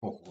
โอ้โห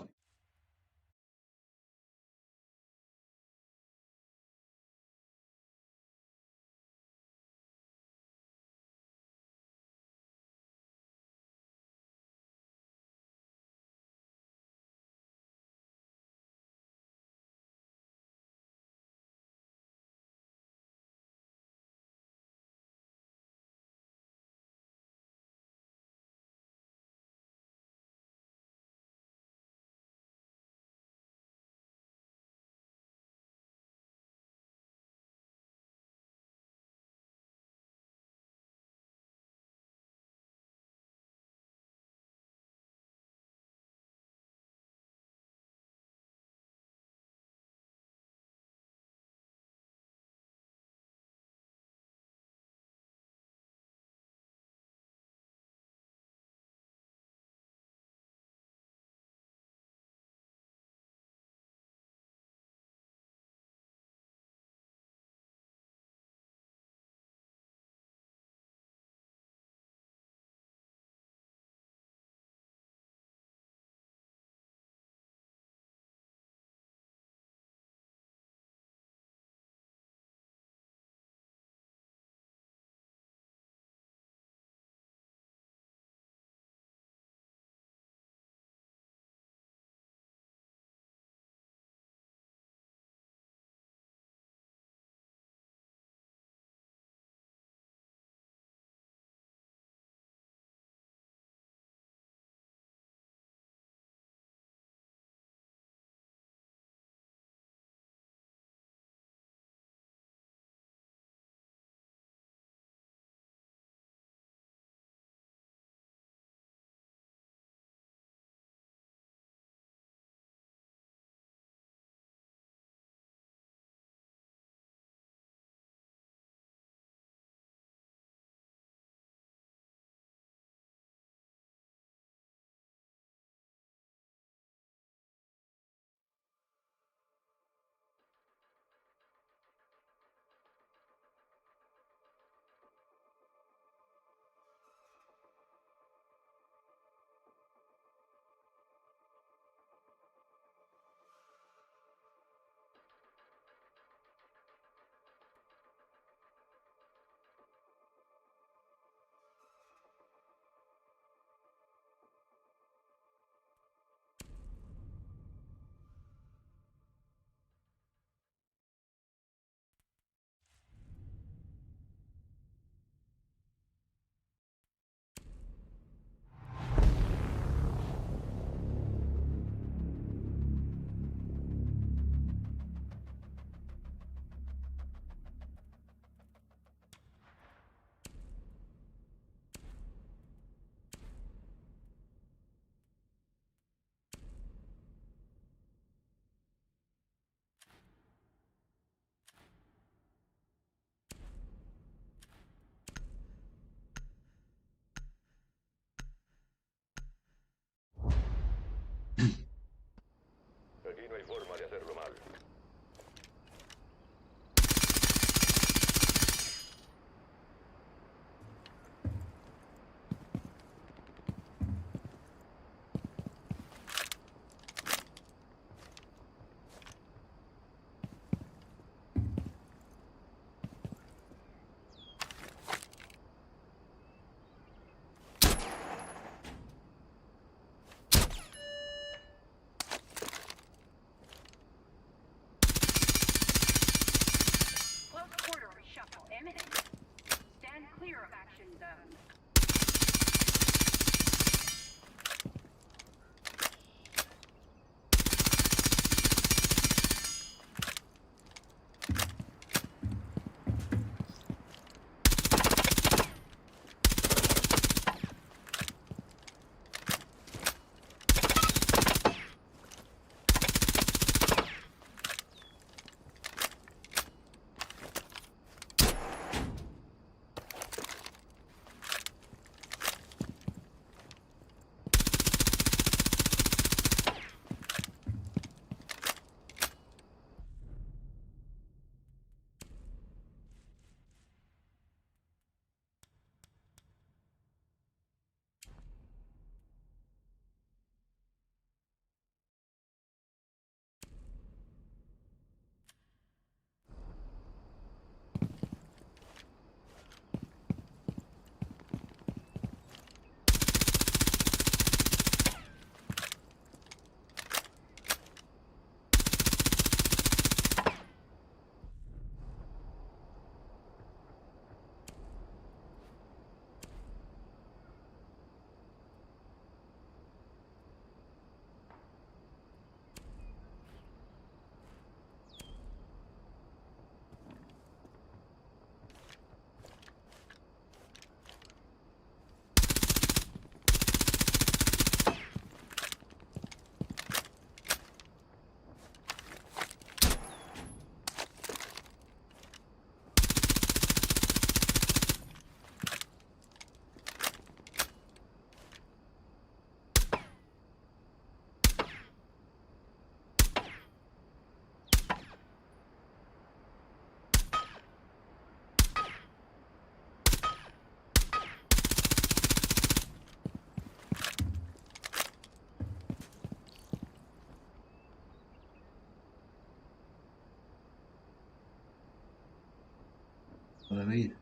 reír.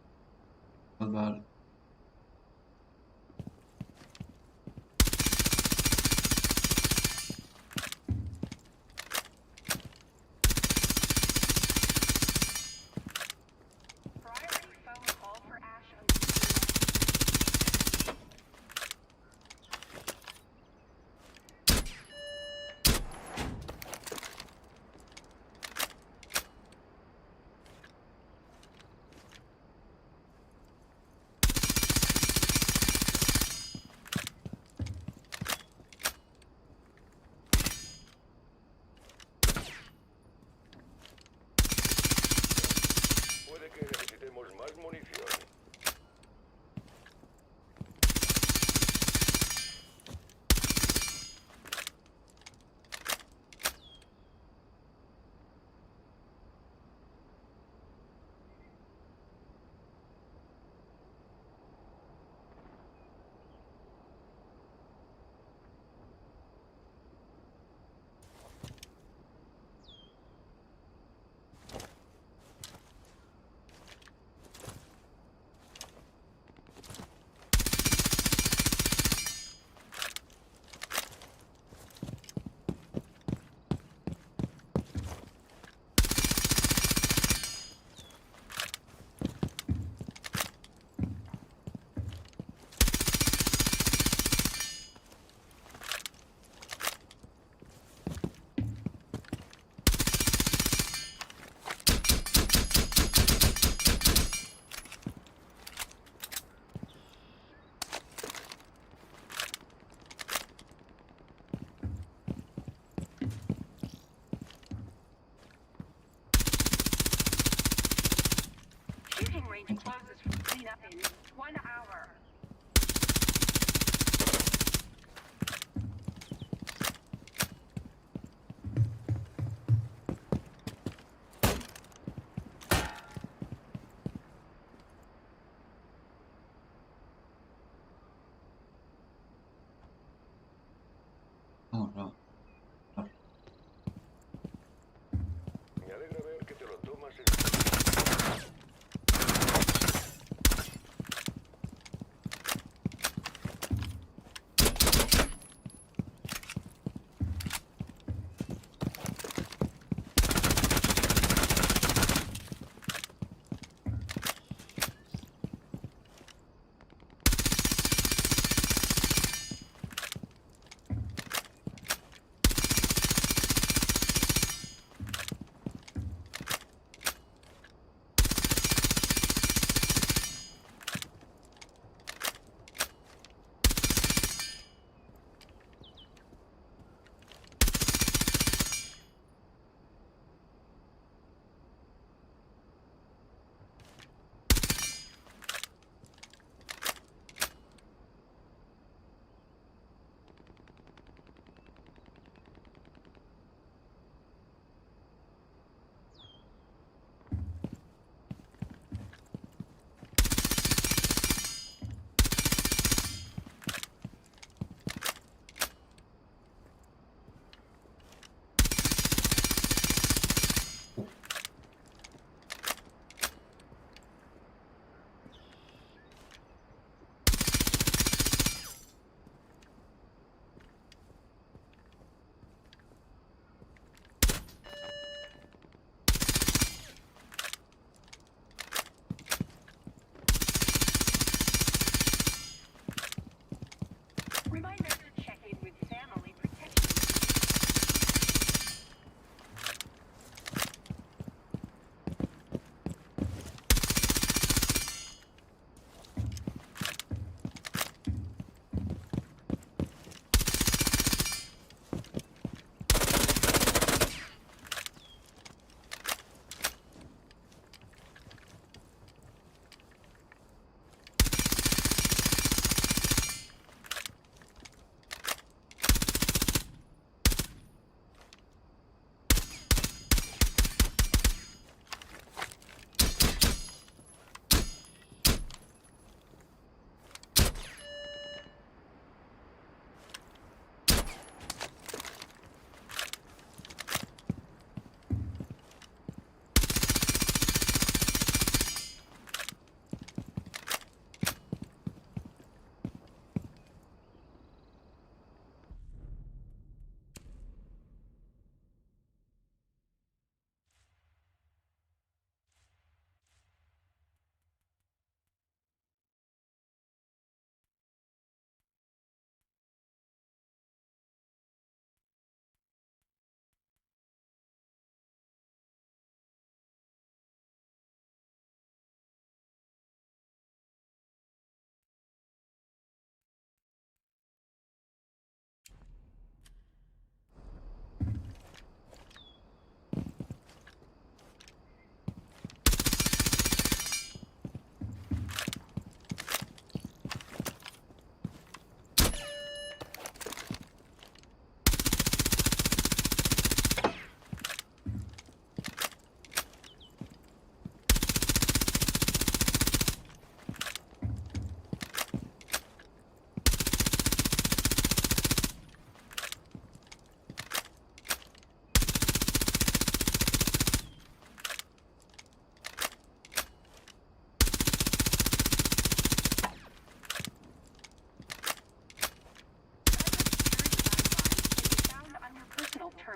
Vale. Priority phone call for Ash. Puede que necesitemos más munición. Shooting range closes for cleanup in 1 hour. Vamos, vamos. Me alegra ver que te lo tomas en...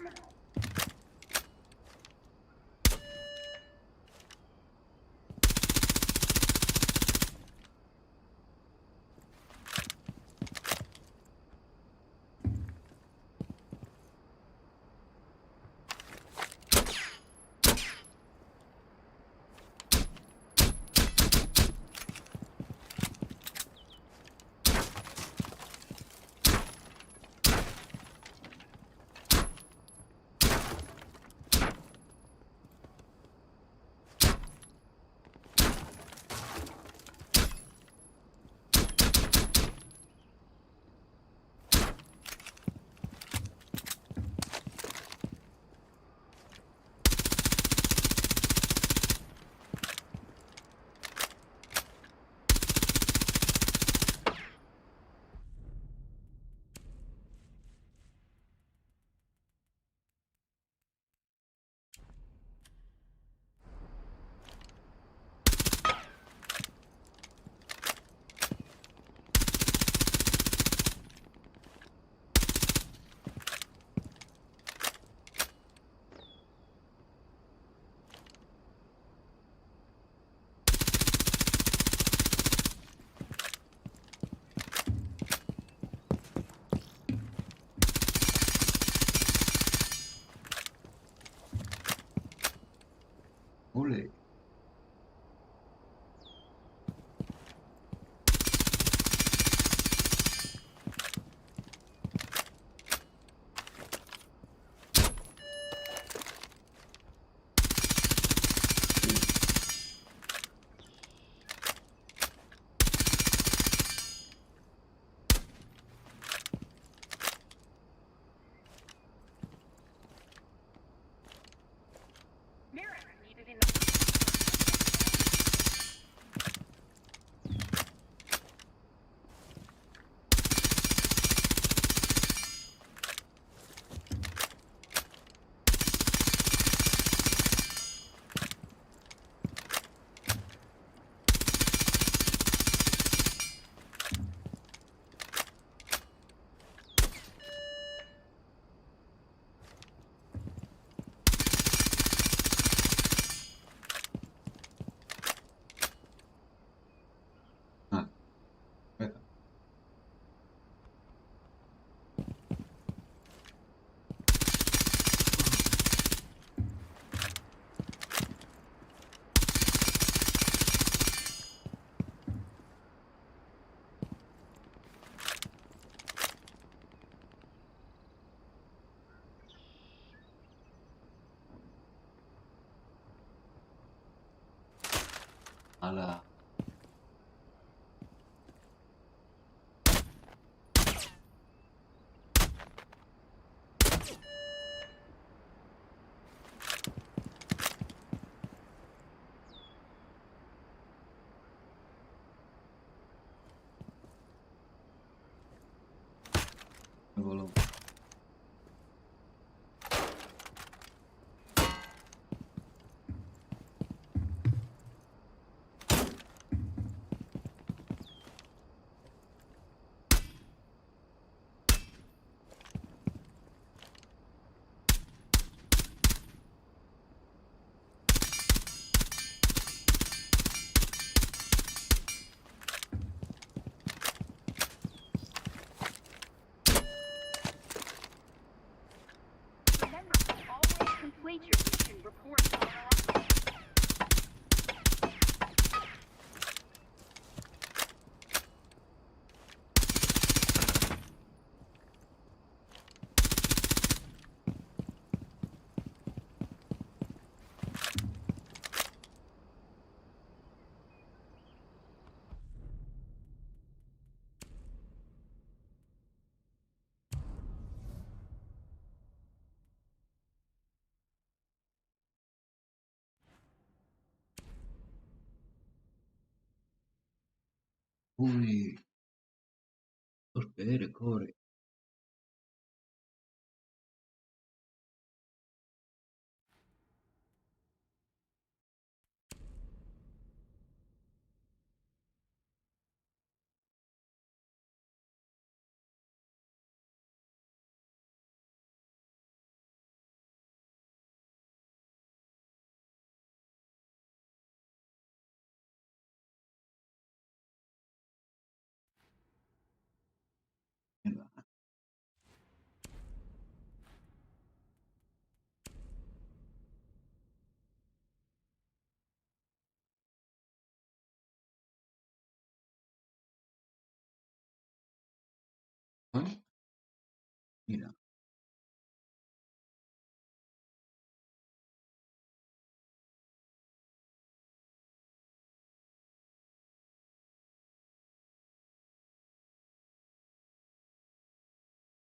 terminal. Ole. Mirror needed in the... Ah, aspetta. Alla. Volo. Remember, always complete your mission report. Ui. Corre, corre. ¿Eh? Mira,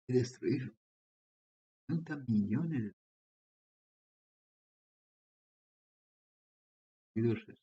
he destruido 30 millones de individuos.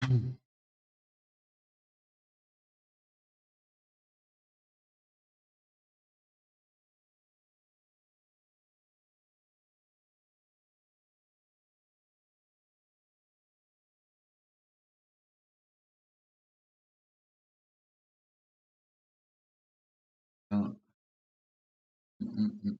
Uno. No, mm, mm,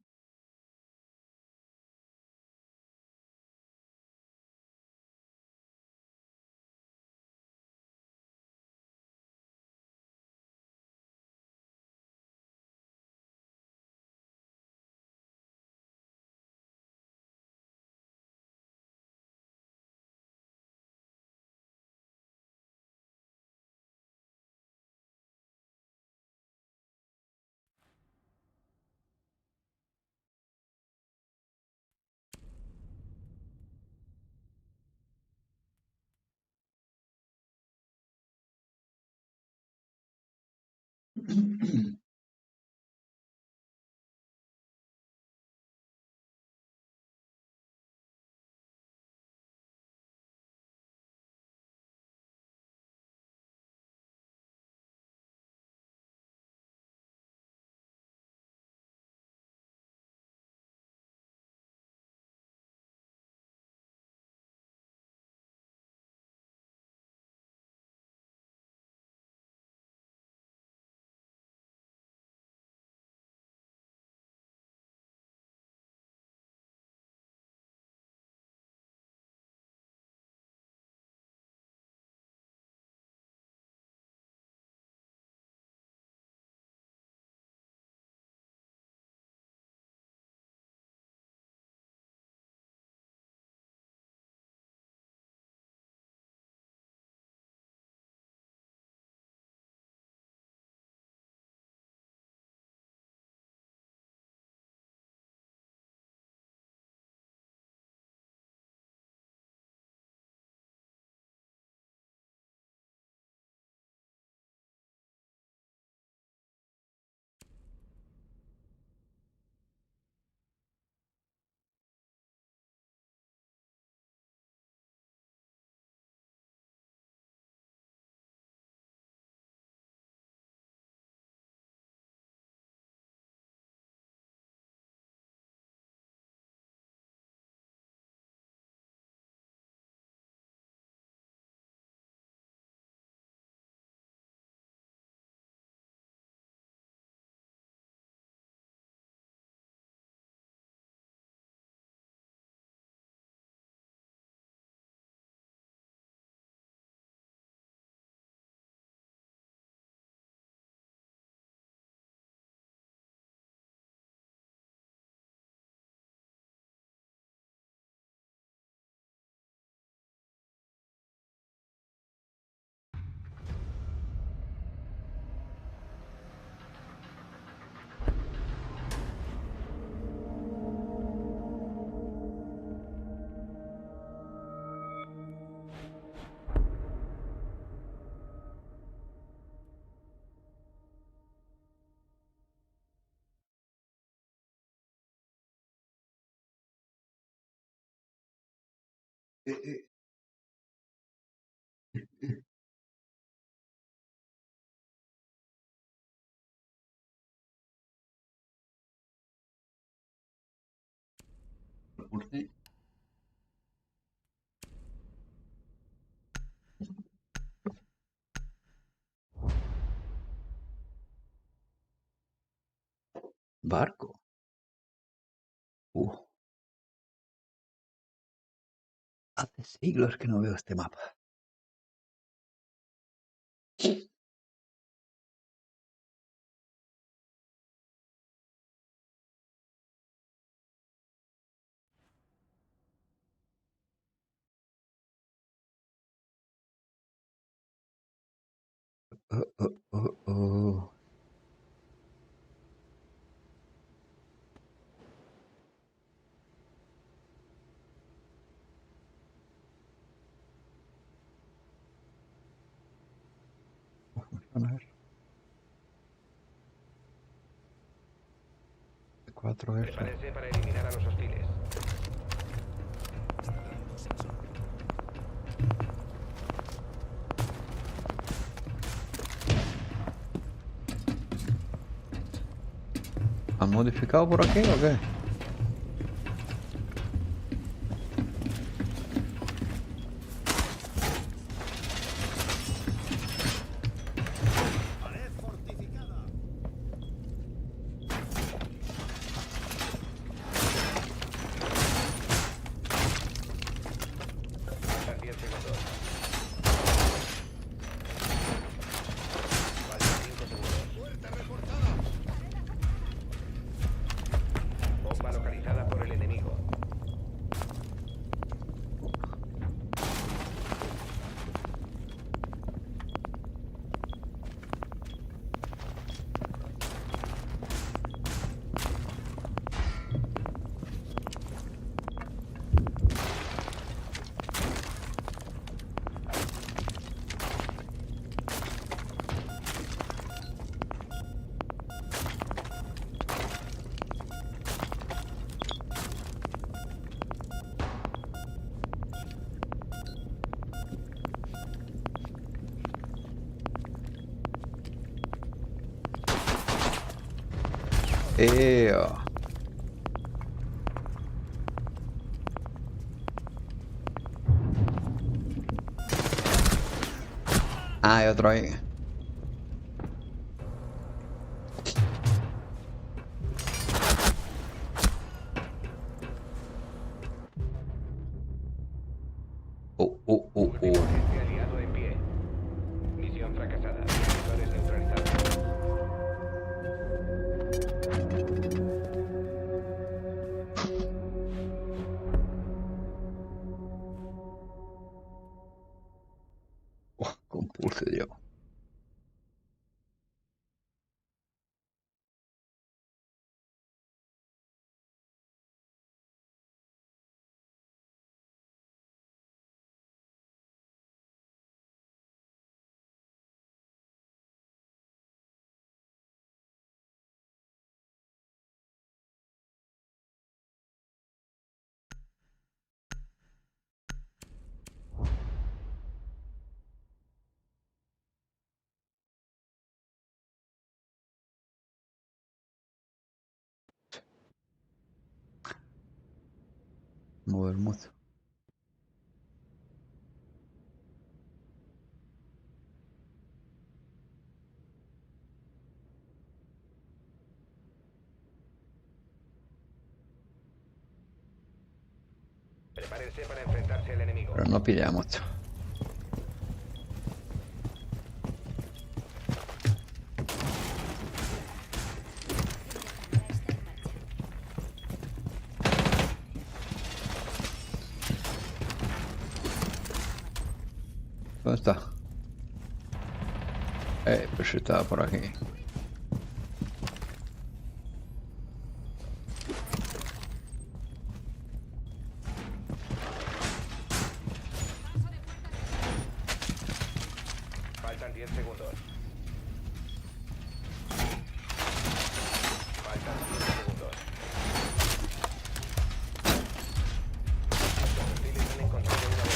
eh, eh. Repulse. Barco. Hace siglos que no veo este mapa. Oh. Funciona eso. 4 eso. Prepárense para eliminar a los hostiles. ¿Han modificado por aquí o qué? Faltan 10 segundos. Faltan 5 segundos. Bomba localizada por el enemigo. Ah, hay otro ahí. Último agente aliado en pie. Misión fracasada. Sectores neutralizados. Con pulse yo. Mover mucho. Prepárense para enfrentarse al enemigo. Pero no pilla mucho. ¿Dónde está? Pues estaba por aquí. Faltan 10 segundos. Faltan 5 segundos. Los hostiles han encontrado una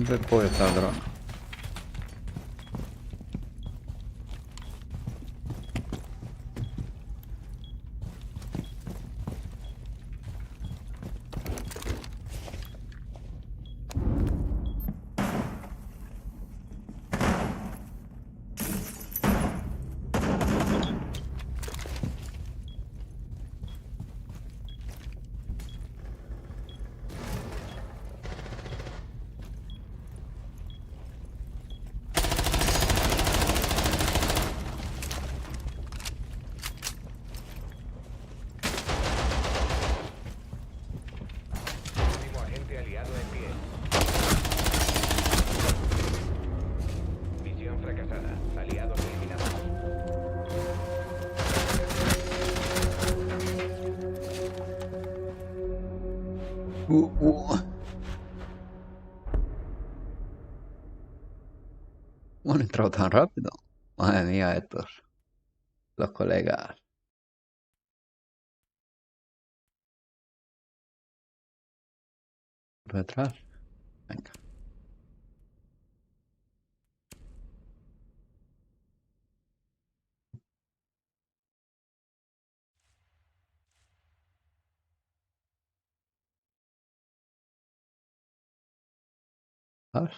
¿Dónde puede estar el dron? Último agente aliado en pie. Misión fracasada. Aliados eliminados. Uh, uh. ¿Cómo han entrado tan rápido? Madre mía, estos. Los colegas. ¿Por detrás? Venga. ¿Vas?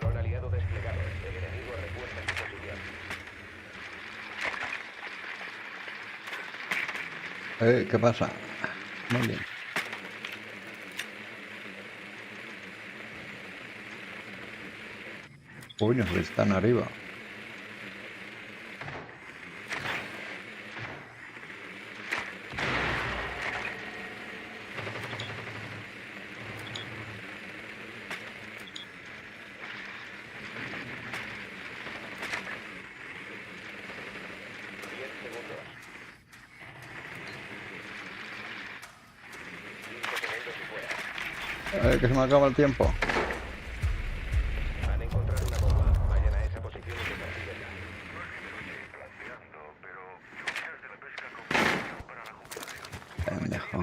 Dron aliado desplegado. El enemigo refuerza su posición. ¿Qué pasa? Muy bien. Coño, están arriba. Que se me acaba el tiempo. Han encontrado una bomba. Vayan a esa posición y desactívenla. Pendejo.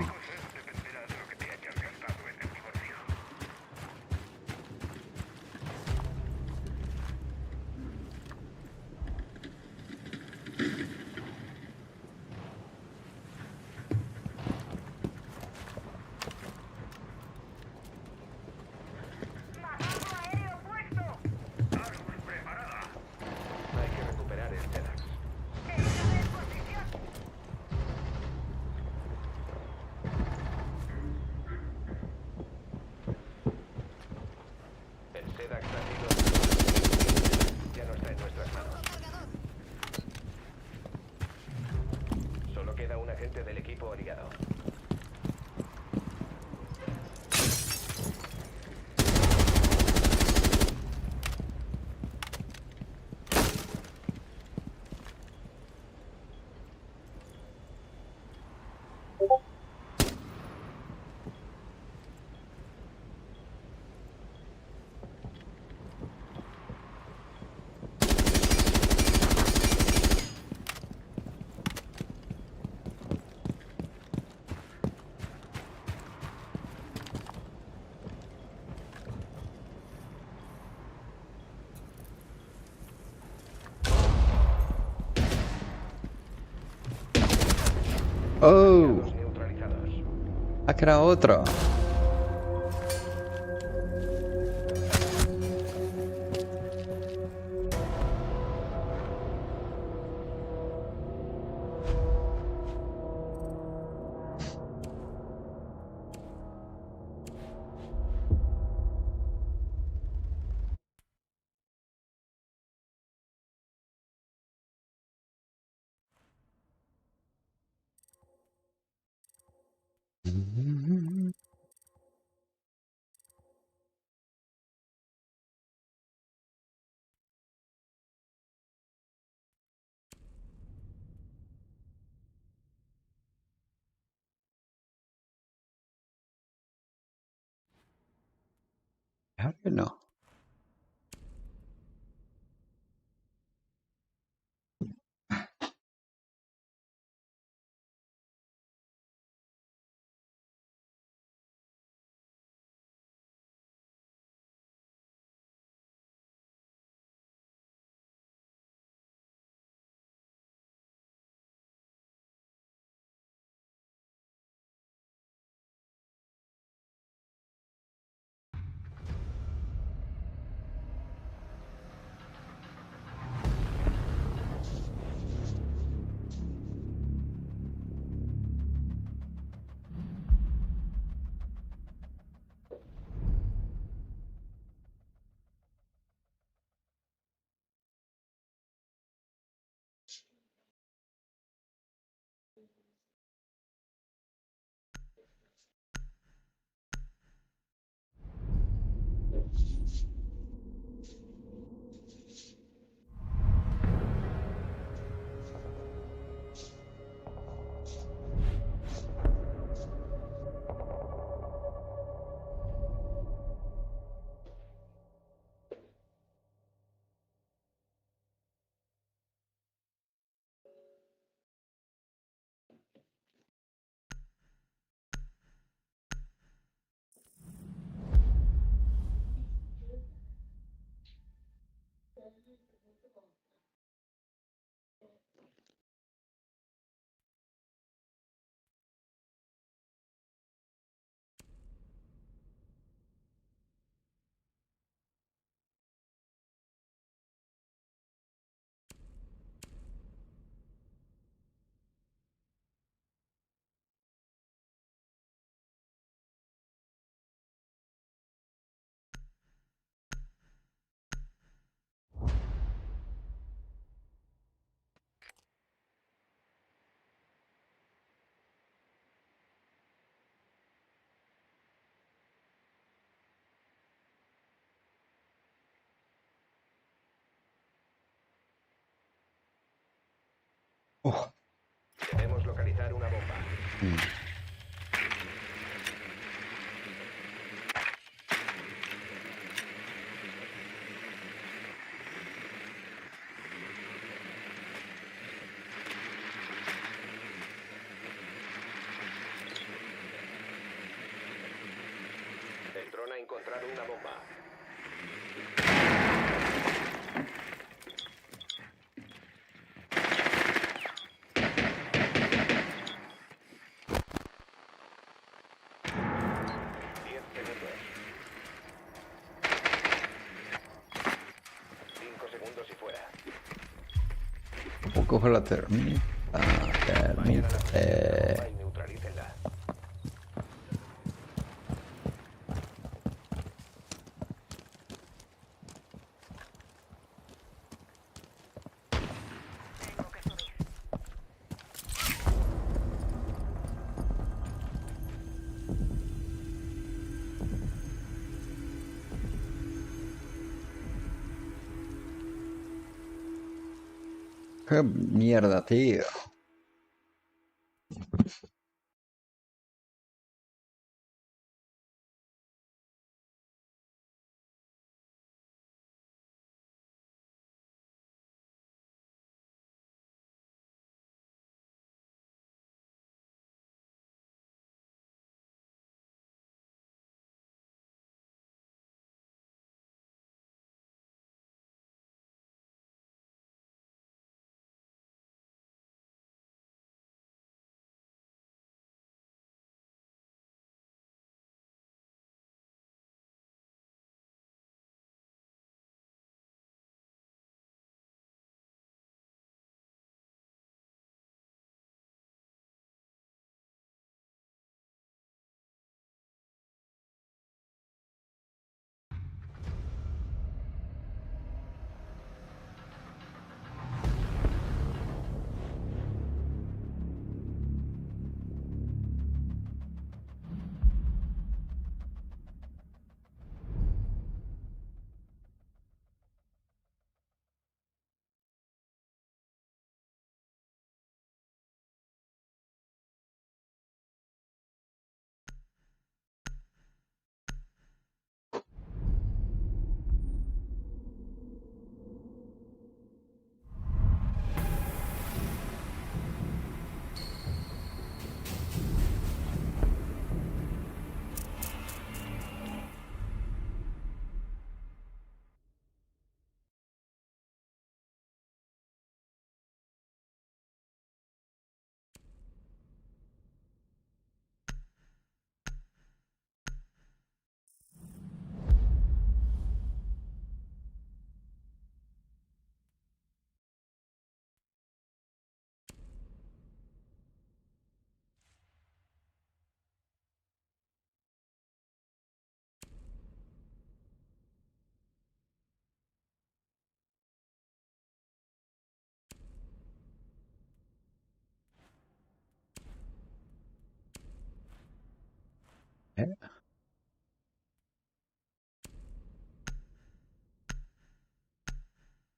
Hay que recuperar el TEDx. El SEDAX ha sido... ya no está en nuestras manos. Solo queda un agente del equipo aliado. ¡Oh! Aliados neutralizados. ¡Ha creado otro! Claro que no. Oh. Debemos localizar una bomba. Mm. El dron ha encontrado una bomba. Diez segundos. 5 segundos y fuera. ¿Cómo cojo la termita? Vayan a la posición de la bomba Termite. y neutralícenla. Tengo que subir. ¡Qué mierda, tío!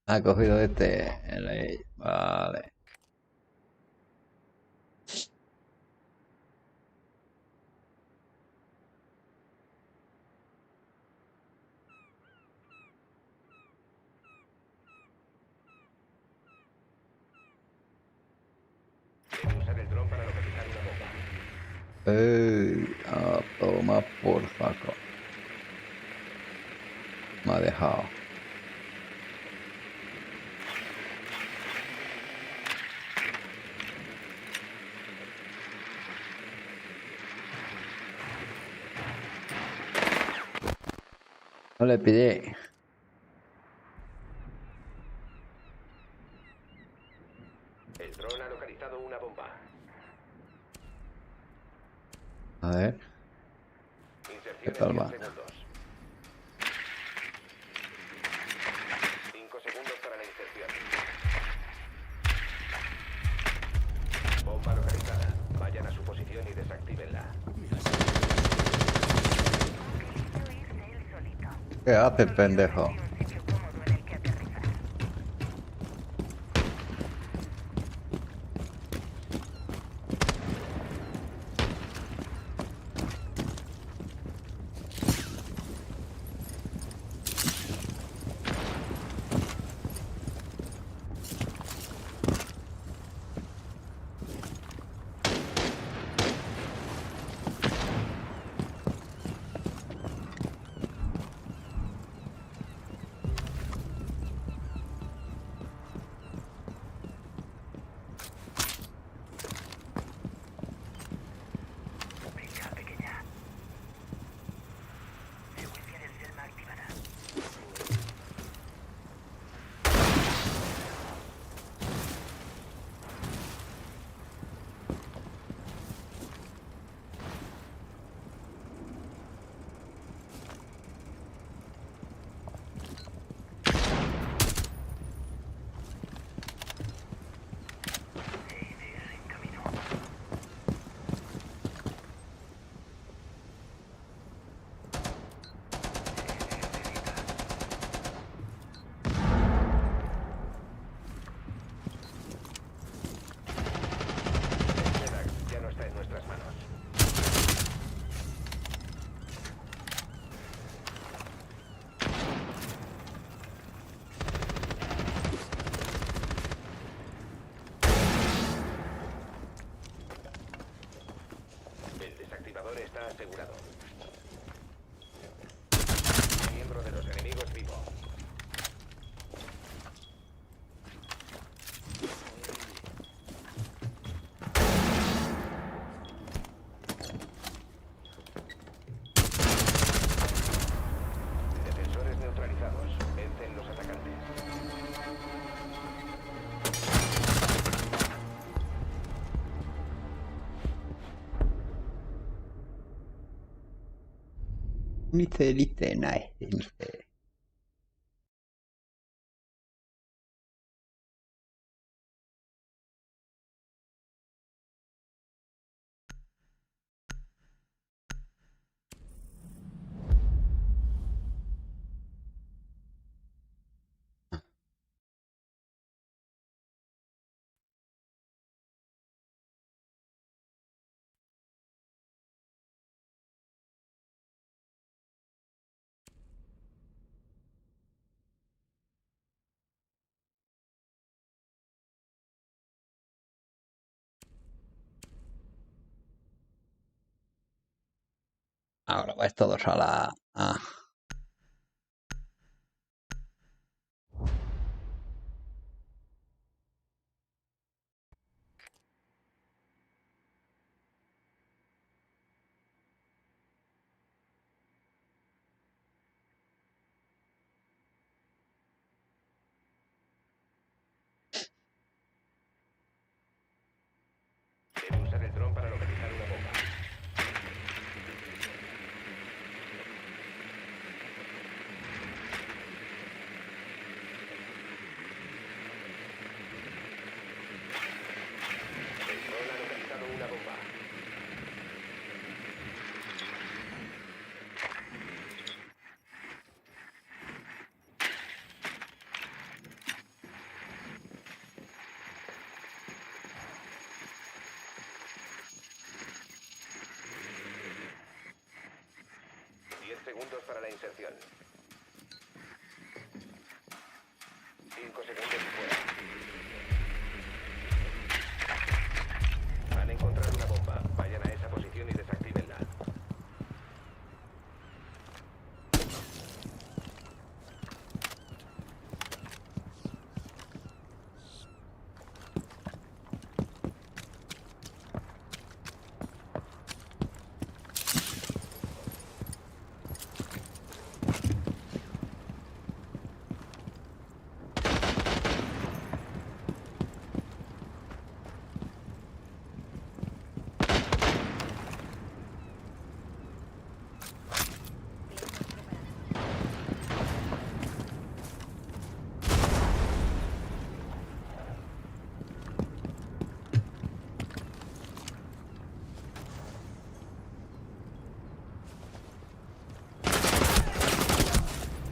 Ha cogido Vale. Debe usar el dron para localizar una bomba. Toma por saco. Me ha dejado. No le pillé. El dron ha localizado una bomba. A ver, ¿qué Inserción en tal 10 va? segundos. 5 segundos para la inserción. Bomba localizada. Vayan a su posición y desactívenla. ¿Qué hace, pendejo? Ya no está en nuestras manos. El desactivador está asegurado. Miembro de los enemigos vivo. Defensores neutralizados. Vencen los atacantes. Nice. Ahora vais todos a la... Debe usar el dron para localizar una bomba. El dron ha localizado una bomba. segundos para la inserción. 5 segundos y fuera. Han encontrado una bomba. Vayan a esa posición y desactívenla.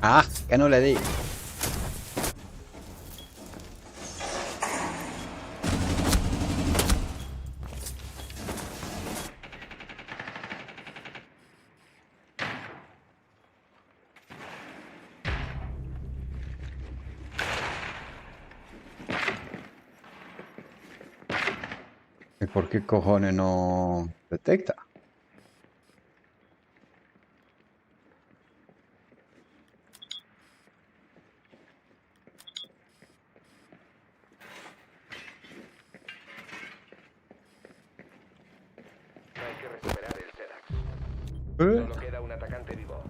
Ah, que no le di. ¿Y por qué cojones no detecta? Hay que recuperar el Serax. ¿Eh? Solo queda un atacante vivo.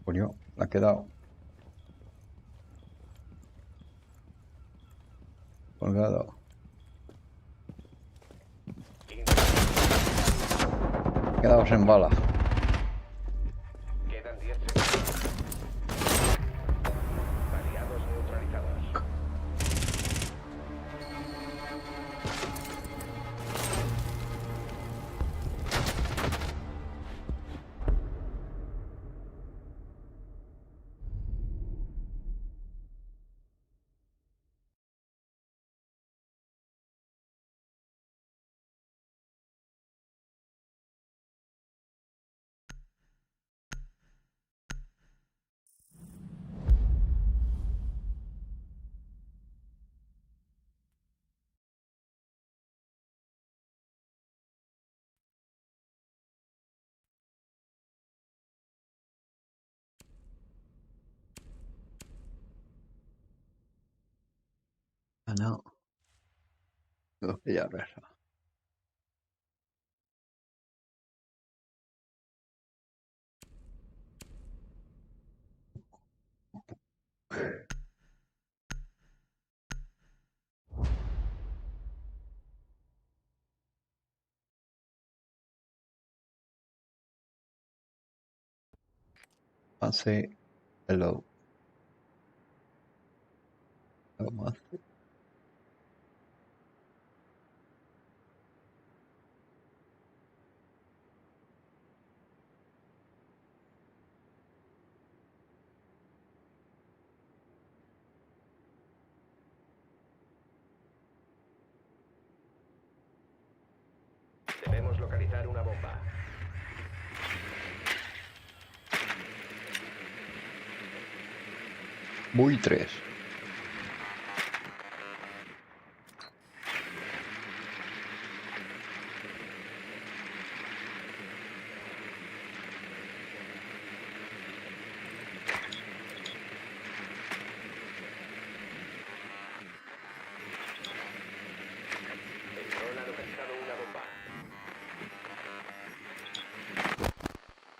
Murió, la ha quedado colgado. Quedado sin bala. Quedan 10 segundos. Aliados neutralizados. Ah, no. Tengo que pillar eso. Así, hello. Vamos. Debemos localizar una bomba. Buitres.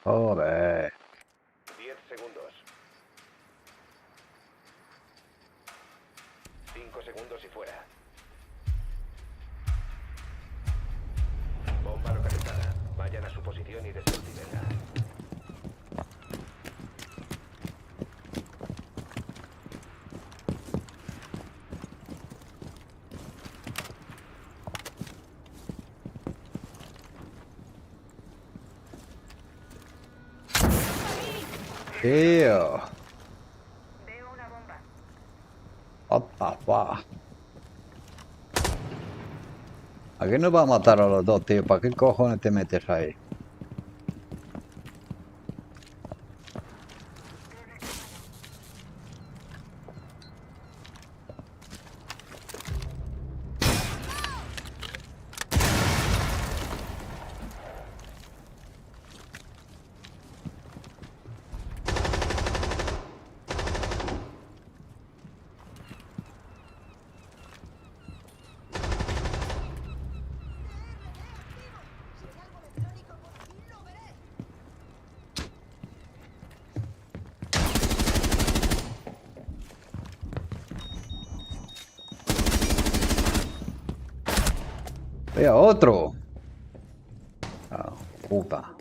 Joder. 10 segundos. 5 segundos y fuera. Bomba localizada. Vayan a su posición y desactívenla. Tío. Veo una bomba. What the fuck? ¿A qué nos va a matar a los dos, tío? ¿Para qué cojones te metes ahí? ¡Vea, otro! Ah, puta.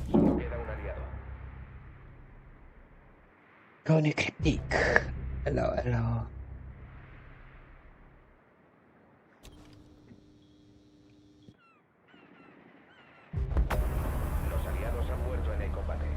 Solo queda un aliado. Connectic. Hello, hello. Los aliados han muerto en el combate.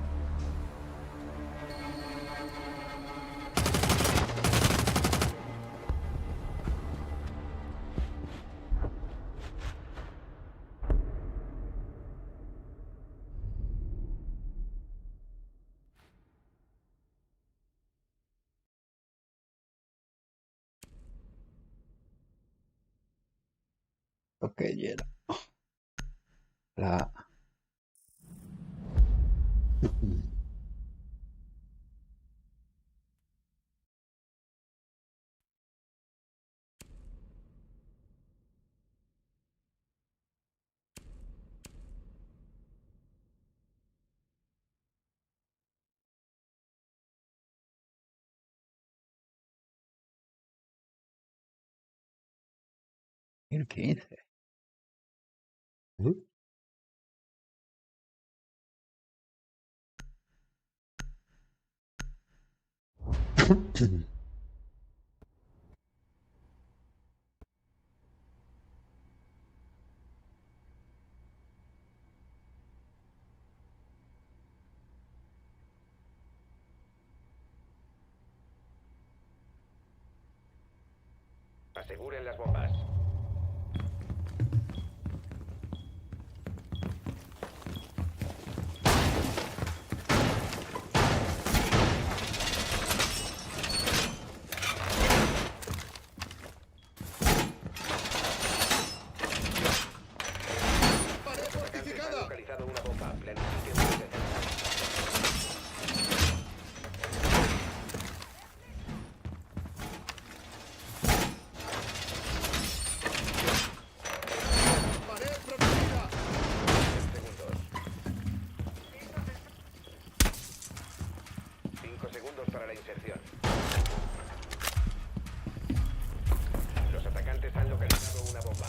Ok, hielo. La... El 15. Aseguren las bombas. Los atacantes han localizado una bomba. Planifiquen su defensa. Segundos. 5 segundos para la inserción. Los atacantes han localizado una bomba.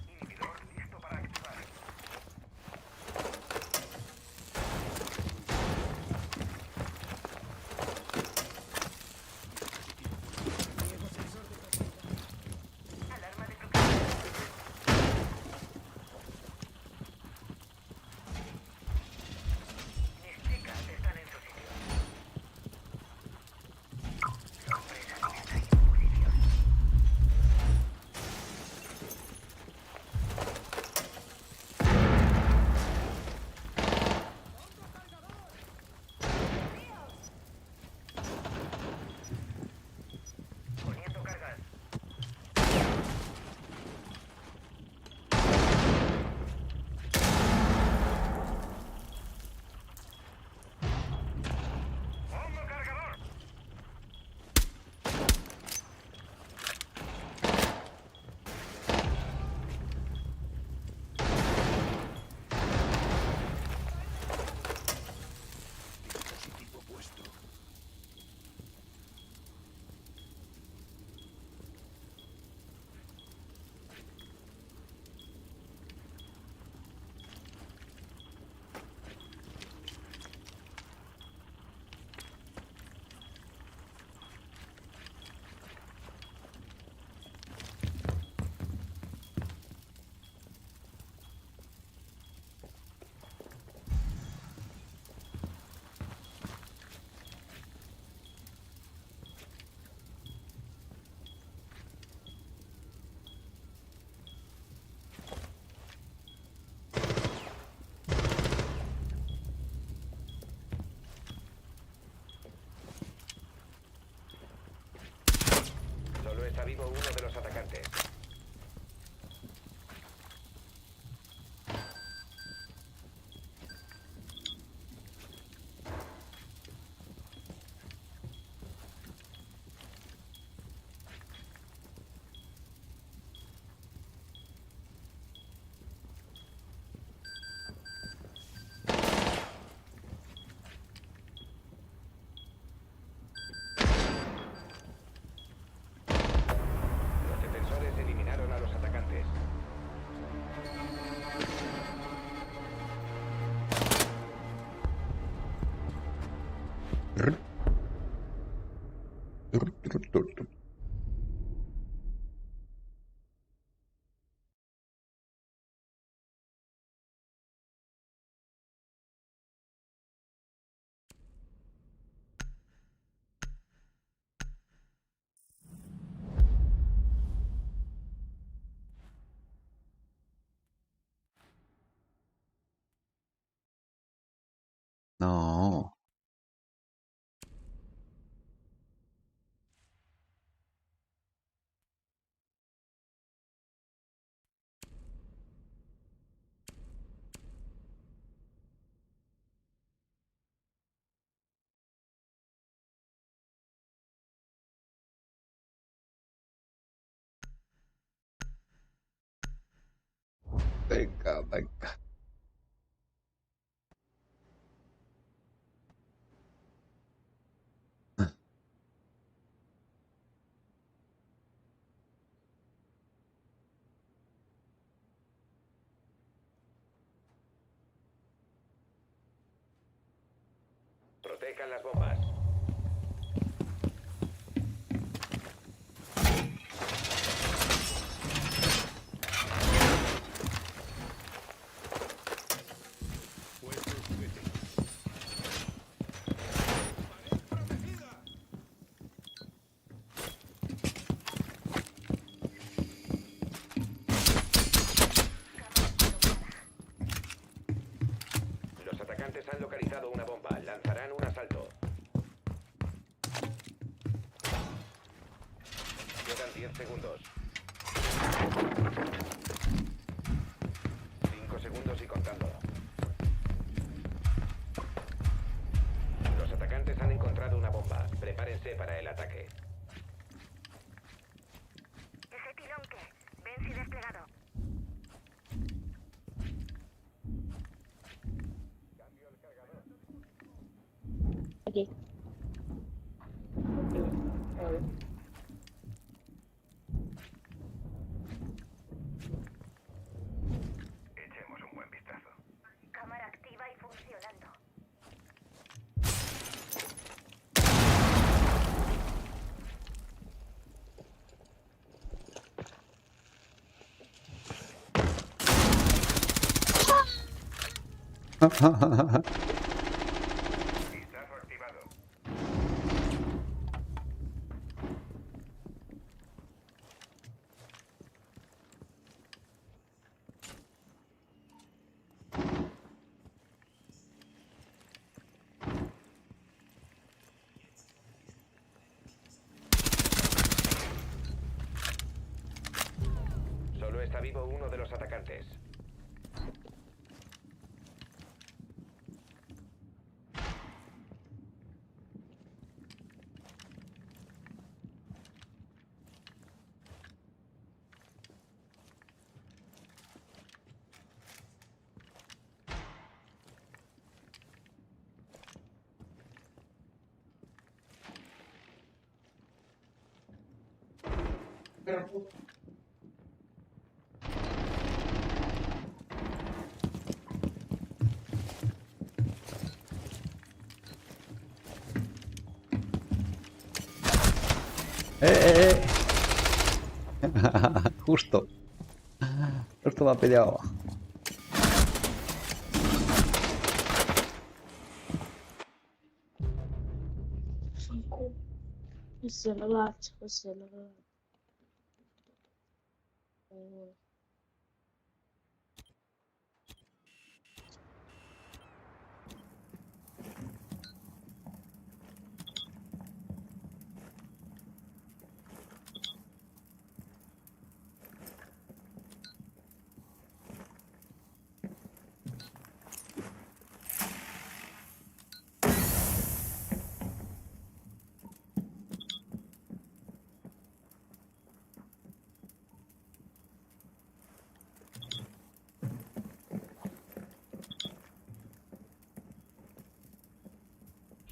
Inhibidor listo para activar. Alarma de proximidad. Mis chicas están en su Trrr, trrr, trrr, trrr, trrr. No. Venga, venga. Protejan las bombas. Los atacantes han localizado una bomba. Lanzarán un asalto. Quedan 10 segundos. 5 segundos y contando. Los atacantes han encontrado una bomba. Prepárense para el ataque. ¿Ese pilón qué? Ven si desplegado. Aquí. Echemos un buen vistazo. Cámara activa y funcionando. Vistazo activado. Solo está vivo uno de los atacantes. ¡Eh! Justo. Justo me ha pillado. الزلط الزلط.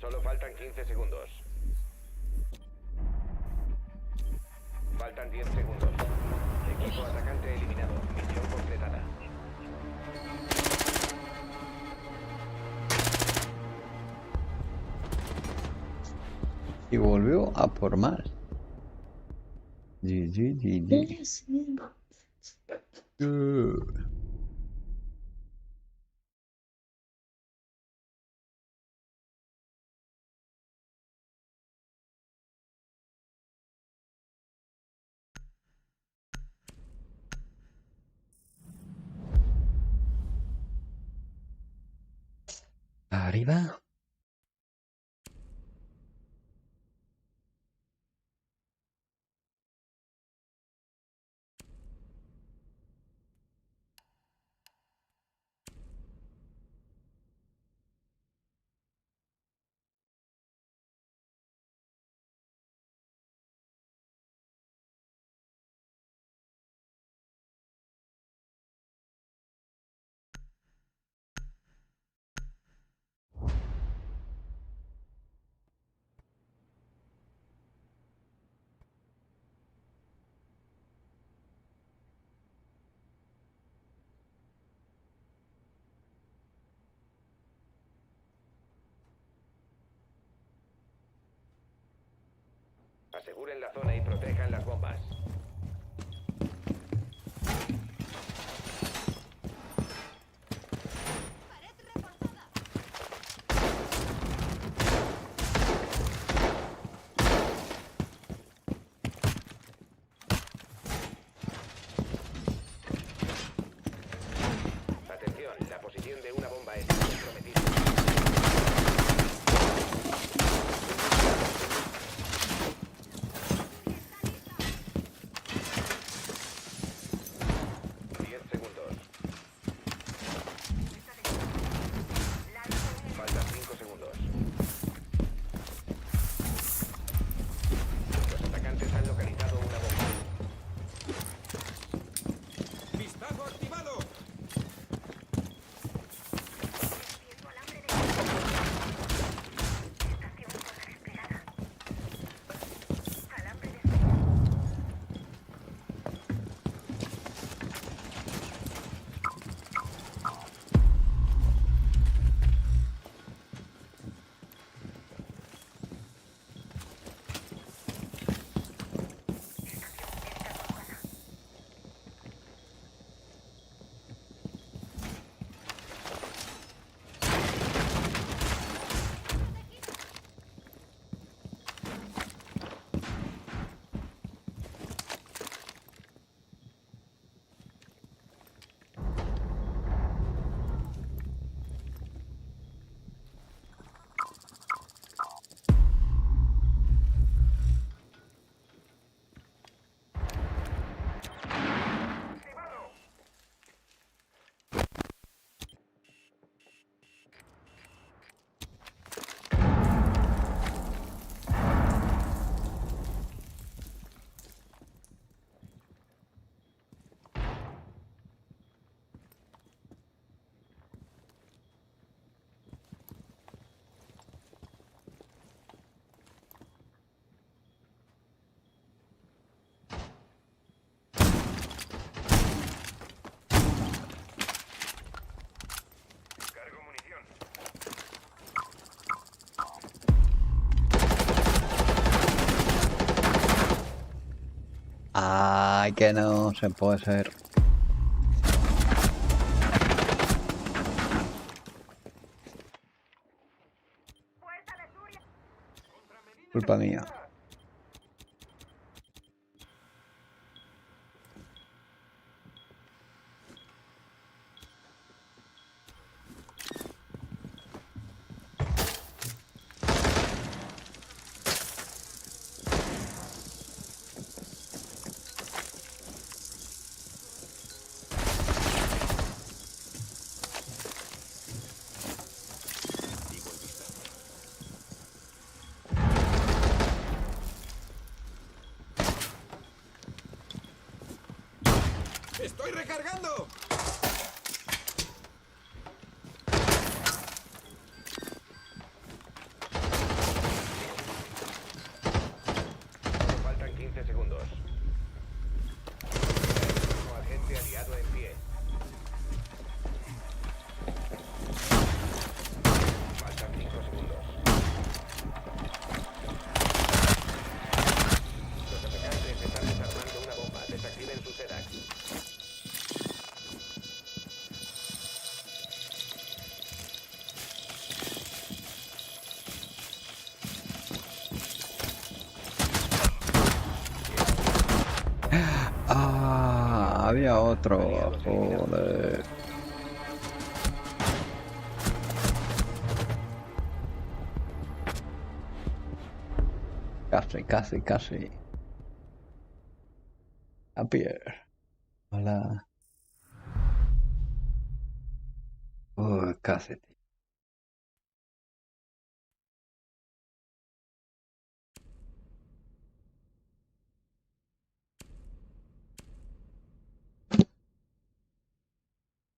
Solo faltan 15 segundos. Faltan 10 segundos. Equipo atacante eliminado. Misión completada. Y volvió a por más. GG, GG. Yes, yeah. Arriba. Aseguren la zona y protejan las bombas. Atención, la posición de una bomba está comprometida. Faltan 5 segundos. Los atacantes han localizado una bomba. ¡Disparo activado! Cargo munición. Ay, que no se puede ser. Culpa mía. ¡Estoy recargando! Faltan 15 segundos. Último agente aliado en pie. Faltan 5 segundos. había otro. Aliados eliminados. Joder. Casi. A pie. Hola. Casi, tío.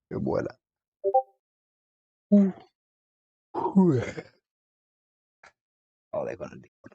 Que vuela. Joder con el tipo.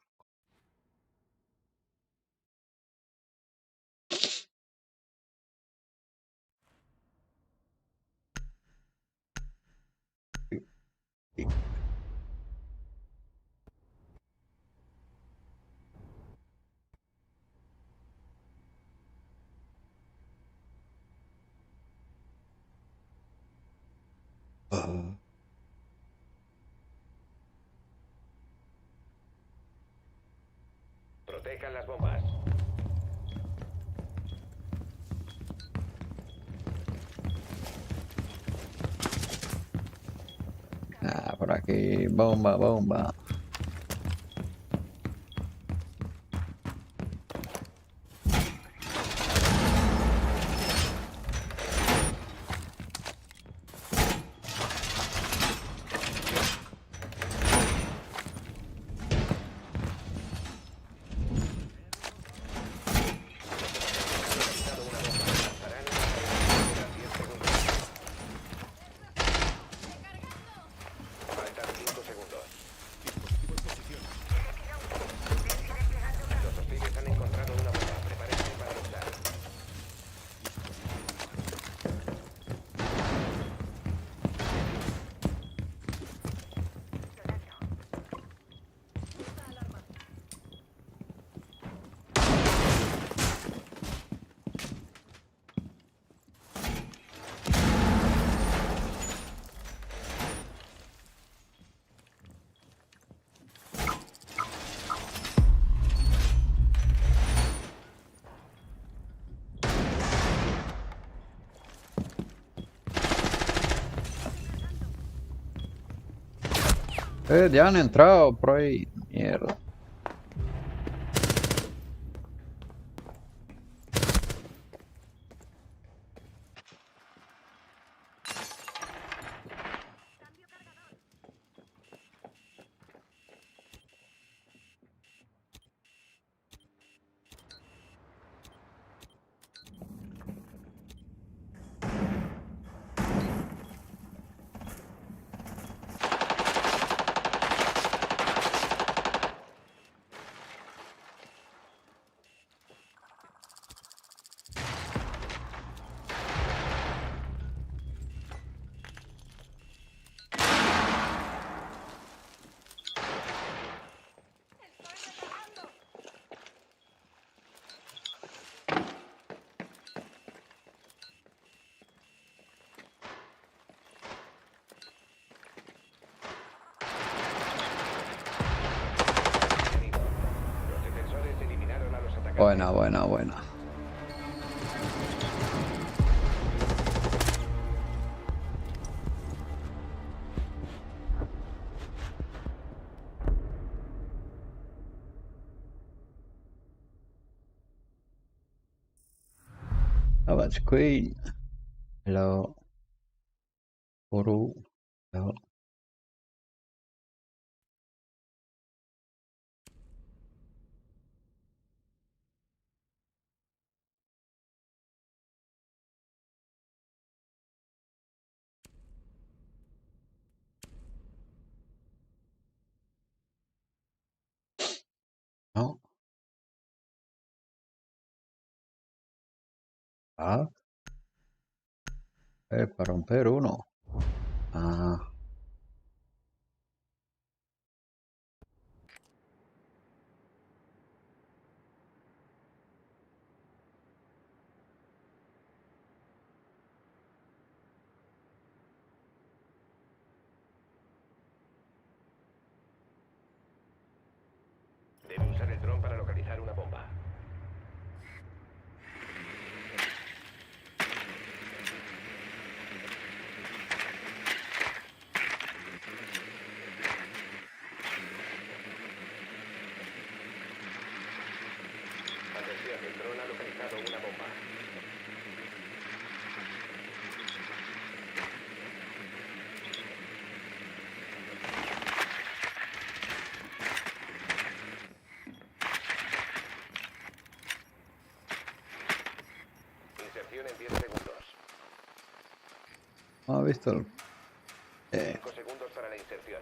Protejan las bombas. Por aquí. Bomba. Localizado una bomba. Lanzarán una granada. Quedan 10 segundos. Faltan 5 segundos. Dispositivo en posición. Los hostiles han encontrado una bomba. Prepárense para luchar. Ya han entrado por ahí. Mierda. Los defensores eliminaron a los atacantes. Buena. Savage Queen. Hello. Uru. Hello. No. Para romper uno. Debe usar el dron para localizar una bomba. Atención, el dron ha localizado una bomba. Inserción en 10 segundos. ¿No has visto el... 5 segundos para la inserción.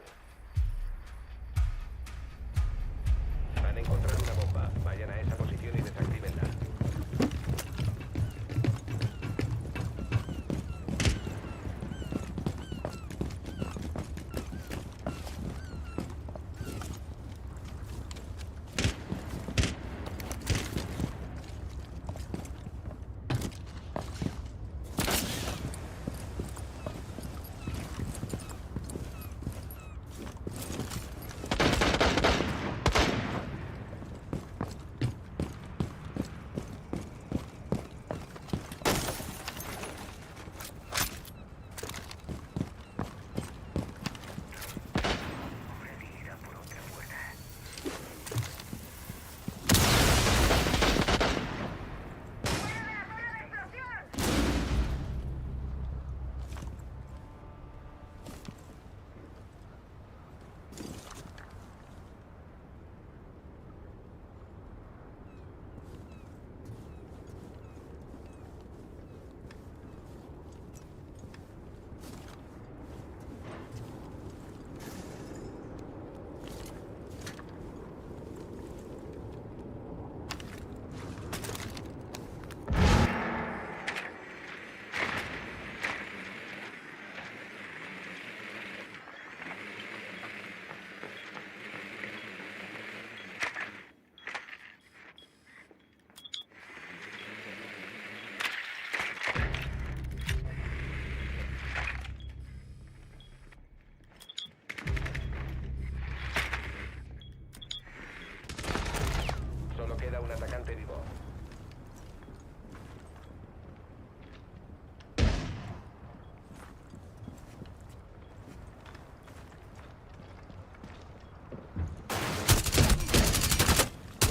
Han encontrado una bomba. Vayan a esa posición y desactívenla. Solo queda un atacante vivo.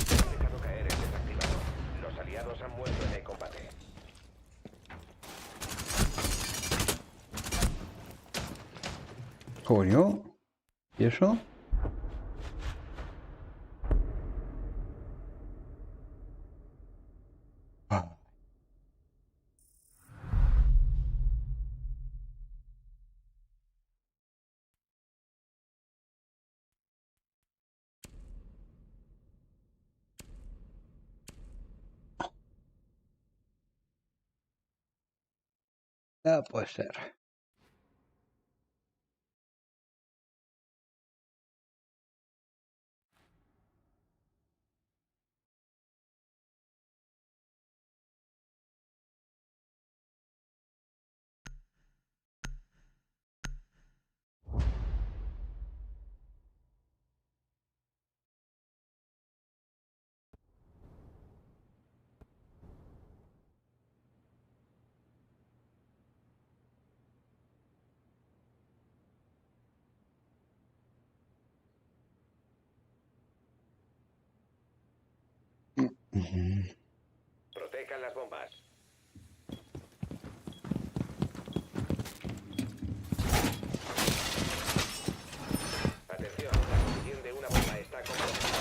Han dejado caer el desactivador. Los aliados han muerto en el combate. Coño. ¿Y eso? Ah. Ya puede ser. Ujú. Protejan las bombas. Atención, la posición de una bomba está comprometida.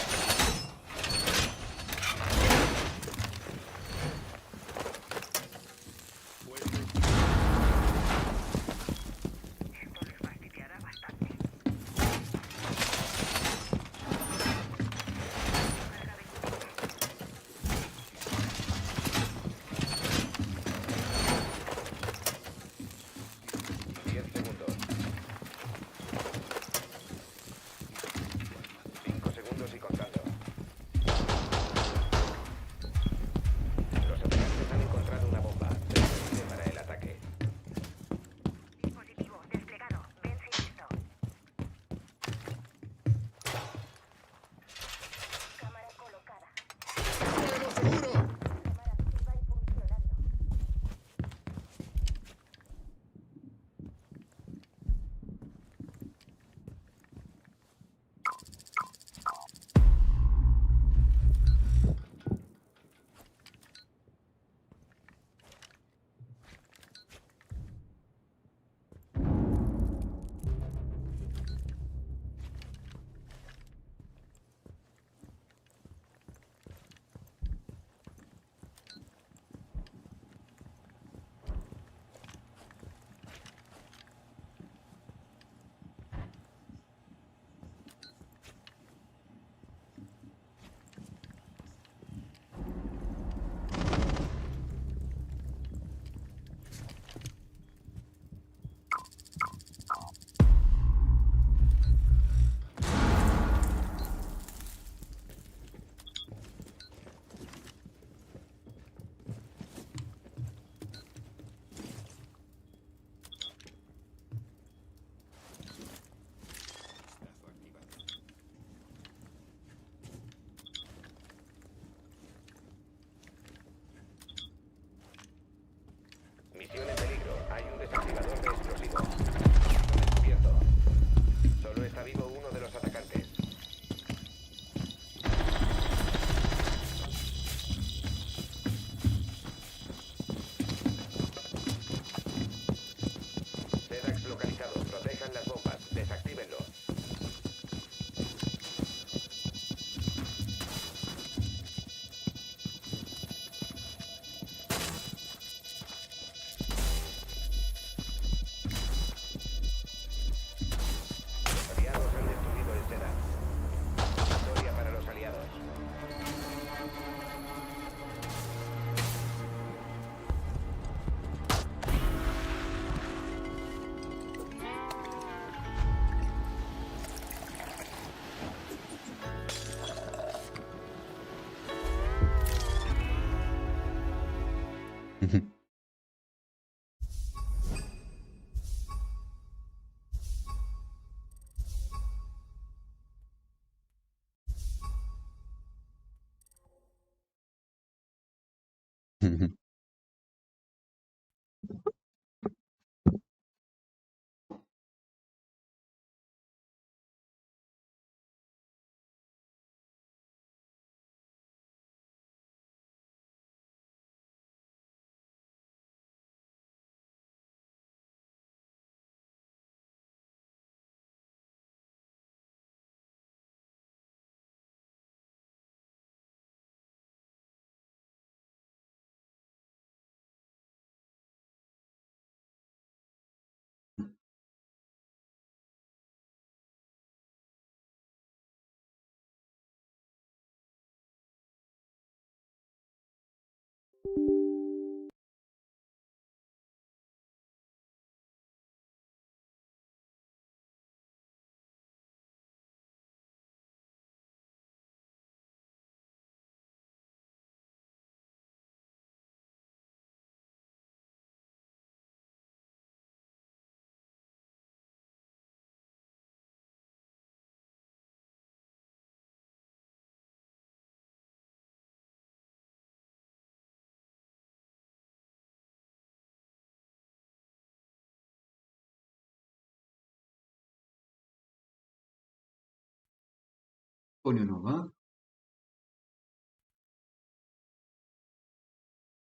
Ognuno va.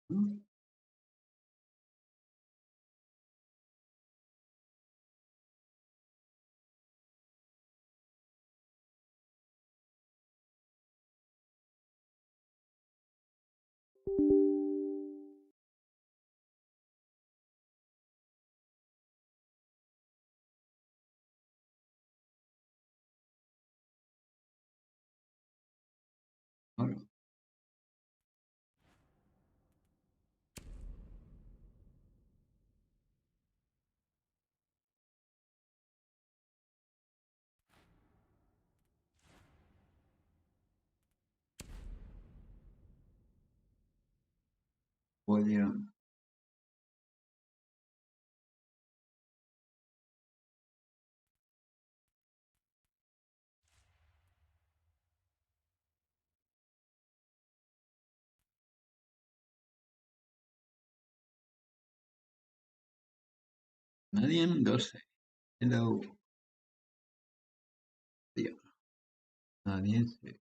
Mm. Allora, vogliamo. Nadie endorse. Hello. Tío. Nadie se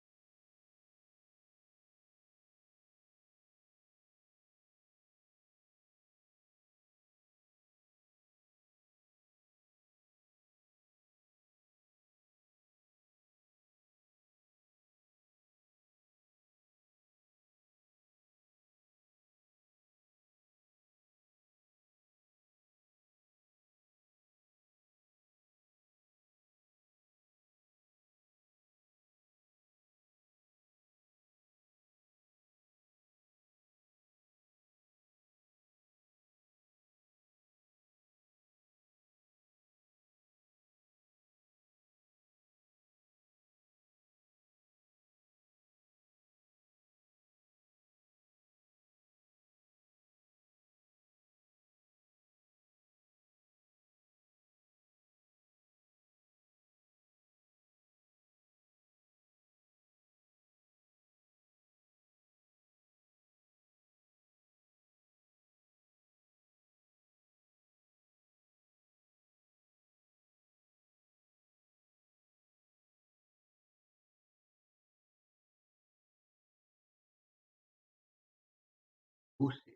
use.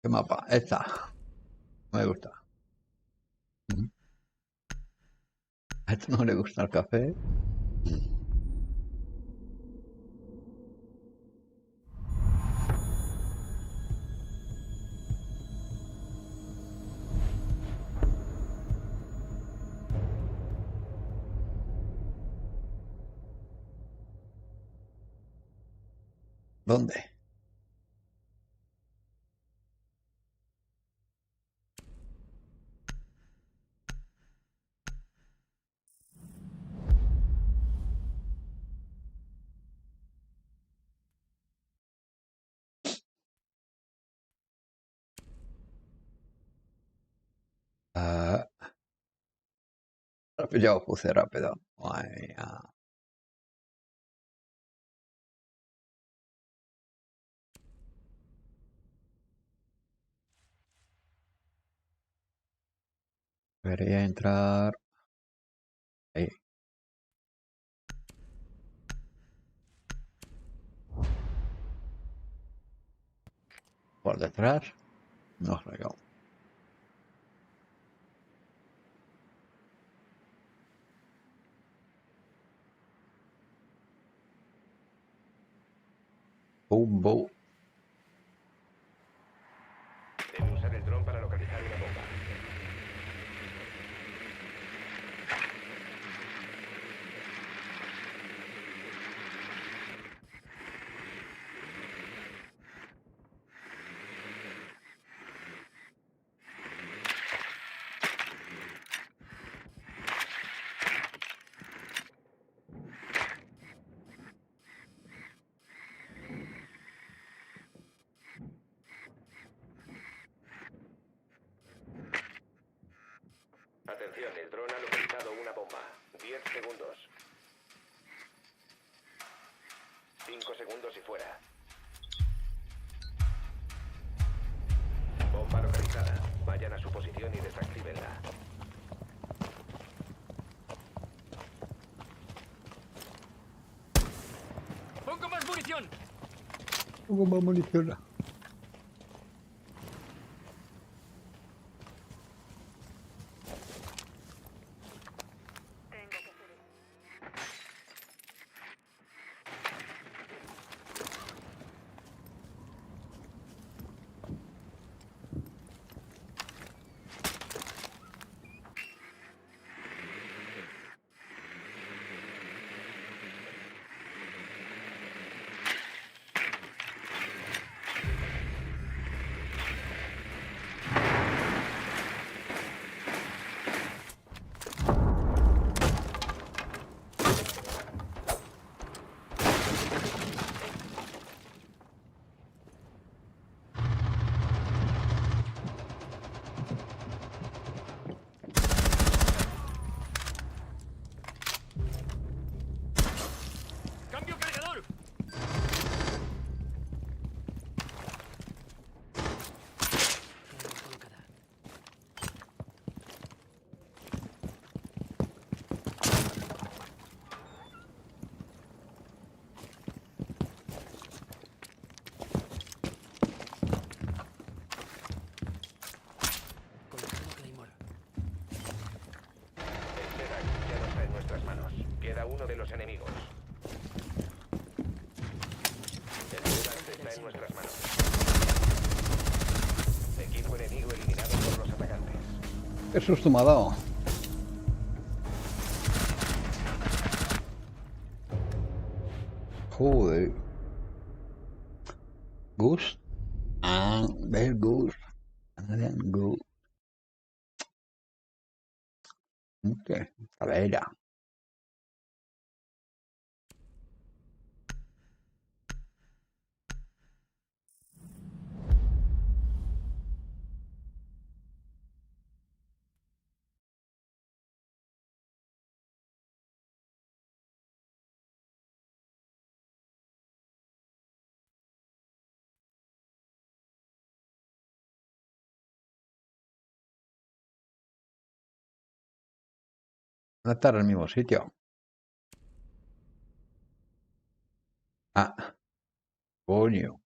¿Qué mapa? Esta. No me gusta. A esto no le gusta el café. ¿Dónde? Ah, yo os puse rápido. Madre mía. Debería entrar ahí. Por detrás. No regalo. Boom, boom. Debe usar el dron para localizar una bomba. Atención, el dron ha localizado una bomba. 10 segundos. 5 segundos y fuera. Bomba localizada. Vayan a su posición y desactívenla. ¡Pongo más munición! ¿Cómo va a municionar? Tengo que hacer esto. ¡Cambio cargador! Colocada. Colocando Claymore. El Medac ya no está en nuestras manos. Queda uno de los enemigos. El Medac está en nuestras manos. Equipo enemigo eliminado por los atacantes. ¿Qué susto me ha dado? Joder. Gus. Ah, ver Gus. Gus. ¿Qué? A ver, ya. No está en el mismo sitio. Ah, coño.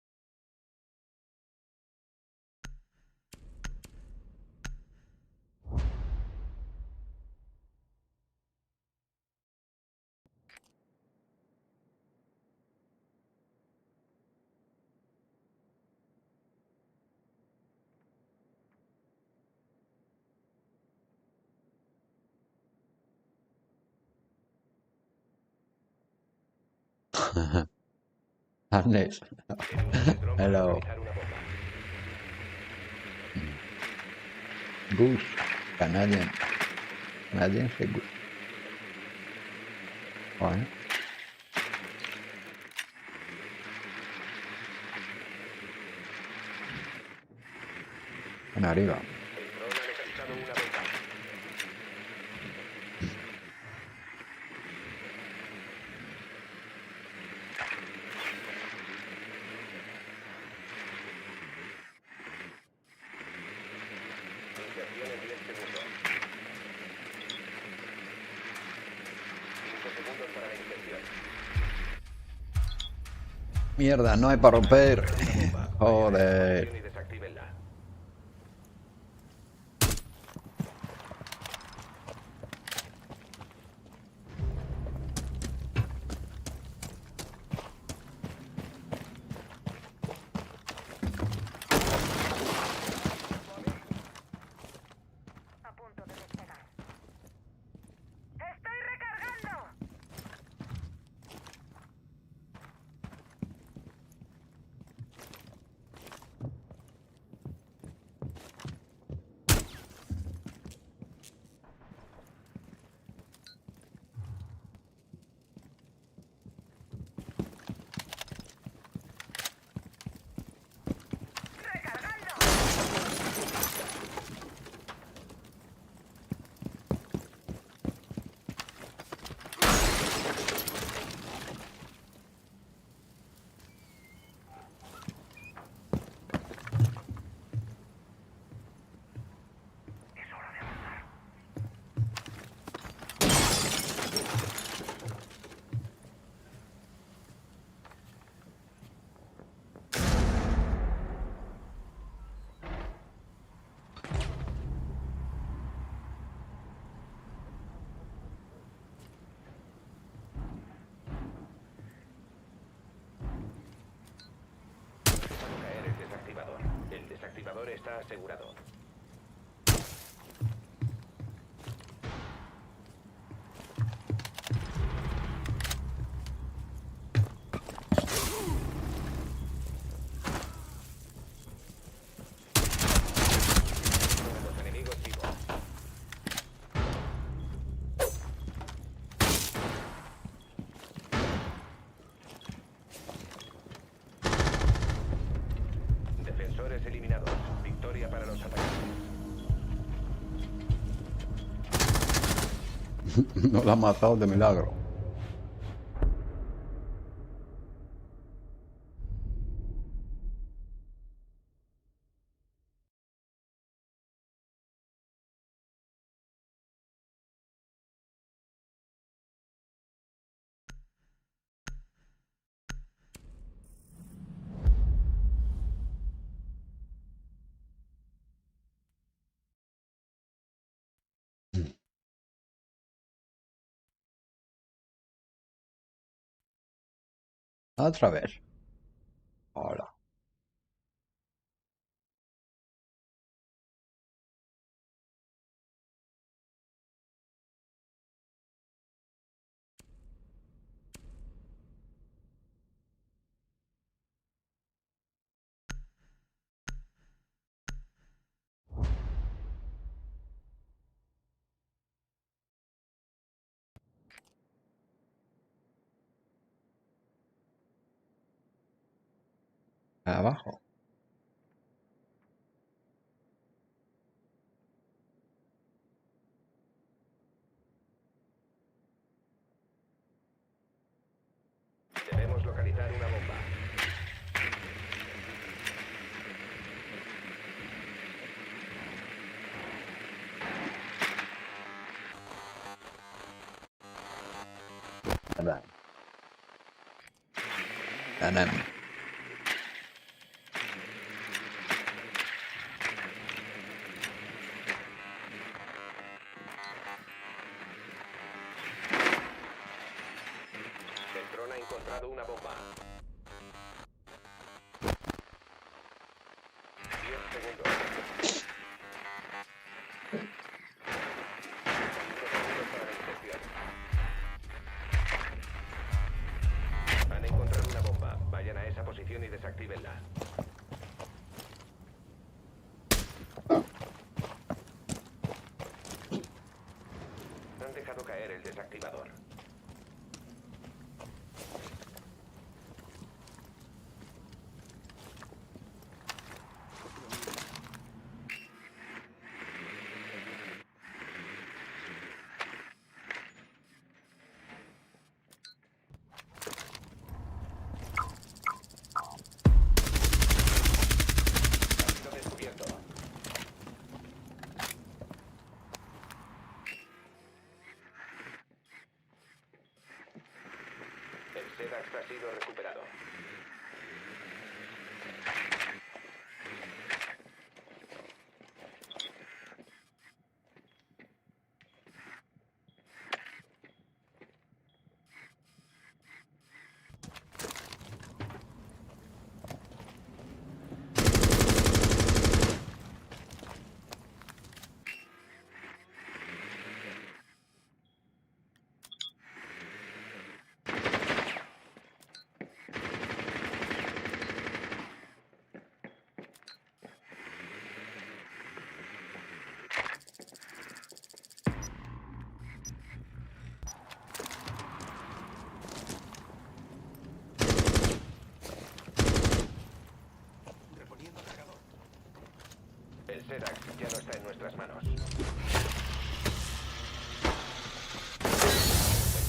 Ernest. En un dron para Hello. localizar una bomba. Goose. Canadian. Canadian say goose. Bueno. En arriba. El dron ha localizado una bomba. Inserción en 10 segundos. 5 segundos para la inserción. Mierda, no hay para romper. Joder. Y desactívenla. A punto de despegar. ¡Estoy recargando! Caer el desactivador. El desactivador está asegurado. Los enemigos vivos. Defensores eliminados. Victoria para los atacantes. No la ha matado de milagro. Otra vez. Hola. Abajo. Debemos localizar una bomba. Nada. Ganan. El dron ha encontrado una bomba. 10 segundos. 5 segundos para la inserción. Han el desactivador. Ha sido descubierto. El SEDAX ha sido recuperado. Reponiendo cargador. El SEDAX ya no está en nuestras manos. El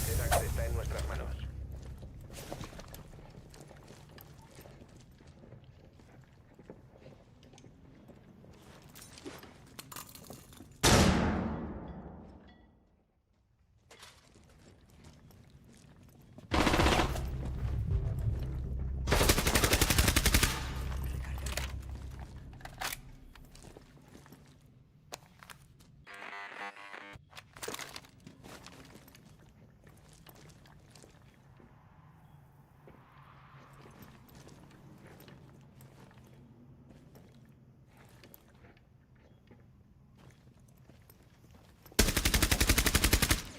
SEDAX está en nuestras manos.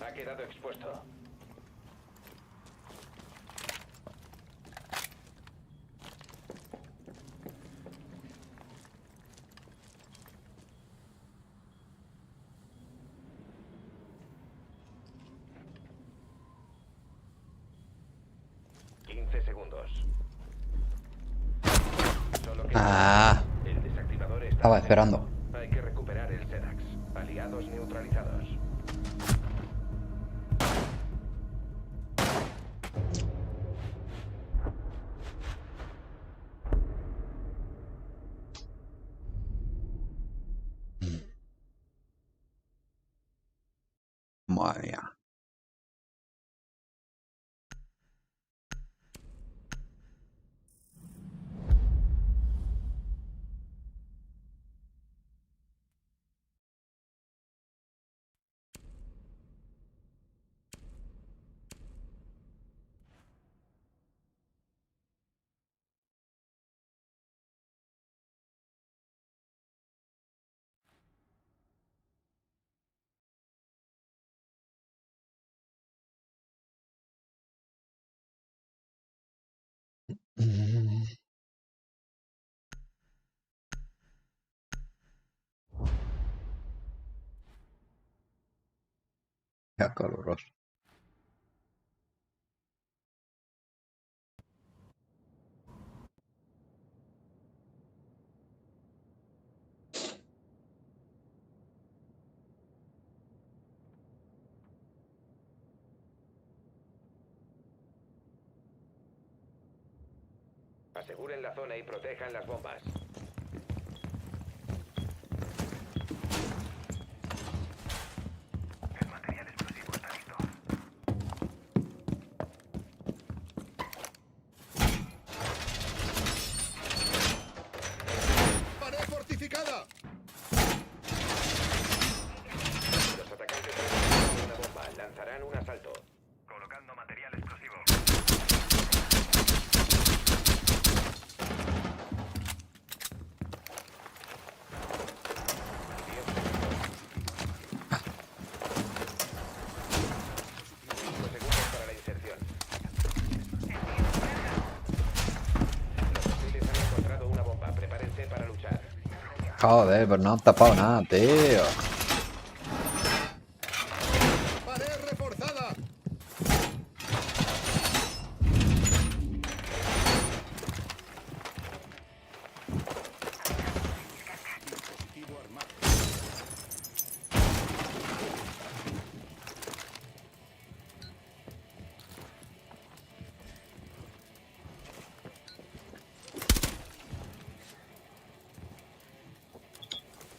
Ha quedado expuesto. Segundos. Solo queda- El desactivador está Estaba cerca. esperando. Hay que recuperar el SEDAX. Aliados neutralizados. Madre mía. Qué caluroso. Aseguren la zona y protejan las bombas. El material explosivo está listo. ¡Pared fortificada! Los atacantes han una bomba. Lanzarán un asalto. Colocando material explosivo. Joder, pero no han tapado nada, tío. ¡Pared reforzada!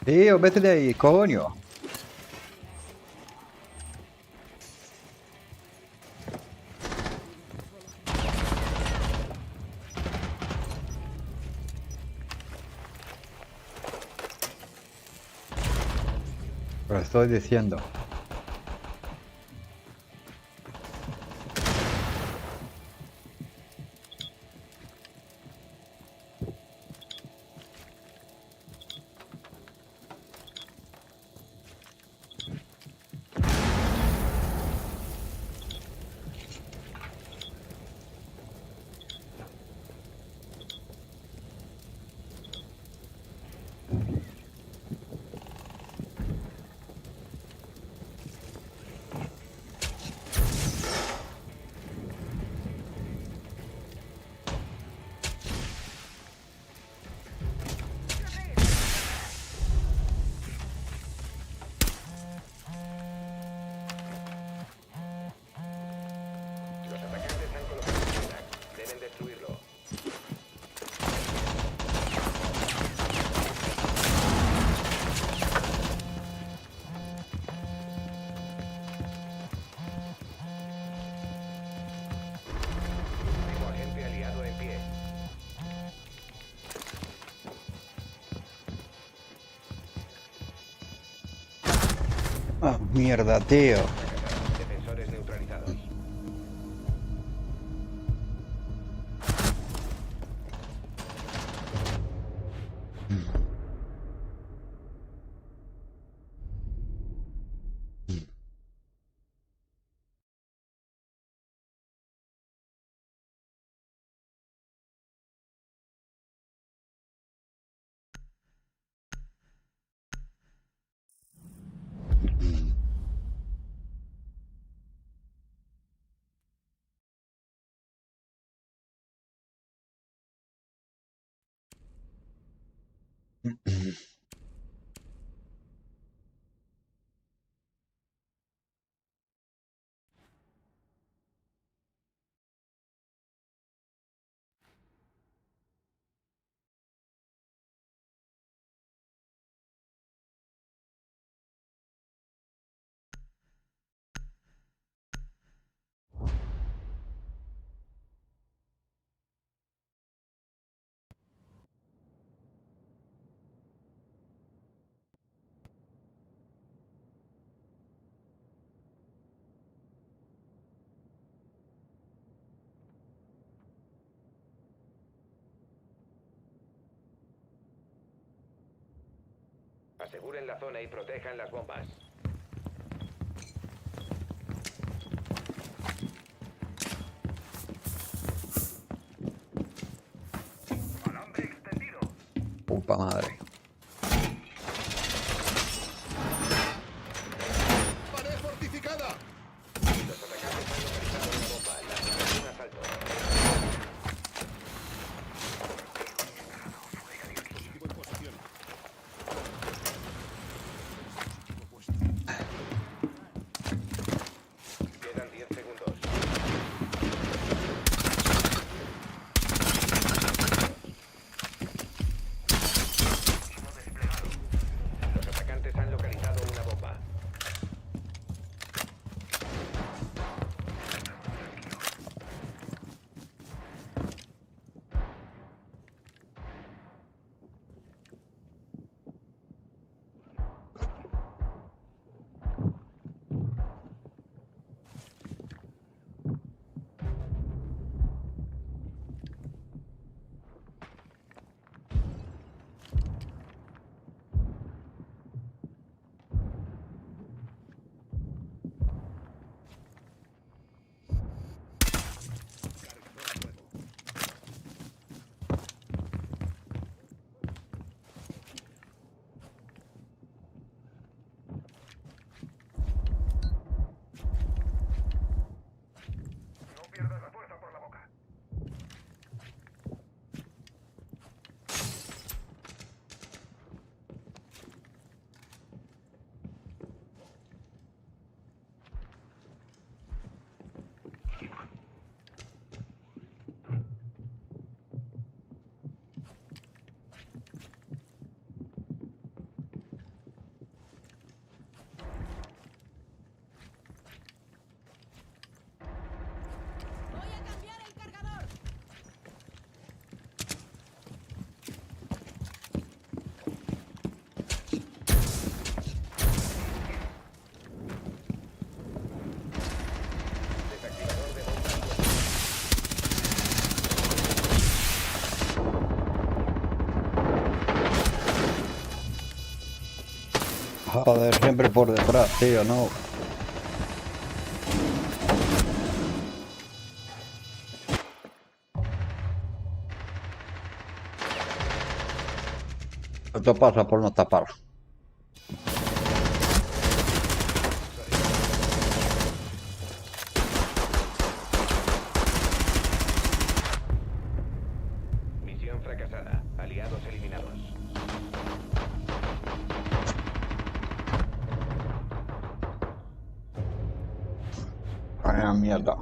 Tío, vete de ahí, coño. Lo estoy diciendo. Los atacantes han colocado un Zodiac. Deben destruirlo. Último agente aliado en pie. Ah, mierda, tío. Defensores neutralizados. Aseguren la zona y protejan las bombas. Alambre extendido. Puta madre. ¡Pared fortificada! Los atacantes han localizado una bomba. Lanzan un asalto. Objetivo en posición. Quedan 10 segundos. joder, siempre por detrás, tío, no. Esto pasa por no tapar. Misión fracasada. Aliados eliminados. Vaya mierda.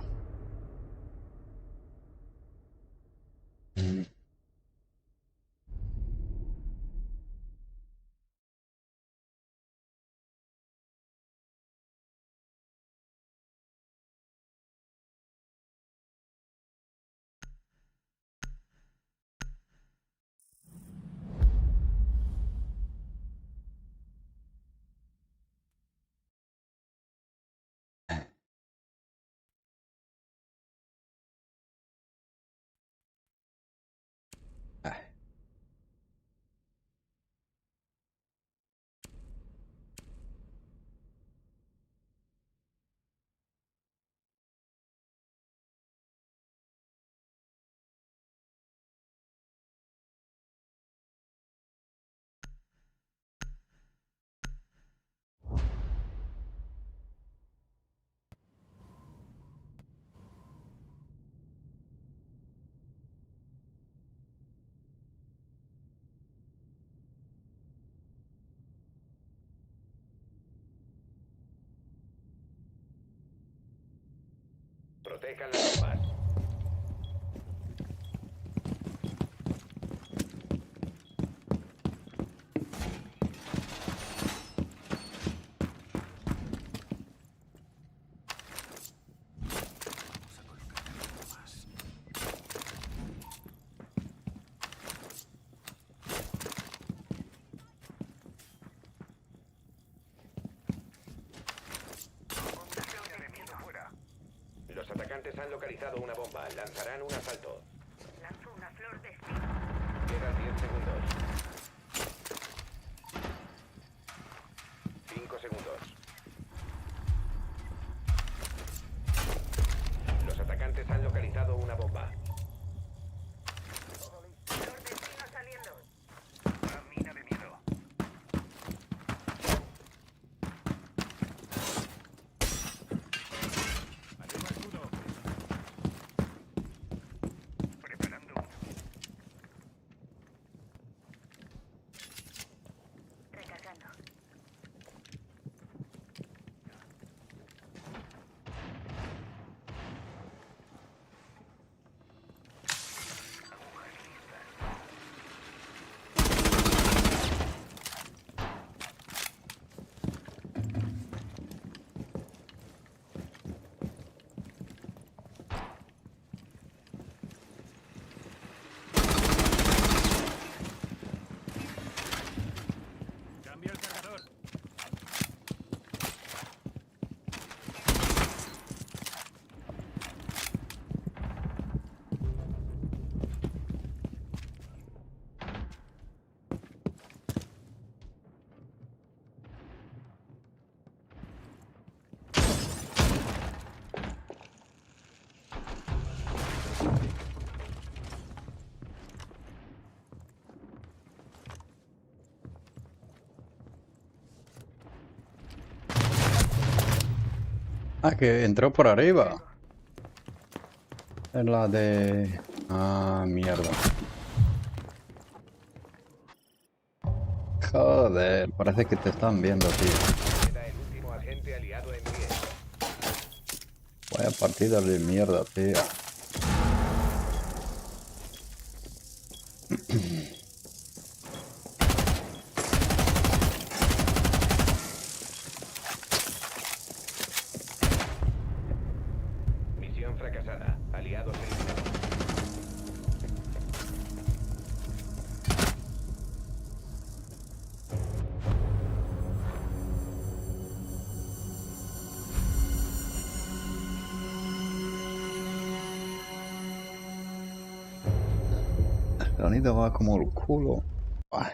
Protejan las bombas. Los atacantes han localizado una bomba. Lanzarán un asalto. Lanzo una flor de espino. Quedan 10 segundos. 5 segundos. Los atacantes han localizado una bomba. Flor de espino saliendo. Una mina de miedo. Preparando uno. Recargando. Cambio el cargador. Ah, que entró por arriba. Es la de... Ah, mierda. Joder, parece que te están viendo, tío. Queda el último agente aliado en pie. Vaya partida de mierda, tío. Misión fracasada. Aliados eliminados. El sonido va como el culo. Ay.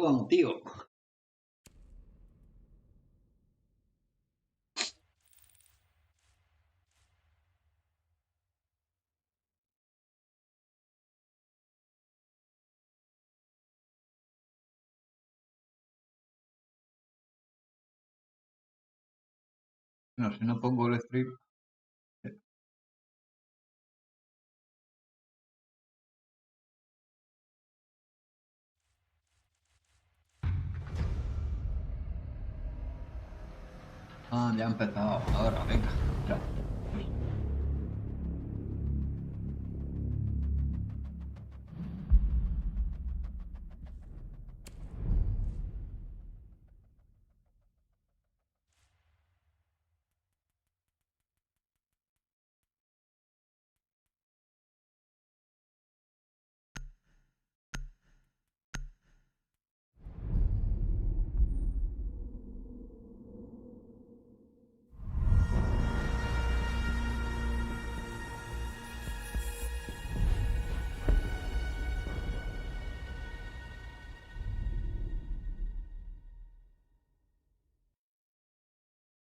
Vamos, tío. No, si no pongo el stream. Ah, ya ha empezado. Ahora, venga. Ya.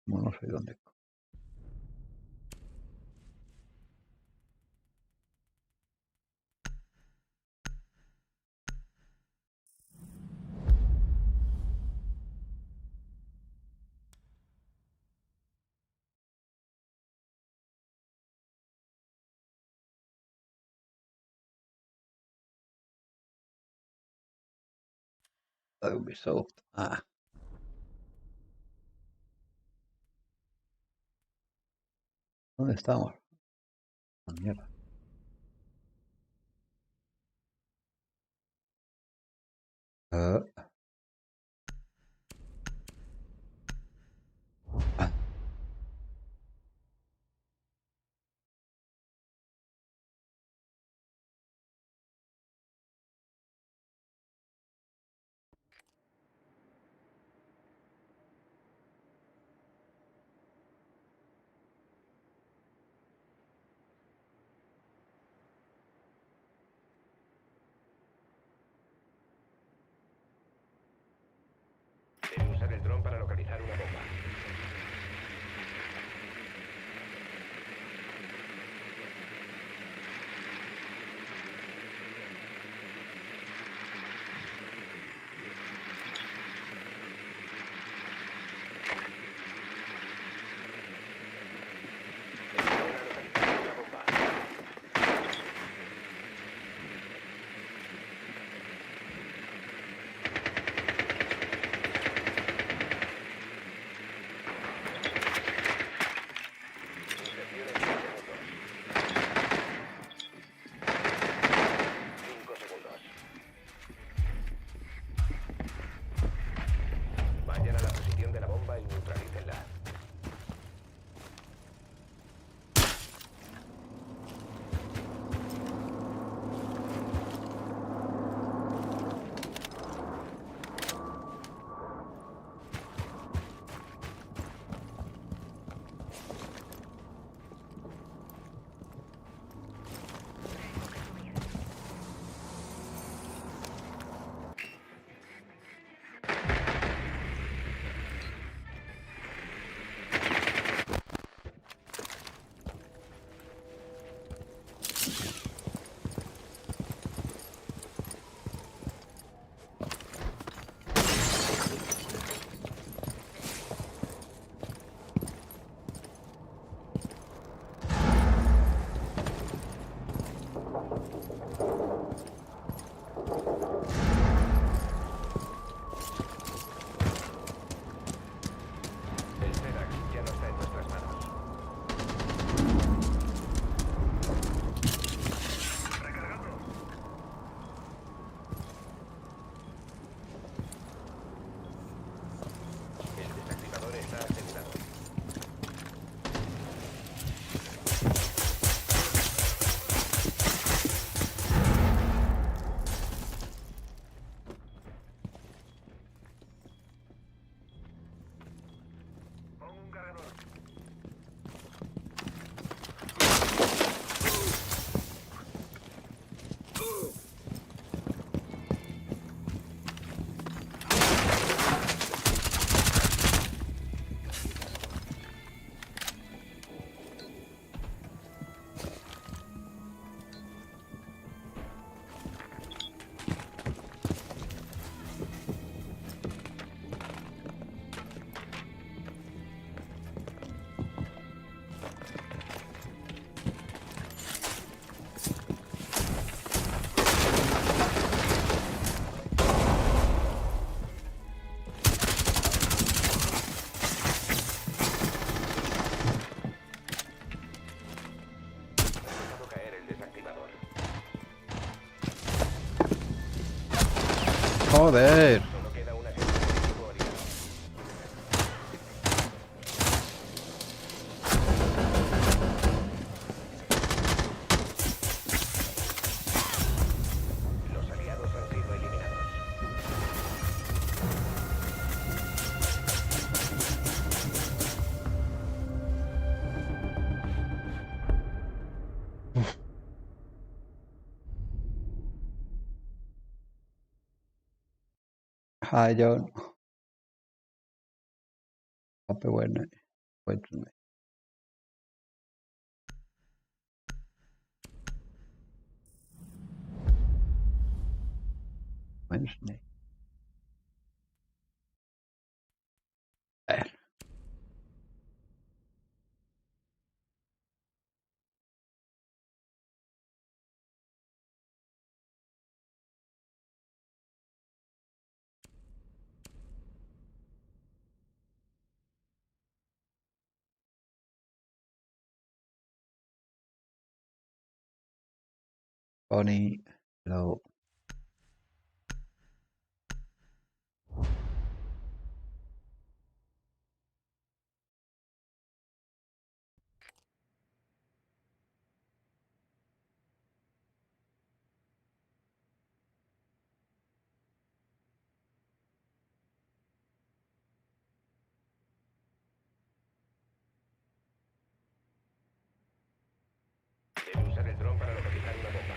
No sé dónde. Ubisoft. Ah, ¿dónde estamos? Ah, mierda. Ah, ah, Debe usar el dron para localizar una bomba. Logra localizar una bomba. Joder. Solo queda un agente definitivo aliado. Los aliados han sido eliminados. Hi, John. Happy Wednesday. Wednesday. Wednesday. A ver. Bonnie. Hello. Debe usar el dron para localizar una bomba.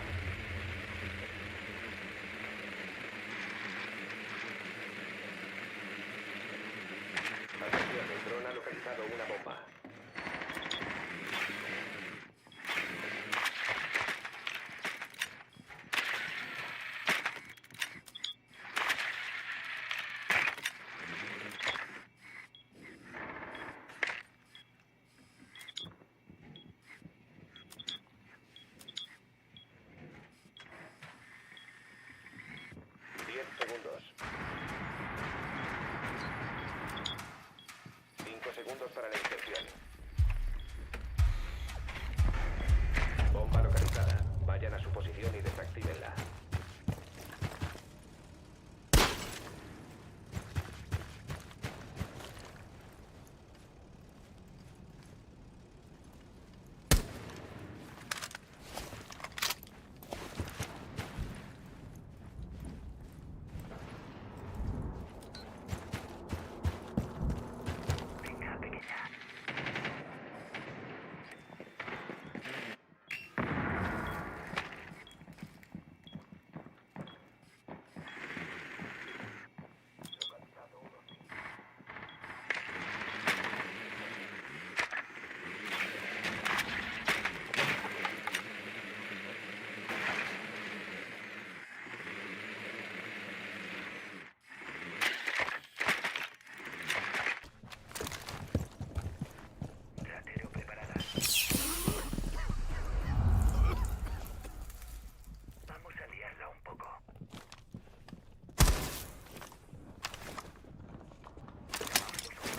Atención, el dron ha localizado una bomba. Segundos. 5 segundos para la inserción. Bomba localizada. Vayan a su posición y desactívenla.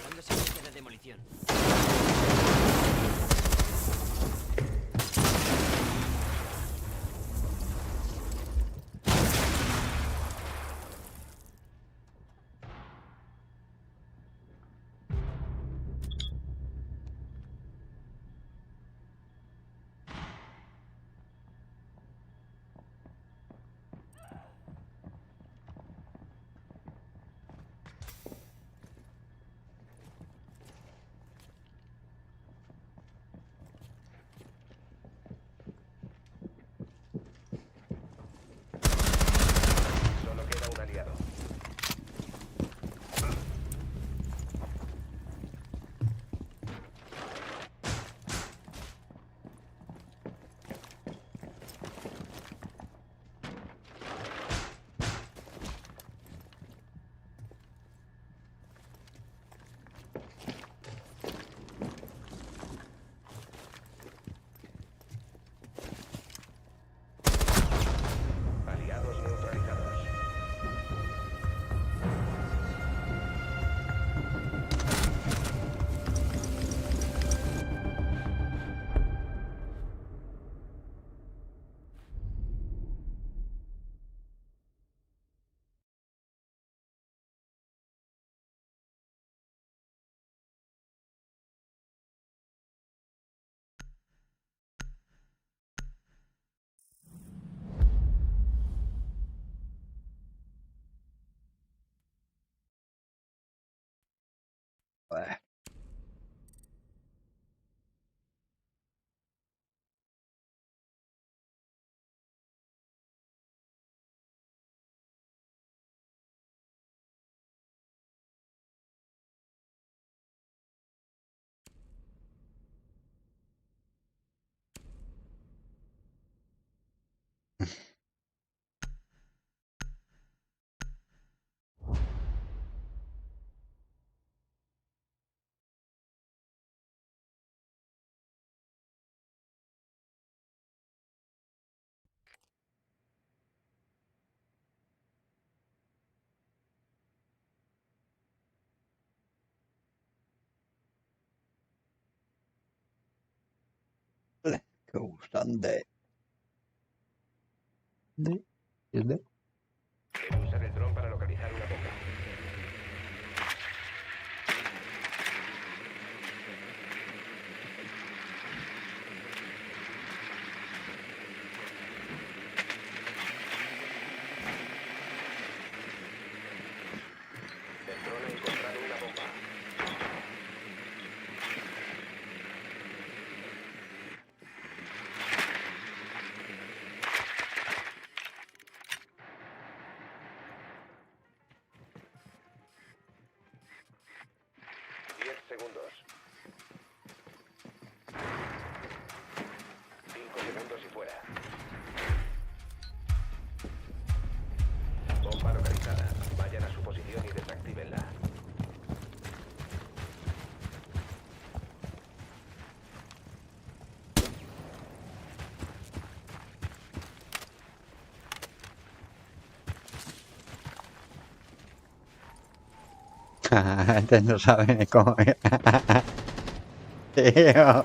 Dando secuencia de demolición. que gustan de... de... Debe usar el dron para localizar una bomba. El dron ha encontrado una bomba. Segundos. 5 segundos y fuera. Bomba localizada. Vayan a su posición y desactívenla. Este no sabe ni cómo... Tío.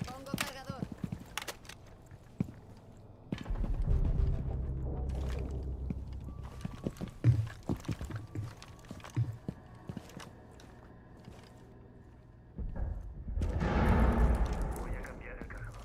Pongo cargador. Voy a cambiar el cargador.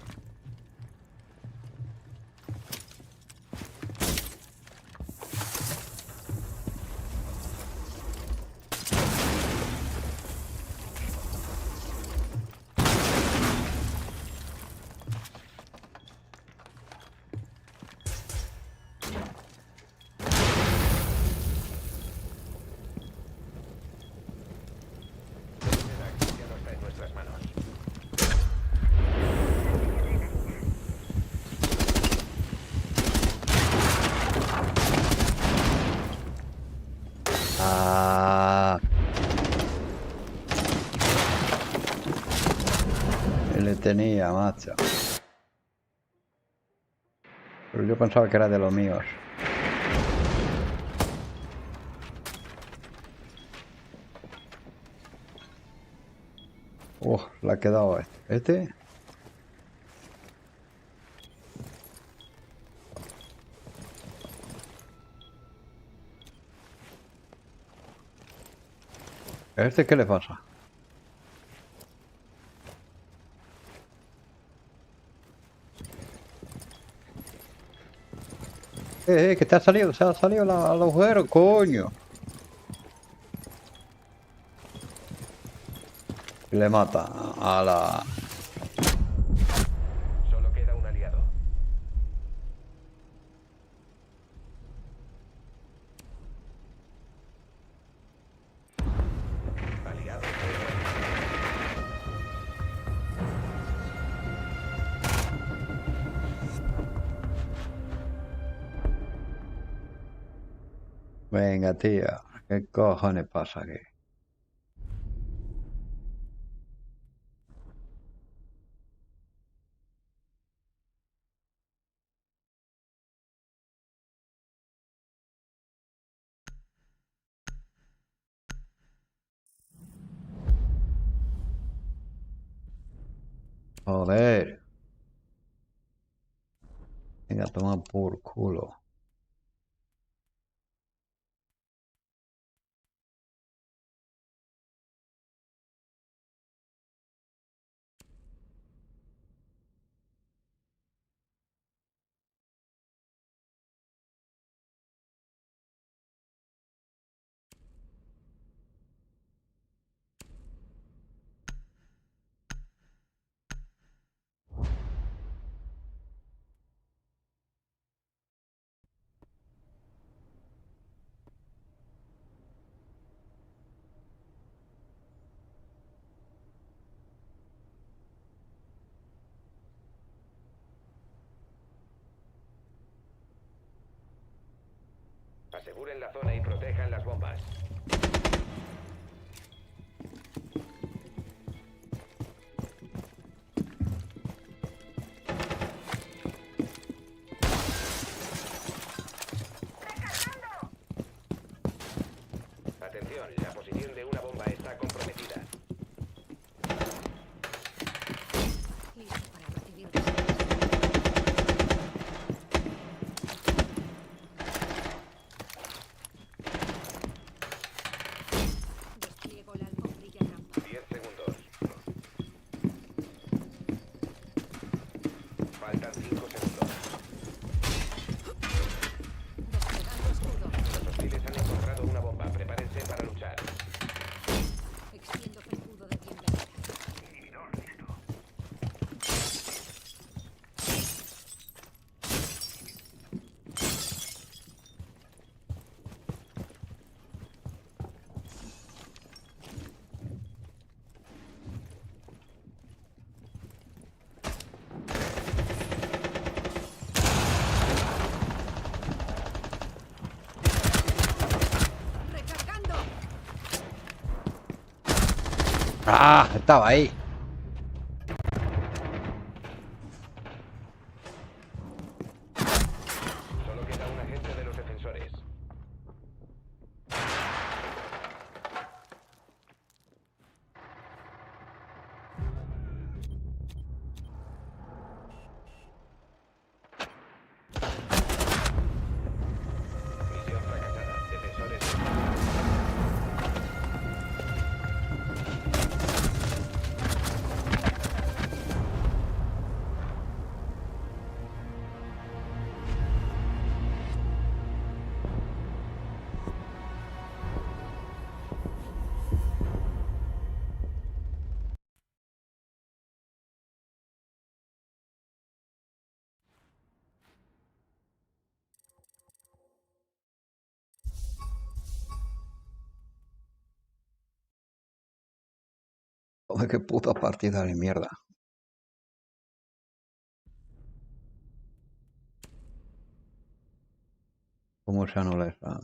Ya no está en nuestras manos. Ah. Le tenía, macho. Pero yo pensaba que era de los míos. Le ha quedado este. ¿Este? ¿Este qué le pasa? Que te ha salido, se ha salido al agujero, coño. Y le mata a la... Solo queda un aliado. Aliado. Venga, tío. ¿Qué cojones pasa aquí? Joder. Venga, toma por culo. Aseguren la zona y protejan las bombas. Atención, la posición de una bomba está comprometida. Listo para recibir descargas. Despliego la alfombrilla trampa. 10 segundos. Faltan 5 segundos. Desplegando escudo. Los hostiles han encontrado una bomba. Prepárense para luchar. Extiendo escudo de bienvenida. ¡Recargando! ¡Ah! Estaba ahí. Solo queda un agente de los defensores. Misión fracasada. Defensores. Joder, qué puta partida de mierda. ¿Cómo se anula esa?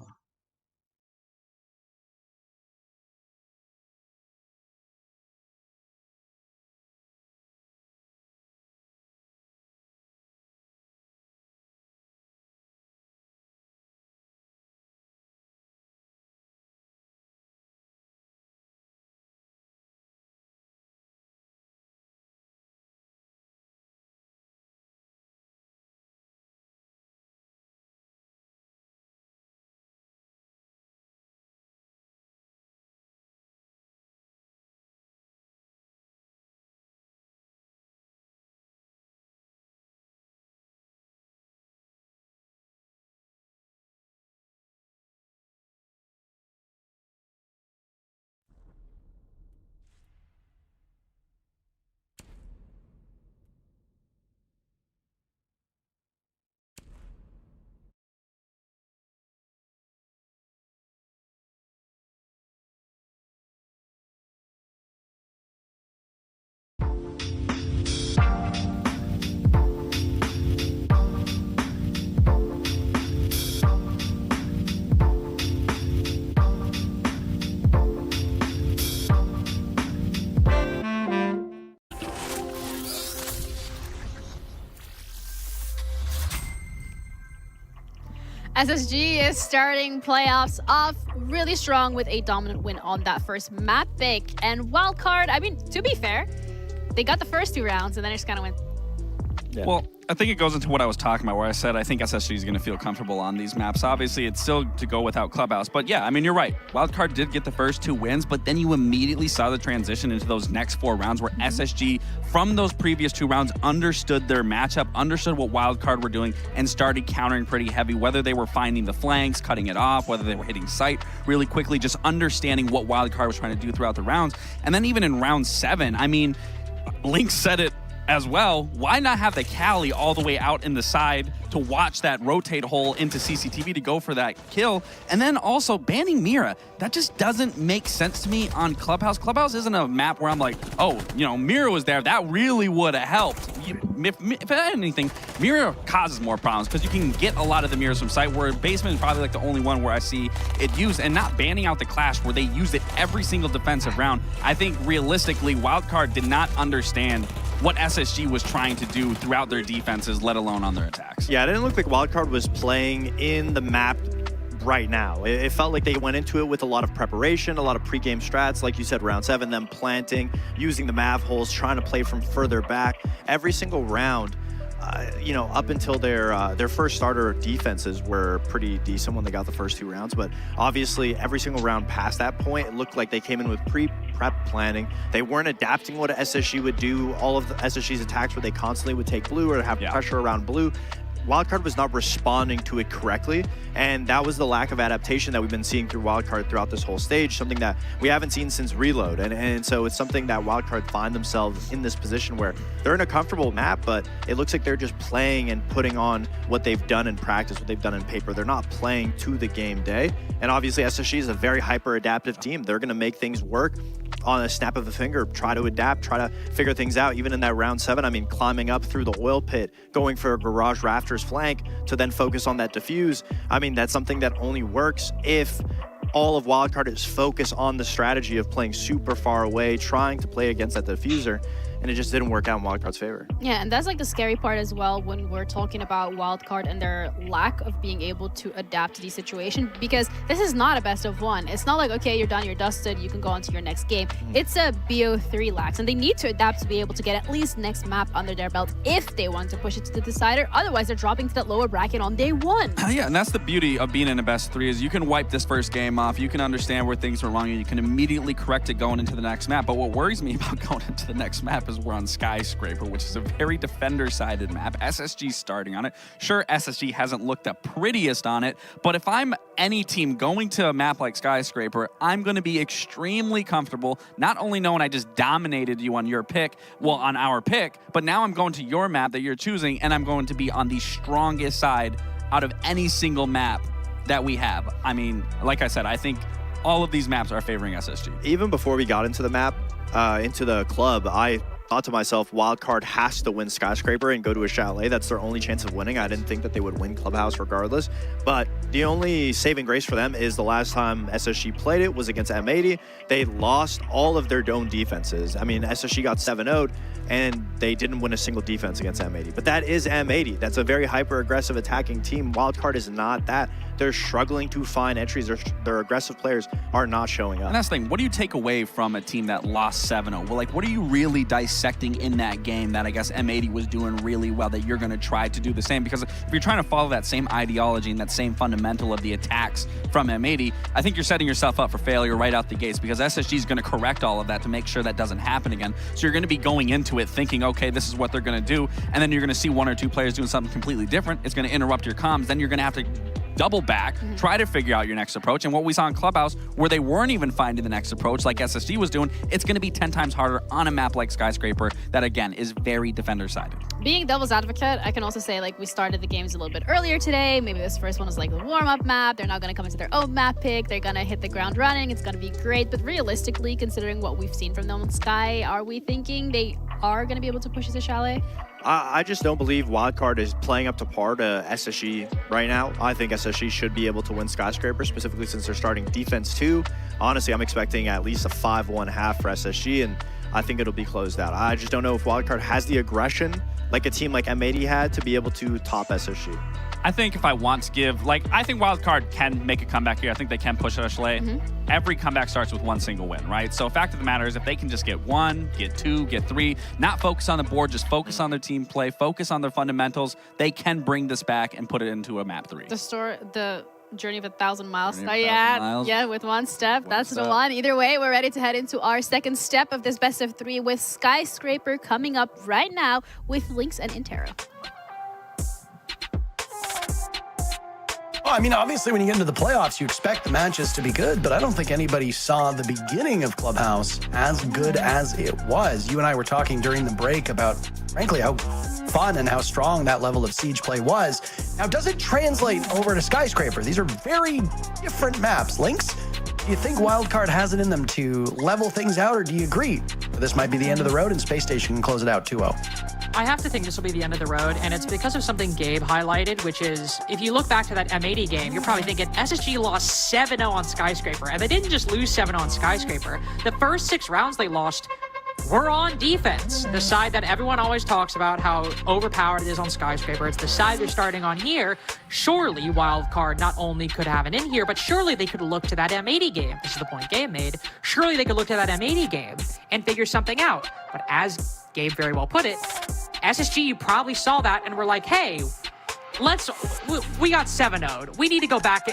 SSG is starting playoffs off really strong with a dominant win on that first map pick. And wildcard, I mean, to be fair, they got the first 2 rounds and then it just kind of went. Yeah. Well, I think it goes into what I was talking about, where I said I think SSG is going to feel comfortable on these maps. Obviously, it's still to go without Clubhouse. But yeah, I mean, you're right. Wildcard did get the first 2 wins, but then you immediately saw the transition into those next 4 rounds where SSG, from those previous 2 rounds, understood their matchup, understood what Wildcard were doing, and started countering pretty heavy, whether they were finding the flanks, cutting it off, whether they were hitting sight really quickly, just understanding what Wildcard was trying to do throughout the rounds. And then even in round 7, I mean, Link said it as well, why not have the Cali all the way out in the side to watch that rotate hole into CCTV to go for that kill? And then also banning Mira. That just doesn't make sense to me on Clubhouse. Clubhouse isn't a map where I'm like, oh, you know, Mira was there. That really would have helped. If anything, Mira causes more problems because you can get a lot of the mirrors from sight, where Basement is probably like the only one where I see it used, and not banning out the Clash where they used it every single defensive round. I think realistically, Wildcard did not understand what SSG was trying to do throughout their defenses, let alone on their attacks. Yeah, it didn't look like Wildcard was playing in the map right now. It felt like they went into it with a lot of preparation, a lot of pre-game strats, like you said, round 7, them planting, using the Mav holes, trying to play from further back. Every single round, you know, up until their first starter defenses were pretty decent when they got the first 2 rounds, but obviously every single round past that point, it looked like they came in with prep planning. They weren't adapting what SSG would do. All of the SSG's attacks where they constantly would take blue or have pressure around blue. Wildcard was not responding to it correctly, and that was the lack of adaptation that we've been seeing through Wildcard throughout this whole stage, something that we haven't seen since Reload. And so it's something that Wildcard find themselves in this position where they're in a comfortable map, but it looks like they're just playing and putting on what they've done in practice, what they've done in paper. They're not playing to the game day. And obviously SSG is a very hyper-adaptive team. They're going to make things work on a snap of a finger, try to adapt, try to figure things out. Even in that round 7, I mean, climbing up through the oil pit, going for a Garage Rafters flank to then focus on that defuse. I mean, that's something that only works if all of Wildcard is focused on the strategy of playing super far away, trying to play against that diffuser. And it just didn't work out in Wildcard's favor. Yeah, and that's like the scary part as well when we're talking about Wildcard and their lack of being able to adapt to the situation, because this is not a best of 1. It's not like, okay, you're done, you're dusted, you can go on to your next game. It's a BO3 lax, and they need to adapt to be able to get at least next map under their belt if they want to push it to the decider. Otherwise, they're dropping to that lower bracket on day 1. Yeah, and that's the beauty of being in a best 3 is you can wipe this first game off, you can understand where things were wrong, and you can immediately correct it going into the next map. But what worries me about going into the next map is we're on Skyscraper, which is a very defender-sided map. SSG's starting on it. Sure, SSG hasn't looked the prettiest on it, but if I'm any team going to a map like Skyscraper, I'm going to be extremely comfortable, not only knowing I just dominated you on your pick, well, on our pick, but now I'm going to your map that you're choosing, and I'm going to be on the strongest side out of any single map that we have. I mean, like I said, I think all of these maps are favoring SSG. Even before we got into the map, into the club, I thought to myself, Wildcard has to win Skyscraper and go to a Chalet. That's their only chance of winning. I didn't think that they would win Clubhouse regardless. But the only saving grace for them is the last time SSG played it was against M80. They lost all of their own defenses. I mean, SSG got 7-0'd, and they didn't win a single defense against M80. But that is M80. That's a very hyper-aggressive attacking team. Wildcard is not that. They're struggling to find entries. Their aggressive players are not showing up. And that's the thing. What do you take away from a team that lost 7-0? Well, like, what are you really dissecting in that game that I guess M80 was doing really well that you're going to try to do the same? Because if you're trying to follow that same ideology and that same fundamental of the attacks from M80, I think you're setting yourself up for failure right out the gates, because SSG is going to correct all of that to make sure that doesn't happen again. So you're going to be going into it thinking, okay, this is what they're going to do, and then you're going to see 1 or 2 players doing something completely different. It's going to interrupt your comms. Then you're going to have to double back, try to figure out your next approach. And what we saw in Clubhouse, where they weren't even finding the next approach like SSG was doing, it's going to be 10 times harder on a map like Skyscraper that, again, is very defender-sided. Being devil's advocate, I can also say, like, we started the games a little bit earlier today. Maybe this first one was like the warm-up map. They're not going to come into their own map pick. They're going to hit the ground running. It's going to be great. But realistically, considering what we've seen from them on Sky, are we thinking they are going to be able to push us to Chalet? I just don't believe Wildcard is playing up to par to SSG right now. I think SSG should be able to win Skyscraper, specifically since they're starting defense 2. Honestly, I'm expecting at least a 5-1 half for SSG, and I think it'll be closed out. I just don't know if Wildcard has the aggression like a team like M80 had to be able to top SSG. I think if I want to give, like, I think Wildcard can make a comeback here. I think they can push it at Chalet. Every comeback starts with 1 single win, right? So fact of the matter is, if they can just get 1, get 2, get 3, not focus on the board, just focus on their team play, focus on their fundamentals, they can bring this back and put it into a map 3. The journey of 1,000 miles. Yeah, with one step. That's the one. Either way, we're ready to head into our second step of this best of 3 with Skyscraper coming up right now with Lynx and Intero. Well, I mean, obviously, when you get into the playoffs, you expect the matches to be good, but I don't think anybody saw the beginning of Clubhouse as good as it was. You and I were talking during the break about, frankly, how fun and how strong that level of Siege play was. Now, does it translate over to Skyscraper? These are very different maps. Lynx, do you think Wildcard has it in them to level things out, or do you agree that this might be the end of the road and Space Station can close it out 2-0? I have to think this will be the end of the road, and it's because of something Gabe highlighted, which is, if you look back to that M80 game, you're probably thinking SSG lost 7-0 on Skyscraper, and they didn't just lose 7-0 on Skyscraper. The first 6 rounds they lost were on defense, the side that everyone always talks about how overpowered it is on Skyscraper. It's the side they're starting on here. Surely Wildcard not only could have an in here, but surely they could look to that M80 game. This is the point Gabe made. Surely they could look to that M80 game and figure something out. But as Gabe very well put it, SSG probably saw that and were like, hey, we got 7-0'd. We need to go back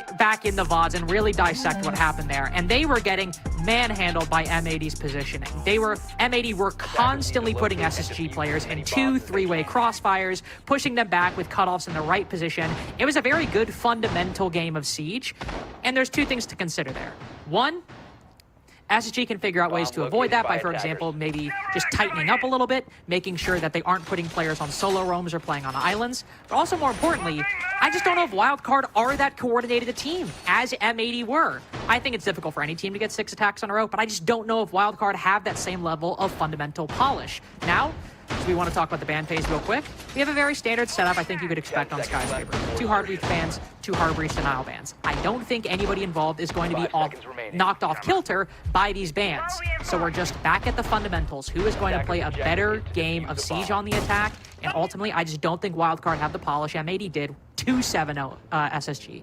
in the VODs and really dissect what happened there. And they were getting manhandled by M80's positioning. M80 were constantly putting SSG players in 2 3-way crossfires, pushing them back with cutoffs in the right position. It was a very good fundamental game of Siege. And there's 2 things to consider there. One, SSG can figure out ways to avoid that by, for example, maybe just tightening up a little bit, making sure that they aren't putting players on solo roams or playing on islands. But also, more importantly, I just don't know if Wildcard are that coordinated a team as M80 were. I think it's difficult for any team to get 6 attacks in a row, but I just don't know if Wildcard have that same level of fundamental polish. Now, we want to talk about the ban phase real quick. We have a very standard setup I think you could expect on Skyscraper. 2 hard breach bans, 2 hard breach denial bans. I don't think anybody involved is going to be knocked off kilter by these bans. So we're just back at the fundamentals. Who is going to play a better game of Siege on the attack? And ultimately, I just don't think Wildcard have the polish M80 did to 7-0 SSG.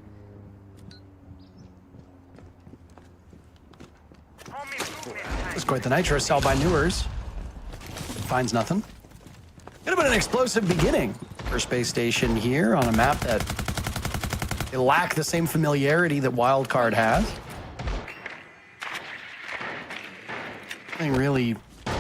It's quite the nitro cell by Newers. Finds nothing. Could have been an explosive beginning for Space Station here on a map that they lack the same familiarity that Wildcard has. Nothing really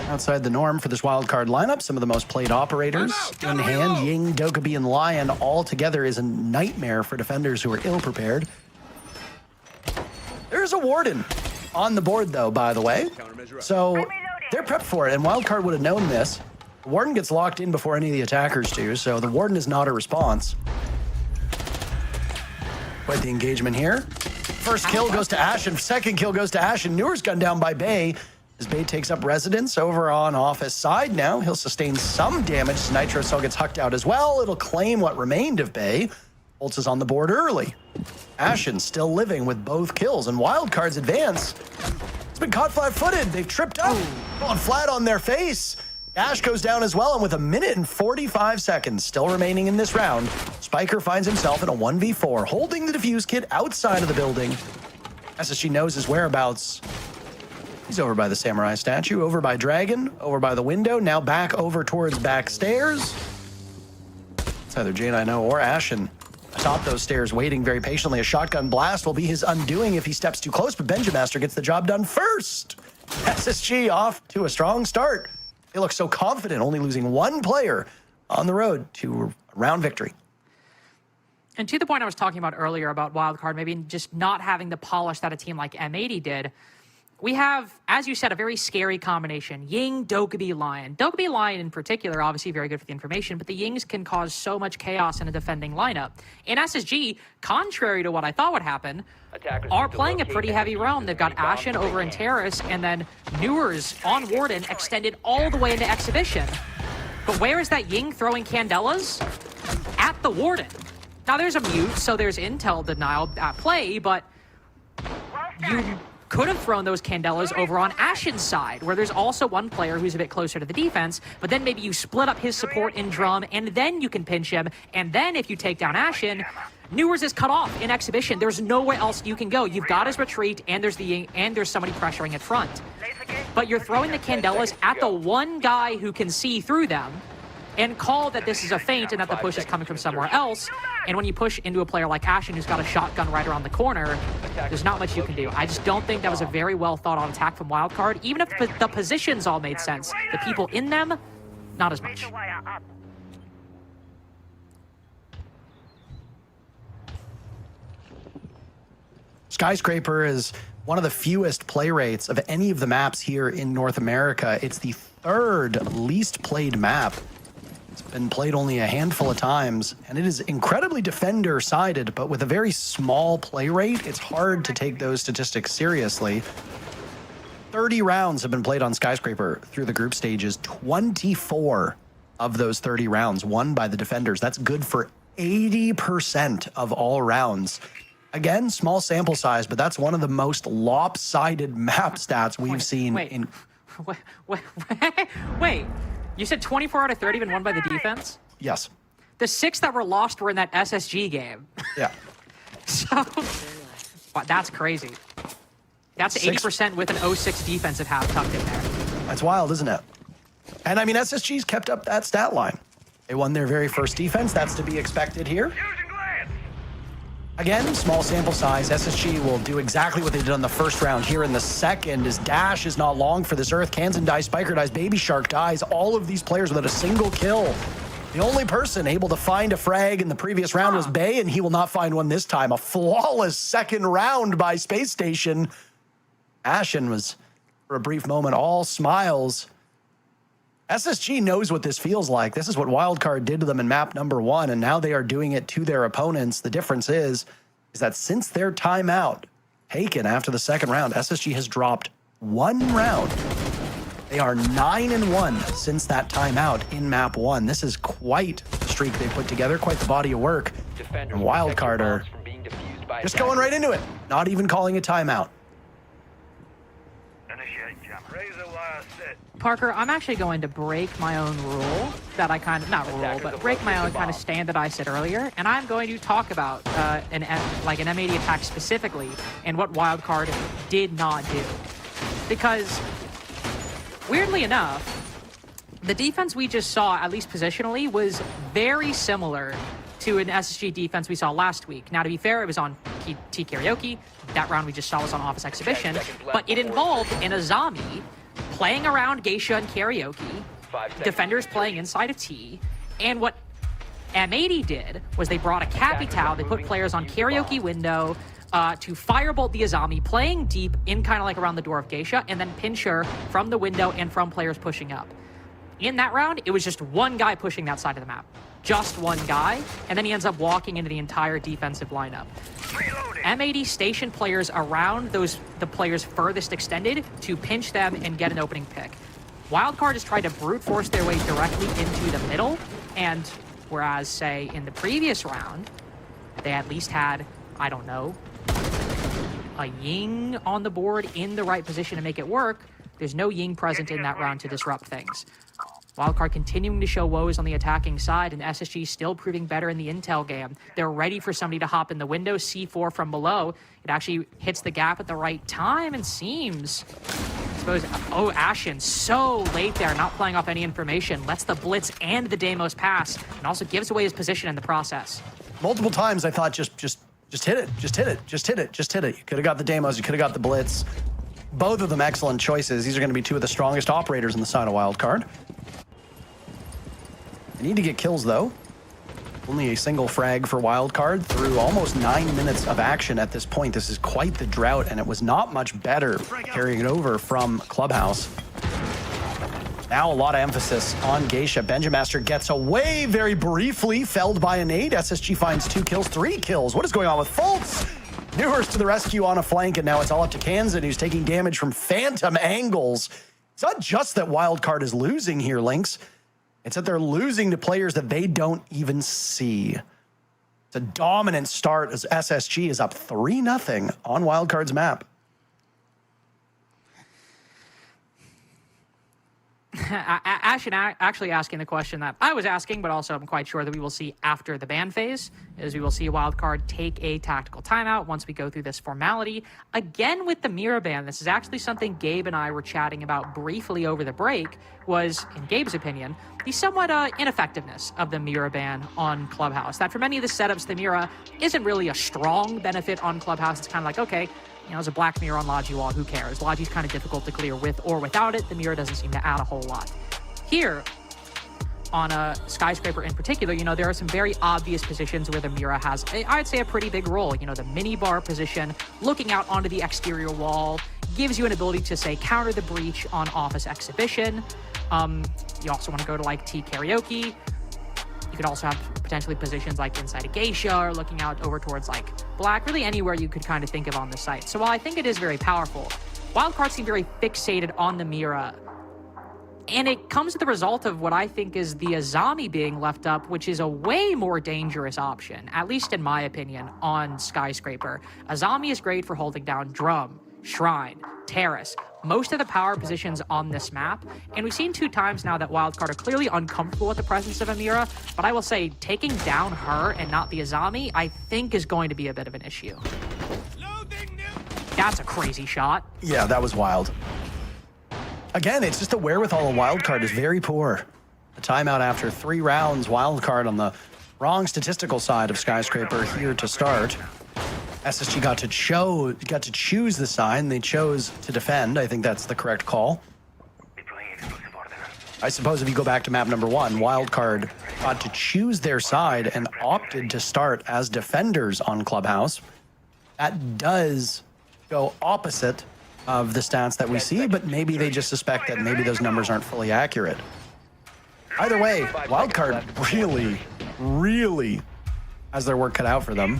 outside the norm for this Wildcard lineup. Some of the most played operators in hand. Ying, Dokkaebi, and Lion all together is a nightmare for defenders who are ill-prepared. There's a Warden on the board, though, by the way. So they're prepped for it, and Wildcard would have known this. The Warden gets locked in before any of the attackers do, so the Warden is not a response. Quite the engagement here. First kill goes to Ashen, second kill goes to Ashen. Newer's gunned down by Bay. As Bay takes up residence over on Office side now. He'll sustain some damage. Nitro Cell gets hucked out as well. It'll claim what remained of Bay. Bolts is on the board early. Ashen still living with both kills, and Wildcard's advance. It's been caught flat-footed. They've tripped up, fallen flat on their face. Ash goes down as well, and with 1 minute and 45 seconds still remaining in this round, Spiker finds himself in a 1v4, holding the defuse kit outside of the building. SSG knows his whereabouts. He's over by the Samurai statue, over by Dragon, over by the window, now back over towards back stairs. It's either J9O or Ashen atop those stairs, waiting very patiently. A shotgun blast will be his undoing if he steps too close, but Benjamaster gets the job done first. SSG off to a strong start. They look so confident, only losing 1 player on the road to a round victory. And to the point I was talking about earlier about Wildcard maybe just not having the polish that a team like M80 did, we have, as you said, a very scary combination. Ying, Dokkaebi, Lion. Dokkaebi, Lion in particular, obviously very good for the information, but the Yings can cause so much chaos in a defending lineup. In SSG, contrary to what I thought would happen, are playing a pretty heavy roam. They've got Ashen over in Terrace, and then Newers on Warden extended all the way into Exhibition. But where is that Ying throwing Candelas? At the Warden. Now there's a mute, so there's intel denial at play, but you could have thrown those Candelas over on Ashen's side, where there's also 1 player who's a bit closer to the defense, but then maybe you split up his support in Drum, and then you can pinch him, and then if you take down Ashen, Newers is cut off in Exhibition. There's nowhere else you can go. You've got his retreat, and there's somebody pressuring at front. But you're throwing the Candelas at the 1 guy who can see through them, and call that this is a feint and that the push is coming from somewhere else. And when you push into a player like Ashen who's got a shotgun right around the corner, there's not much you can do. I just don't think that was a very well thought out attack from Wildcard. Even if the positions all made sense, the people in them, not as much. Skyscraper is one of the fewest play rates of any of the maps here in North America. It's the 3rd least played map. It's been played only a handful of times, and it is incredibly defender-sided, but with a very small play rate, it's hard to take those statistics seriously. 30 rounds have been played on Skyscraper through the group stages. 24 of those 30 rounds won by the defenders. That's good for 80% of all rounds. Again, small sample size, but that's one of the most lopsided map stats we've seen in... Wait. You said 24 out of 30 been won by the defense? Yes. The 6 that were lost were in that SSG game. Yeah. So, wow, that's crazy. That's 80% with an 0-6 defensive half tucked in there. That's wild, isn't it? And I mean, SSG's kept up that stat line. They won their very first defense. That's to be expected here. Again, small sample size. SSG will do exactly what they did on the first round here in the second. As Dash is not long for this Earth. Kansan dies, Spiker dies, Baby Shark dies. All of these players without a single kill. The only person able to find a frag in the previous round was Bay, and he will not find one this time. A flawless second round by Space Station. Ashen was, for a brief moment, all smiles. SSG knows what this feels like. This is what Wildcard did to them in map number 1, and now they are doing it to their opponents. The difference is that since their timeout taken after the second round, SSG has dropped 1 round. They are 9-1 since that timeout in map 1. This is quite the streak they put together, quite the body of work. And Wildcard are just going right into it, not even calling a timeout. Parker, I'm actually going to break my own rule that I kind of, not rule, but break my own kind of stand that I said earlier, and I'm going to talk about an M80 attack specifically and what Wildcard did not do. Because, weirdly enough, the defense we just saw, at least positionally, was very similar to an SSG defense we saw last week. Now, to be fair, it was on T Karaoke. That round we just saw was on Office Exhibition, but it involved an Azami playing around Geisha and Karaoke, defenders playing inside of T, and what M80 did was they brought a Capitao, they put players on Karaoke window to firebolt the Azami, playing deep in kind of like around the door of Geisha, and then pinch her from the window and from players pushing up. In that round, it was just one guy pushing that side of the map. Just one guy, and then he ends up walking into the entire defensive lineup. M80 stationed players around the players furthest extended to pinch them and get an opening pick. Wildcard has tried to brute force their way directly into the middle, and whereas, say, in the previous round, they at least had, I don't know, a Ying on the board in the right position to make it work, there's no Ying present in that round to disrupt things. Wildcard continuing to show woes on the attacking side, and SSG still proving better in the intel game. They're ready for somebody to hop in the window, C4 from below. It actually hits the gap at the right time and seems, I suppose, oh, Ashen, so late there, not playing off any information. Lets the Blitz and the Deimos pass, and also gives away his position in the process. Multiple times I thought just hit it, just hit it, just hit it, just hit it. You could have got the Deimos, you could have got the Blitz. Both of them excellent choices. These are going to be two of the strongest operators in the side of Wildcard. They need to get kills, though. Only a single frag for Wildcard through almost 9 minutes of action at this point. This is quite the drought, and it was not much better carrying it over from Clubhouse. Now a lot of emphasis on Geisha. Benjamaster gets away very briefly, felled by a nade. SSG finds 2 kills, 3 kills. What is going on with Fultz? Newers to the rescue on a flank, and now it's all up to Kansan, who's taking damage from phantom angles. It's not just that Wildcard is losing here, Lynx. It's that they're losing to players that they don't even see. It's a dominant start as SSG is up 3-0 on Wildcard's map. Ashen actually asking the question that I was asking, but also I'm quite sure that we will see after the ban phase, is we will see Wildcard take a tactical timeout once we go through this formality. Again with the Mira ban, this is actually something Gabe and I were chatting about briefly over the break, was, in Gabe's opinion, the somewhat ineffectiveness of the Mira ban on Clubhouse. That for many of the setups, the Mira isn't really a strong benefit on Clubhouse. It's kind of like, okay, you know, there's a black mirror on Logi wall, who cares? Logi's kind of difficult to clear with or without it. The mirror doesn't seem to add a whole lot. Here, on a Skyscraper in particular, you know, there are some very obvious positions where the Mira has, I'd say, a pretty big role. You know, the mini bar position, looking out onto the exterior wall, gives you an ability to, say, counter the breach on Office Exhibition. You also want to go to, like, T Karaoke. You could also have potentially positions like inside a Geisha or looking out over towards, like, Black, really anywhere you could kind of think of on the site. So while I think it is very powerful, Wildcard seem very fixated on the Mira. And it comes to the result of what I think is the Azami being left up, which is a way more dangerous option, at least in my opinion, on Skyscraper. Azami is great for holding down Drum, Shrine, Terrace, most of the power positions on this map. And we've seen 2 times now that Wildcard are clearly uncomfortable with the presence of Amira, but I will say taking down her and not the Azami, I think is going to be a bit of an issue. That's a crazy shot. Yeah, that was wild. Again, it's just the wherewithal of Wildcard is very poor. A timeout after 3 rounds, Wildcard on the wrong statistical side of Skyscraper here to start. SSG got to choose the sign. They chose to defend. I think that's the correct call. I suppose if you go back to map number 1, Wildcard got to choose their side and opted to start as defenders on Clubhouse. That does go opposite of the stats that we see, but maybe they just suspect that maybe those numbers aren't fully accurate. Either way, Wildcard really has their work cut out for them.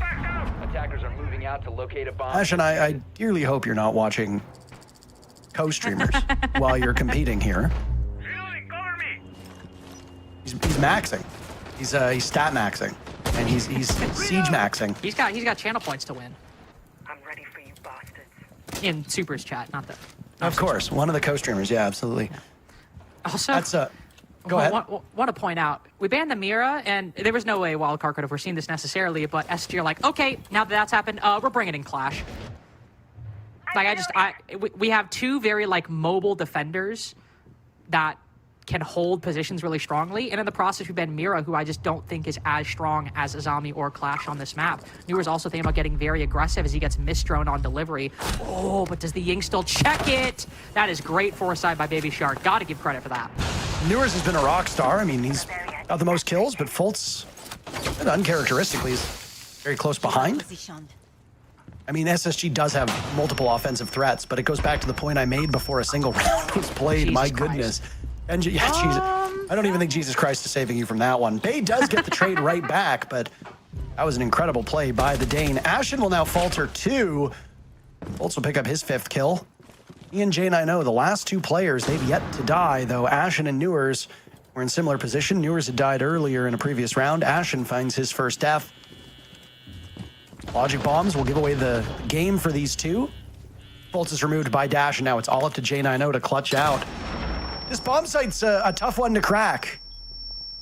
Attackers are moving out to locate a bomb. Ash, and I dearly hope you're not watching co-streamers while you're competing here. He's maxing. He's stat maxing, and he's siege maxing. He's got channel points to win. I'm ready for you bastards. In Super's chat, not the. Of course, one of the co-streamers. Yeah, absolutely. Also, That's go ahead. Want to point out, we banned the Mira, and there was no way Wildcard could have foreseen this necessarily, but SG are like, okay, now that that's happened, we're bringing in Clash. Like, we have 2 very, like, mobile defenders that can hold positions really strongly, and in the process we banned Mira, who I just don't think is as strong as Azami or Clash on this map. Newer's also thinking about getting very aggressive as he gets misdroned on delivery. Oh, but does the Ying still check it? That is great foresight by Baby Shark. Gotta give credit for that. Newers has been a rock star. I mean, he's got the most kills, but Fultz, uncharacteristically, is very close behind. I mean, SSG does have multiple offensive threats, but it goes back to the point I made before a single round was played. Jesus My Christ. goodness. And yeah, Jesus. I don't even think Jesus Christ is saving you from that one. Bay does get the trade right back, but that was an incredible play by the Dane. Ashen will now falter 2. Fultz will pick up his 5th kill. He and J9O, the last 2 players, they've yet to die, though Ashen and Newers were in similar position. Newers had died earlier in a previous round. Ashen finds his first death. Logic bombs will give away the game for these 2. Fultz is removed by Dash, and now it's all up to J9O to clutch out. This bomb site's a tough one to crack.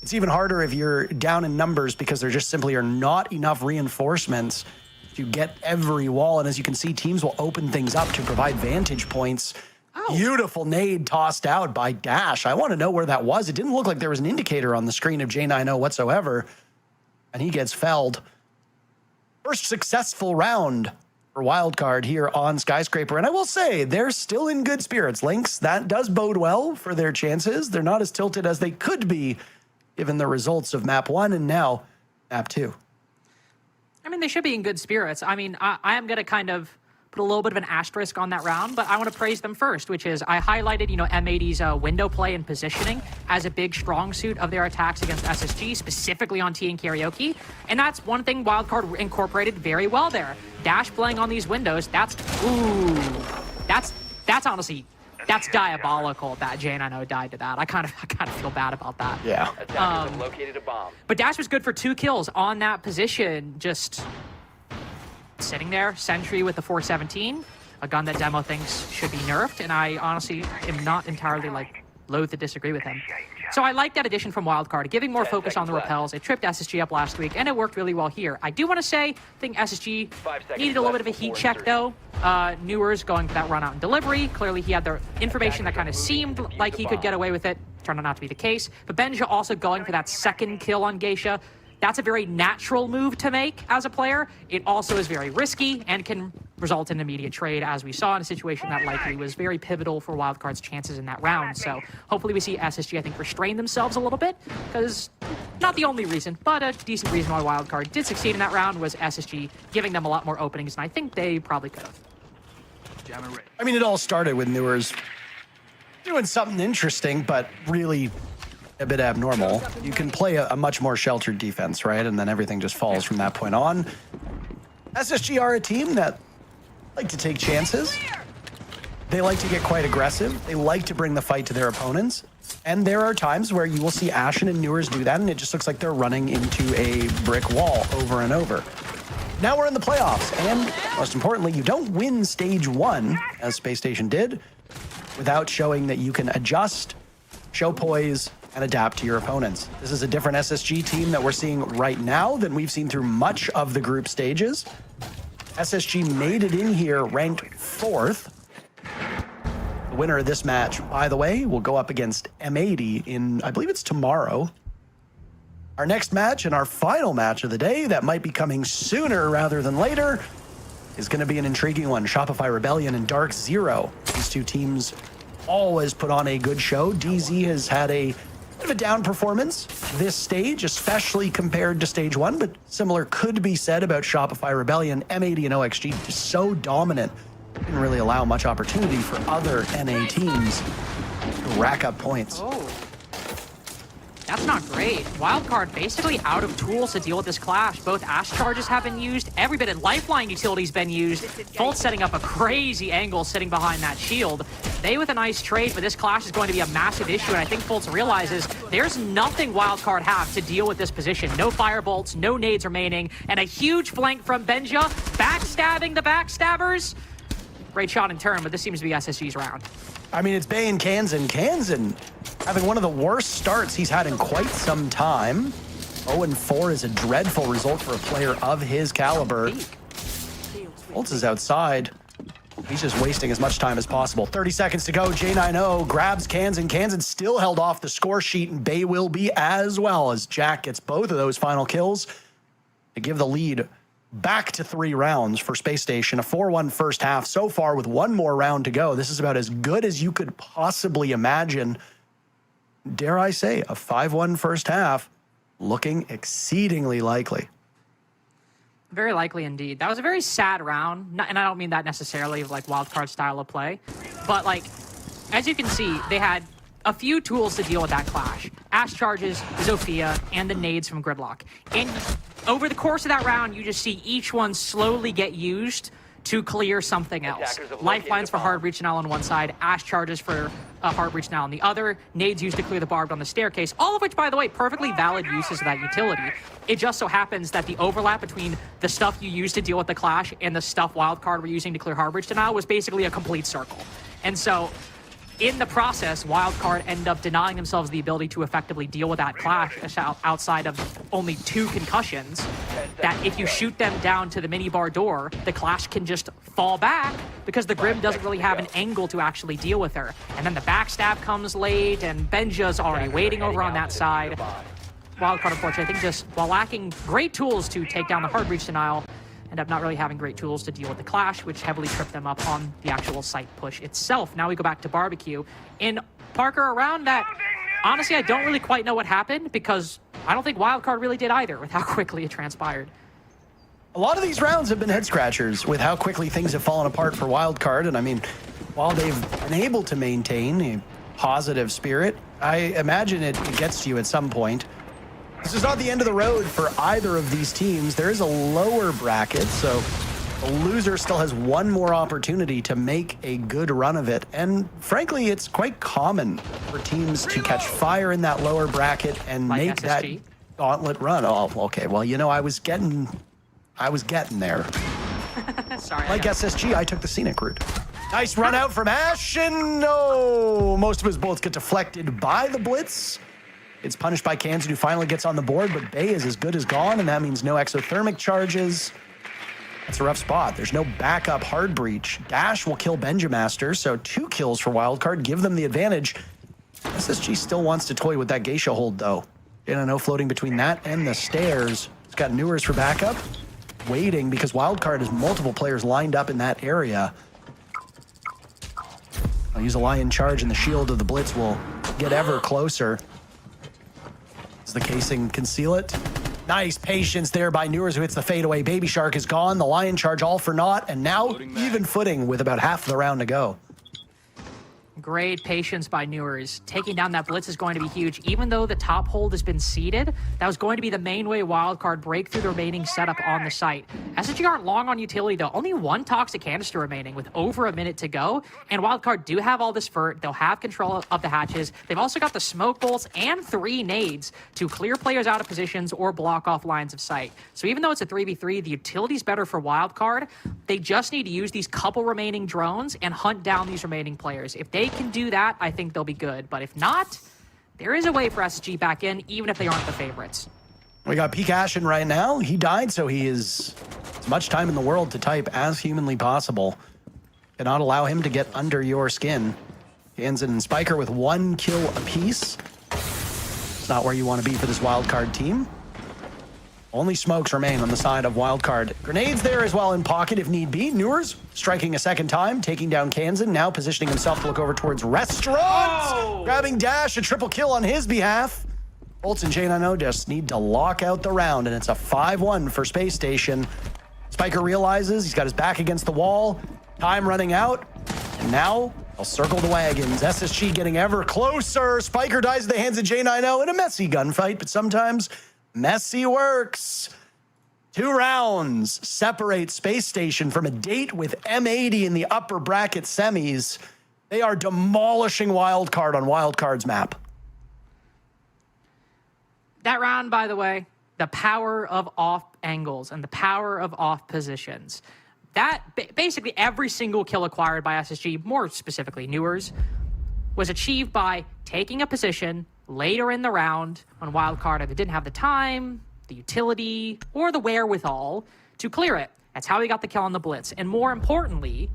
It's even harder if you're down in numbers because there just simply are not enough reinforcements to get every wall. And as you can see, teams will open things up to provide vantage points. Oh. Beautiful nade tossed out by Dash. I want to know where that was. It didn't look like there was an indicator on the screen of J9O whatsoever. And he gets felled. First successful round for Wildcard here on Skyscraper. And I will say, they're still in good spirits, Lynx. That does bode well for their chances. They're not as tilted as they could be, given the results of map 1 and now map 2. I mean, they should be in good spirits. I mean, I am going to kind of put a little bit of an asterisk on that round, but I want to praise them first, which is I highlighted, you know, M80's window play and positioning as a big strong suit of their attacks against SSG, specifically on T and Karaoke. And that's one thing Wildcard incorporated very well there. Dash playing on these windows, that's honestly, that's diabolical that J9O died to that. I kind of feel bad about that. Yeah. Attackers have located a bomb. But Dash was good for 2 kills on that position, just sitting there. Sentry with the 417, a gun that Demo thinks should be nerfed, and I honestly am not entirely, like, loath to disagree with him. So I like that addition from Wildcard, giving more focus on the repels. It tripped SSG up last week, and it worked really well here. I do want to say, I think SSG needed a little bit of a heat check, though. Newers going for that run out and delivery. Clearly, he had the information that kind of seemed like he could get away with it. Turned out not to be the case. But Benja also going for that 2nd kill on Geisha. That's a very natural move to make as a player. It also is very risky and can result in an immediate trade, as we saw in a situation that likely was very pivotal for Wildcard's chances in that round. So hopefully we see SSG, I think, restrain themselves a little bit, because not the only reason, but a decent reason why Wildcard did succeed in that round was SSG giving them a lot more openings, and I think they probably could have. I mean, it all started with Newers doing something interesting, but really a bit abnormal. You can play a much more sheltered defense, right? And then everything just falls from that point on. SSG are a team that like to take chances. They like to get quite aggressive. They like to bring the fight to their opponents. And there are times where you will see Ashen and Newers do that, and it just looks like they're running into a brick wall over and over. Now we're in the playoffs, and most importantly, you don't win stage 1, as Space Station did, without showing that you can adjust, show poise, and adapt to your opponents. This is a different SSG team that we're seeing right now than we've seen through much of the group stages. SSG made it in here ranked 4th. The winner of this match, by the way, will go up against M80 in, I believe it's tomorrow. Our next match and our final match of the day that might be coming sooner rather than later is going to be an intriguing one. Shopify Rebellion and Dark Zero. These two teams always put on a good show. DZ has had a bit of a down performance this stage, especially compared to stage 1, but similar could be said about Shopify Rebellion. M80 and OXG just so dominant. Didn't really allow much opportunity for other NA teams to rack up points. Oh. That's not great. Wildcard basically out of tools to deal with this clash. Both Ash charges have been used. Every bit of lifeline utility's been used. Fultz setting up a crazy angle sitting behind that shield. They with a nice trade, but this clash is going to be a massive issue, and I think Fultz realizes there's nothing Wildcard have to deal with this position. No firebolts, no nades remaining, and a huge flank from Benja, backstabbing the backstabbers. Great shot in turn, but this seems to be SSG's round. I mean, it's Bay and Kansan. Kansan having one of the worst starts he's had in quite some time. 0-4 is a dreadful result for a player of his caliber. Fultz is outside. He's just wasting as much time as possible. 30 seconds to go. J90 grabs Kansan. Kansan still held off the score sheet, and Bay will be as well, as Jack gets both of those final kills to give the lead back to 3 rounds for Space Station. A 4-1 first half so far with one more round to go. This is about as good as you could possibly imagine. Dare I say, a 5-1 first half looking exceedingly likely. Very likely indeed. That was a very sad round, and I don't mean that necessarily of like wildcard style of play, but like, as you can see, they had a few tools to deal with that clash. Ash charges, Zofia, and the nades from Gridlock. And over the course of that round, you just see each one slowly get used to clear something else. Lifelines for hard breach now on one side, Ash charges for hard breach now on the other, nades used to clear the barbed on the staircase, all of which, by the way, perfectly valid uses of that utility. It just so happens that the overlap between the stuff you used to deal with the clash and the stuff Wildcard were using to clear hard breach denial was basically a complete circle. And so, in the process, Wildcard ended up denying themselves the ability to effectively deal with that clash outside of only 2 concussions, that if you shoot them down to the minibar door, the clash can just fall back because the Grim doesn't really have an angle to actually deal with her. And then the backstab comes late, and Benja's already waiting over on that side. Wildcard, unfortunately, I think just while lacking great tools to take down the hard breach denial, end up not really having great tools to deal with the clash, which heavily tripped them up on the actual site push itself. Now we go back to barbecue. In Parker, around that, honestly, I don't really quite know what happened because I don't think Wildcard really did either with how quickly it transpired. A lot of these rounds have been head scratchers with how quickly things have fallen apart for Wildcard. And I mean, while they've been able to maintain a positive spirit, I imagine it gets to you at some point. This is not the end of the road for either of these teams. There is a lower bracket, so the loser still has one more opportunity to make a good run of it. And frankly, it's quite common for teams to catch fire in that lower bracket and like make SSG? that gauntlet run. Oh, okay. Well, you know, I was getting there. Sorry. Like SSG, I took the scenic route. Nice run out from Ash, and no, most of his bullets get deflected by the Blitz. It's punished by Kansan, who finally gets on the board, but Bay is as good as gone, and that means no exothermic charges. That's a rough spot. There's no backup hard breach. Dash will kill Benjamaster, so 2 kills for Wildcard, give them the advantage. SSG still wants to toy with that Geisha hold, though. No floating between that and the stairs. It's got Newers for backup. waiting because Wildcard has multiple players lined up in that area. I'll use a Lion Charge and the shield of the Blitz will get ever closer. Does the casing conceal it? Nice patience there by Newers, who hits the fadeaway. Baby Shark is gone. The Lion Charge all for naught, and now even footing with about half the round to go. Great patience by Newers. Taking down that blitz is going to be huge. Even though the top hold has been seeded, that was going to be the main way Wildcard break through the remaining setup on the site. SSG aren't long on utility, though. Only one toxic canister remaining with over a minute to go. And Wildcard do have all this vert. They'll have control of the hatches. They've also got the smoke bolts and 3 nades to clear players out of positions or block off lines of sight. So even though it's a 3v3, the utility's better for Wildcard. They just need to use these couple remaining drones and hunt down these remaining players. If they can do that, I think they'll be good. But if not, there is a way for SSG back in, even if they aren't the favorites. We got Peak Ashen right now. He died, so he is as much time in the world to type as humanly possible. Cannot allow him to get under your skin. Ganzen and Spiker with 1 kill apiece. It's not where you want to be for this Wildcard team. Only smokes remain on the side of Wildcard. Grenades there as well in pocket if need be. Newers striking a second time, taking down Kansan, now positioning himself to look over towards Restaurants. Grabbing Dash, a triple kill on his behalf. Bolts and J9O just need to lock out the round, and it's a 5-1 for Space Station. Spiker realizes he's got his back against the wall. Time running out, and now they'll circle the wagons. SSG getting ever closer. Spiker dies at the hands of J9O in a messy gunfight, but sometimes messy works. 2 rounds separate Space Station from a date with M80 in the upper bracket semis. They are demolishing Wildcard on Wildcard's map. That round, by the way, the power of off angles and the power of off positions. That basically every single kill acquired by SSG, more specifically Newers, was achieved by taking a position later in the round when Wildcard either didn't have the time, the utility, or the wherewithal to clear it. That's how he got the kill on the Blitz. And more importantly,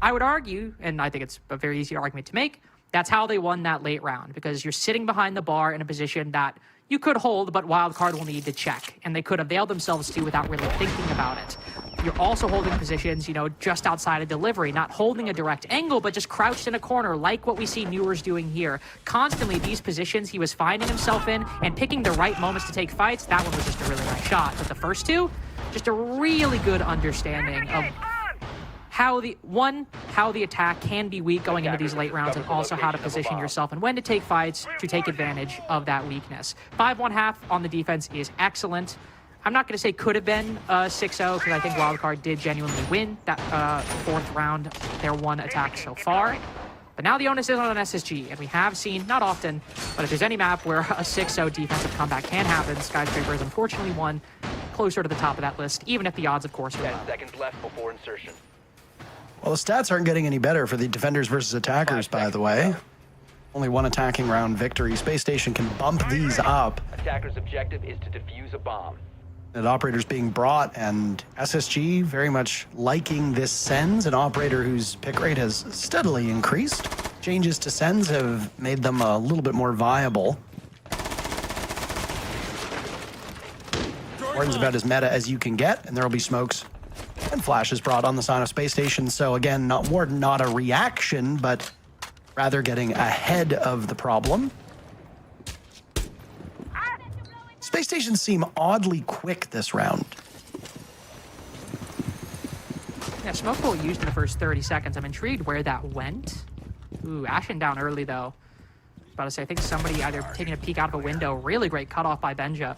I would argue, and I think it's a very easy argument to make, that's how they won that late round, because you're sitting behind the bar in a position that you could hold, but Wildcard will need to check, and they could avail themselves to without really thinking about it. You're also holding positions, just outside of delivery, not holding a direct angle, but just crouched in a corner, like what we see Newers doing here. Constantly, these positions he was finding himself in and picking the right moments to take fights. That one was just a really nice shot. But the first two, just a really good understanding of how the attack can be weak going into these late rounds, and also how to position yourself and when to take fights to take advantage of that weakness. 5-1-1 on the defense is excellent. I'm not going to say could have been 6-0, because I think Wildcard did genuinely win that 4th round, their 1 attack so far. But now the onus is on SSG, and we have seen, not often, but if there's any map where a 6-0 defensive comeback can happen, Skyscraper is unfortunately one closer to the top of that list, even if the odds, of course, are low. 10 seconds left before insertion. Well, the stats aren't getting any better for the defenders versus attackers, by the way. Only 1 attacking round victory. Space Station can bump these up. Attacker's objective is to defuse a bomb. And operators being brought, and SSG very much liking this Sens, an operator whose pick rate has steadily increased. Changes to Sens have made them a little bit more viable. Warden's about as meta as you can get, and there will be smokes and flashes brought on the side of Space Station. So again, Warden not a reaction, but rather getting ahead of the problem. Space Stations seem oddly quick this round. Yeah, smoke bolt used in the first 30 seconds. I'm intrigued where that went. Ooh, Ashen down early, though. I was about to say, I think somebody either taking a peek out of a window. Really great cutoff by Benja.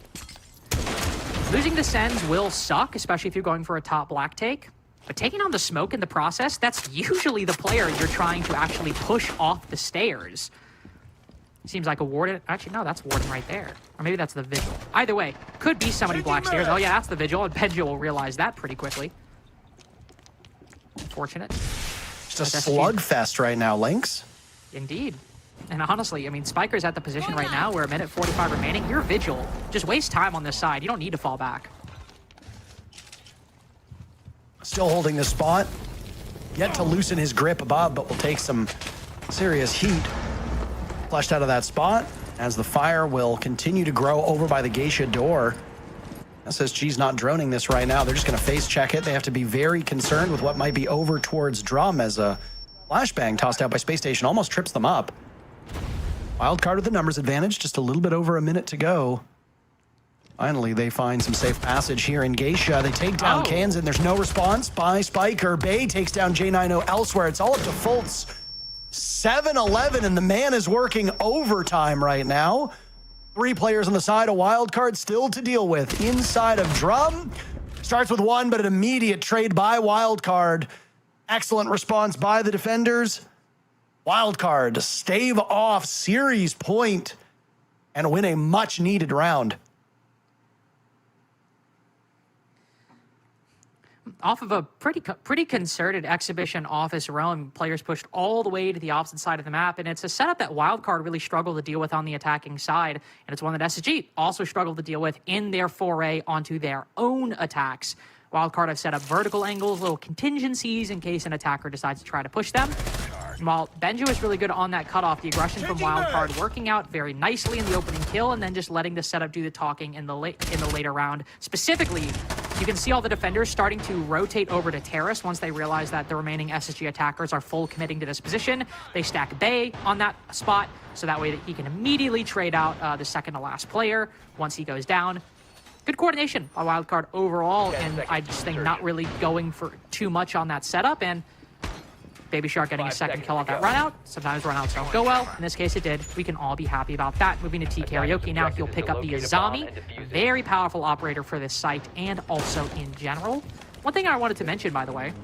Losing the Sens will suck, especially if you're going for a top black take. But taking on the smoke in the process, that's usually the player you're trying to actually push off the stairs. Seems like a Warden. Actually, no, that's Warden right there. Or maybe that's the Vigil. Either way, could be somebody black stairs. Oh, yeah, that's the Vigil, and Benja will realize that pretty quickly. Unfortunate. Just a slugfest right now, Lynx. Indeed. And honestly, I mean, Spiker's at the position right now where 1:45 remaining. You're Vigil. Just waste time on this side. You don't need to fall back. Still holding this spot. Yet to loosen his grip above, but will take some serious heat. Flushed out of that spot as the fire will continue to grow over by the geisha door. SSG's not droning this right now. They're just going to face check it. They have to be very concerned with what might be over towards Drum, as a flashbang tossed out by Space Station almost trips them up. Wildcard with the numbers advantage, just a little bit over a minute to go. Finally, they find some safe passage here in Geisha. They take down Kansan. There's no response by Spiker. Bay takes down J9O elsewhere. It's all up to Fultz. 7-11, and the man is working overtime right now. 3 players on the side of Wildcard still to deal with. Inside of Drum. Starts with 1, but an immediate trade by Wildcard. Excellent response by the defenders. Wildcard to stave off series point and win a much-needed round. Off of a pretty concerted exhibition office roam, players pushed all the way to the opposite side of the map, and it's a setup that Wildcard really struggled to deal with on the attacking side, and it's one that SSG also struggled to deal with in their foray onto their own attacks. Wildcard have set up vertical angles, little contingencies in case an attacker decides to try to push them. And while Benjo is really good on that cutoff, the aggression from Wildcard working out very nicely in the opening kill, and then just letting the setup do the talking in the later round. Specifically, you can see all the defenders starting to rotate over to Terrace once they realize that the remaining SSG attackers are full committing to this position. They stack Bay on that spot, so that way that he can immediately trade out the second to last player once he goes down. Good coordination by Wildcard overall, and I just think not really going for too much on that setup, and Baby Shark getting a second kill off that run out. Sometimes run outs don't go well. In this case, it did. We can all be happy about that. Moving to T Karaoke now, he'll pick up the Azami. Very powerful operator for this site and also in general. One thing I wanted to mention, by the way,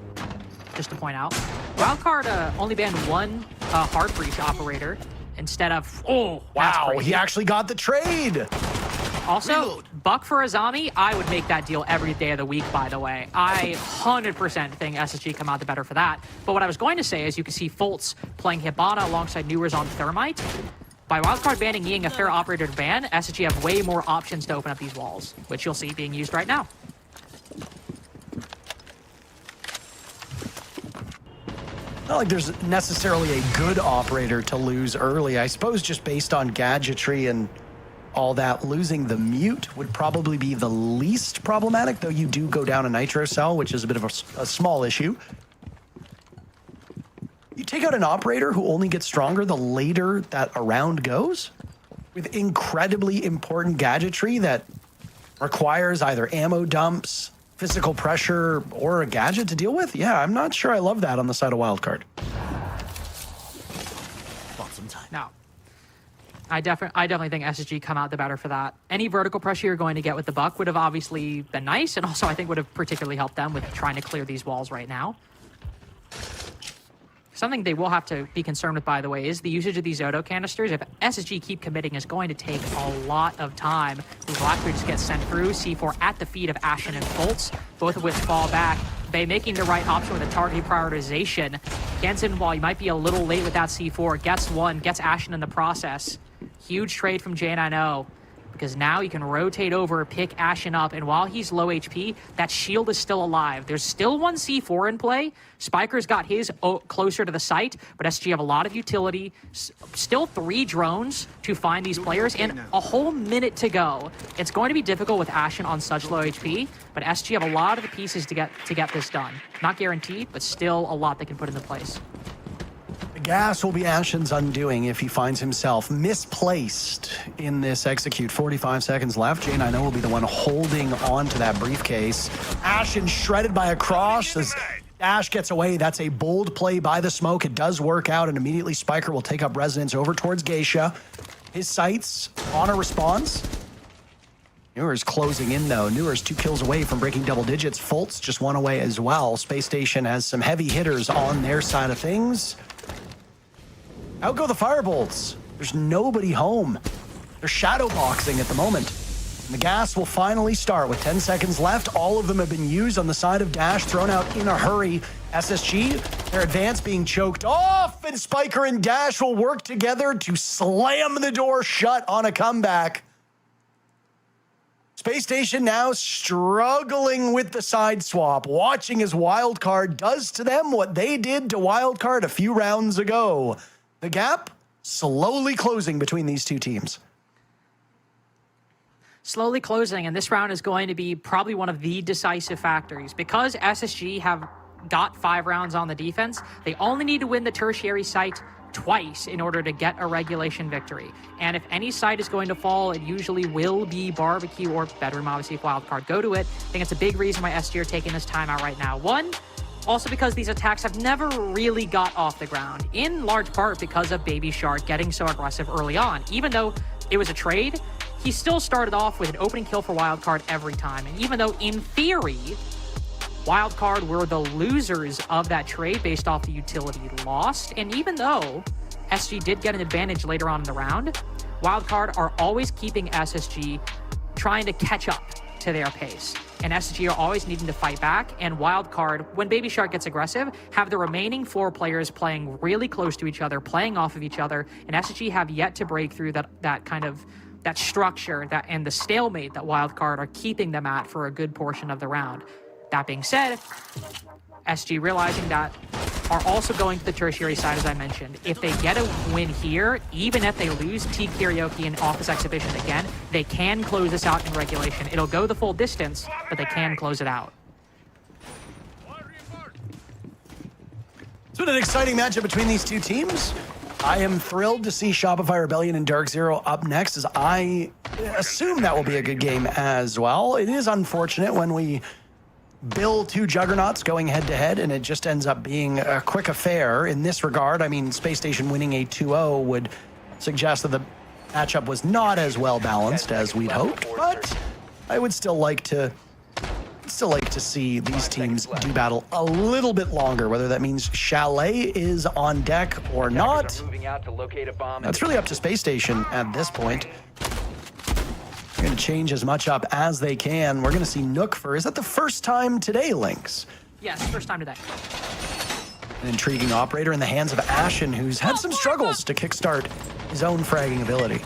just to point out, Wildcard only banned 1 hard breach operator instead of... Oh, wow, he actually got the trade. Also, buck for Azami, I would make that deal every day of the week, by the way. I 100% think SSG come out the better for that. But what I was going to say is you can see Fultz playing Hibana alongside Newers on Thermite. By Wildcard banning being a fair operator to ban, SSG have way more options to open up these walls, which you'll see being used right now. Not like there's necessarily a good operator to lose early. I suppose just based on gadgetry and all that, losing the mute would probably be the least problematic, though you do go down a nitro cell, which is a bit of a small issue. You take out an operator who only gets stronger the later that a round goes, with incredibly important gadgetry that requires either ammo dumps, physical pressure, or a gadget to deal with. Yeah, I'm not sure I love that on the side of Wildcard. Now, I definitely think SSG come out the better for that. Any vertical pressure you're going to get with the buck would have obviously been nice, and also I think would have particularly helped them with trying to clear these walls right now. Something they will have to be concerned with, by the way, is the usage of these Odo canisters. If SSG keep committing, is going to take a lot of time. The Blackbridge gets sent through, C4 at the feet of Ashen and Fultz, both of which fall back. Bay making the right option with a target prioritization. Kansan, while he might be a little late with that C4, gets one, gets Ashen in the process. Huge trade from J9O, because now you can rotate over, pick Ashen up, and while he's low HP, that shield is still alive. There's still 1 C4 in play. Spiker's got his closer to the site, but SG have a lot of utility. Still 3 drones to find these players, and a whole minute to go. It's going to be difficult with Ashen on such low HP, but SG have a lot of the pieces to get this done. Not guaranteed, but still a lot they can put into place. The gas will be Ashen's undoing if he finds himself misplaced in this execute. 45 seconds left. J9O will be the one holding on to that briefcase. Ashen shredded by a cross as Ash gets away. That's a bold play by the smoke. It does work out, and immediately Spiker will take up residence over towards Geisha. His sights on a response. Newers closing in, though. Newers 2 kills away from breaking double digits. Fultz just 1 away as well. Space Station has some heavy hitters on their side of things. Out go the Firebolts. There's nobody home. They're shadow boxing at the moment. And the gas will finally start with 10 seconds left. All of them have been used on the side of Dash, thrown out in a hurry. SSG, their advance being choked off, and Spiker and Dash will work together to slam the door shut on a comeback. Space Station now struggling with the side swap, watching as Wildcard does to them what they did to Wildcard a few rounds ago. The gap slowly closing between these two teams. slowly closing, and this round is going to be probably one of the decisive factors. Because SSG have got 5 rounds on the defense, they only need to win the tertiary site twice in order to get a regulation victory. And if any site is going to fall, it usually will be barbecue or bedroom, obviously, if wildcard go to it. I think it's a big reason why SG are taking this time out right now. One, also because these attacks have never really got off the ground, in large part because of Baby Shark getting so aggressive early on. Even though it was a trade, he still started off with an opening kill for wildcard every time. And even though in theory, wildcard were the losers of that trade based off the utility lost, and even though SG did get an advantage later on in the round, wildcard are always keeping SSG trying to catch up to their pace. And SSG are always needing to fight back, and wildcard, when Baby Shark gets aggressive, have the remaining 4 players playing really close to each other, playing off of each other, and SSG have yet to break through that kind of that structure and the stalemate that wildcard are keeping them at for a good portion of the round. That being said, SG realizing that are also going to the tertiary side, as I mentioned. If they get a win here, even if they lose T Karaoke and Office Exhibition again, they can close this out in regulation. It'll go the full distance, but they can close it out. It's been an exciting matchup between these two teams. I am thrilled to see Shopify Rebellion and Dark Zero up next, as I assume that will be a good game as well. It is unfortunate when we bill 2 juggernauts going head-to-head, and it just ends up being a quick affair in this regard. I mean, Space Station winning a 2-0 would suggest that the matchup was not as well balanced as we'd hoped, but I would still like to see these teams do battle a little bit longer, whether that means Chalet is on deck or not. That's really up to Space Station at this point. They're going to change as much up as they can. We're going to see Nookfer. Is that the first time today, Lynx? Yes, first time today. An intriguing operator in the hands of Ashen, who's had some struggles to kickstart his own fragging ability.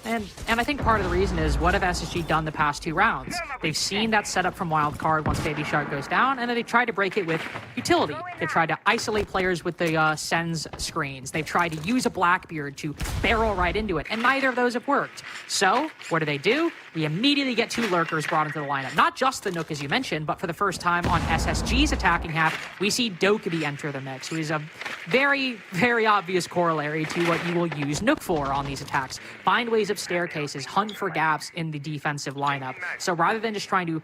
And I think part of the reason is, what have SSG done the past 2 rounds? They've seen that setup from wildcard once Baby Shark goes down, and then they tried to break it with utility. They've tried to isolate players with the Sens screens. They've tried to use a Blackbeard to barrel right into it, and neither of those have worked. So what do? We immediately get 2 lurkers brought into the lineup. Not just the Nook, as you mentioned, but for the first time on SSG's attacking half, we see Dokkaebi enter the mix, who is a very, very obvious corollary to what you will use Nook for on these attacks. Find ways of staircases, hunt for gaps in the defensive lineup. So rather than just trying to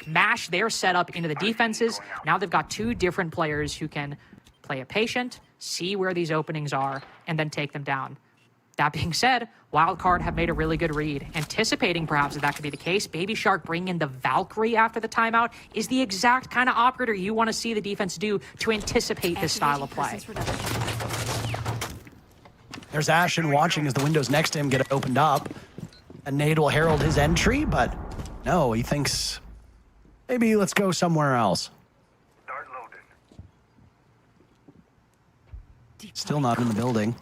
mash their setup into the defenses, now they've got 2 different players who can play a patient, see where these openings are, and then take them down. That being said, wildcard have made a really good read. Anticipating perhaps that could be the case, Baby Shark bringing in the Valkyrie after the timeout is the exact kind of operator you want to see the defense do to anticipate this style of play. There's Ashen watching as the windows next to him get opened up. A nade will herald his entry, but no, he thinks maybe let's go somewhere else. Still not in the building.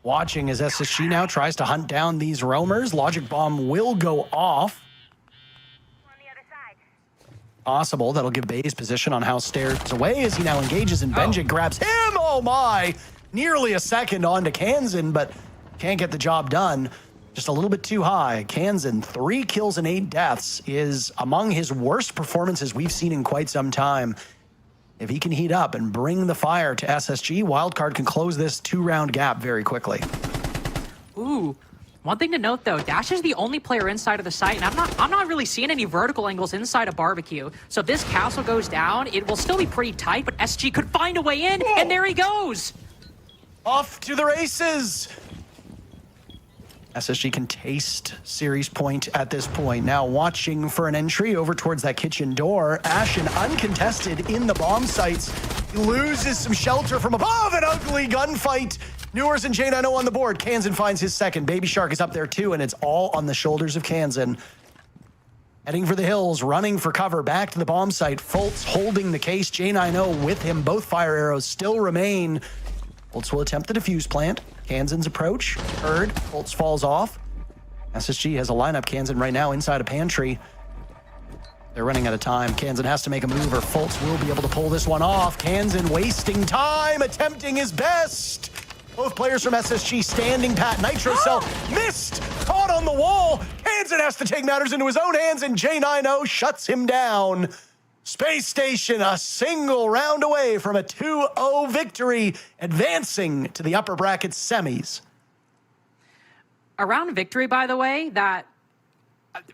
Watching as SSG now tries to hunt down these roamers. Logic Bomb will go off. Possible. That'll give Bay's position on House stairs away as he now engages, and Benjik grabs him. Oh my! Nearly a second onto Kansan, but can't get the job done. Just a little bit too high. Kansan, 3 kills and 8 deaths, is among his worst performances we've seen in quite some time. If he can heat up and bring the fire to SSG, wildcard can close this 2-round gap very quickly. Ooh. One thing to note, though, Dash is the only player inside of the site, and I'm not really seeing any vertical angles inside of Barbecue. So if this castle goes down, it will still be pretty tight, but SG could find a way in, and there he goes! Off to the races! SSG can taste series point at this point. Now watching for an entry over towards that kitchen door. Ashen uncontested in the bomb sites. He loses some shelter from above. An ugly gunfight. Newers and J9O on the board. Kansan finds his second. Baby Shark is up there too, and it's all on the shoulders of Kansan. Heading for the hills, running for cover, back to the bomb site. Fultz holding the case. J9O with him. Both fire arrows still remain. Fultz will attempt the defuse plant. Kansan's approach, heard. Fultz falls off. SSG has a lineup. Kansan right now inside a pantry. They're running out of time. Kansan has to make a move, or Fultz will be able to pull this one off. Kansan wasting time, attempting his best. Both players from SSG standing pat. Nitro Cell missed, caught on the wall. Kansan has to take matters into his own hands, and J90 shuts him down. Space Station a single round away from a 2-0 victory, advancing to the upper bracket semis. A round victory, by the way, that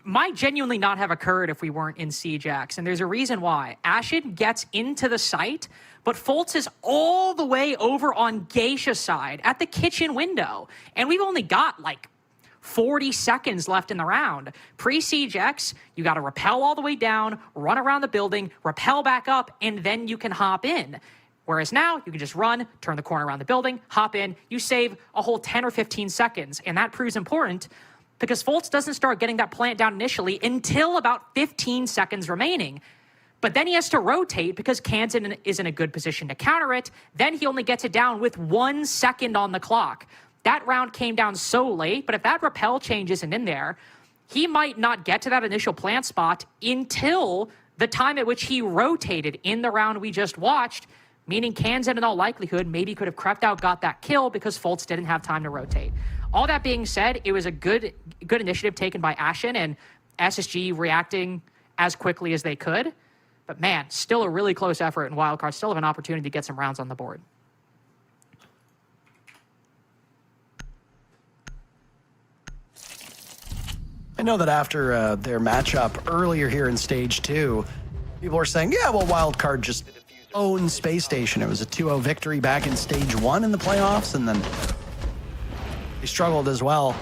might genuinely not have occurred if we weren't in Siege-X, and there's a reason why. Ashen gets into the site, but Fultz is all the way over on Geisha's side at the kitchen window, and we've only got like 40 seconds left in the round. Pre-Siege-X, you got to rappel all the way down, run around the building, rappel back up, and then you can hop in. Whereas now, you can just run, turn the corner around the building, hop in, you save a whole 10 or 15 seconds, and that proves important because Fultz doesn't start getting that plant down initially until about 15 seconds remaining. But then he has to rotate because Kansan is in a good position to counter it. Then he only gets it down with 1 second on the clock. That round came down so late, but if that rappel change isn't in there, he might not get to that initial plant spot until the time at which he rotated in the round we just watched, meaning Kansan in all likelihood maybe could have crept out, got that kill because Fultz didn't have time to rotate. All that being said, it was a good initiative taken by Ashen and SSG reacting as quickly as they could. But man, still a really close effort, and Wildcard still have an opportunity to get some rounds on the board. I know that after their matchup earlier here in Stage 2, people were saying, yeah, well, Wildcard just owned Space Station. It was a 2-0 victory back in Stage 1 in the playoffs, and then they struggled as well.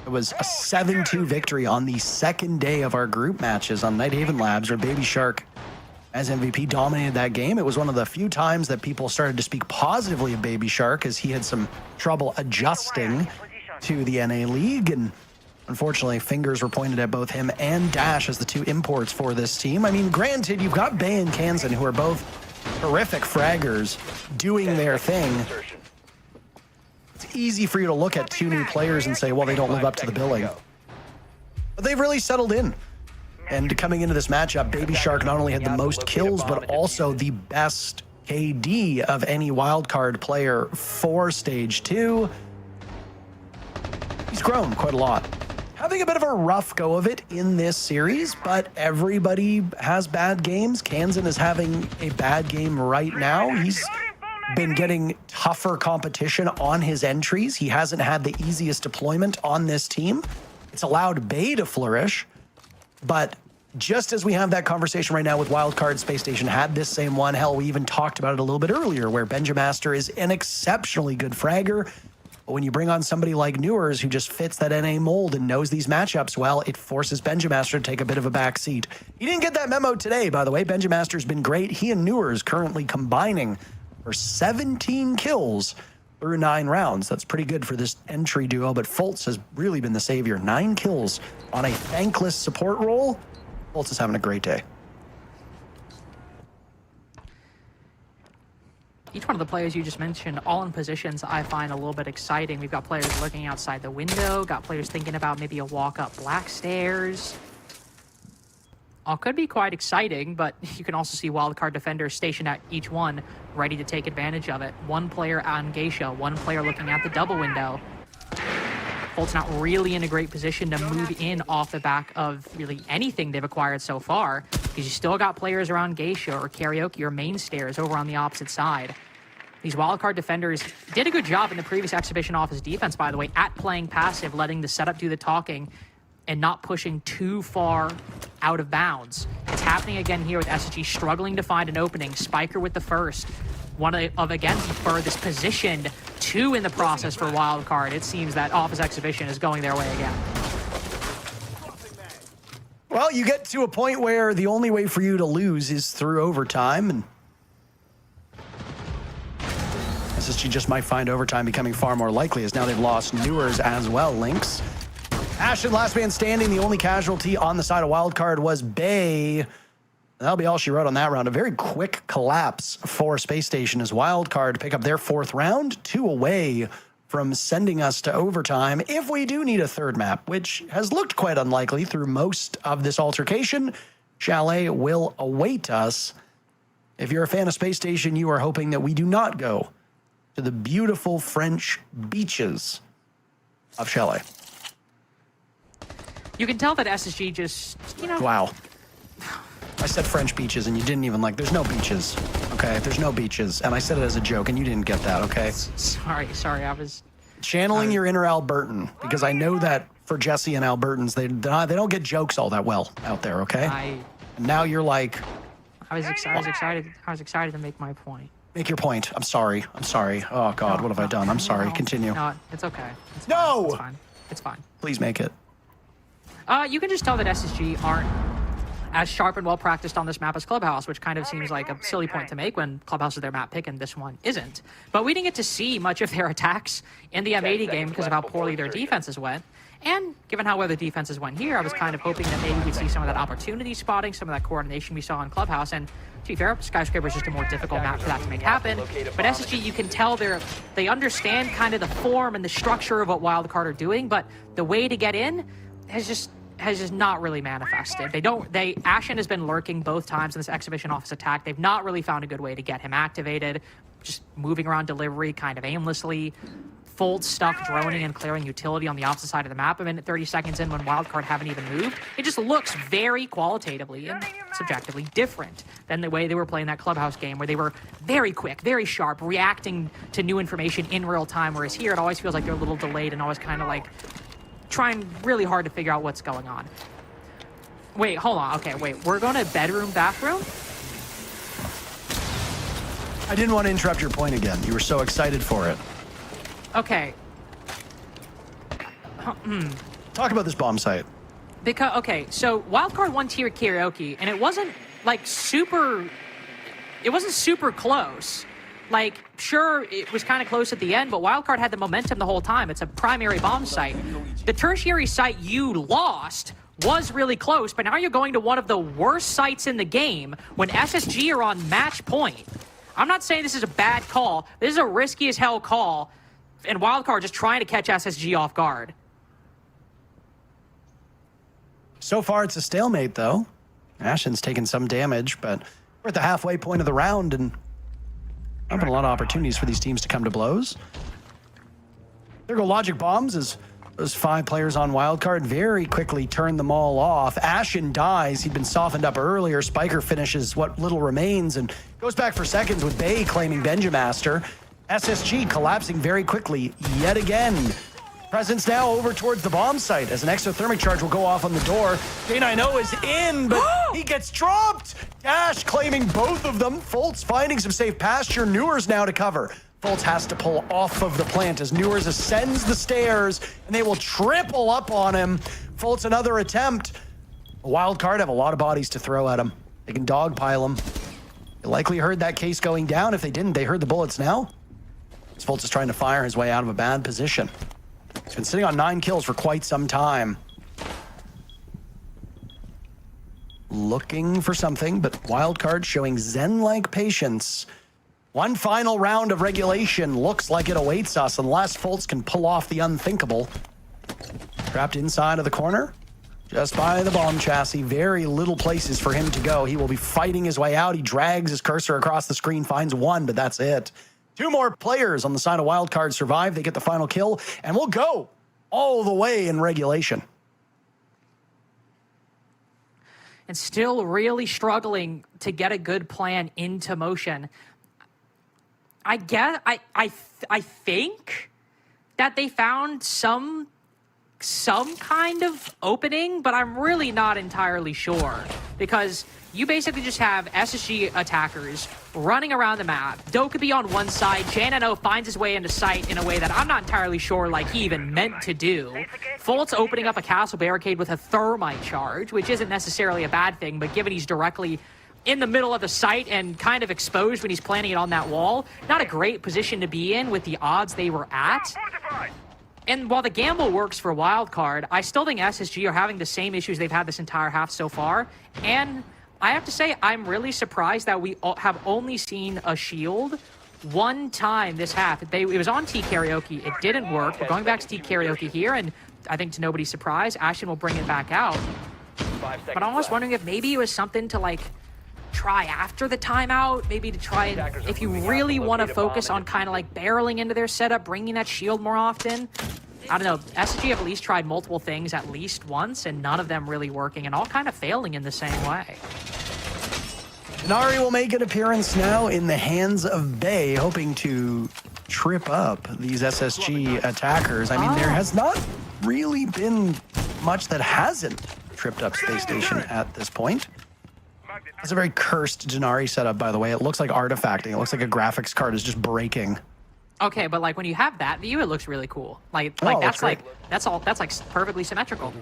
It was a 7-2 victory on the second day of our group matches on Nighthaven Labs, where Baby Shark, as MVP, dominated that game. It was one of the few times that people started to speak positively of Baby Shark, as he had some trouble adjusting to the NA League, and unfortunately, fingers were pointed at both him and Dash as the two imports for this team. I mean, granted, you've got Bay and Kansan, who are both horrific fraggers doing their thing. It's easy for you to look at two new players and say, well, they don't live up to the billing. But they've really settled in. And coming into this matchup, Baby Shark not only had the most kills, but also the best KD of any wildcard player for Stage 2. He's grown quite a lot. Having a bit of a rough go of it in this series, but everybody has bad games. Kansan is having a bad game right now. He's been getting tougher competition on his entries. He hasn't had the easiest deployment on this team. It's allowed Bay to flourish, but just as we have that conversation right now with Wildcard, Space Station had this same one. Hell, we even talked about it a little bit earlier, where Benjamaster is an exceptionally good fragger. But when you bring on somebody like Newers, who just fits that NA mold and knows these matchups well, it forces Benjamaster to take a bit of a back seat. He didn't get that memo today, by the way. Benjamaster's been great. He and Newers currently combining for 17 kills through 9 rounds. That's pretty good for this entry duo, but Fultz has really been the savior. 9 kills on a thankless support role. Fultz is having a great day. Each one of the players you just mentioned, all in positions I find a little bit exciting. We've got players looking outside the window, got players thinking about maybe a walk up black stairs. All could be quite exciting, but you can also see wildcard defenders stationed at each one, ready to take advantage of it. One player on Geisha, one player looking at the double window. Fultz not really in a great position to move in off the back of really anything they've acquired so far, because you still got players around Geisha or Karaoke or main stairs over on the opposite side. These wildcard defenders did a good job in the previous exhibition off his defense, by the way, at playing passive, letting the setup do the talking and not pushing too far out of bounds. It's happening again here with SSG struggling to find an opening. Spiker with the first. One of again, the furthest positioned 2 in the process for Wildcard. It seems that Office Exhibition is going their way again. Well, you get to a point where the only way for you to lose is through overtime, and SSG just might find overtime becoming far more likely, as now they've lost Newers as well. Lynx. Ashen, last man standing. The only casualty on the side of Wildcard was Bay. That'll be all she wrote on that round. A very quick collapse for Space Station as Wildcard pick up their 4th round, 2 away from sending us to overtime if we do need a third map, which has looked quite unlikely through most of this altercation. Chalet will await us. If you're a fan of Space Station, you are hoping that we do not go to the beautiful French beaches of Chalet. you can tell that SSG just, you know. Wow. I said French beaches and you didn't even there's no beaches. Okay, there's no beaches. And I said it as a joke and you didn't get that, okay? Sorry, I was... Channeling your inner Albertan, because I know that for Jesse and Albertans, they don't get jokes all that well out there, okay? And now you're like... I was excited to make my point. Make your point. I'm sorry. Oh, God, what have I done? I'm sorry. Continue. No, it's okay. No! It's fine. It's fine. Please make it. You can just tell that SSG aren't as sharp and well practiced on this map as Clubhouse, which kind of seems like a silly point to make when Clubhouse is their map pick and this one isn't. But we didn't get to see much of their attacks in the M80 game because of how poorly their defenses went. And given how well the defenses went here, I was kind of hoping that maybe we'd see some of that opportunity spotting, some of that coordination we saw in Clubhouse. And to be fair, Skyscraper is just a more difficult map for that to make happen. But SSG, you can tell they understand kind of the form and the structure of what Wildcard are doing, but the way to get in has just not really manifested. Ashen has been lurking both times in this exhibition office attack. They've not really found a good way to get him activated, just moving around delivery kind of aimlessly. Fold stuck droning and clearing utility on the opposite side of the map a minute 30 seconds in when Wildcard haven't even moved. It just looks very qualitatively and subjectively different than the way they were playing that Clubhouse game, where they were very quick, very sharp, reacting to new information in real time, whereas here it always feels like they're a little delayed and always kind of like trying really hard to figure out what's going on. Wait, hold on. Okay, wait. We're going to bedroom, bathroom? I didn't want to interrupt your point again. You were so excited for it. Okay. Talk about this bomb site. Okay, so Wildcard won tier karaoke, and it wasn't like super close. Like, sure, it was kind of close at the end, but Wildcard had the momentum the whole time. It's a primary bomb site. The tertiary site you lost was really close, but now you're going to one of the worst sites in the game when SSG are on match point. I'm not saying this is a bad call. This is a risky as hell call, and Wildcard just trying to catch SSG off guard. So far, it's a stalemate, though. Ashen's taken some damage, but we're at the halfway point of the round, and there have been a lot of opportunities for these teams to come to blows. There go Logic Bombs as those 5 players on Wildcard very quickly turn them all off. Ashen dies. He'd been softened up earlier. Spiker finishes what little remains and goes back for seconds with Bay claiming Benjamaster. SSG collapsing very quickly yet again. Presence now over towards the bomb site as an exothermic charge will go off on the door. J9O is in, but he gets dropped. Dash claiming both of them. Foltz finding some safe pasture. Newers now to cover. Foltz has to pull off of the plant as Newers ascends the stairs, and they will triple up on him. Foltz another attempt. A Wildcard have a lot of bodies to throw at him. They can dogpile him. They likely heard that case going down. If they didn't, they heard the bullets now. Foltz is trying to fire his way out of a bad position. He's been sitting on 9 kills for quite some time. Looking for something, but Wildcard showing Zen-like patience. One final round of regulation looks like it awaits us unless Foltz can pull off the unthinkable. Trapped inside of the corner, just by the bomb chassis. Very little places for him to go. He will be fighting his way out. He drags his cursor across the screen, finds one, but that's it. 2 more players on the side of Wildcard survive. They get the final kill, and we'll go all the way in regulation. And still really struggling to get a good plan into motion. I guess I think that they found some kind of opening, but I'm really not entirely sure, because you basically just have SSG attackers running around the map. Doe could be on one side. J9O finds his way into sight in a way that I'm not entirely sure like he even meant to do. Foltz opening up a castle barricade with a thermite charge, which isn't necessarily a bad thing, but given he's directly in the middle of the site and kind of exposed when he's planning it on that wall, not a great position to be in with the odds they were at. And while the gamble works for Wildcard, I still think SSG are having the same issues they've had this entire half so far. And I have to say, I'm really surprised that we have only seen a shield one time this half. It was on T-Karaoke. It didn't work. We're going back to T-Karaoke here, and I think to nobody's surprise, Ashen will bring it back out. But I'm almost wondering if maybe it was something to, like, try after the timeout, maybe to try and, if you really want to focus on kind of like barreling into their setup, bringing that shield more often. I don't know, SSG have at least tried multiple things at least once, and none of them really working, and all kind of failing in the same way. Denari will make an appearance now in the hands of Bay, hoping to trip up these SSG attackers. I mean, there has not really been much that hasn't tripped up Space Station at this point. It's a very cursed Denari setup, by the way. It looks like artifacting. It looks like a graphics card is just breaking. Okay, but like when you have that view, it looks really cool. Like that's like perfectly symmetrical.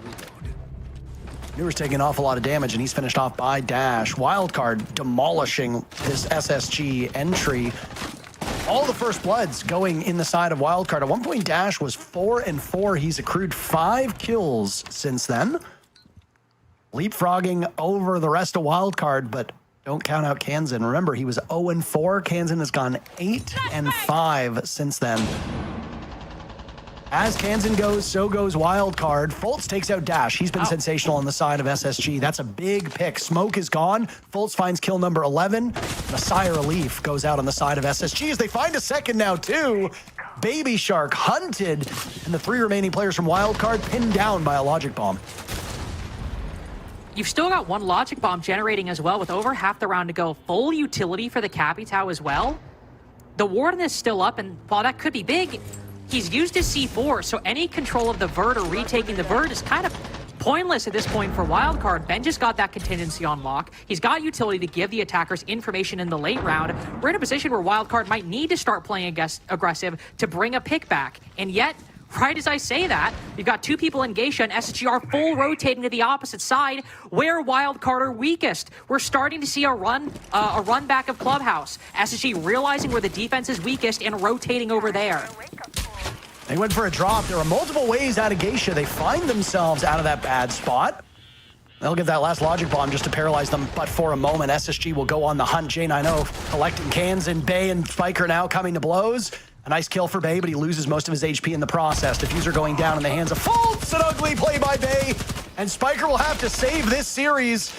Newer's taking an awful lot of damage, and he's finished off by Dash. Wildcard demolishing this SSG entry. All the first bloods going in the side of Wildcard. At one point, Dash was 4-4. He's accrued 5 kills since then. Leapfrogging over the rest of Wildcard, but don't count out Kansan. Remember, he was 0-4. Kansan has gone 8-5 since then. As Kansan goes, so goes Wildcard. Fultz takes out Dash. He's been sensational on the side of SSG. That's a big pick. Smoke is gone. Fultz finds kill number 11. Messiah Relief goes out on the side of SSG as they find a second now, too. Baby Shark hunted, and the 3 remaining players from Wildcard pinned down by a Logic Bomb. You've still got 1 Logic Bomb generating as well with over half the round to go. Full utility for the Capitao as well. The Warden is still up, and while that could be big, he's used his C4, so any control of the Vert or retaking the Vert is kind of pointless at this point for Wildcard. Ben just got that contingency on lock. He's got utility to give the attackers information in the late round. We're in a position where Wildcard might need to start playing aggressive to bring a pick back, and yet right as I say that, you've got 2 people in Geisha and SSG are full rotating to the opposite side where Wildcard are weakest. We're starting to see a run back of Clubhouse. SSG realizing where the defense is weakest and rotating over there. They went for a drop. There are multiple ways out of Geisha. They find themselves out of that bad spot. They'll get that last Logic Bomb just to paralyze them, but for a moment, SSG will go on the hunt. J90 collecting Kansan, Bay and Spiker now coming to blows. A nice kill for Bay, but he loses most of his HP in the process. Diffuser going down in the hands of Fultz. An ugly play by Bay. And Spiker will have to save this series.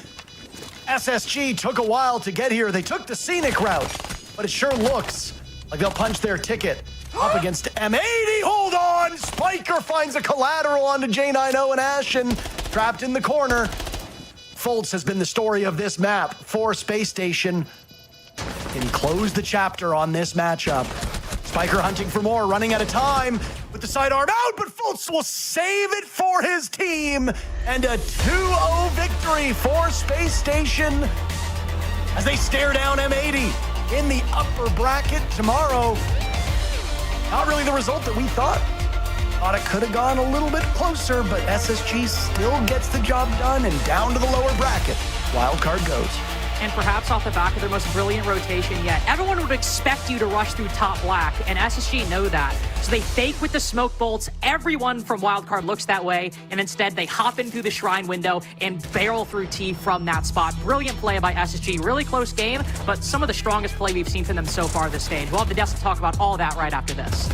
SSG took a while to get here. They took the scenic route, but it sure looks like they'll punch their ticket up against M80. Hold on! Spiker finds a collateral onto J90 and Ashen. Trapped in the corner. Fultz has been the story of this map for Space Station. Can he close the chapter on this matchup? Spiker hunting for more, running out of time with the sidearm out, but Fultz will save it for his team. And a 2-0 victory for Space Station as they stare down M80 in the upper bracket tomorrow. Not really the result that we thought. Thought it could have gone a little bit closer, but SSG still gets the job done, and down to the lower bracket, Wildcard goes. And perhaps off the back of their most brilliant rotation yet. Everyone would expect you to rush through top black, and SSG know that. So they fake with the smoke bolts. Everyone from Wildcard looks that way, and instead they hop in through the shrine window and barrel through T from that spot. Brilliant play by SSG. Really close game, but some of the strongest play we've seen from them so far this stage. We'll have the desk to talk about all that right after this.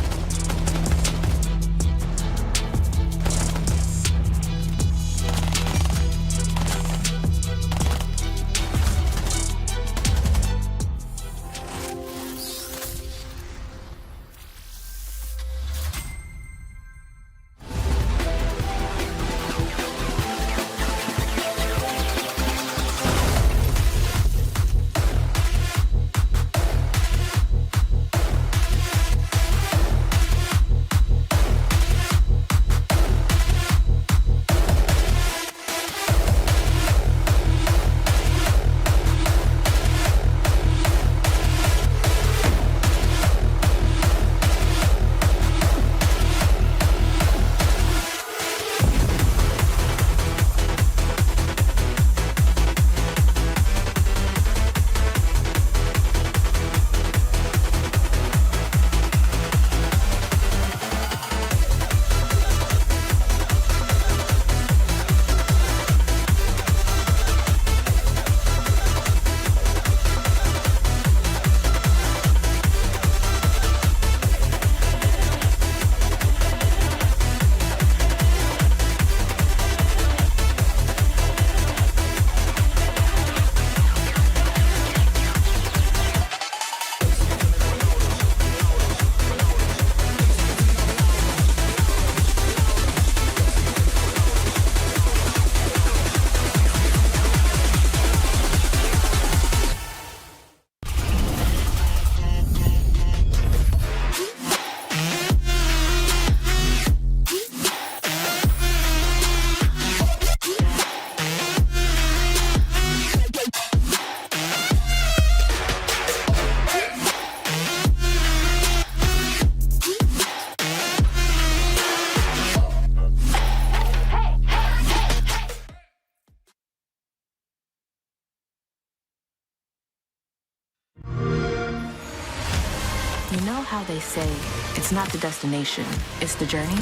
they say it's not the destination, it's the journey?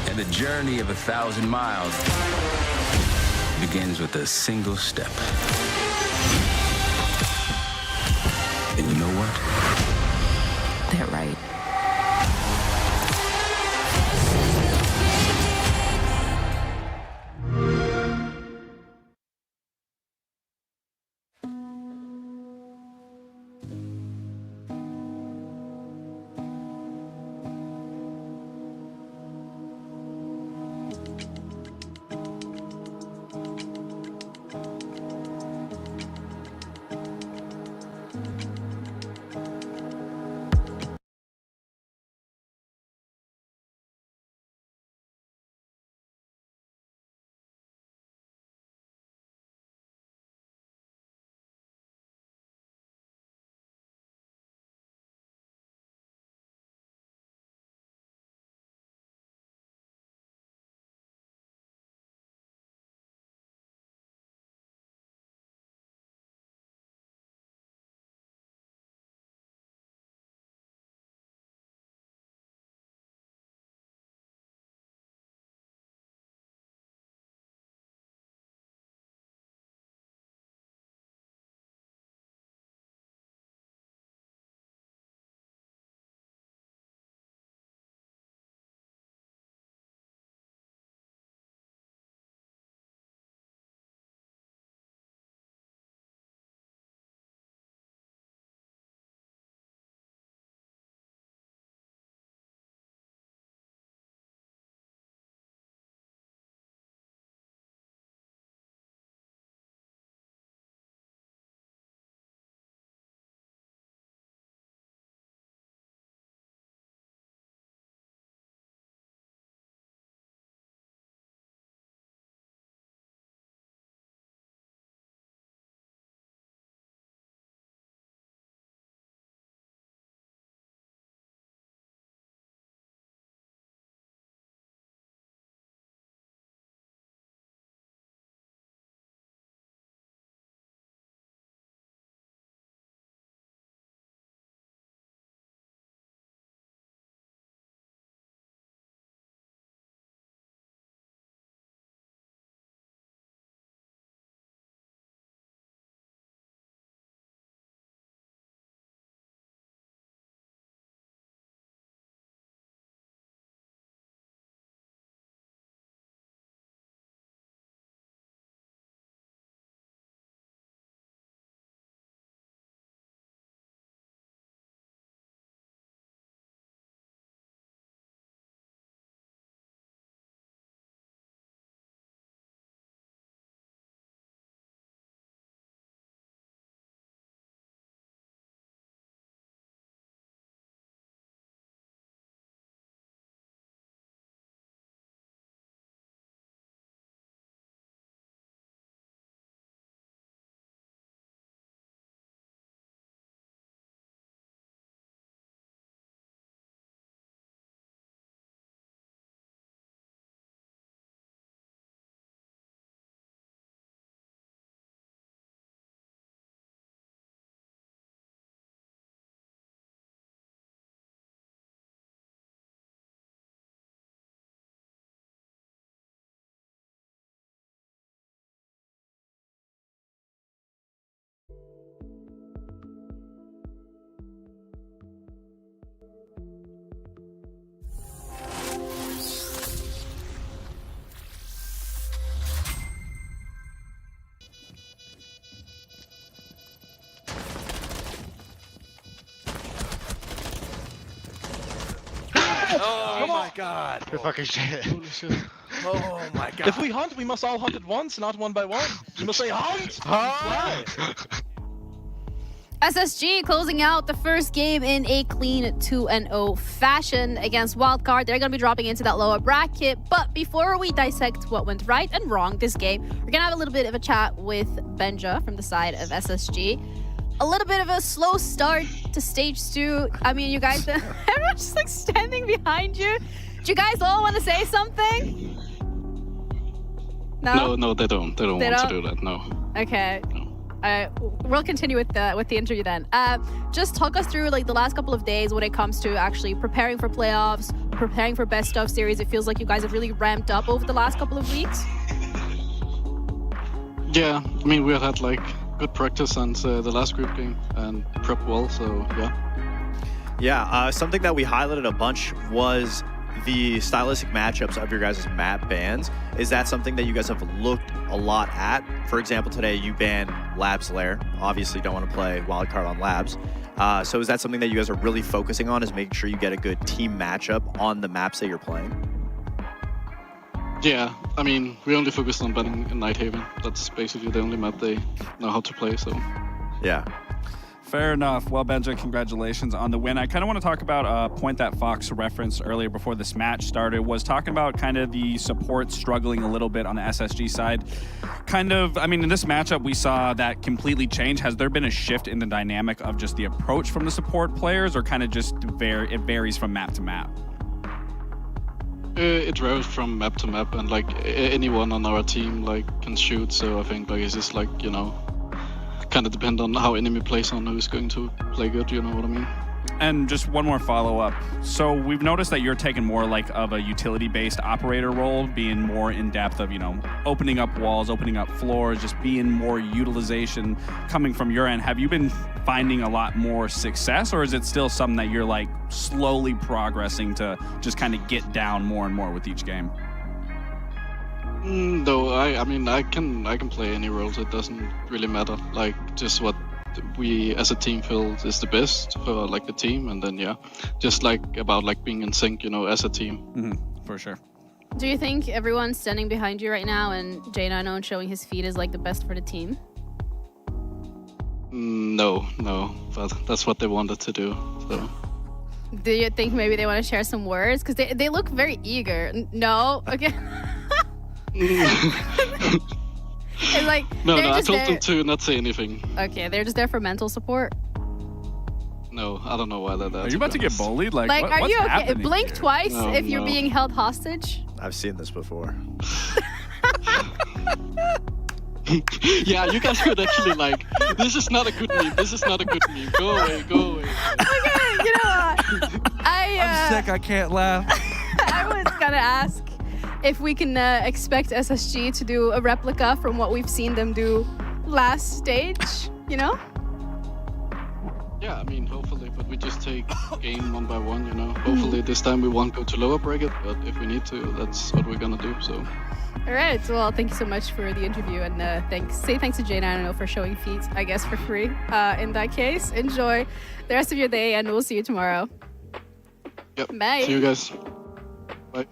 And the journey of 1,000 miles begins with a single step. And you know what? They're right. Oh my god. Good fucking shit. Oh my god. If we hunt, we must all hunt at once, not one by one. We must say hunt! SSG closing out the first game in a clean 2-0 fashion against Wildcard. They're going to be dropping into that lower bracket. But before we dissect what went right and wrong this game, we're going to have a little bit of a chat with Benja from the side of SSG. A little bit of a slow start to stage 2. I mean, you guys, everyone's just like standing behind you. Do you guys all want to say something? No, they don't. They don't want to do that, no. Okay. We'll continue with the interview then. Just talk us through like the last couple of days when it comes to actually preparing for playoffs, preparing for best of series. It feels like you guys have really ramped up over the last couple of weeks. Yeah, I mean we had like good practice and the last group game and prep well, so yeah. Yeah, something that we highlighted a bunch was the stylistic matchups of your guys' map bans. Is that something that you guys have looked a lot at? For example, today you banned Labs Lair. Obviously don't want to play wildcard on Labs. So is that something that you guys are really focusing on, is making sure you get a good team matchup on the maps that you're playing? Yeah, I mean, we only focused on banning in Nighthaven. That's basically the only map they know how to play, so. Yeah. Fair enough. Well, Benja, congratulations on the win. I kind of want to talk about a point that Fox referenced earlier before this match started, was talking about kind of the support struggling a little bit on the SSG side. Kind of, I mean, in this matchup, we saw that completely change. Has there been a shift in the dynamic of just the approach from the support players, or kind of just it varies from map to map? It varies from map to map, and like anyone on our team like can shoot, so I think like it's just like, you know, kind of depend on how enemy plays on who's going to play good, you know what I mean? And just one more follow-up. So we've noticed that you're taking more like of a utility-based operator role, being more in depth of, you know, opening up walls, opening up floors, just being more utilization coming from your end. Have you been finding a lot more success, or is it still something that you're like slowly progressing to just kind of get down more and more with each game? No, I mean I can play any roles. It doesn't really matter. Like just what we as a team feel is the best for like the team, and then yeah, just like about like being in sync, you know, as a team. For sure. Do you think everyone standing behind you right now and J9 showing his feet is like the best for the team? No, but that's what they wanted to do. So. Do you think maybe they want to share some words? Because they look very eager. No? Okay. It's like, no, I told them to not say anything. Okay, they're just there for mental support. No, I don't know why they're there. Are you about to get bullied? Like are what's you okay? happening Blink here? twice No, if you're no. being held hostage. I've seen this before. Yeah, you guys could actually like, this is not a good meme. This is not a good meme. Go away, go away. Okay, you know what? I'm sick, I can't laugh. I was gonna ask if we can expect SSG to do a replica from what we've seen them do last stage, you know? Yeah, I mean, hopefully, but we just take game one by one, you know. Hopefully this time we won't go to lower bracket, but if we need to, that's what we're gonna do, so. All right, well, thank you so much for the interview, and say thanks to J9 for showing feet, I guess, for free. In that case, enjoy the rest of your day, and we'll see you tomorrow. Yep. Bye. See you guys. Bye.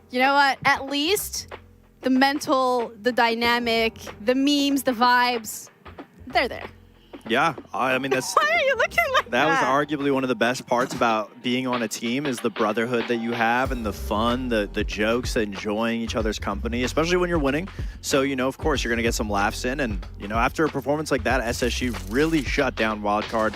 You know what? At least the mental, the dynamic, the memes, the vibes, they're there. Yeah, I mean that's. Why are you looking like that? That was arguably one of the best parts about being on a team, is the brotherhood that you have and the fun, the jokes, enjoying each other's company, especially when you're winning. So, you know, of course, you're going to get some laughs in. And, you know, after a performance like that, SSG really shut down Wildcard.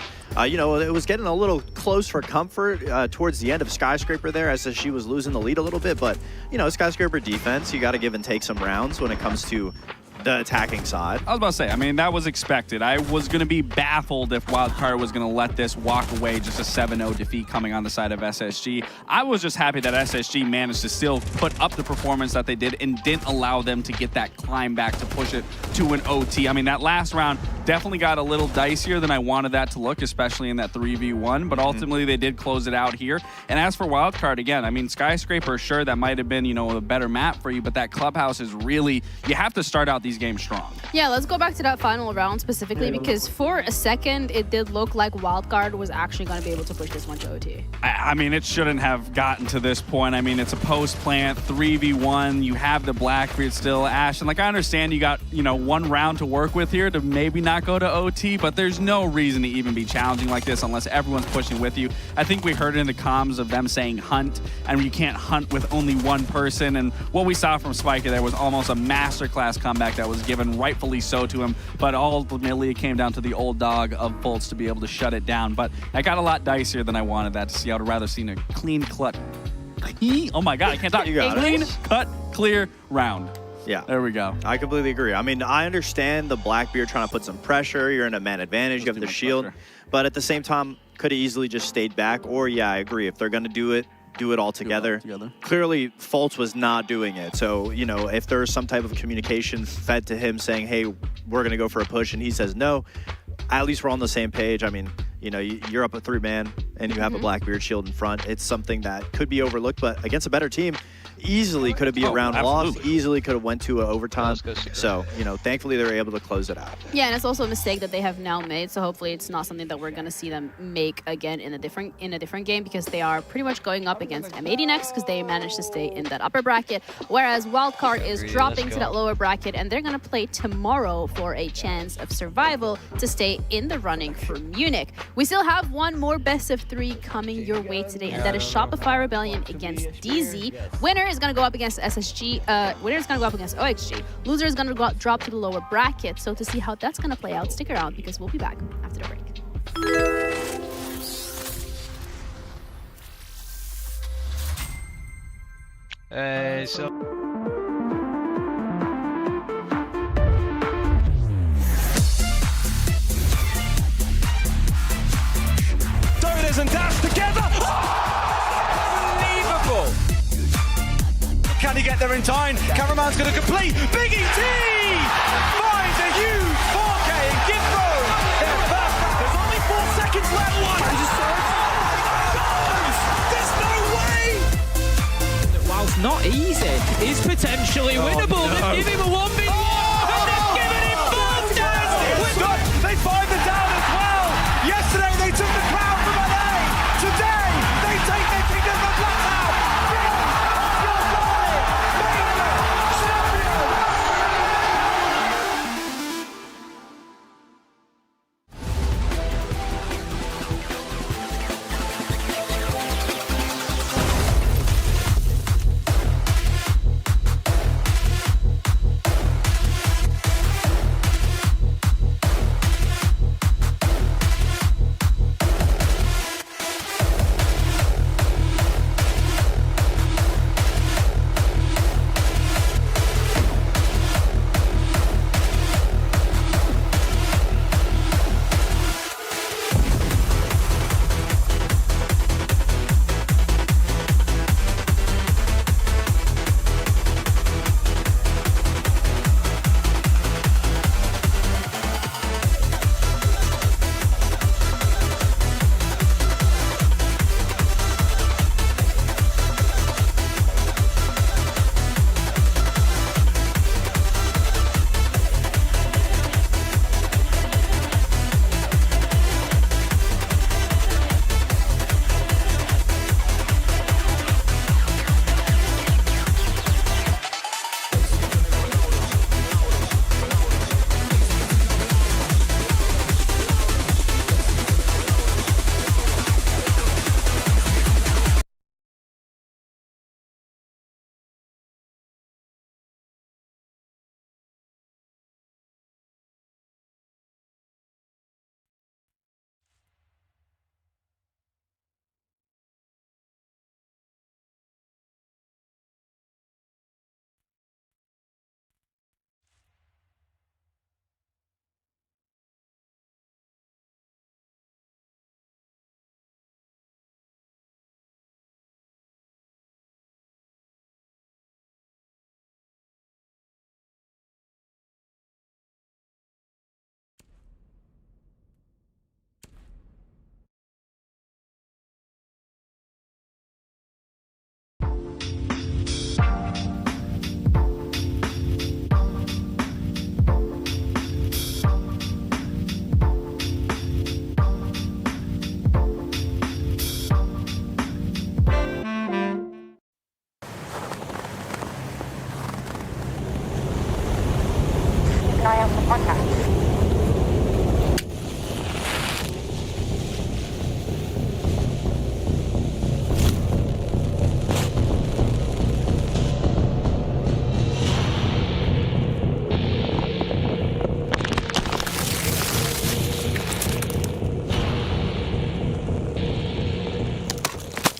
You know, it was getting a little close for comfort towards the end of Skyscraper there. SSG was losing the lead a little bit. But, you know, Skyscraper defense, you got to give and take some rounds when it comes to the attacking side. I was about to say, I mean, that was expected. I was going to be baffled if Wildcard was going to let this walk away, just a 7-0 defeat coming on the side of SSG. I was just happy that SSG managed to still put up the performance that they did and didn't allow them to get that climb back to push it to an OT. I mean, that last round definitely got a little dicier than I wanted that to look, especially in that 3v1, but ultimately they did close it out here. And as for Wildcard, again, I mean, Skyscraper, sure, that might have been, you know, a better map for you, but that clubhouse is really, you have to start out these games strong. Yeah, let's go back to that final round specifically, because for a second, it did look like Wildcard was actually going to be able to push this one to OT. I mean, it shouldn't have gotten to this point. I mean, it's a post-plant, 3v1. You have the Blackbeard still, Ash. And, like, I understand you got, you know, one round to work with here to maybe not go to OT, but there's no reason to even be challenging like this unless everyone's pushing with you. I think we heard it in the comms of them saying hunt, and you can't hunt with only one person. And what we saw from Spiker there was almost a masterclass comeback that was given rightfully so to him, but ultimately it came down to the old dog of Bolts to be able to shut it down. But I got a lot dicier than I wanted that to see. I would rather seen a clean cut. Oh my god, I can't talk. You got clean cut, clear round. Yeah. There we go. I completely agree. I mean, I understand the Blackbeard trying to put some pressure. You're in a man advantage. You have the shield. pressure. But at the same time, could have easily just stayed back. Or, yeah, I agree. If they're going to do it all together. Clearly, Fultz was not doing it. So, you know, if there's some type of communication fed to him saying, hey, we're going to go for a push, and he says no, at least we're on the same page. I mean, you know, you're up a 3-man, and you have a Blackbeard shield in front. It's something that could be overlooked, but against a better team, easily could have been a round lost, easily could have went to an overtime. So, you know, thankfully they were able to close it out. Yeah, and it's also a mistake that they have now made. So hopefully it's not something that we're going to see them make again in a different game, because they are pretty much going up against M80 next, because they managed to stay in that upper bracket, whereas Wildcard is dropping to that lower bracket, and they're going to play tomorrow for a chance of survival to stay in the running for Munich. We still have one more best of 3 coming your way today, and that is Shopify Rebellion against DZ. Winner is going to go up against SSG. Winner is going to go up against OXG. Loser is going to drop to the lower bracket. So to see how that's going to play out, stick around, because we'll be back after the break. Dodas and Dash together. Unbelievable. Can he get there in time? Cameraman's going to complete. Big ET finds a huge 4K and give Rome their first. There's only 4 seconds left. There's no way. Whilst not easy, is potentially winnable. No. They've given him a 1v1 and they've given him both down. They find the down as well. Yesterday they took the crown from LA. Today they take the kingdom of Blackout.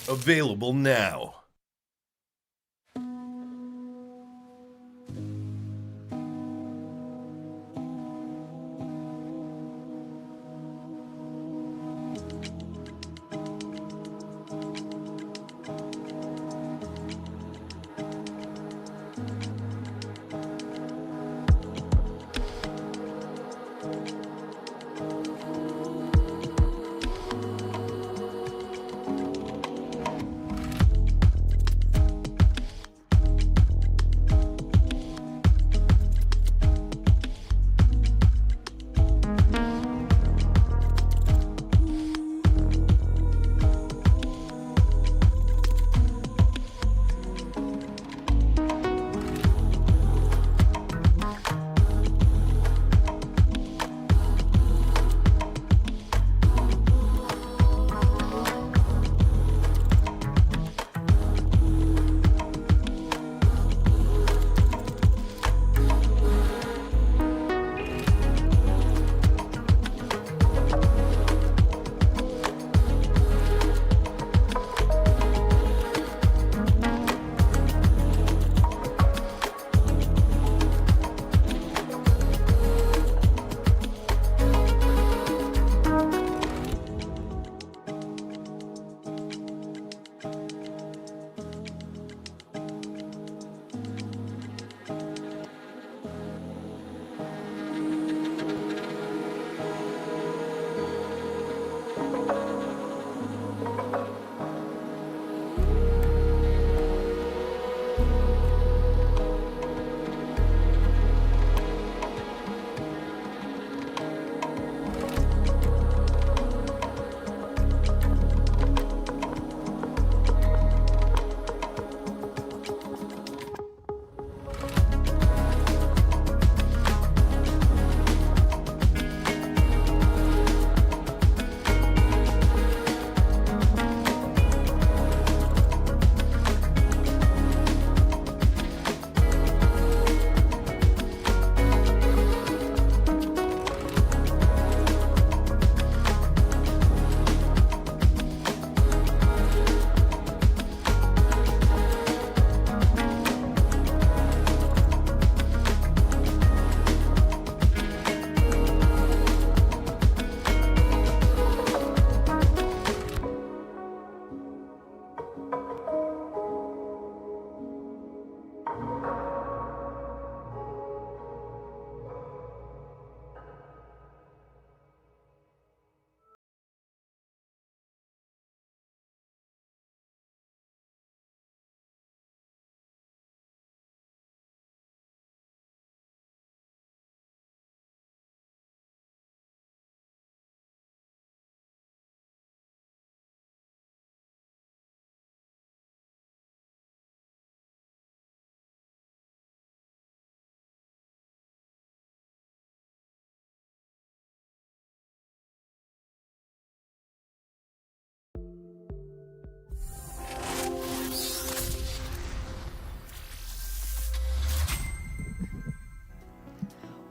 Available now.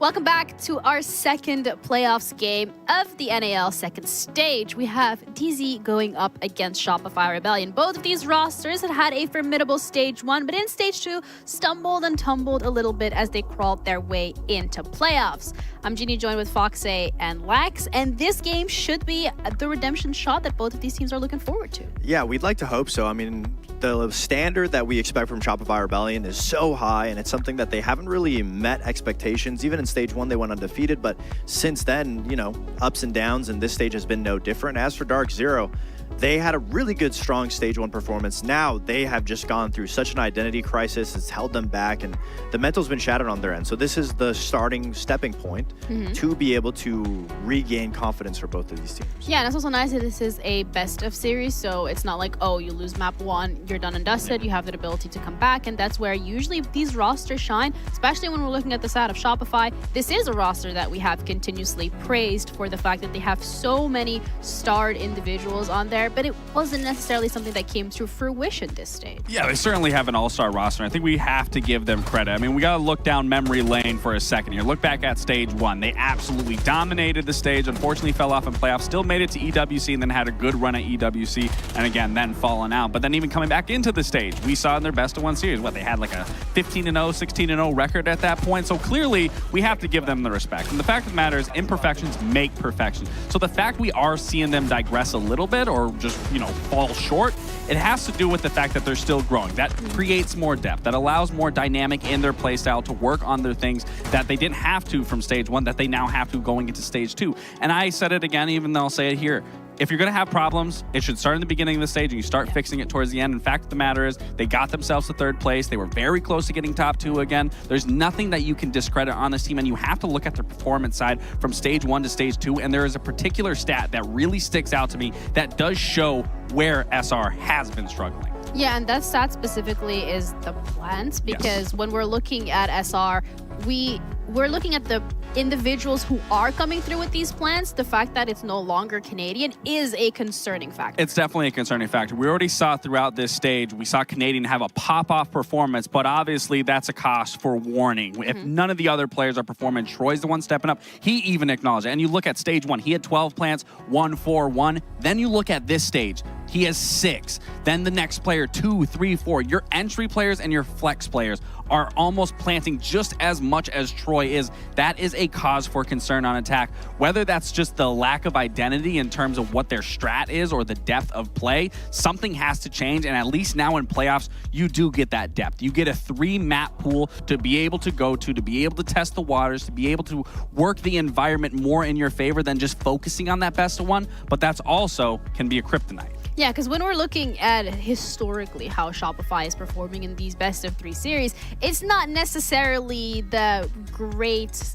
Welcome back to our second playoffs game of the NAL second stage. We have DZ going up against Shopify Rebellion. Both of these rosters had a formidable stage 1, but in stage 2, stumbled and tumbled a little bit as they crawled their way into playoffs. I'm Jeannie, joined with Foxy and Lax, and this game should be the redemption shot that both of these teams are looking forward to. Yeah, we'd like to hope so. I mean, the standard that we expect from Shopify Rebellion is so high, and it's something that they haven't really met expectations. Even in stage 1, they went undefeated, but since then, you know, ups and downs, and this stage has been no different. As for Dark Zero, they had a really good, strong stage 1 performance. Now they have just gone through such an identity crisis. It's held them back, and the mental's been shattered on their end. So this is the stepping point to be able to regain confidence for both of these teams. Yeah, and it's also nice that this is a best of series, so it's not like, oh, you lose map 1, you're done and dusted. You have the ability to come back, and that's where usually these rosters shine, especially when we're looking at the side of Shopify. This is a roster that we have continuously praised for the fact that they have so many starred individuals on there, but it wasn't necessarily something that came to fruition this stage. Yeah, they certainly have an all-star roster. I think we have to give them credit. I mean, we got to look down memory lane for a second here. Look back at stage 1. They absolutely dominated the stage. Unfortunately, fell off in playoffs. Still made it to EWC and then had a good run at EWC. And again, then fallen out. But then even coming back into the stage, we saw in their best of 1 series, they had like a 15-0, 16-0 record at that point. So clearly, we have to give them the respect. And the fact of the matter is, imperfections make perfection. So the fact we are seeing them digress a little bit or just, fall short, it has to do with the fact that they're still growing. That creates more depth, that allows more dynamic in their playstyle to work on their things that they didn't have to from stage 1, that they now have to going into stage 2. And I said it again, even though I'll say it here. If you're going to have problems, it should start in the beginning of the stage and you start fixing it towards the end. In fact, the matter is they got themselves to 3rd place. They were very close to getting top 2 again. There's nothing that you can discredit on this team, and you have to look at their performance side from stage 1 to stage 2. And there is a particular stat that really sticks out to me that does show where SR has been struggling. Yeah, and that stat specifically is the plants, because when we're looking at SR, we're looking at the individuals who are coming through with these plans. The fact that it's no longer Canadian is a concerning factor. It's definitely a concerning factor. We already saw throughout this stage, we saw Canadian have a pop-off performance, but obviously that's a cost for warning. If none of the other players are performing, Troy's the one stepping up. He even acknowledged it. And you look at stage 1, he had 12 plants, 1, 4, 1. Then you look at this stage, he has 6. Then the next player, 2, 3, 4. Your entry players and your flex players are almost planting just as much as Troy is. That is a cause for concern on attack. Whether that's just the lack of identity in terms of what their strat is or the depth of play, something has to change. And at least now in playoffs, you do get that depth. You get a 3-map pool to be able to go to be able to test the waters, to be able to work the environment more in your favor than just focusing on that best of 1. But that's also can be a kryptonite. Yeah, because when we're looking at historically how Shopify is performing in these best of 3 series, it's not necessarily the great,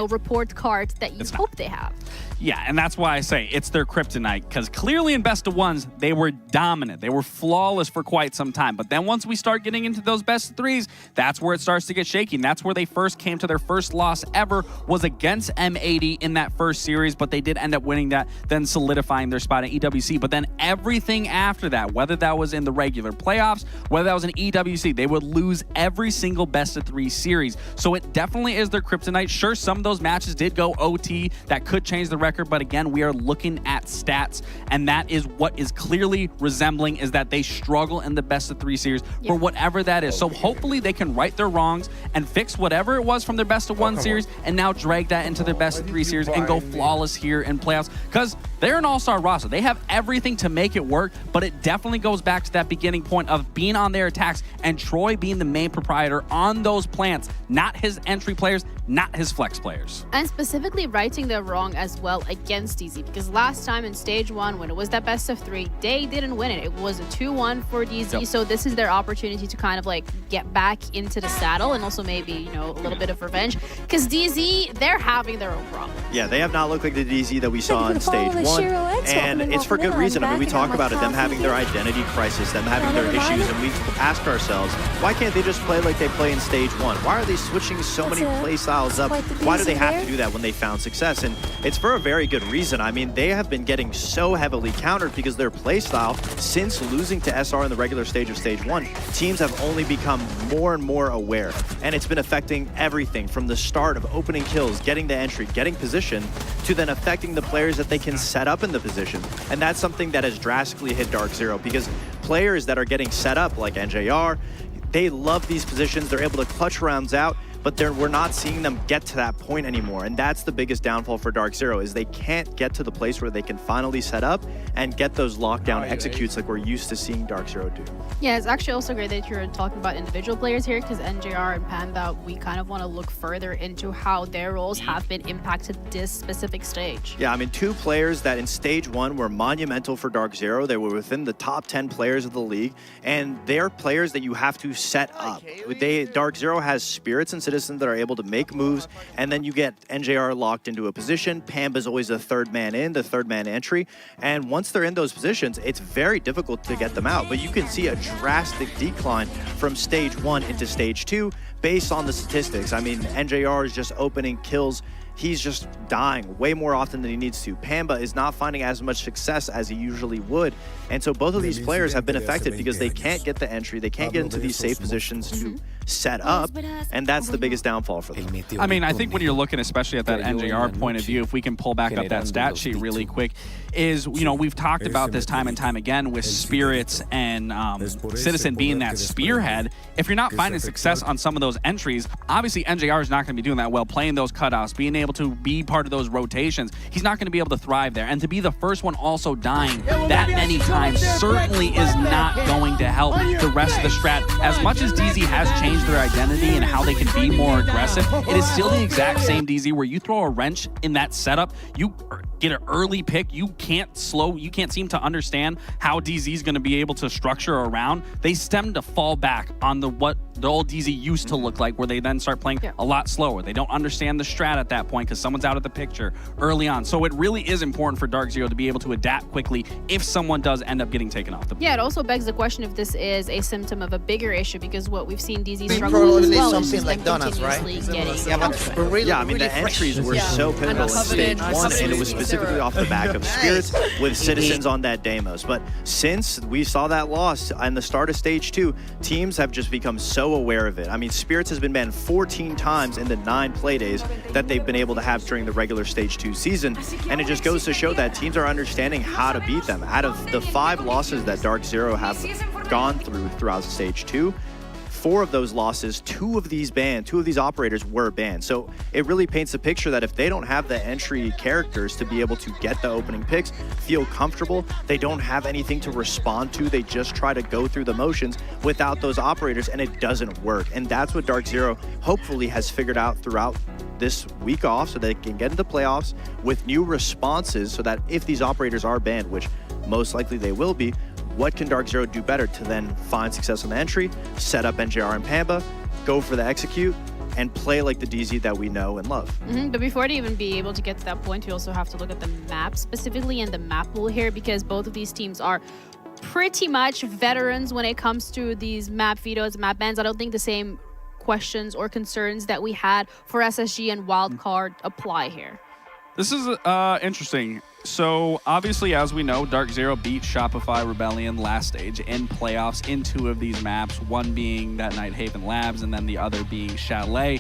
report card that you hope they have. Yeah, and that's why I say it's their kryptonite, because clearly in best of 1s, they were dominant. They were flawless for quite some time. But then once we start getting into those best of 3s, that's where it starts to get shaky. And that's where they first came to their first loss ever, was against M80 in that first series, but they did end up winning that, then solidifying their spot at EWC. But then everything after that, whether that was in the regular playoffs, whether that was in EWC, they would lose every single best of 3 series. So it definitely is their kryptonite. Sure, some of those matches did go OT. That could change the record, but again, we are looking at stats, and that is what is clearly resembling is that they struggle in the best of 3 series for whatever that is. So hopefully they can right their wrongs and fix whatever it was from their best of 1 series and now drag that into their best of 3 series and go flawless here in playoffs, because they're an all-star roster. They have everything to make it work, but it definitely goes back to that beginning point of being on their attacks and Troy being the main proprietor on those plants, not his entry players, not his flex players. And specifically righting their wrong as well against DZ, because last time in stage 1, when it was that best of 3, they didn't win it. It was a 2-1 for DZ, so this is their opportunity to kind of get back into the saddle and also maybe, a little bit of revenge, because DZ, they're having their own problem. Yeah, they have not looked like the DZ that we saw in stage 1. T1, and it's for good reason. I mean, we talk about it, them having their identity crisis, them having their issues, and we ask ourselves, why can't they just play like they play in stage 1? Why are they switching so many play styles up? Why do they have to do that when they found success? And it's for a very good reason. I mean, they have been getting so heavily countered because their play style, since losing to SR in the regular stage of stage 1, teams have only become more and more aware. And it's been affecting everything from the start of opening kills, getting the entry, getting position, to then affecting the players that they can set up in the position. And that's something that has drastically hit Dark Zero, because players that are getting set up like NJR, they love these positions. They're able to clutch rounds out, but we're not seeing them get to that point anymore. And that's the biggest downfall for Dark Zero, is they can't get to the place where they can finally set up and get those lockdown executes like we're used to seeing Dark Zero do. Yeah, it's actually also great that you're talking about individual players here, because NJR and Panda, we kind of want to look further into how their roles have been impacted this specific stage. Yeah, I mean, 2 players that in stage 1 were monumental for Dark Zero. They were within the top 10 players of the league, and they're players that you have to set up. Dark Zero has Spirits and Citizens that are able to make moves, and then you get NJR locked into a position. Pamba's always the third man in, the third man entry, and once they're in those positions, it's very difficult to get them out. But you can see a drastic decline from stage 1 into stage 2 based on the statistics. I mean, NJR is just opening kills. He's just dying way more often than he needs to. Pamba is not finding as much success as he usually would. And so both of these players have been affected because they can't get the entry, they can't get into these safe positions to set up, and that's the biggest downfall for them. I mean, I think when you're looking especially at that NJR point of view, if we can pull back up that stat sheet really quick, is, you know, we've talked about this time and time again with Spirits and Citizen being that spearhead. If you're not finding success on some of those entries, obviously NJR is not going to be doing that well, playing those cutouts, being able to be part of those rotations. He's not going to be able to thrive there. And to be the first one also dying that many times certainly is not going to help the rest of the strat. As much as DZ has changed their identity and how they can be more aggressive, it is still the exact same DZ where you throw a wrench in that setup, you get an early pick, you can't seem to understand how DZ is going to be able to structure around. They tend to fall back on what the old DZ used to look like, where they then start playing a lot slower. They don't understand the strat at that point because someone's out of the picture early on. So it really is important for Dark Zero to be able to adapt quickly if someone does end up getting taken off the board. Yeah, it also begs the question if this is a symptom of a bigger issue, because what we've seen DZ struggle with as well is just like continuously getting Yeah, I mean, the entries were so pivotal in stage 1, and it was specifically off the back of Spirits with Citizens on that Deimos. But since we saw that loss on the start of stage 2, teams have just become so aware of it. I mean, Spirits has been banned 14 times in the 9 play days that they've been able to have during the regular stage 2 season, and it just goes to show that teams are understanding how to beat them. Out of the 5 losses that Dark Zero have gone throughout stage 2, 4 of those losses, 2 of these operators were banned. So it really paints a picture that if they don't have the entry characters to be able to get the opening picks, feel comfortable, they don't have anything to respond to, they just try to go through the motions without those operators, and it doesn't work. And that's what Dark Zero hopefully has figured out throughout this week off, so they can get into playoffs with new responses, so that if these operators are banned, which most likely they will be, what can Dark Zero do better to then find success on the entry, set up NJR and Pamba, go for the execute, and play like the DZ that we know and love. But before to even be able to get to that point, we also have to look at the map specifically and the map pool here, because both of these teams are pretty much veterans when it comes to these map vetoes, map bans. I don't think the same questions or concerns that we had for SSG and Wildcard apply here. This is interesting. So obviously, as we know, Dark Zero beat Shopify Rebellion last stage in playoffs in 2 of these maps, one being that Nighthaven Labs and then the other being Chalet.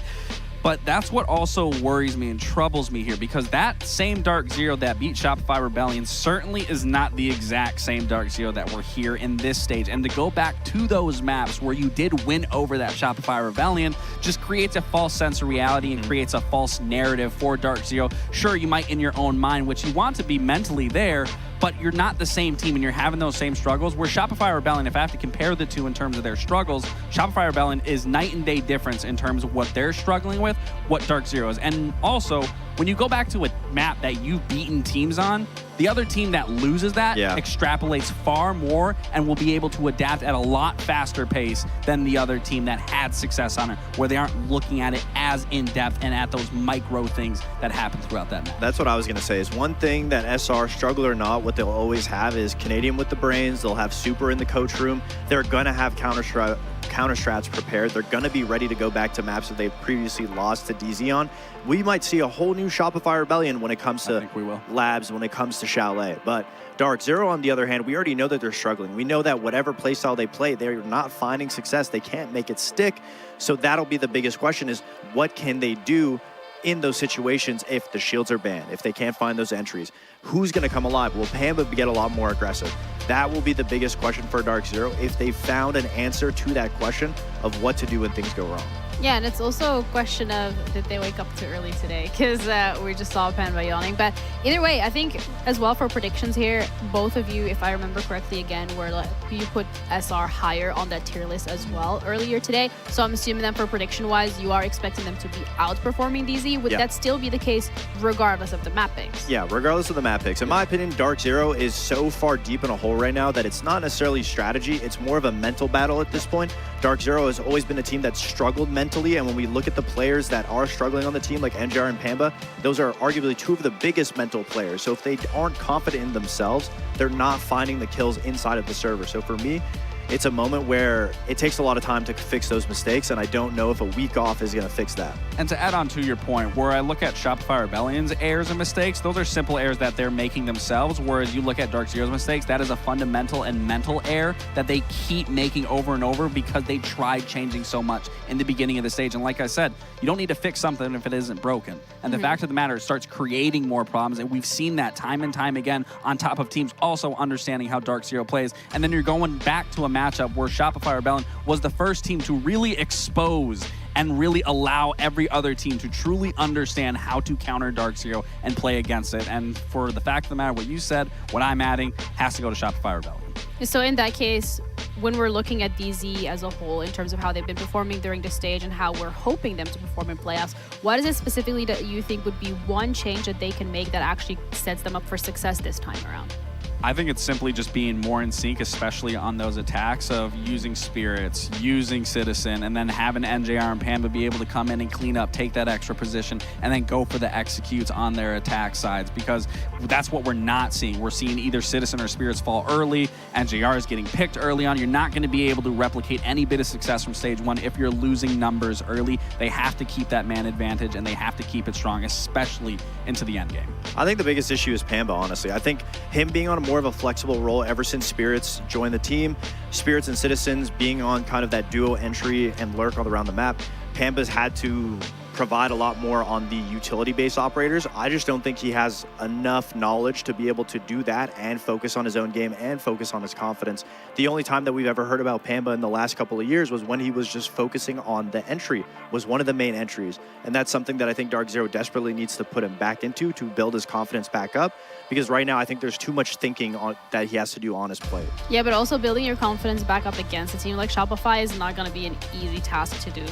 But that's what also worries me and troubles me here, because that same Dark Zero that beat Shopify Rebellion certainly is not the exact same Dark Zero that we're here in this stage. And to go back to those maps where you did win over that Shopify Rebellion just creates a false sense of reality and creates a false narrative for Dark Zero. Sure, you might in your own mind, which you want to be mentally there, but you're not the same team and you're having those same struggles. Where Shopify Rebellion, if I have to compare the 2 in terms of their struggles, Shopify Rebellion is night and day difference in terms of what they're struggling with, what Dark Zero is. And also, when you go back to a map that you've beaten teams on, the other team that loses that extrapolates far more and will be able to adapt at a lot faster pace than the other team that had success on it, where they aren't looking at it as in-depth and at those micro things that happen throughout that map. That's what I was going to say, is one thing that SR, struggle or not, what they'll always have is Canadian with the brains. They'll have Super in the coach room. They're going to have counter strats prepared. They're going to be ready to go back to maps that they've previously lost to DZ on. We might see a whole new Shopify Rebellion when it comes to Labs, when it comes to Chalet. But Dark Zero, on the other hand, we already know that they're struggling. We know that whatever playstyle they play, they're not finding success. They can't make it stick. So that'll be the biggest question, is what can they do in those situations if the shields are banned, if they can't find those entries? Who's going to come alive? Will Pamba get a lot more aggressive? That will be the biggest question for Dark Zero, if they found an answer to that question of what to do when things go wrong. Yeah, and it's also a question of, did they wake up too early today? Because we just saw Pamba yawning. But either way, I think as well for predictions here, both of you, if I remember correctly again, were like, you put SR higher on that tier list as well earlier today. So I'm assuming that for prediction-wise, you are expecting them to be outperforming DZ. Would that still be the case regardless of the map picks? Yeah, regardless of the map picks. In my opinion, Dark Zero is so far deep in a hole right now that it's not necessarily strategy. It's more of a mental battle at this point. Dark Zero has always been a team that's struggled mentally, and when we look at the players that are struggling on the team, like NJR and Pamba, those are arguably two of the biggest mental players. So if they aren't confident in themselves, they're not finding the kills inside of the server. So for me, it's a moment where it takes a lot of time to fix those mistakes, and I don't know if a week off is going to fix that. And to add on to your point, where I look at Shopify Rebellion's errors and mistakes, those are simple errors that they're making themselves, whereas you look at Dark Zero's mistakes, that is a fundamental and mental error that they keep making over and over because they tried changing so much in the beginning of the stage. And like I said, you don't need to fix something if it isn't broken. And the fact of the matter, it starts creating more problems, and we've seen that time and time again, on top of teams also understanding how Dark Zero plays. And then you're going back to a matchup where Shopify Rebellion was the first team to really expose and really allow every other team to truly understand how to counter Dark Zero and play against it. And for the fact of the matter, what you said, what I'm adding, has to go to Shopify Rebellion. So in that case, when we're looking at DZ as a whole in terms of how they've been performing during the stage and how we're hoping them to perform in playoffs, what is it specifically that you think would be one change that they can make that actually sets them up for success this time around? I think it's simply just being more in sync, especially on those attacks of using Spirits, using Citizen, and then having NJR and Pamba be able to come in and clean up, take that extra position, and then go for the executes on their attack sides, because that's what we're not seeing. We're seeing either Citizen or Spirits fall early, NJR is getting picked early on. You're not going to be able to replicate any bit of success from stage one if you're losing numbers early. They have to keep that man advantage, and they have to keep it strong, especially into the end game. I think the biggest issue is Pamba, honestly. I think him being on a more of a flexible role ever since Spirits joined the team, Spirits and Citizens being on kind of that duo entry and lurk all around the map, Pamba's had to provide a lot more on the utility-based operators. I just don't think he has enough knowledge to be able to do that and focus on his own game and focus on his confidence. The only time that we've ever heard about Pamba in the last couple of years was when he was just focusing on the entry, was one of the main entries. And that's something that I think Dark Zero desperately needs to put him back into to build his confidence back up, because right now I think there's too much thinking on that he has to do on his play. Yeah, but also building your confidence back up against a team like Shopify is not going to be an easy task to do.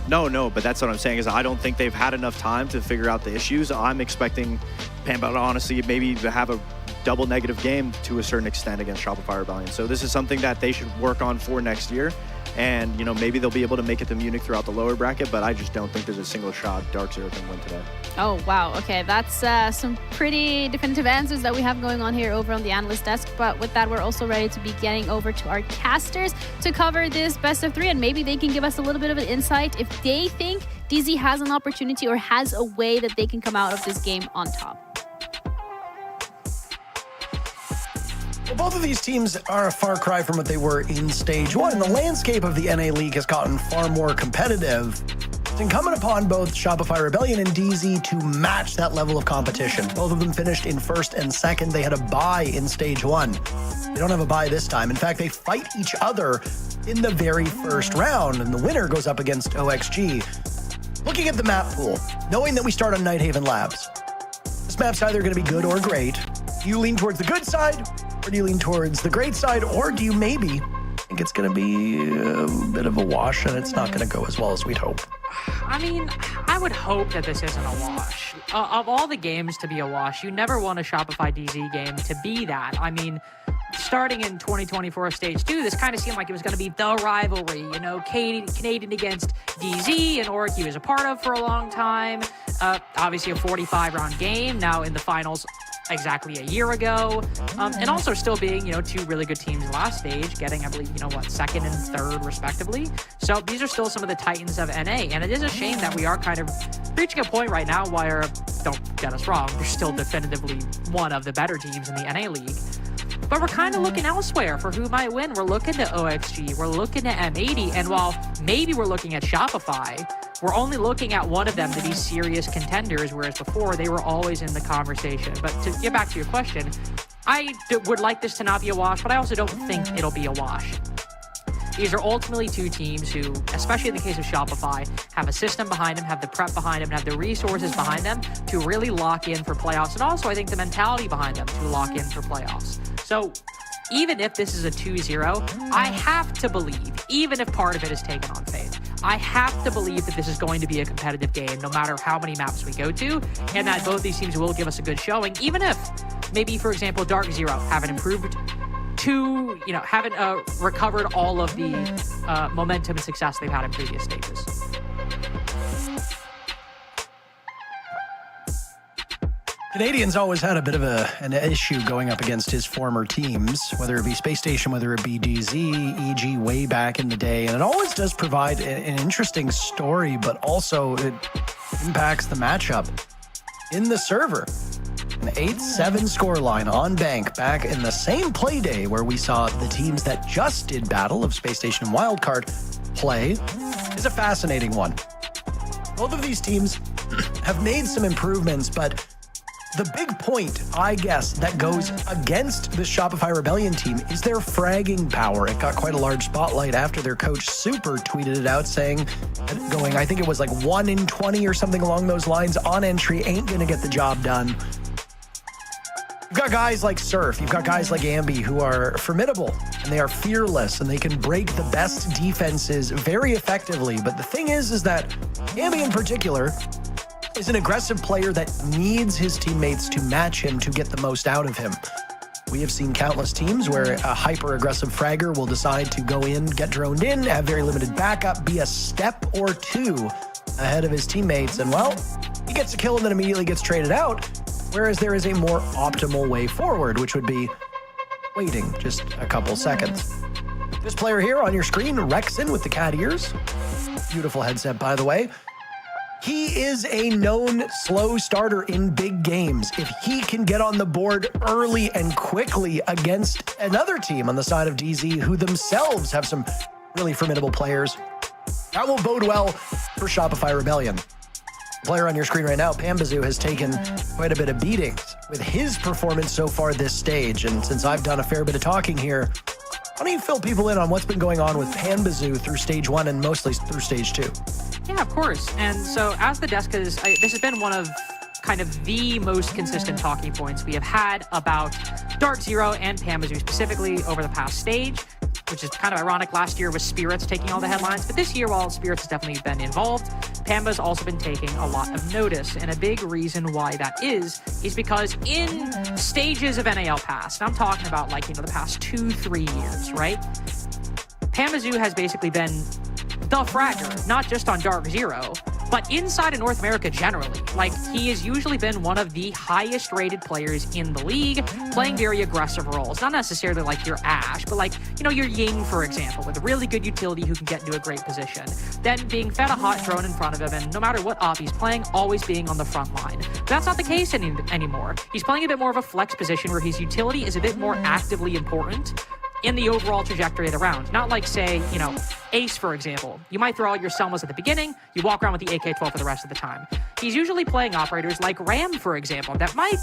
No, but that's what I'm saying, is I don't think they've had enough time to figure out the issues. I'm expecting Pamba to honestly maybe have a double negative game to a certain extent against Shopify Rebellion. So this is something that they should work on for next year. And, you know, maybe they'll be able to make it to Munich throughout the lower bracket, but I just don't think there's a single shot Dark Zero can win today. Oh, wow. Okay, that's some pretty definitive answers that we have going on here over on the analyst desk. But with that, we're also ready to be getting over to our casters to cover this best of three, and maybe they can give us a little bit of an insight if they think DZ has an opportunity or has a way that they can come out of this game on top. Well, both of these teams are a far cry from what they were in stage one. The landscape of the NA League has gotten far more competitive. It's incumbent upon both Shopify Rebellion and DZ to match that level of competition. Both of them finished in first and second. They had a bye in stage one. They don't have a bye this time. In fact, they fight each other in the very first round, and the winner goes up against OXG. Looking at the map pool, knowing that we start on Nighthaven Labs, this map's either going to be good or great. Do you lean towards the good side, or do you lean towards the great side, or do you maybe think it's going to be a bit of a wash and it's not going to go as well as we'd hope? I mean, I I would hope that this isn't a wash. Of all the games to be a wash, you never want a Shopify DZ game to be that. I mean, starting in 2024 Stage 2, this kind of seemed like it was going to be the rivalry, you know, Canadian against DZ, an org he was a part of for a long time. Obviously a 45-round game, now in the finals exactly a year ago. And also still being, you know, two really good teams last stage, getting, I believe, you know, what, second and third respectively. So these are still some of the titans of NA, and it is a shame that we are kind of reaching a point right now where, don't get us wrong, they're still definitively one of the better teams in the NA League. But we're kind of looking elsewhere for who might win. We're looking to OXG, we're looking at M80, and while maybe we're looking at Shopify, we're only looking at one of them to be serious contenders, whereas before they were always in the conversation. But to get back to your question, I would like this to not be a wash, but I also don't think it'll be a wash. These are ultimately two teams who, especially in the case of Shopify, have a system behind them, have the prep behind them, and have the resources behind them to really lock in for playoffs, and also I think the mentality behind them to lock in for playoffs. So even if this is a 2-0, I have to believe, even if part of it is taken on faith, I have to believe that this is going to be a competitive game no matter how many maps we go to, and that both these teams will give us a good showing, even if maybe, for example, Dark Zero haven't improved to, you know, haven't recovered all of the momentum and success they've had in previous stages. Canadian's always had a bit of an issue going up against his former teams, whether it be Space Station, whether it be DZ, EG way back in the day. And it always does provide an interesting story, but also it impacts the matchup in the server. An 8-7 scoreline on Bank back in the same play day where we saw the teams that just did battle of Space Station and Wildcard play is a fascinating one. Both of these teams have made some improvements, but the big point, I guess, that goes against the Shopify Rebellion team is their fragging power. It got quite a large spotlight after their coach Super tweeted it out saying, I think it was like 1 in 20 or something along those lines on entry ain't going to get the job done. You've got guys like Surf, you've got guys like Ambi who are formidable and they are fearless and they can break the best defenses very effectively. But the thing is that Ambi in particular is an aggressive player that needs his teammates to match him to get the most out of him. We have seen countless teams where a hyper-aggressive fragger will decide to go in, get droned in, have very limited backup, be a step or two ahead of his teammates, and well, he gets a kill and then immediately gets traded out, whereas there is a more optimal way forward, which would be waiting just a couple seconds. This player here on your screen, Rexon with the cat ears. Beautiful headset, by the way. He is a known slow starter in big games. If he can get on the board early and quickly against another team on the side of DZ who themselves have some really formidable players, that will bode well for Shopify Rebellion. The player on your screen right now, Pambazoo, has taken quite a bit of beatings with his performance so far this stage. And since I've done a fair bit of talking here, why don't you fill people in on what's been going on with Pambazoo through stage 1 and mostly through stage 2? Yeah, of course. And so as the Deskas, this has been one of kind of the most consistent talking points we have had about Dark Zero and Pambazoo specifically over the past stage, which is kind of ironic. Last year was Spirits taking all the headlines, but this year, while Spirits has definitely been involved, Pamba's also been taking a lot of notice. And a big reason why that is because in stages of NAL past, and I'm talking about like, you know, the past 2-3 years, right? Pambazoo has basically been the fragger, not just on Dark Zero, but inside of North America generally. Like, he has usually been one of the highest rated players in the league, playing very aggressive roles. Not necessarily like your Ashe, but like, you know, your Ying, for example, with a really good utility who can get into a great position. Then being fed a hot drone in front of him, and no matter what op he's playing, always being on the front line. But that's not the case anymore. He's playing a bit more of a flex position where his utility is a bit more actively important in the overall trajectory of the round. Not like, say, you know, Ace, for example. You might throw all your Selmas at the beginning, you walk around with the AK-12 for the rest of the time. He's usually playing operators like Ram, for example, that might,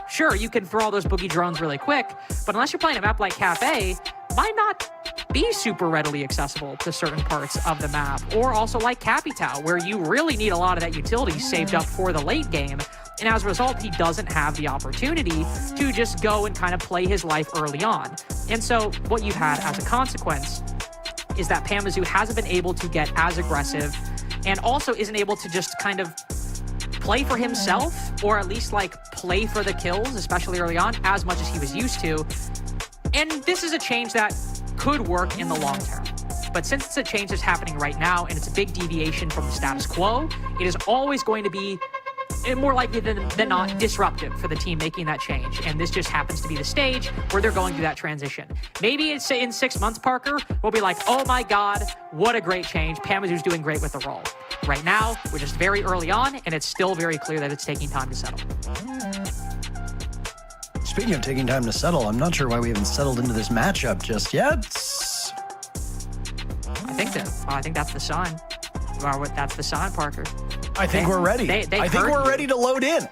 sure, you can throw all those boogie drones really quick, but unless you're playing a map like Cafe, might not be super readily accessible to certain parts of the map. Or also like Capitao, where you really need a lot of that utility saved up for the late game. And as a result, he doesn't have the opportunity to just go and kind of play his life early on. And so what you've had as a consequence is that Pambazoo hasn't been able to get as aggressive and also isn't able to just kind of play for himself, or at least like play for the kills, especially early on, as much as he was used to. And this is a change that could work in the long term. But since it's a change that's happening right now, and it's a big deviation from the status quo, it is always going to be more likely than not disruptive for the team making that change. And this just happens to be the stage where they're going through that transition. Maybe it's in 6 months, Parker, we'll be like, oh my God, what a great change. Pamazu's doing great with the role. Right now, we're just very early on, and it's still very clear that it's taking time to settle. Speaking of taking time to settle, I'm not sure why we haven't settled into this matchup just yet. I think that's the sign. Well, that's the sign, Parker. I think we're ready. I think we're ready to load in.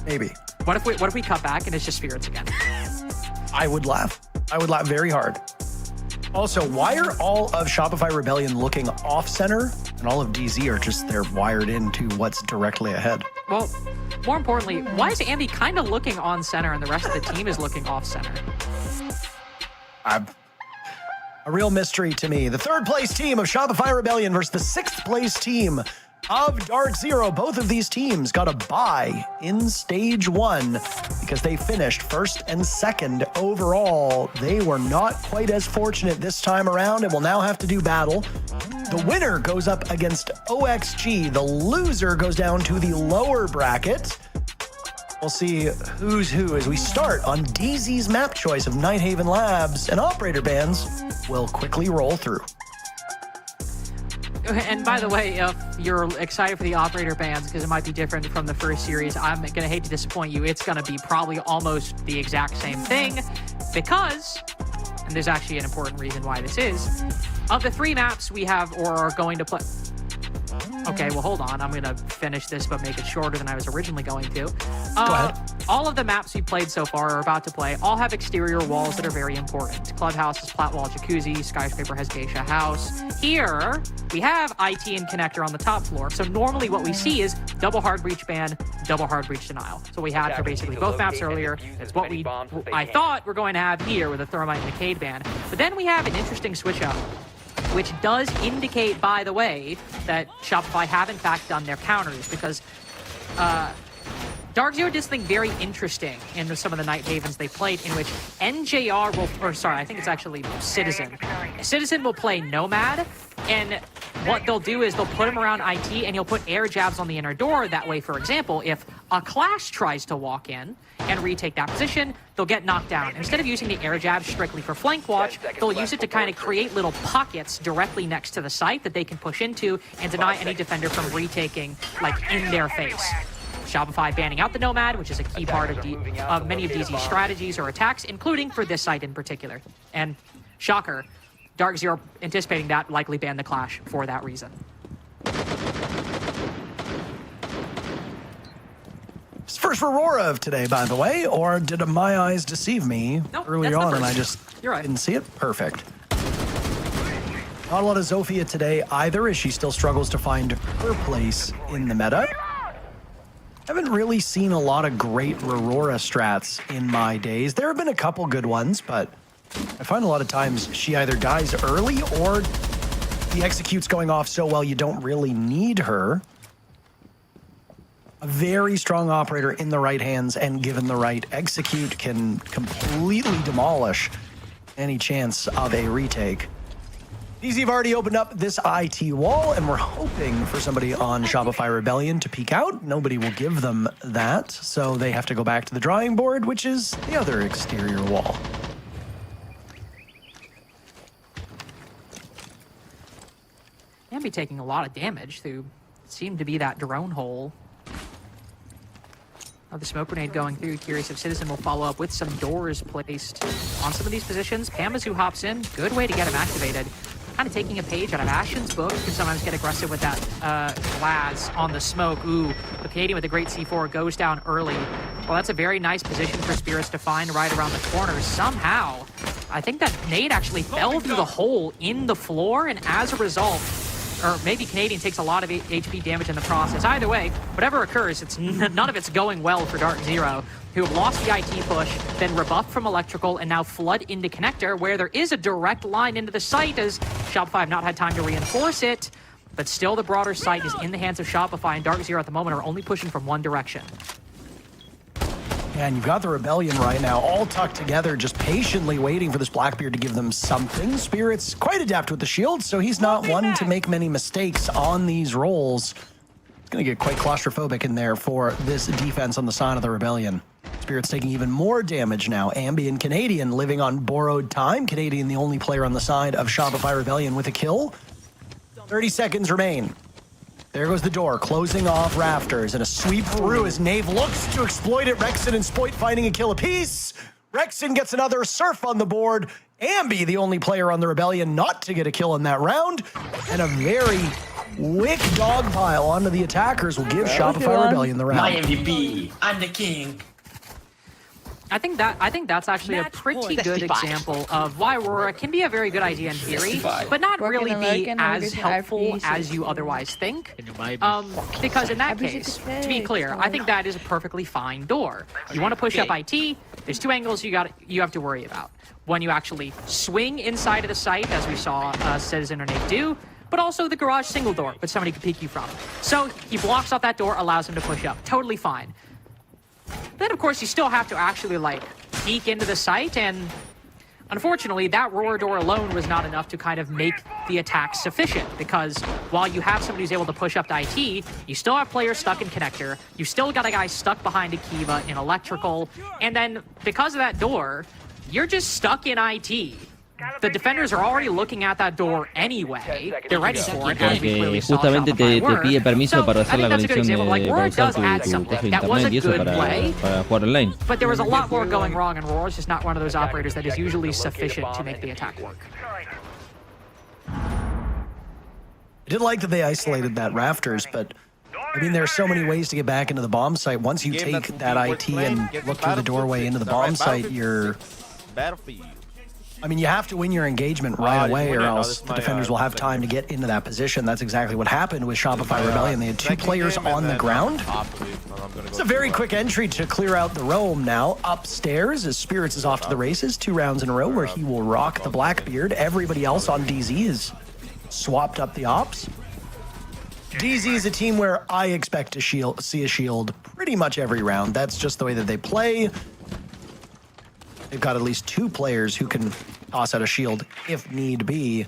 Maybe. What if we cut back and it's just spirits again? I would laugh. I would laugh very hard. Also, why are all of Shopify Rebellion looking off center and all of DZ are just they're wired into what's directly ahead? Well, more importantly, why is Andy kind of looking on center and the rest of the team is looking off center? A real mystery to me. The third place team of Shopify Rebellion versus the sixth place team of Dark Zero. Both of these teams got a bye in stage 1 because they finished first and second overall. They were not quite as fortunate this time around and will now have to do battle. The winner goes up against OXG. The loser goes down to the lower bracket. We'll see who's who as we start on DZ's map choice of Nighthaven Labs, and operator bands will quickly roll through. And by the way, if you're excited for the operator bans, because it might be different from the first series, I'm going to hate to disappoint you. It's going to be probably almost the exact same thing because, and there's actually an important reason why this is, of the 3 maps we have or are going to play. Okay, well, hold on. I'm going to finish this, but make it shorter than I was originally going to. Go ahead. All of the maps we played so far or about to play all have exterior walls that are very important. Clubhouse is Plat Wall Jacuzzi. Skyscraper has Geisha House. Here, we have IT and Connector on the top floor. So normally what we see is double hard breach ban, double hard breach denial. So we had for basically both maps earlier. It's what I thought we're going to have here with a Thermite and Decade ban. But then we have an interesting switch up, which does indicate, by the way, that Shopify have in fact done their counters, because Dark Zero did something very interesting in some of the Nighthavens they played, in which NJR will, or sorry, I think it's actually Citizen. Citizen will play Nomad, and what they'll do is they'll put him around IT, and he'll put air jabs on the inner door. That way, for example, if a Clash tries to walk in and retake that position, they'll get knocked down. Instead of using the air jab strictly for flank watch, they'll use it to kind of create little pockets directly next to the site that they can push into and deny any defender from retaking, like, in their face. Shopify banning out the Nomad, which is a key part of many of DZ's strategies or attacks, including for this site in particular. And shocker, Dark Zero, anticipating that, likely banned the Clash for that reason. It's first Aurora of today, by the way, or did my eyes deceive me early on and I just didn't see it? Perfect. Not a lot of Zofia today either, as she still struggles to find her place in the meta. Haven't really seen a lot of great Aurora strats in my days. There have been a couple good ones, but I find a lot of times she either dies early or the execute's going off so well you don't really need her. A very strong operator in the right hands and given the right execute can completely demolish any chance of a retake. DZ have already opened up this IT wall, and we're hoping for somebody on Shopify Rebellion to peek out. Nobody will give them that, so they have to go back to the drawing board, which is the other exterior wall. Can be taking a lot of damage through seemed to be that drone hole. The smoke grenade going through. Curious if Citizen will follow up with some doors placed on some of these positions. Pamazu hops in. Good way to get him activated. Kind of taking a page out of Ashen's book. Can sometimes get aggressive with that glass on the smoke. Ooh, the Canadian with a great C4 goes down early. Well, that's a very nice position for Spirits to find right around the corner. Somehow, I think that nade actually fell through the hole in the floor, and as a result, or maybe Canadian takes a lot of HP damage in the process. Either way, whatever occurs, it's none of it's going well for Dark Zero, who have lost the IT push, then rebuffed from Electrical, and now flood into Connector, where there is a direct line into the site as Shopify have not had time to reinforce it. But still, the broader site is in the hands of Shopify, and Dark Zero at the moment are only pushing from one direction. And you've got the Rebellion right now, all tucked together, just patiently waiting for this Blackbeard to give them something. Spirit's quite adept with the shield, so he's not one to make many mistakes on these rolls. It's going to get quite claustrophobic in there for this defense on the side of the Rebellion. Spirit's taking even more damage now. Ambi and Canadian living on borrowed time. Canadian the only player on the side of Shopify Rebellion with a kill. 30 seconds remain. There goes the door, closing off Rafters, and a sweep through as Nave looks to exploit it. Rexon and Spoit finding a kill apiece. Rexon gets another Surf on the board. Ambi, the only player on the Rebellion not to get a kill in that round. And a very quick dog pile onto the attackers will give Shopify Rebellion the round. My MVP, I'm the king. I think that's actually a pretty good example of why Aurora can be a very good idea in theory, but not really be as helpful as you otherwise think. Because in that case, to be clear, I think that is a perfectly fine door. You want to push up IT, there's two angles you have to worry about. When you actually swing inside of the site, as we saw Citizen or Nate do, but also the garage single door, but somebody could peek you from. So he blocks off that door, allows him to push up. Totally fine. Then, of course, you still have to actually, like, peek into the site, and unfortunately, that roar door alone was not enough to kind of make the attack sufficient, because while you have somebody who's able to push up to IT, you still have players stuck in connector, you still got a guy stuck behind a Kiva in electrical, and then, because of that door, you're just stuck in IT. The defenders are already looking at that door anyway. They're ready for it, as we clearly saw justamente te pide permiso para hacer la conexión de pausar tu internet y eso para jugar online. But there was a lot more going wrong, and Roar's just not one of those operators that is usually sufficient to make the attack work. I did like that they isolated that Rafters, but I mean, there are so many ways to get back into the bomb site. Once you take that IT and look through the doorway into the bomb site, you're... I mean, you have to win your engagement right away, or else the defenders will have time to get into that position. That's exactly what happened with Shopify Rebellion. They had two players on the ground. It's a very quick entry to clear out the roam now. Upstairs, as Spirits is off to the races, 2 rounds in a row where he will rock the Blackbeard. Everybody else on DZ is swapped up the ops. DZ is a team where I expect to see a shield pretty much every round. That's just the way that they play. They've got at least 2 players who can toss out a shield if need be.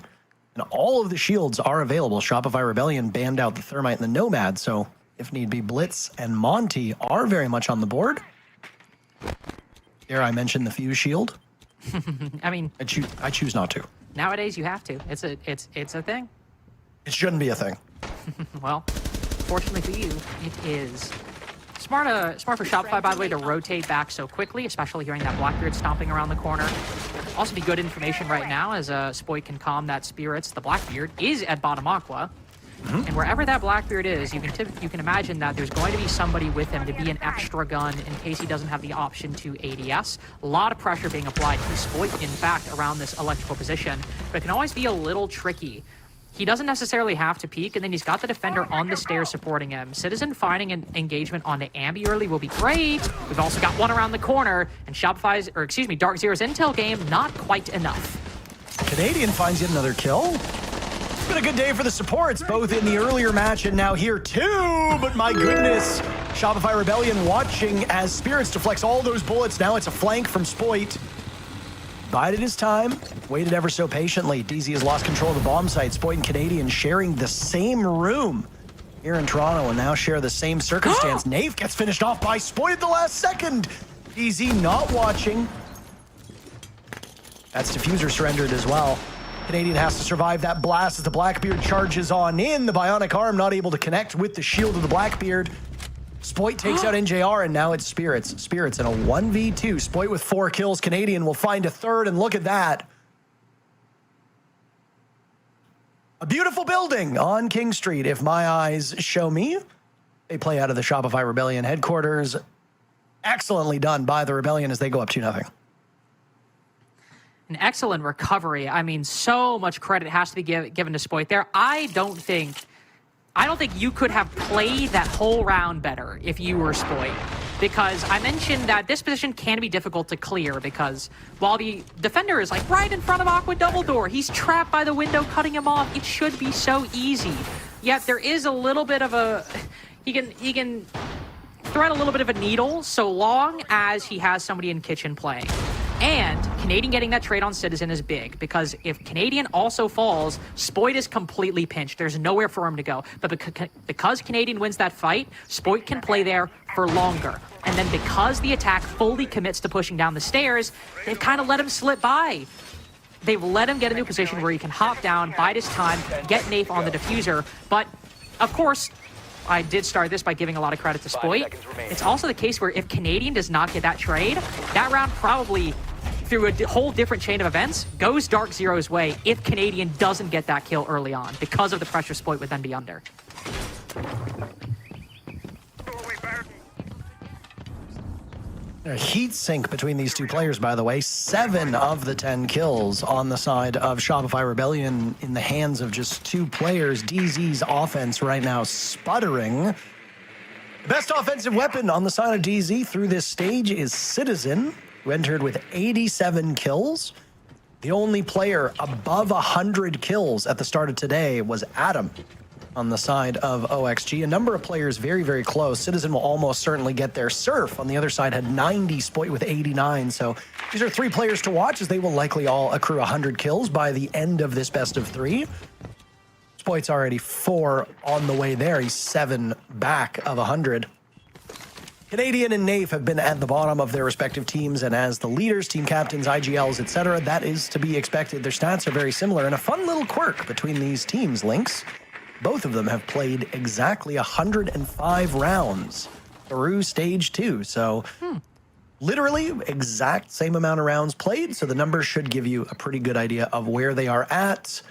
And all of the shields are available. Shopify Rebellion banned out the Thermite and the Nomad, so if need be, Blitz and Monty are very much on the board. Dare I mention the Fuse shield? I mean... I choose not to. Nowadays, you have to. It's a thing. It shouldn't be a thing. Well, fortunately for you, it is. Smart for Shopify, by the way, to rotate back so quickly, especially hearing that Blackbeard stomping around the corner. Also be good information right now, as Spoit can calm that Spirits. The Blackbeard is at bottom Aqua. And wherever that Blackbeard is, you can imagine that there's going to be somebody with him to be an extra gun in case he doesn't have the option to ADS. A lot of pressure being applied to Spoit, in fact, around this electrical position. But it can always be a little tricky. He doesn't necessarily have to peek, and then he's got the defender on the stairs supporting him. Citizen finding an engagement onto Ambi early will be great. We've also got one around the corner, and Dark Zero's intel game, not quite enough. Canadian finds yet another kill. It's been a good day for the supports, both in the earlier match and now here too. But my goodness, Shopify Rebellion watching as Spirits deflects all those bullets. Now it's a flank from Spoit. Bided his time, waited ever so patiently. DZ has lost control of the bomb site. Spoit and Canadian sharing the same room here in Toronto and now share the same circumstance. Nave gets finished off by Spoit at the last second. DZ not watching. That's Diffuser surrendered as well. Canadian has to survive that blast as the Blackbeard charges on in. The Bionic Arm not able to connect with the shield of the Blackbeard. Spoit takes out NJR, and now it's Spirits. Spirits in a 1v2. Spoit with 4 kills. Canadian will find a third, and look at that. A beautiful building on King Street, if my eyes show me. They play out of the Shopify Rebellion headquarters. Excellently done by the Rebellion as they go up 2-0. An excellent recovery. I mean, so much credit has to be given to Spoit there. I don't think you could have played that whole round better if you were Spoit, because I mentioned that this position can be difficult to clear because while the defender is like right in front of Aqua double door, he's trapped by the window, cutting him off. It should be so easy. Yet there is a little bit of a... He can thread a little bit of a needle so long as he has somebody in kitchen playing. And Canadian getting that trade on Citizen is big, because if Canadian also falls, Spoit is completely pinched. There's nowhere for him to go. But because Canadian wins that fight, Spoit can play there for longer. And then because the attack fully commits to pushing down the stairs, they've kind of let him slip by. They've let him get into a position where he can hop down, bide his time, get Nafe on the diffuser. But, of course, I did start this by giving a lot of credit to Spoit. It's also the case where if Canadian does not get that trade, that round probably, through a whole different chain of events, goes Dark Zero's way if Canadian doesn't get that kill early on, because of the pressure Spoit would then be under. A heat sink between these two players, by the way. 7 of the 10 kills on the side of Shopify Rebellion in the hands of just 2 players. DZ's offense right now sputtering. The best offensive weapon on the side of DZ through this stage is Citizen, who entered with 87 kills. The only player above 100 kills at the start of today was Adam on the side of OXG. A number of players very, very close. Citizen will almost certainly get there. Surf on the other side had 90, Spoit with 89. So these are 3 players to watch, as they will likely all accrue 100 kills by the end of this best of 3. Spoit's already 4 on the way there. He's 7 back of 100. Canadian and Nafe have been at the bottom of their respective teams, and as the leaders, team captains, IGLs, etc., that is to be expected. Their stats are very similar, and a fun little quirk between these teams, Lynx. Both of them have played exactly 105 rounds through stage 2. So literally exact same amount of rounds played. So the numbers should give you a pretty good idea of where they are at.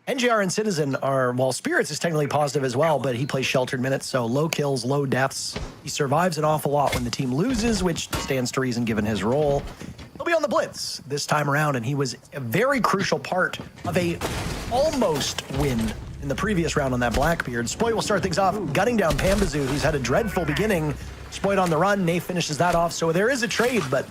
NJR and Citizen are, well, Spirits is technically positive as well, but he plays sheltered minutes, so low kills, low deaths. He survives an awful lot when the team loses, which stands to reason given his role. He'll be on the Blitz this time around, and he was a very crucial part of a almost win in the previous round on that Blackbeard. Spoit will start things off gunning down Pambazoo, who's had a dreadful beginning. Spoit on the run, Nafe finishes that off, so there is a trade, but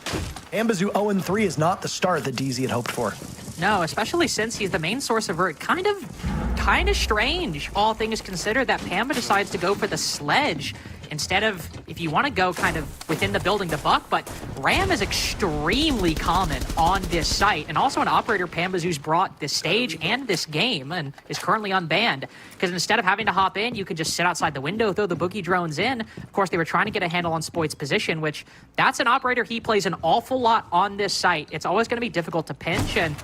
Pambazoo 0-3 is not the start that DZ had hoped for. No, especially since he's the main source of Vert. Kind of strange, all things considered, that Pamba decides to go for the sledge instead of, if you want to go kind of within the building to buck, but Ram is extremely common on this site, and also an operator Pambazoo's brought this stage and this game and is currently unbanned, because instead of having to hop in, you could just sit outside the window, throw the boogie drones in. Of course, they were trying to get a handle on Spoit's position, which that's an operator he plays an awful lot on this site. It's always going to be difficult to pinch, and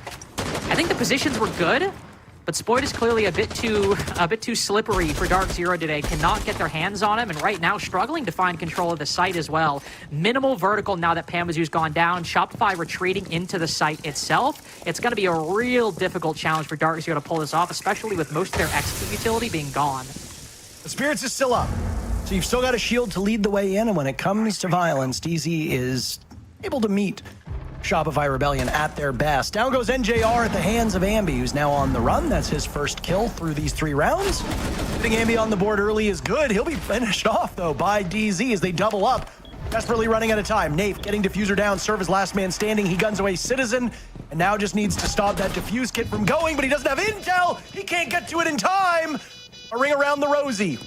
I think the positions were good, but Spoit is clearly a bit too slippery for Dark Zero today. Cannot get their hands on him, and right now struggling to find control of the site as well. Minimal vertical now that Pambazoo's gone down. Shopify retreating into the site itself. It's going to be a real difficult challenge for Dark Zero to pull this off, especially with most of their execute utility being gone. The Spirits is still up, so you've still got a shield to lead the way in, and when it comes to violence, DZ is able to meet Shopify Rebellion at their best. Down goes NJR at the hands of Ambi, who's now on the run. That's his first kill through these 3 rounds. Getting Ambi on the board early is good. He'll be finished off, though, by DZ as they double up. Desperately running out of time. Nafe getting diffuser down, serve as last man standing. He guns away Citizen, and now just needs to stop that diffuse kit from going, but he doesn't have intel. He can't get to it in time. A ring around the rosy.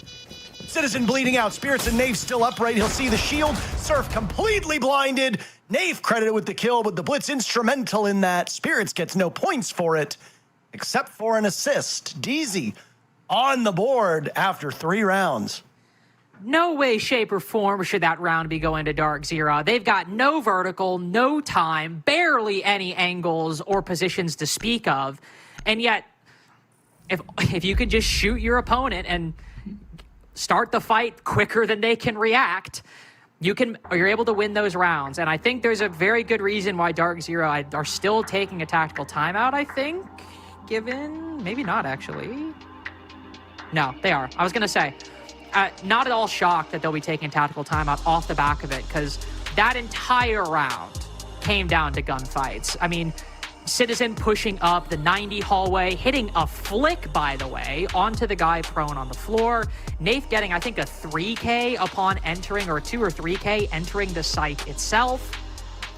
Citizen bleeding out. Spirits and Nafe still upright. He'll see the shield. Surf completely blinded. Nafe credited with the kill, but the Blitz instrumental in that. Spirits gets no points for it, except for an assist. DZ on the board after 3 rounds. No way, shape, or form should that round be going to Dark Zero. They've got no vertical, no time, barely any angles or positions to speak of. And yet, if you could just shoot your opponent and start the fight quicker than they can react, you're able to win those rounds. And I think there's a very good reason why Dark Zero are still taking a tactical timeout, I think, given... Maybe not, actually. No, they are. I was going to say, not at all shocked that they'll be taking a tactical timeout off the back of it, because that entire round came down to gunfights. I mean, Citizen pushing up the 90 hallway, hitting a flick, by the way, onto the guy prone on the floor. Nafe getting, I think, a 3K upon entering, or a 2 or 3K entering the site itself.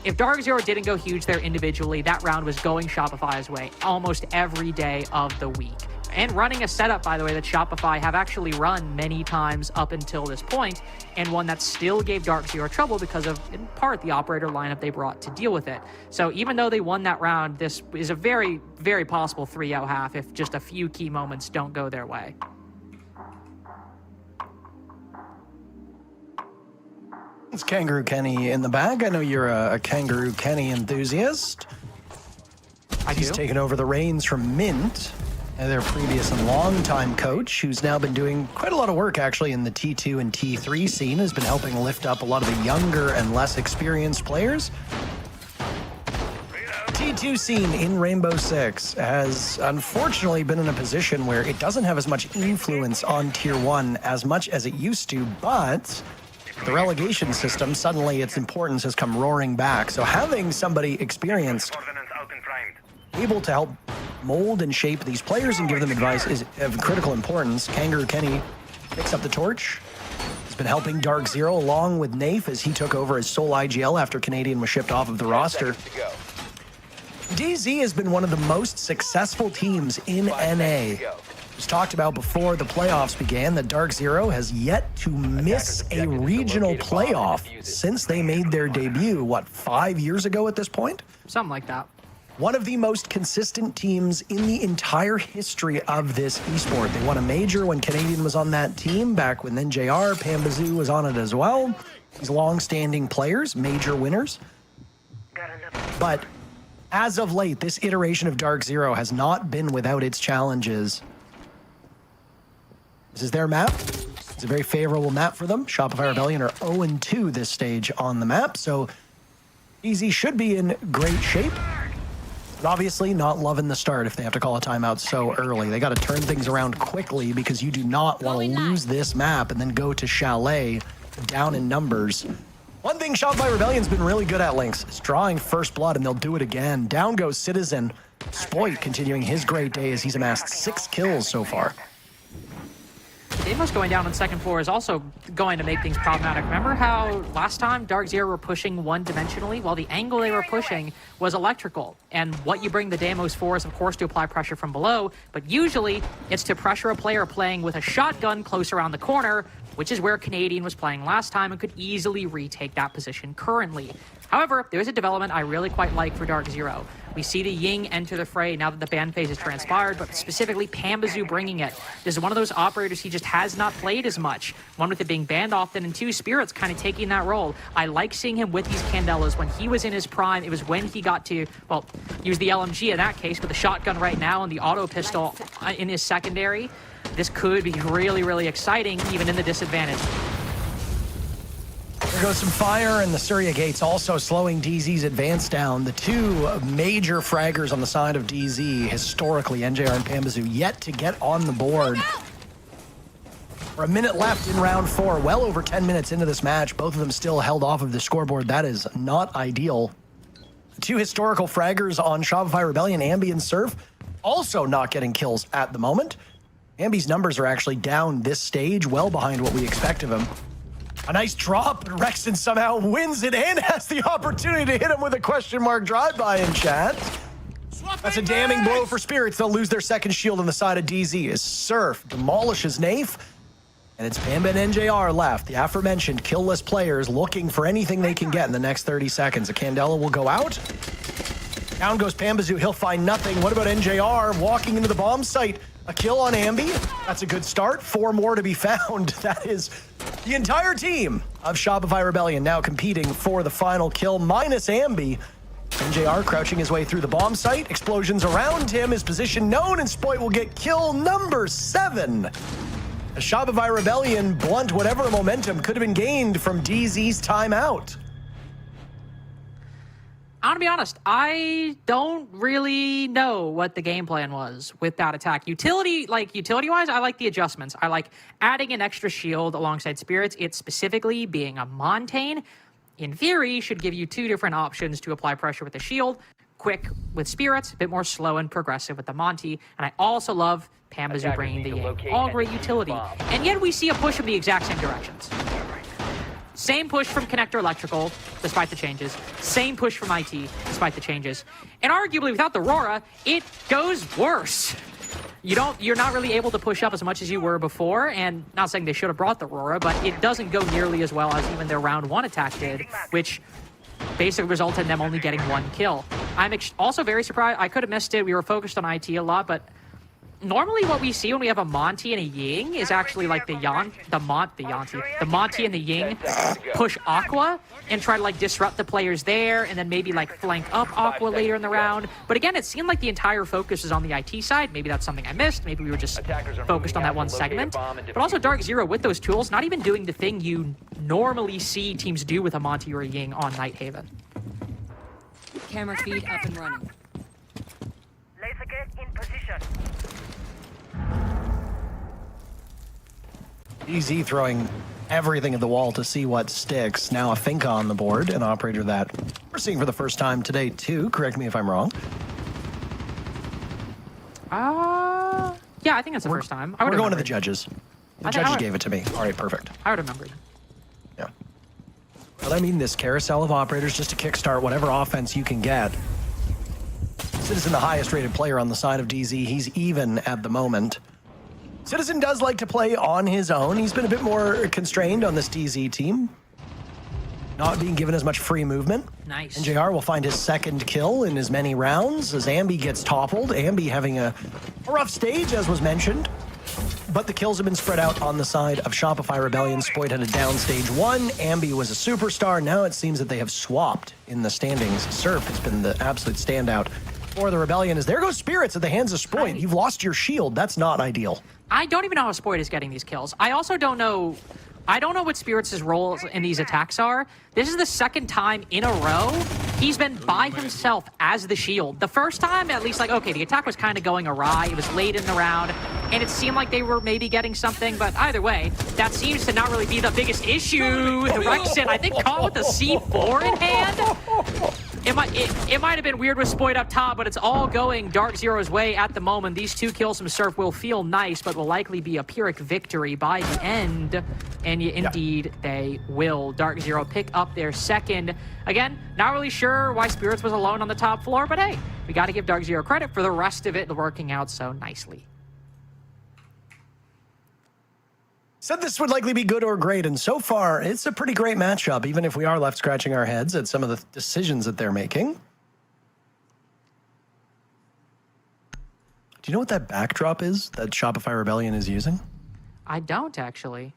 If Dark Zero didn't go huge there individually, that round was going Shopify's way almost every day of the week. and running a setup, by the way, that Shopify have actually run many times up until this point, and one that still gave Dark Zero trouble because of, in part, the operator lineup they brought to deal with it. So even though they won that round, this is a very, very possible 3-0 half if just a few key moments don't go their way. It's Kangaroo Kenny in the bag. I know you're a Kangaroo Kenny enthusiast. He's taken over the reins from Mint, their previous and longtime coach, who's now been doing quite a lot of work actually in the T2 and T3 scene, has been helping lift up a lot of the younger and less experienced players. T2 scene in Rainbow Six has unfortunately been in a position where it doesn't have as much influence on Tier 1 as much as it used to, but the relegation system, suddenly its importance has come roaring back. So having somebody experienced, able to help mold and shape these players and give them advice is of critical importance. Kangaroo Kenny picks up the torch. He's been helping Dark Zero along with Nafe as he took over as sole IGL after Canadian was shipped off of the roster. DZ has been one of the most successful teams in NA. It was talked about before the playoffs began that Dark Zero has yet to miss a regional playoff since they made their debut, what, 5 years ago at this point? Something like that. One of the most consistent teams in the entire history of this esport. They won a major when Canadian was on that team, back when NJR, Pambazoo was on it as well. These long-standing players, major winners. But as of late, this iteration of Dark Zero has not been without its challenges. This is their map. It's a very favorable map for them. Shopify Rebellion are 0-2 this stage on the map, so DZ should be in great shape. But obviously not loving the start if they have to call a timeout so early. They got to turn things around quickly because you do not want to lose this map and then go to Chalet down in numbers. One thing Shopify Rebellion's been really good at, Lynx, is drawing first blood, and they'll do it again. Down goes Citizen. Spoit continuing his great day as he's amassed 6 kills so far. Deimos going down on second floor is also going to make things problematic. Remember how last time Dark Zero were pushing one-dimensionally? Well, the angle they were pushing was electrical. And what you bring the Deimos for is, of course, to apply pressure from below, but usually it's to pressure a player playing with a shotgun close around the corner, which is where Canadian was playing last time and could easily retake that position currently. However, there's a development I really quite like for Dark Zero. We see the Ying enter the fray now that the ban phase has transpired, but specifically Pambazoo bringing it. This is one of those operators he just has not played as much. One, with it being banned often, and two, Spirits kind of taking that role. I like seeing him with these Candelas. When he was in his prime, it was when he got to, well, use the LMG in that case, with the shotgun right now and the auto pistol in his secondary. This could be really, really exciting, even in the disadvantage. There goes some fire, and the Surya Gates also slowing DZ's advance down. The two major fraggers on the side of DZ, historically, NJR and Pambazoo, yet to get on the board. For a minute left in round 4, well over 10 minutes into this match, both of them still held off of the scoreboard. That is not ideal. The two historical fraggers on Shopify Rebellion, Ambi and Surf, also not getting kills at the moment. Ambi's numbers are actually down this stage, well behind what we expect of him. A nice drop, and Rexton somehow wins it and has the opportunity to hit him with a question mark drive-by in chat. That's a damning blow for Spirits. They'll lose their second shield on the side of DZ as Surf demolishes Nafe. And it's Pamba and NJR left, the aforementioned kill-less players looking for anything they can get in the next 30 seconds. A Candela will go out. Down goes Pambazoo. He'll find nothing. What about NJR walking into the bomb site? A kill on Ambi. That's a good start. 4 more to be found. That is the entire team of Shopify Rebellion now competing for the final kill, minus Ambi. NJR crouching his way through the bomb site. Explosions around him. His position known, and Spoit will get kill number 7. A Shopify Rebellion blunt whatever momentum could have been gained from DZ's timeout. I'm gonna be honest, I don't really know what the game plan was with that attack. Utility-wise, I like the adjustments. I like adding an extra shield alongside Spirits. It specifically being a Montane, in theory, should give you 2 different options to apply pressure with the shield. Quick with Spirits, a bit more slow and progressive with the Monty. And I also love Pambazoo bringing the Ying. All great utility. And yet we see a push in the exact same directions. Same push from Connector Electrical, despite the changes. Same push from IT, despite the changes. And arguably, without the Aurora, it goes worse. you're not really able to push up as much as you were before, and not saying they should have brought the Aurora, but it doesn't go nearly as well as even their round 1 attack did, which basically resulted in them only getting 1 kill. I'm also very surprised. I could have missed it. We were focused on IT a lot, but normally what we see when we have a Monty and a Ying is actually like the Monty and the Ying push Aqua and try to like disrupt the players there and then maybe like flank up Aqua later in the round. But again, it seemed like the entire focus is on the IT side. Maybe that's something I missed. Maybe we were just focused on that one segment. But also Dark Zero with those tools, not even doing the thing you normally see teams do with a Monty or a Ying on Nighthaven. Camera feed up and running. Laser gate in position. DZ throwing everything at the wall to see what sticks. Now a Finka on the board, an operator that we're seeing for the first time today too. Correct me if I'm wrong. Yeah, I think it's the first time. We're going to the judges. The judges gave it to me. All right, perfect. I would remember. Yeah. But I mean, this carousel of operators just to kickstart whatever offense you can get. Citizen, the highest rated player on the side of DZ. He's even at the moment. Citizen does like to play on his own. He's been a bit more constrained on this DZ team. Not being given as much free movement. Nice. NJR will find his 2nd kill in as many rounds as Ambi gets toppled. Ambi having a rough stage, as was mentioned. But the kills have been spread out on the side of Shopify Rebellion. Spoit had a down stage 1. Ambi was a superstar. Now it seems that they have swapped in the standings. Surf has been the absolute standout for the Rebellion. As there goes Spirits at the hands of Spoit. You've lost your shield. That's not ideal. I don't even know how Spoit is getting these kills. I also don't know... I don't know what Spirits' roles in these attacks are. This is the 2nd time in a row he's been by himself as the shield. The first time, at least, like, okay, the attack was kind of going awry. It was late in the round, and it seemed like they were maybe getting something, but either way, that seems to not really be the biggest issue. The Rexen, I think, caught with a C4 in hand. It might have been weird with Spoit up top, but it's all going Dark Zero's way at the moment. These 2 kills from Surf will feel nice, but will likely be a Pyrrhic victory by the end. And indeed, they will. Dark Zero pick up their 2nd. Again, not really sure why Spirits was alone on the top floor, but hey, we got to give Dark Zero credit for the rest of it working out so nicely. Said this would likely be good or great, and so far, it's a pretty great matchup, even if we are left scratching our heads at some of the decisions that they're making. Do you know what that backdrop is that Shopify Rebellion is using? I don't, actually.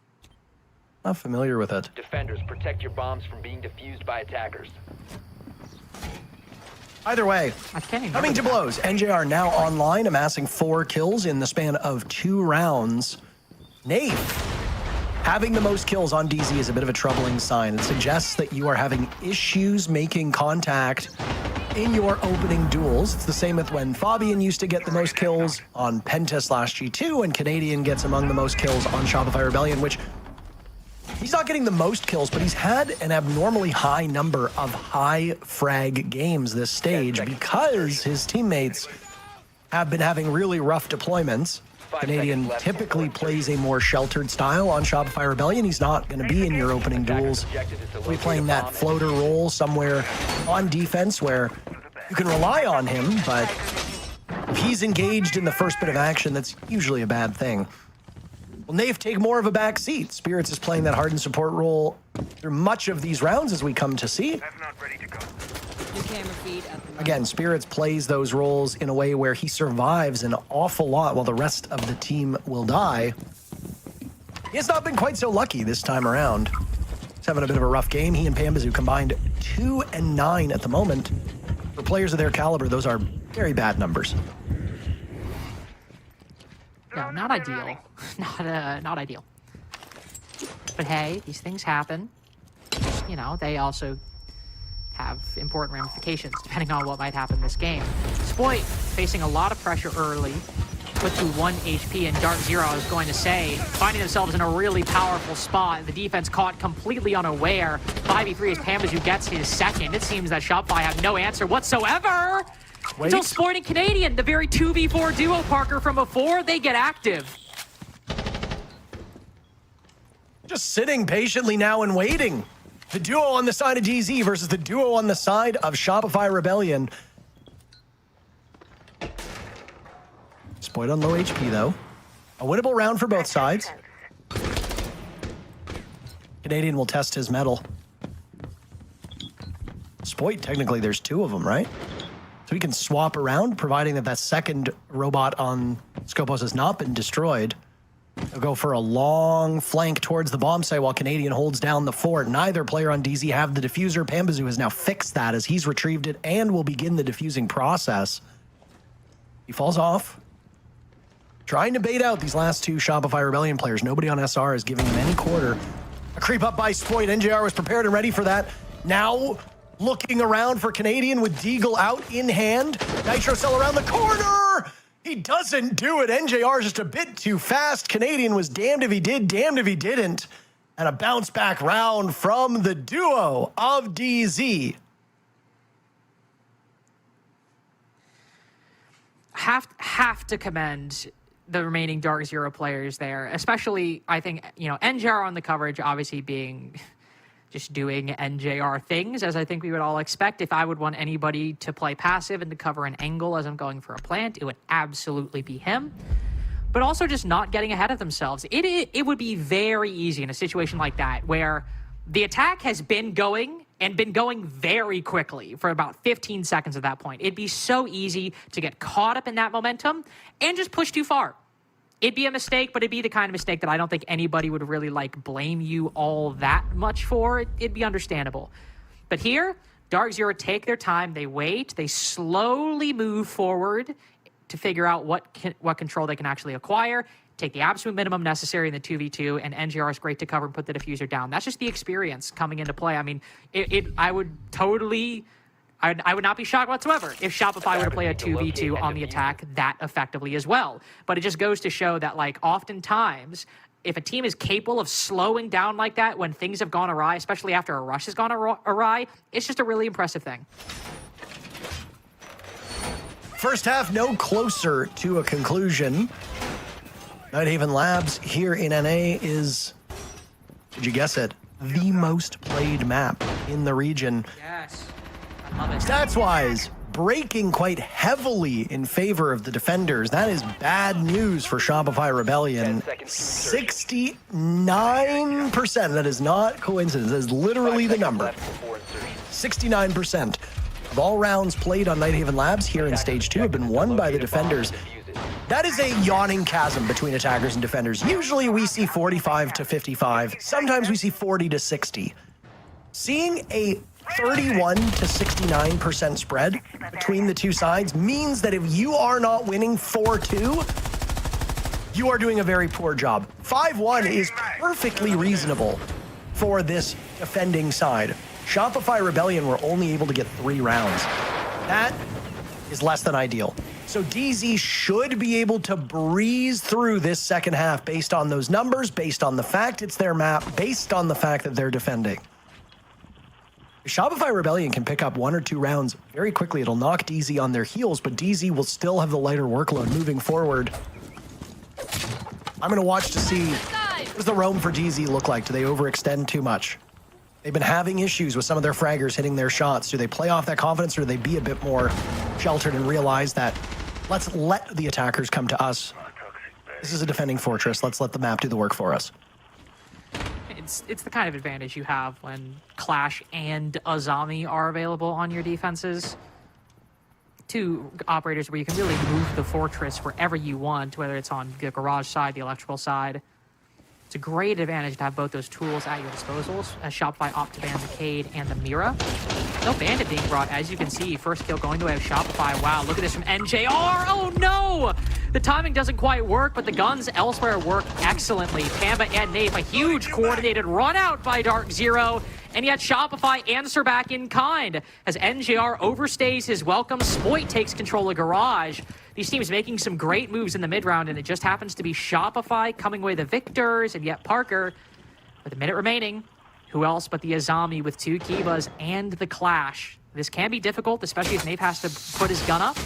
Not familiar with it. Defenders, protect your bombs from being defused by attackers. Either way, coming to blows. NJR now online, amassing 4 kills in the span of 2 rounds. Nave having the most kills on DZ is a bit of a troubling sign. It suggests that you are having issues making contact in your opening duels. It's the same with when Fabian used to get the most kills on Penta/G2, and Canadian gets among the most kills on Shopify Rebellion, which he's not getting the most kills, but he's had an abnormally high number of high frag games this stage because his teammates have been having really rough deployments. Canadian typically plays a more sheltered style on Shopify Rebellion. He's not going to be in your opening duels. He'll be playing that floater role somewhere on defense where you can rely on him, but if he's engaged in the first bit of action, that's usually a bad thing. Will Nave take more of a back seat? Spirits is playing that hardened support role through much of these rounds, as we come to see. Again, Spirits plays those roles in a way where he survives an awful lot while the rest of the team will die. He has not been quite so lucky this time around. He's having a bit of a rough game. He and Pambazoo combined 2 and 9 at the moment. For players of their caliber, those are very bad numbers. No, not ideal. Not ideal. But hey, these things happen. You know, they also have important ramifications depending on what might happen this game. Spoit facing a lot of pressure early, put to 1 HP, and Dark Zero, I was going to say, finding themselves in a really powerful spot. The defense caught completely unaware. 5v3 as Pambazoo gets his 2nd. It seems that Shopify have no answer whatsoever. Until Spoit and Canadian, the very 2v4 duo Parker from before, they get active. Just sitting patiently now and waiting. The duo on the side of DZ versus the duo on the side of Shopify Rebellion. Spoit on low HP, though. A winnable round for both sides. Canadian will test his mettle. Spoit, technically, there's two of them, right? So he can swap around, providing that that second robot on Skopos has not been destroyed. He'll go for a long flank towards the bomb site while Canadian holds down the fort. Neither player on DZ have the diffuser. Pambazu has now fixed that as he's retrieved it and will begin the diffusing process. He falls off. Trying to bait out these last two Shopify Rebellion players. Nobody on SR is giving him any quarter. A creep up by Spoit. NJR was prepared and ready for that. Now looking around for Canadian with Deagle out in hand. Nitro Cell around the corner. He doesn't do it. NJR is just a bit too fast. Canadian was damned if he did, damned if he didn't. And a bounce back round from the duo of DZ. Have to commend the remaining Dark Zero players there, especially, I think, NJR on the coverage, obviously being just doing NJR things, as I think we would all expect. If I would want anybody to play passive and to cover an angle as I'm going for a plant, it would absolutely be him. But also just not getting ahead of themselves. It would be very easy in a situation like that, where the attack has been going and been going very quickly for about 15 seconds at that point. It'd be so easy to get caught up in that momentum and just push too far. It'd be a mistake, but it'd be the kind of mistake that I don't think anybody would really blame you all that much for. It'd be understandable. But here, Dark Zero take their time, they wait, they slowly move forward to figure out what control they can actually acquire, take the absolute minimum necessary in the 2v2, and NJR is great to cover and put the diffuser down. That's just the experience coming into play. I mean, I would not be shocked whatsoever if Shopify were to play a 2v2 on the attack that effectively as well. But it just goes to show that, oftentimes, if a team is capable of slowing down like that when things have gone awry, especially after a rush has gone awry, it's just a really impressive thing. First half, no closer to a conclusion. Nighthaven Labs here in NA is, did you guess it, the most played map in the region. Yes. I love it. Stats-wise, breaking quite heavily in favor of the defenders. That is bad news for Shopify Rebellion. 69%. That is not coincidence. That is literally the number. 69% of all rounds played on Nighthaven Labs here in Stage 2 have been won by the defenders. That is a yawning chasm between attackers and defenders. Usually we see 45 to 55. Sometimes we see 40 to 60. Seeing a 31 to 69% spread between the two sides means that if you are not winning 4-2, you are doing a very poor job. 5-1 is perfectly reasonable for this defending side. Shopify Rebellion were only able to get 3 rounds. That is less than ideal. So DZ should be able to breeze through this second half based on those numbers, based on the fact it's their map, based on the fact that they're defending. If Shopify Rebellion can pick up 1 or 2 rounds very quickly, it'll knock DZ on their heels, but DZ will still have the lighter workload moving forward. I'm going to watch to see, what does the roam for DZ look like? Do they overextend too much? They've been having issues with some of their fraggers hitting their shots. Do they play off that confidence, or do they be a bit more sheltered and realize that let's let the attackers come to us? This is a defending fortress. Let's let the map do the work for us. It's the kind of advantage you have when Clash and Azami are available on your defenses. 2 operators where you can really move the fortress wherever you want, whether it's on the garage side, the electrical side. It's a great advantage to have both those tools at your disposals, as Shopify opt to ban the Cade and the Mira. No Bandit being brought, as you can see. First kill going the way of Shopify. Wow, look at this from NJR. Oh no! The timing doesn't quite work, but the guns elsewhere work excellently. Pamba and Nape, a huge coordinated run out by Dark Zero. And yet Shopify answer back in kind as NJR overstays his welcome. Spoit takes control of Garage. These teams making some great moves in the mid-round, and it just happens to be Shopify coming away the victors, and yet Parker, with a minute remaining, who else but the Azami with 2 Kivas and the Clash. This can be difficult, especially if Nape has to put his gun up.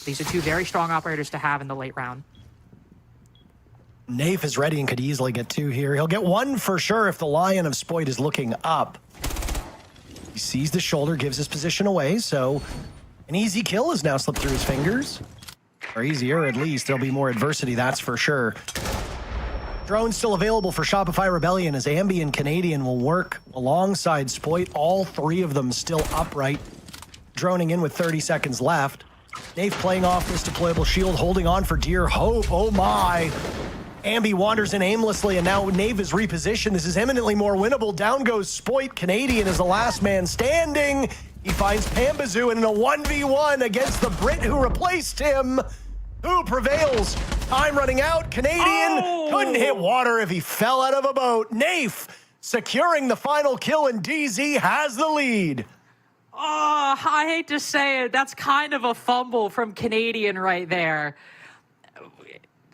These are 2 very strong operators to have in the late round. Nafe is ready and could easily get 2 here. He'll get 1 for sure if the Lion of Spoit is looking up. He sees the shoulder, gives his position away, so an easy kill has now slipped through his fingers. Or easier, at least. There'll be more adversity, that's for sure. Drone still available for Shopify Rebellion as Ambi and Canadian will work alongside Spoit. All three of them still upright, droning in with 30 seconds left. Nave playing off this deployable shield, holding on for dear hope. Oh my. Ambi wanders in aimlessly, and now Nave is repositioned. This is eminently more winnable. Down goes Spoit. Canadian is the last man standing. He finds Pambazoo in a 1v1 against the Brit who replaced him. Who prevails? Time running out. Canadian couldn't hit water if he fell out of a boat. Nafe securing the final kill, and DZ has the lead. Oh, I hate to say it. That's kind of a fumble from Canadian right there.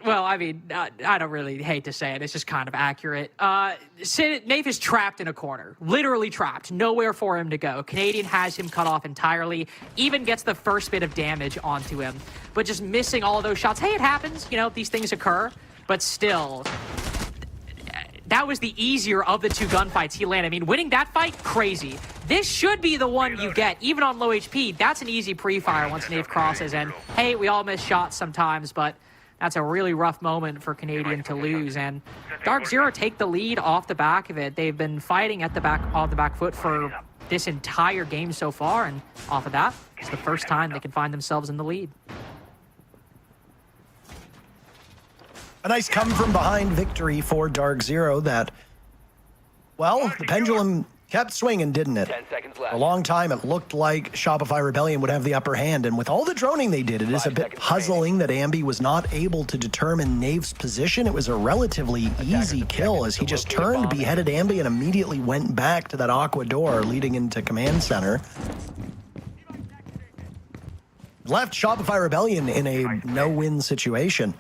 Well, I mean, I don't really hate to say it. It's just kind of accurate. Nafe is trapped in a corner. Literally trapped. Nowhere for him to go. Canadian has him cut off entirely. Even gets the first bit of damage onto him. But just missing all of those shots. Hey, it happens. You know, these things occur. But still, that was the easier of the two gunfights he landed. I mean, winning that fight, crazy. This should be the one you get, even on low HP. That's an easy pre-fire once Nave crosses. And, hey, we all miss shots sometimes, but that's a really rough moment for Canadian to lose. And Dark Zero take the lead off the back of it. They've been fighting at the back, on the back foot for this entire game so far. And off of that, it's the first time they can find themselves in the lead. A nice come from behind victory for Dark Zero that, well, the pendulum kept swinging, didn't it? 10 seconds left. For a long time, it looked like Shopify Rebellion would have the upper hand, and with all the droning they did, it is a bit puzzling that Ambi was not able to determine Nave's position. It was a relatively easy kill as he just turned, beheaded Ambi, and immediately went back to that aqua door leading into Command Center. Left Shopify Rebellion in a no-win situation.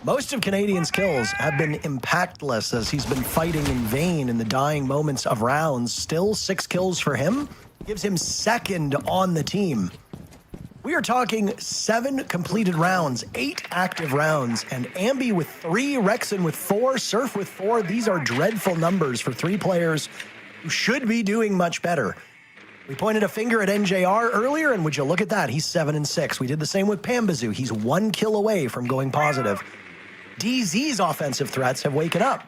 Most of Canadian's kills have been impactless as he's been fighting in vain in the dying moments of rounds. Still 6 kills for him, gives him second on the team. We are talking 7 completed rounds, 8 active rounds, and Ambi with 3, Rexon with 4, Surf with 4. These are dreadful numbers for 3 players who should be doing much better. We pointed a finger at NJR earlier, and would you look at that? He's 7-6. We did the same with Pambazoo. He's 1 kill away from going positive. DZ's offensive threats have woken up.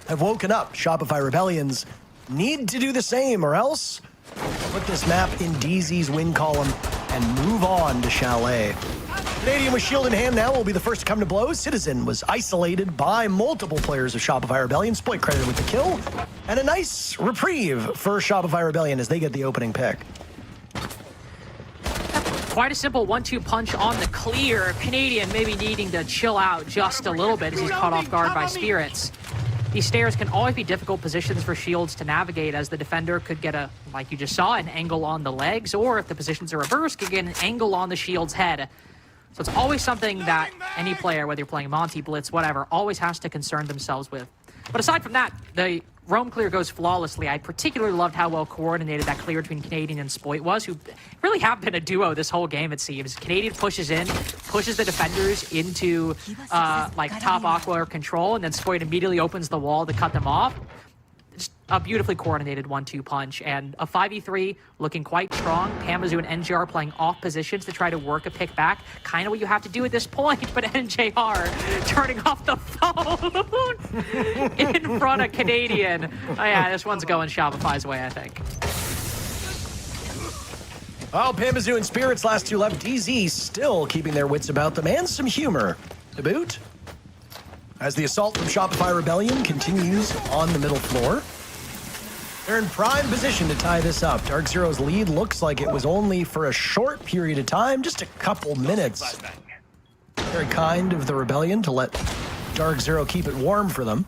Shopify Rebellions need to do the same, or else put this map in DZ's win column and move on to Chalet. Canadian with shield in hand now will be the first to come to blows. Citizen was isolated by multiple players of Shopify Rebellion. Spoit credited with the kill. And a nice reprieve for Shopify Rebellion as they get the opening pick. Quite a simple 1-2 punch on the clear. Canadian maybe needing to chill out just a little bit as he's caught off guard by Spirits. These stairs can always be difficult positions for shields to navigate, as the defender could get a, like you just saw, an angle on the legs, or if the positions are reversed, could get an angle on the shield's head. So it's always something that any player, whether you're playing Monty, Blitz, whatever, always has to concern themselves with. But aside from that, the roam clear goes flawlessly. I particularly loved how well coordinated that clear between Canadian and Spoit was, who really have been a duo this whole game, it seems. Canadian pushes in, pushes the defenders into like top aqua or control, and then Spoit immediately opens the wall to cut them off. Just a beautifully coordinated 1-2 punch, and a 5v3 looking quite strong. Pambazoo and NJR playing off positions to try to work a pick back. Kind of what you have to do at this point, but NJR turning off the phone in front of Canadian. Oh yeah, this one's going Shopify's way, I think. Oh, Pambazoo and Spirits, last 2 left. DZ still keeping their wits about them, and some humor to boot. As the assault from Shopify Rebellion continues on the middle floor. They're in prime position to tie this up. Dark Zero's lead looks like it was only for a short period of time, just a couple minutes. Very kind of the Rebellion to let Dark Zero keep it warm for them.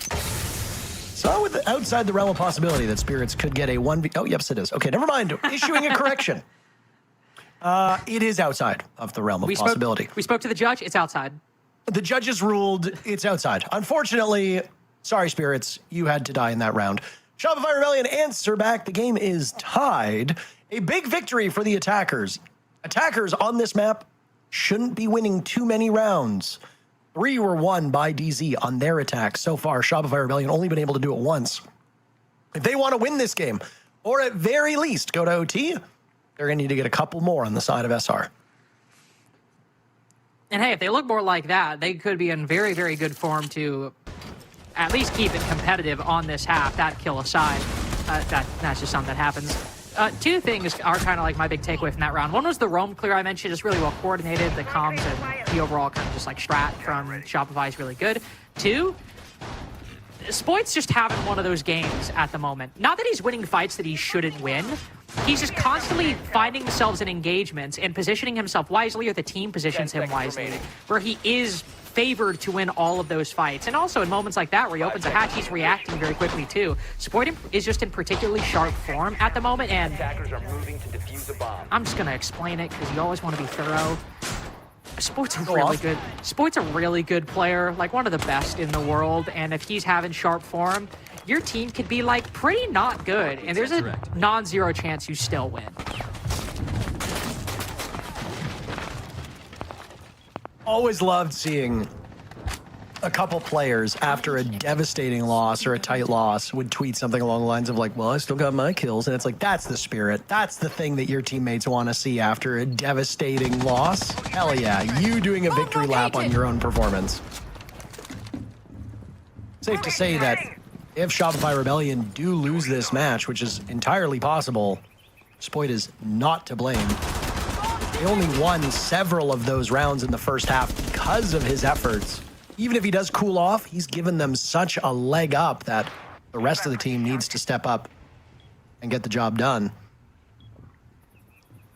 So with outside the realm of possibility that Spirits could get a 1v... Oh, yes, it is. Okay, never mind. Issuing a correction. It is outside of the realm of possibility. We spoke to the judge. It's outside. The judges ruled it's outside. Unfortunately, sorry, Spirits, you had to die in that round. Shopify Rebellion answer back. The game is tied. A big victory for the attackers. Attackers on this map shouldn't be winning too many rounds. 3 were won by DZ on their attack so far. Shopify Rebellion only been able to do it once. If they want to win this game, or at very least go to OT, they're going to need to get a couple more on the side of SR. And hey, if they look more like that, they could be in very, very good form to at least keep it competitive on this half, that kill aside. That's just something that happens. Two things are kind of like my big takeaway from that round. One was the roam clear I mentioned, just really well coordinated. The comms and the overall kind of just like strat from Shopify is really good. Two, Spoit's just having one of those games at the moment. Not that he's winning fights that he shouldn't win. He's just constantly finding himself in engagements and positioning himself wisely, or the team positions him wisely, where he is favored to win all of those fights. And also in moments like that where he opens a hatch, he's reacting very quickly too. Spoit is just in particularly sharp form at the moment, and I'm just going to explain it because you always want to be thorough. Spoit's a really good player, like one of the best in the world, and if he's having sharp form, your team could be like pretty not good, and there's a non-zero chance you still win. Always loved seeing a couple players after a devastating loss or a tight loss would tweet something along the lines of like, well, I still got my kills. And it's like, that's the spirit. That's the thing that your teammates want to see after a devastating loss. Hell yeah, you doing a victory lap on your own performance. Safe to say that if Shopify Rebellion do lose this match, which is entirely possible, Spoit is not to blame. He only won several of those rounds in the first half because of his efforts. Even if he does cool off, he's given them such a leg up that the rest of the team needs to step up and get the job done.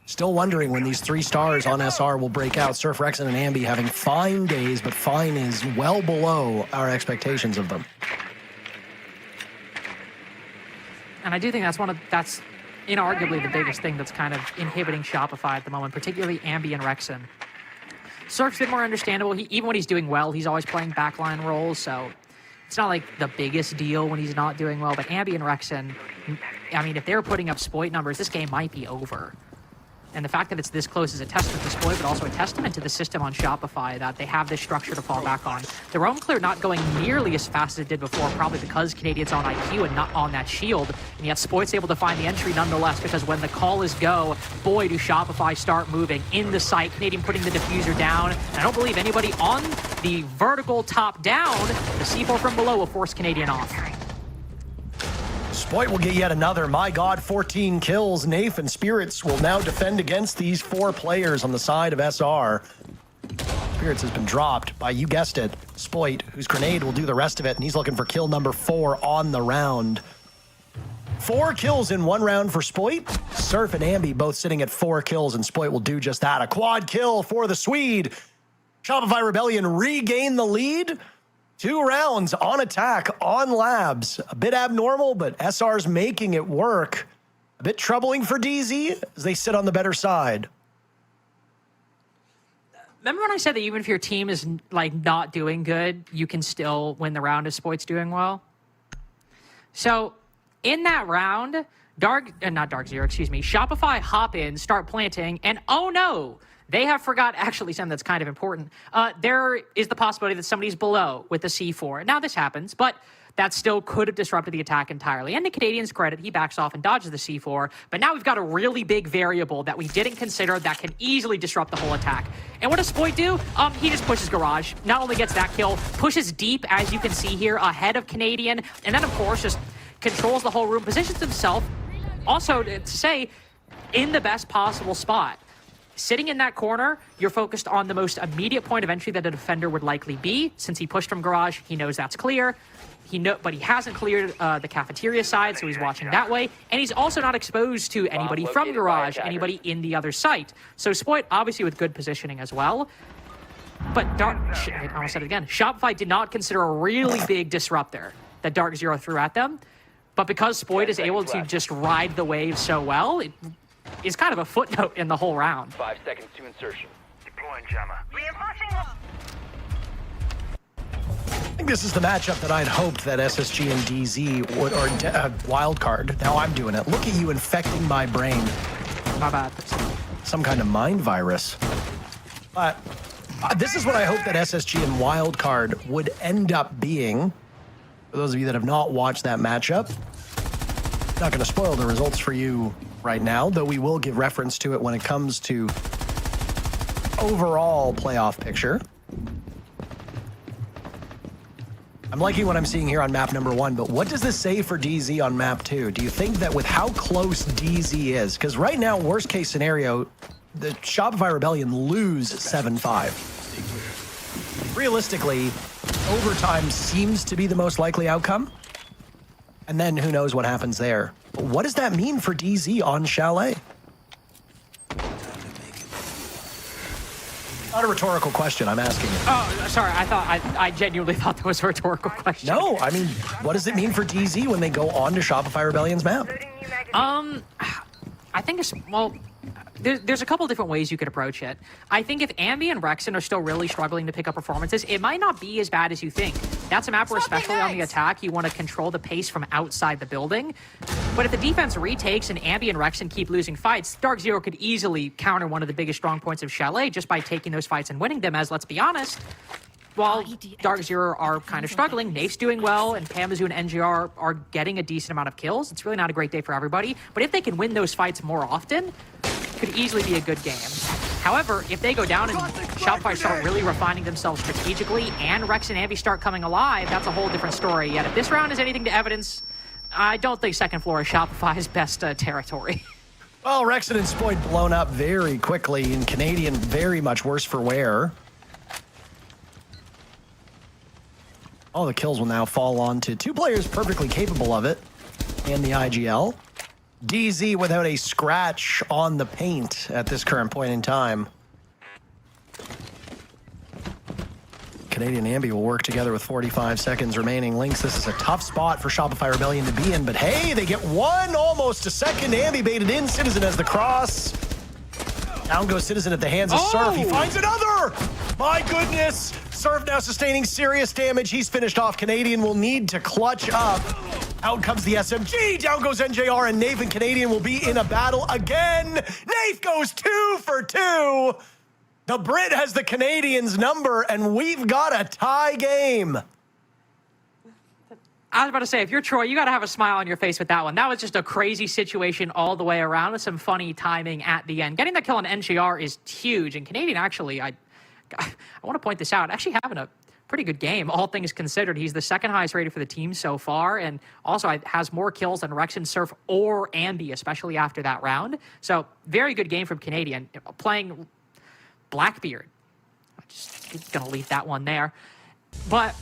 Still wondering when these 3 stars on SR will break out. Surf, Rexen, and Ambi having fine days, but fine is well below our expectations of them. And I do think that's inarguably the biggest thing that's kind of inhibiting Shopify at the moment, particularly Ambi and Rexen. Surf's a bit more understandable. Even when he's doing well, he's always playing backline roles, so it's not like the biggest deal when he's not doing well. But Ambi and Rexen, I mean, if they're putting up Spoit numbers, this game might be over. And the fact that it's this close is a testament to Spoit, but also a testament to the system on Shopify that they have this structure to fall back on. The roam clear not going nearly as fast as it did before, probably because Canadian's on IQ and not on that shield. And yet Spoit's able to find the entry nonetheless, because when the call is go, boy, do Shopify start moving in the site. Canadian putting the diffuser down. And I don't believe anybody on the vertical top down. The C4 from below will force Canadian off. Spoit will get yet another, my God, 14 kills. Nafe and Spirits will now defend against these 4 players on the side of SR. Spirits has been dropped by, you guessed it, Spoit, whose grenade will do the rest of it, and he's looking for kill number 4 on the round. 4 kills in 1 round for Spoit. Surf and Ambi both sitting at 4 kills, and Spoit will do just that. A quad kill for the Swede. Shopify Rebellion regain the lead. 2 rounds on attack on Labs. A bit abnormal, but SR's making it work. A bit troubling for DZ as they sit on the better side. Remember when I said that even if your team is like not doing good, you can still win the round if Spoit's doing well? So in that round, Shopify hop in, start planting, and oh no, they have forgot, actually, something that's kind of important. There is the possibility that somebody's below with the C4. Now, this happens, but that still could have disrupted the attack entirely. And to Canadian's credit, he backs off and dodges the C4. But now we've got a really big variable that we didn't consider that can easily disrupt the whole attack. And what does Spoit do? He just pushes Garage. Not only gets that kill, pushes deep, as you can see here, ahead of Canadian. And then, of course, just controls the whole room, positions himself, also to say, in the best possible spot. Sitting in that corner, you're focused on the most immediate point of entry that a defender would likely be. Since he pushed from Garage, he knows that's clear. But he hasn't cleared the cafeteria side, so he's watching that way. And he's also not exposed to anybody from Garage, anybody in the other site. So Spoit, obviously with good positioning as well. But I almost said it again. Shopify did not consider a really big disruptor that Dark Zero threw at them. But because Spoit is able to just ride the wave so well, it is kind of a footnote in the whole round. 5 seconds to insertion. Deploying jammer. Reinforcing. I think this is the matchup that I'd hoped that SSG and DZ would, or Wildcard. Now I'm doing it. Look at you infecting my brain. My bad. Some kind of mind virus. But this is what I hope that SSG and Wildcard would end up being. For those of you that have not watched that matchup, not going to spoil the results for you right now, though we will give reference to it when it comes to overall playoff picture. I'm liking what I'm seeing here on map number 1, but what does this say for DZ on map 2? Do you think that with how close DZ is, because right now, worst case scenario, the Shopify Rebellion lose 7-5. Realistically, overtime seems to be the most likely outcome. And then who knows what happens there. But what does that mean for DZ on Chalet? Not a rhetorical question, I'm asking you. Oh, sorry, I genuinely thought that was a rhetorical question. No, I mean, what does it mean for DZ when they go on to Shopify Rebellion's map? I think it's, well, there's a couple different ways you could approach it. I think if Ambi and Rexen are still really struggling to pick up performances, it might not be as bad as you think. That's a map where, especially on the attack, you want to control the pace from outside the building. But if the defense retakes and Ambi and Rexen keep losing fights, Dark Zero could easily counter one of the biggest strong points of Chalet just by taking those fights and winning them, as, let's be honest, while Dark Zero are kind of struggling, Nafe's doing well, and Pamazoo and NGR are getting a decent amount of kills. It's really not a great day for everybody. But if they can win those fights more often, could easily be a good game. However, if they go down and Shopify start really refining themselves strategically and Rex and Ambi start coming alive, that's a whole different story. Yet if this round is anything to evidence, I don't think second floor is Shopify's best territory. Well, Rexen and Spoyd blown up very quickly, and Canadian very much worse for wear. All the kills will now fall on to two players perfectly capable of it in the IGL. DZ without a scratch on the paint at this current point in time. Canadian Ambi will work together with 45 seconds remaining. Lynx, this is a tough spot for Shopify Rebellion to be in, but hey, they get one, almost a second. Ambi baited in, Citizen has the cross. Down goes Citizen at the hands of Surf. He finds another! My goodness! Surf now sustaining serious damage. He's finished off. Canadian will need to clutch up. Out comes the SMG. Down goes NJR, and Nafe and Canadian will be in a battle again. Nafe goes 2 for 2. The Brit has the Canadians' number, and we've got a tie game. I was about to say, if you're Troy, you got to have a smile on your face with that one. That was just a crazy situation all the way around with some funny timing at the end. Getting the kill on NGR is huge, and Canadian actually, I want to point this out, actually having a pretty good game, all things considered. He's the second highest rated for the team so far, and also has more kills than Rexen, Surf, or Ambi, especially after that round. So, very good game from Canadian. Playing Blackbeard. I'm just going to leave that one there. But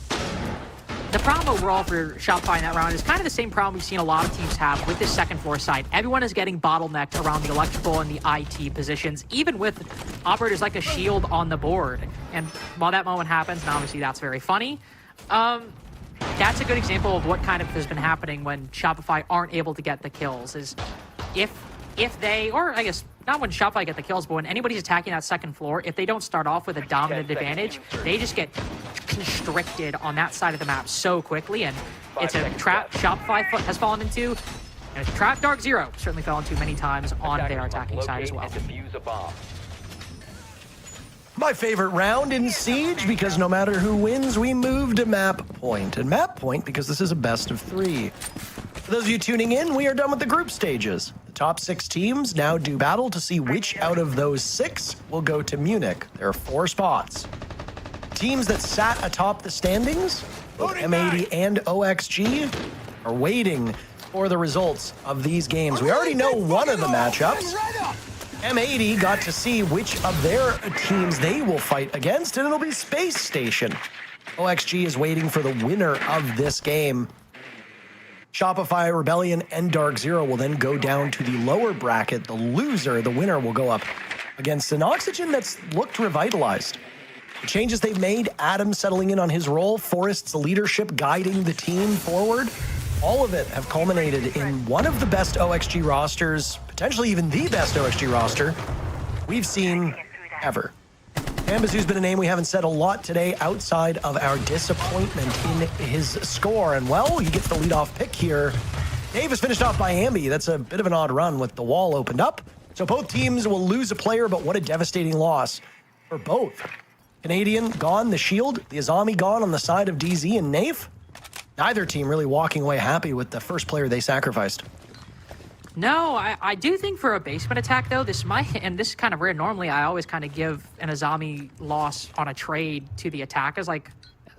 the problem overall for Shopify in that round is kind of the same problem we've seen a lot of teams have with this second floor side. Everyone is getting bottlenecked around the electrical and the IT positions, even with operators like a Shield on the board. And while that moment happens, and obviously that's very funny, that's a good example of what kind of has been happening when Shopify aren't able to get the kills. Is if they, or I guess not when Shopify get the kills, but when anybody's attacking that second floor, if they don't start off with a dominant advantage, they just get constricted on that side of the map so quickly, and it's a trap Shopify has fallen into, and a trap Dark Zero certainly fell into many times on their attacking side as well. My favorite round in Siege, because no matter who wins, we move to map point. And map point, because this is a best of 3. For those of you tuning in, we are done with the group stages. The top 6 teams now do battle to see which out of those 6 will go to Munich. There are 4 spots. Teams that sat atop the standings, both M80 and OXG, are waiting for the results of these games. We already know one of the matchups. M80 got to see which of their teams they will fight against, and it'll be Space Station. OXG is waiting for the winner of this game. Shopify, Rebellion, and Dark Zero will then go down to the lower bracket. The loser, the winner, will go up against an Oxygen that's looked revitalized. The changes they've made, Adam settling in on his role, Forrest's leadership guiding the team forward, all of it have culminated in one of the best OXG rosters, potentially even the best OXG roster we've seen ever. Pamazoo's been a name we haven't said a lot today outside of our disappointment in his score. And well, he gets the leadoff pick here. Dave is finished off by Ambi. That's a bit of an odd run with the wall opened up. So both teams will lose a player, but what a devastating loss for both. Canadian gone, the Shield, the Azami gone on the side of DZ and Nafe. Neither team really walking away happy with the first player they sacrificed. No, I do think for a basement attack, though, this might, and this is kind of rare. Normally, I always kind of give an Azami loss on a trade to the attackers. Like,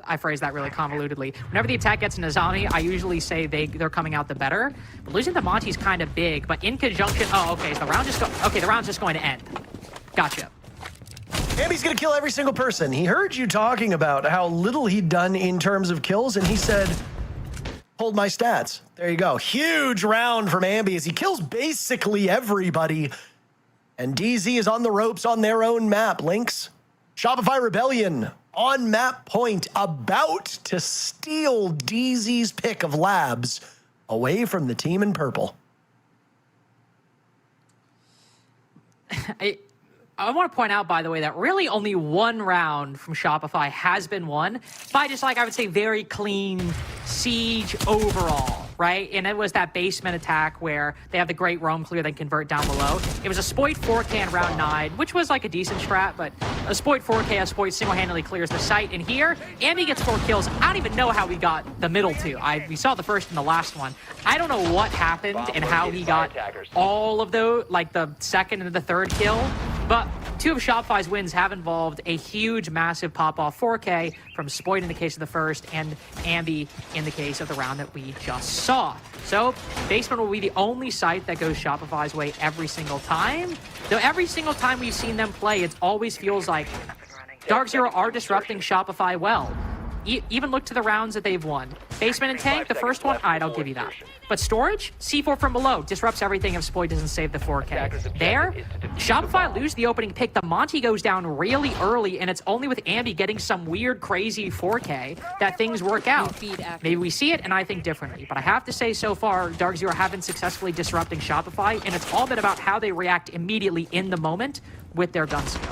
I phrase that really convolutedly. Whenever the attack gets an Azami, I usually say they're coming out the better. But losing the Monty is kind of big. But in conjunction, oh, okay, so the round's just going to end. Gotcha. Ambi's gonna kill every single person. He heard you talking about how little he'd done in terms of kills, and he said, hold my stats. There you go. Huge round from Ambi as he kills basically everybody. And DZ is on the ropes on their own map. Lynx, Shopify Rebellion on map point, about to steal DZ's pick of labs away from the team in purple. I want to point out, by the way, that really only one round from Shopify has been won by just, like, I would say, very clean siege overall, right? And it was that basement attack where they have the great roam clear, then convert down below. It was a Spoit 4K in round 9, which was like a decent strat, but a Spoit 4K, a Spoit single-handedly clears the site. And here, Ambi gets 4 kills. I don't even know how we got the middle two. We saw the first and the last one. I don't know what happened and how he got all of those, like the second and the third kill. But 2 of Shopify's wins have involved a huge, massive pop-off 4K from Spoit in the case of the first and Ambi in the case of the round that we just saw. So Basement will be the only site that goes Shopify's way every single time. Though every single time we've seen them play, it always feels like Dark Zero are disrupting Shopify well. Even look to the rounds that they've won. Basement and Tank, the first one, I'll give you that. But Storage, C4 from below, disrupts everything if Spoit doesn't save the 4K. There, Shopify lose the opening pick. The Monty goes down really early, and it's only with Ambi getting some weird, crazy 4K that things work out. Maybe we see it, and I think differently. But I have to say, so far, Dark Zero have been successfully disrupting Shopify, and it's all been about how they react immediately in the moment with their gun skill.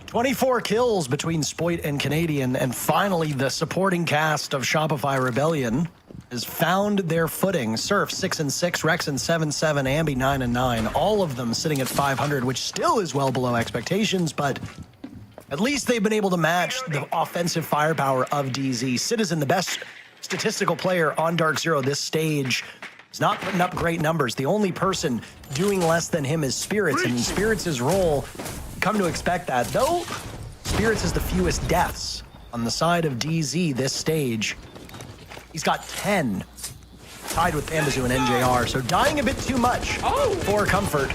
24 kills between Spoit and Canadian, and finally the supporting cast of Shopify Rebellion has found their footing. Surf 6-6, Rex and 7-7, Ambi 9-9, all of them sitting at 500, which still is well below expectations, but at least they've been able to match the offensive firepower of DZ. Citizen, the best statistical player on Dark Zero this stage, is not putting up great numbers. The only person doing less than him is Spirits, and Spirits' role, come to expect that. Though Spirits has the fewest deaths on the side of DZ this stage. He's got 10, tied with Pambazu and NJR, so dying a bit too much for Comfort.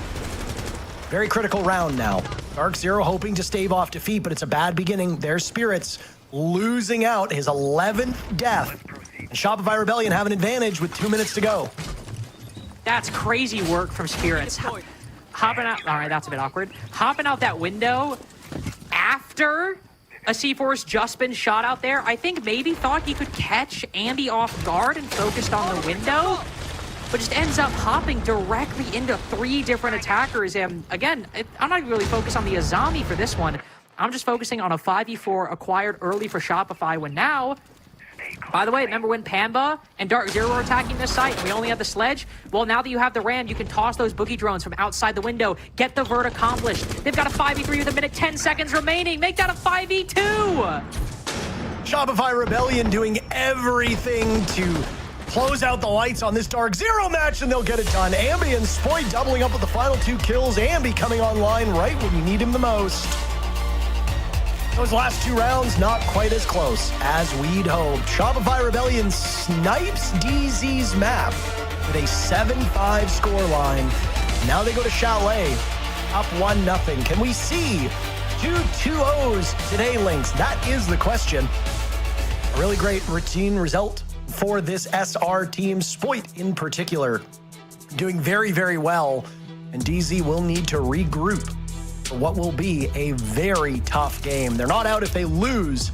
Very critical round now. Dark Zero hoping to stave off defeat, but it's a bad beginning. There's Spirits losing out, his 11th death. And Shopify Rebellion have an advantage with 2 minutes to go. That's crazy work from Spirits. Hopping out, all right, that's a bit awkward. Hopping out that window after a C4's just been shot out there, I think maybe thought he could catch Ambi off guard and focused on the window, but just ends up hopping directly into 3 different attackers. And again, I'm not really focused on the Azami for this one. I'm just focusing on a 5v4 acquired early for Shopify, when now, by the way, remember when Pamba and Dark Zero were attacking this site and we only had the sledge? Well, now that you have the Ram, you can toss those boogie drones from outside the window, get the vert accomplished. They've got a 5v3 with a minute 10 seconds remaining. Make that a 5v2. Shopify Rebellion doing everything to close out the lights on this Dark Zero match, and they'll get it done. Ambi and Spoit doubling up with the final 2 kills. Ambi coming online right when you need him the most. Those last 2 rounds, not quite as close as we'd hoped. Shopify Rebellion snipes DZ's map with a 7-5 scoreline. Now they go to Chalet, up 1-0. Can we see 2 2-0s today, Lynx? That is the question. A really great routine result for this SR team. Spoit, in particular, doing very, very well. And DZ will need to regroup for what will be a very tough game. They're not out if they lose,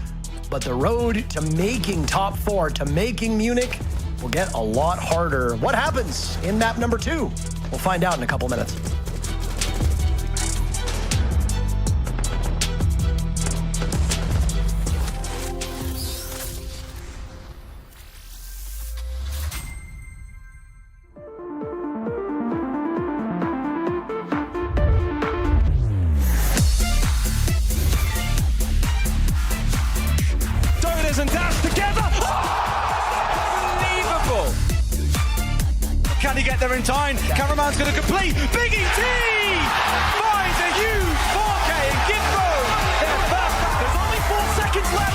but the road to making top 4, to making Munich, will get a lot harder. What happens in map number 2? We'll find out in a couple minutes. And dash together. Oh! Unbelievable. Can he get get there in time. Cameraman's going to complete. Big ET finds a huge 4K and Gifro. Their first back. There's only 4 seconds left.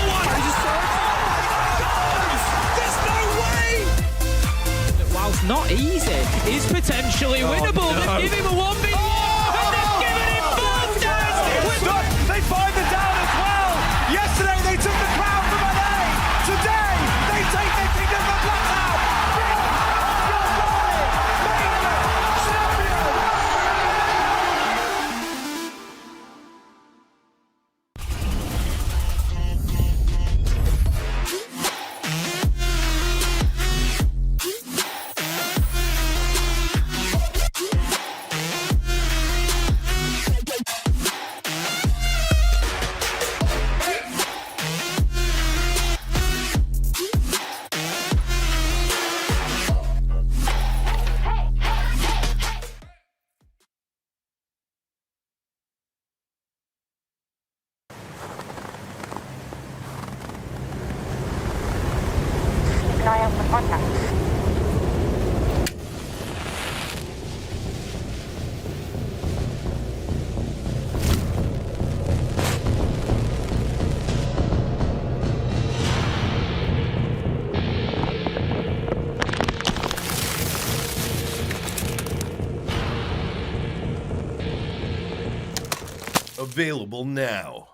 There's no way. Whilst not easy, is potentially winnable. No. They've given him a 1v1 and they've given him both down. They find the down as well. Yesterday they took the crown from LA. Today they take their kingdom from Blacktown. Keep an eye out for contact. Available now.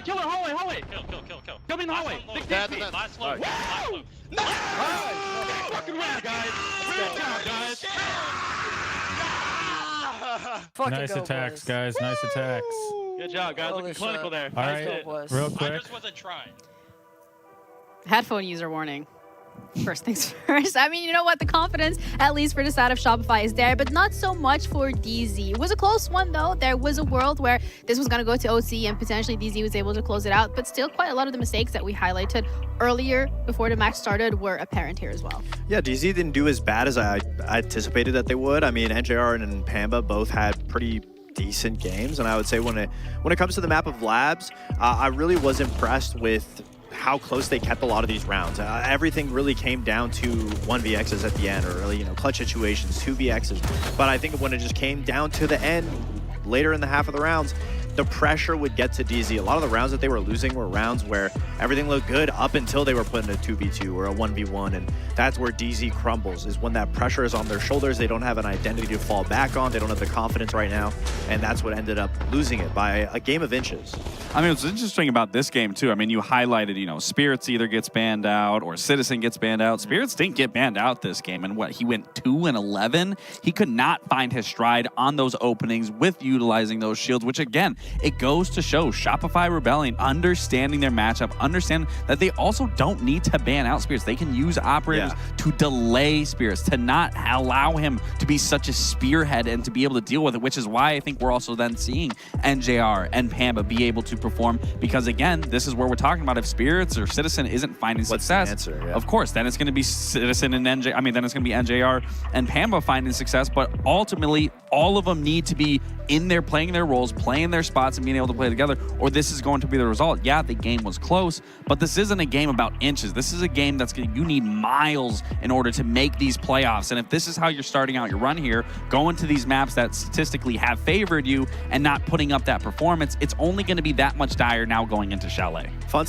kill her, hallway. Kill. Kill me in the hallway. Last slow. Fucking round, guys. Great job, guys. Nice attacks, guys. Nice attacks. Good job, guys. Looking clinical there. All right, real quick. I just wasn't trying. Headphone user warning. First things first. I mean, you know what? The confidence, at least for the side of Shopify, is there, but not so much for DZ. It was a close one, though. There was a world where this was going to go to OC and potentially DZ was able to close it out, but still quite a lot of the mistakes that we highlighted earlier before the match started were apparent here as well. Yeah, DZ didn't do as bad as I anticipated that they would. I mean, NJR and Pamba both had pretty decent games, and I would say when it comes to the map of Labs, I really was impressed with how close they kept a lot of these rounds. Everything really came down to 1vx's at the end, or really, clutch situations, 2vx's. But I think when it just came down to the end, later in the half of the rounds, the pressure would get to DZ. A lot of the rounds that they were losing were rounds where everything looked good up until they were put in a 2v2 or a 1v1, and that's where DZ crumbles, is when that pressure is on their shoulders. They don't have an identity to fall back on. They don't have the confidence right now, and that's what ended up losing it by a game of inches. I mean, what's interesting about this game, too, I mean, you highlighted, Spirits either gets banned out or Citizen gets banned out. Spirits didn't get banned out this game, and he went 2-11. He could not find his stride on those openings with utilizing those shields, which, again, it goes to show Shopify Rebellion understanding their matchup, understand that they also don't need to ban out Spirits. They can use operators to delay Spirits, to not allow him to be such a spearhead and to be able to deal with it, which is why I think we're also then seeing NJR and Pamba be able to perform, because, again, this is where we're talking about if Spirits or Citizen isn't finding success, What's the answer? Yeah. of course, then it's going to be Citizen and then it's going to be NJR and Pamba finding success, but ultimately, all of them need to be in there playing their roles, playing their spots, and being able to play together, or this is going to be the result. Yeah, the game was close, but this isn't a game about inches. This is a game that's you need miles in order to make these playoffs. And if this is how you're starting out your run here, going to these maps that statistically have favored you and not putting up that performance, it's only going to be that much dire now going into Chalet. Fun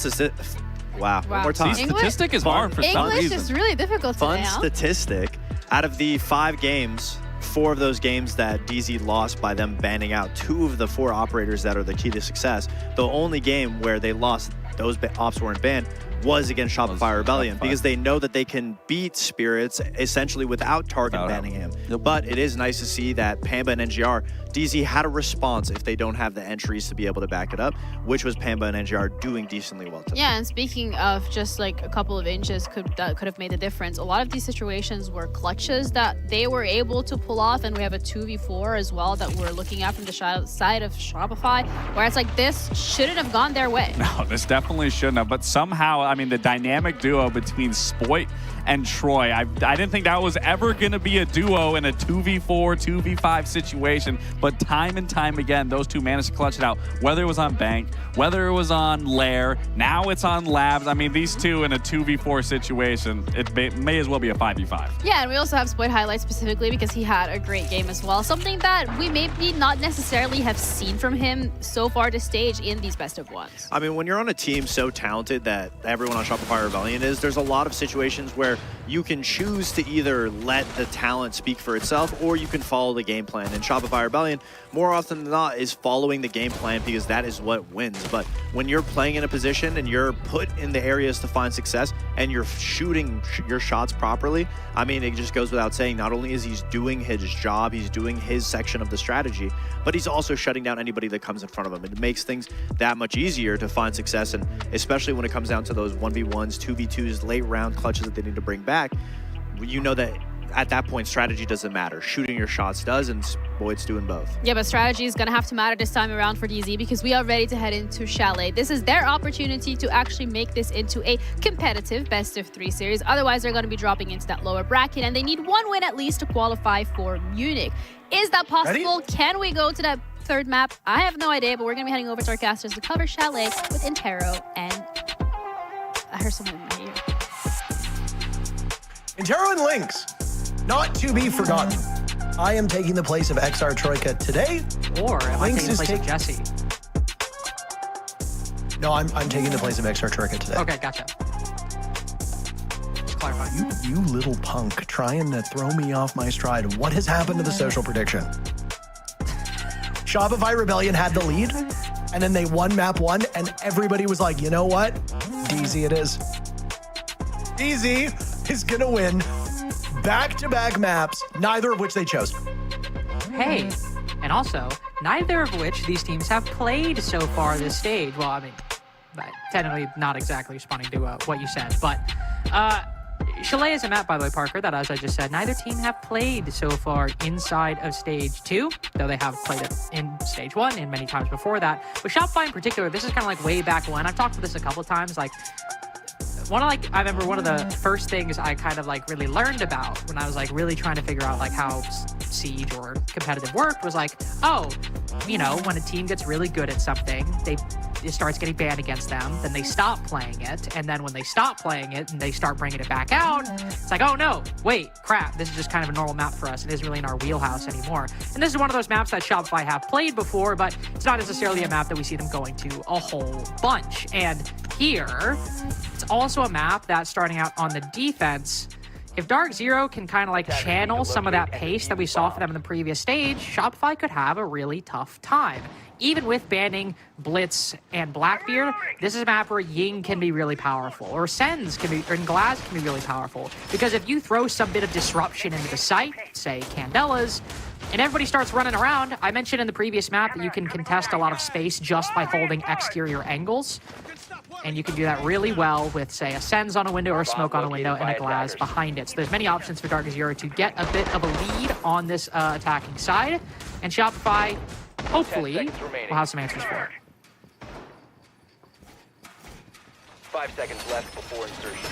Wow. One more time. See, statistic is hard for some reason. English is really difficult today. Fun statistic. Out of the 5 games, 4 of those games that DZ lost by them banning out 2 of the 4 operators that are the key to success, the only game where they lost, those ops weren't banned, was against Shopify Rebellion, because they know that they can beat Spirits essentially without target banning him. But it is nice to see that Pamba and NGR, DZ had a response if they don't have the entries to be able to back it up, which was Pamba and NGR doing decently well today. Yeah, and speaking of just like a couple of inches that could have made the difference, a lot of these situations were clutches that they were able to pull off, and we have a 2v4 as well that we're looking at from the side of Shopify, where it's like this shouldn't have gone their way. No, this definitely shouldn't have, but somehow, I mean, the dynamic duo between Spoit and Troy, I didn't think that was ever going to be a duo in a 2v4, 2v5 situation, but time and time again, those two managed to clutch it out, whether it was on Bank, whether it was on Lair, now it's on Labs. I mean, these two in a 2v4 situation, it may as well be a 5v5. Yeah, and we also have Spoit highlights specifically because he had a great game as well, something that we maybe not necessarily have seen from him so far this stage in these best of ones. I mean, when you're on a team so talented that everyone on Shopify Rebellion is, there's a lot of situations where you can choose to either let the talent speak for itself or you can follow the game plan. And Shopify Rebellion, more often than not, is following the game plan because that is what wins. But when you're playing in a position and you're put in the areas to find success and you're shooting your shots properly, I mean, it just goes without saying, not only is he doing his job, he's doing his section of the strategy, but he's also shutting down anybody that comes in front of him. It makes things that much easier to find success, and especially when it comes down to those 1v1s, 2v2s, late round clutches that they need to bring back, you know that at that point, strategy doesn't matter. Shooting your shots does, and Spoit's doing both. Yeah, but strategy is going to have to matter this time around for DZ because we are ready to head into Chalet. This is their opportunity to actually make this into a competitive best-of-3 series. Otherwise, they're going to be dropping into that lower bracket, and they need one win at least to qualify for Munich. Is that possible? Ready? Can we go to that third map? I have no idea, but we're going to be heading over to our casters to cover Chalet with Intero, and I heard someone in my ear. Intero and Lynx. Not to be forgotten. I am taking the place of XR Troika today. Or am I taking the place of Jesse? No, I'm taking the place of XR Troika today. Okay, gotcha. Just clarifying. You little punk trying to throw me off my stride. What has happened to the social prediction? Shopify Rebellion had the lead. And then they won map 1, and everybody was like, you know what? DZ it is. DZ is gonna win back-to-back maps, neither of which they chose. Hey, and also, neither of which these teams have played so far this stage. Well, I mean, technically not exactly responding to what you said, but Chalet is a map, by the way, Parker, that, as I just said, neither team have played so far inside of Stage 2, though they have played it in Stage 1 and many times before that. With Shopify in particular, this is kind of like way back when. I've talked about this a couple of times, like, I remember one of the first things I kind of like really learned about when I was like really trying to figure out like how Siege or competitive worked was like, oh, you know, when a team gets really good at something, it starts getting banned against them, then they stop playing it, and then when they stop playing it and they start bringing it back out, it's like, oh no, wait, crap, this is just kind of a normal map for us. It isn't really in our wheelhouse anymore. And this is one of those maps that Shopify have played before, but it's not necessarily a map that we see them going to a whole bunch. And here, it's also a map that's starting out on the defense. If Dark Zero can kind of like channel some of that pace that we saw for them in the previous stage, Shopify could have a really tough time. Even with banning Blitz and Blackbeard, this is a map where Ying can be really powerful, or Sens can be, or Glaz can be really powerful. Because if you throw some bit of disruption into the site, say Candela's, and everybody starts running around, I mentioned in the previous map that you can contest a lot of space just by holding exterior angles. And you can do that really well with, say, a Sens on a window or a Smoke on a window and a Glaz behind it. So there's many options for Dark Zero to get a bit of a lead on this attacking side. And Shopify, hopefully, will have some answers for it. 5 seconds left before insertion.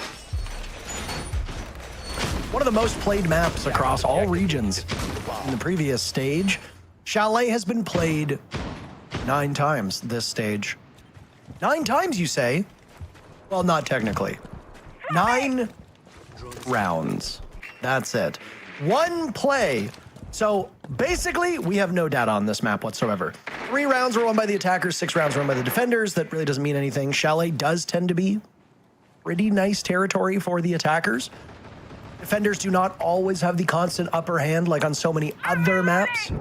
One of the most played maps across all regions in the previous stage. Chalet has been played 9 times this stage. 9 times, you say? Well, not technically. 9 rounds. That's it. 1 play. So basically, we have no data on this map whatsoever. 3 rounds were won by the attackers, 6 rounds were won by the defenders. That really doesn't mean anything. Chalet does tend to be pretty nice territory for the attackers. Defenders do not always have the constant upper hand like on so many other maps.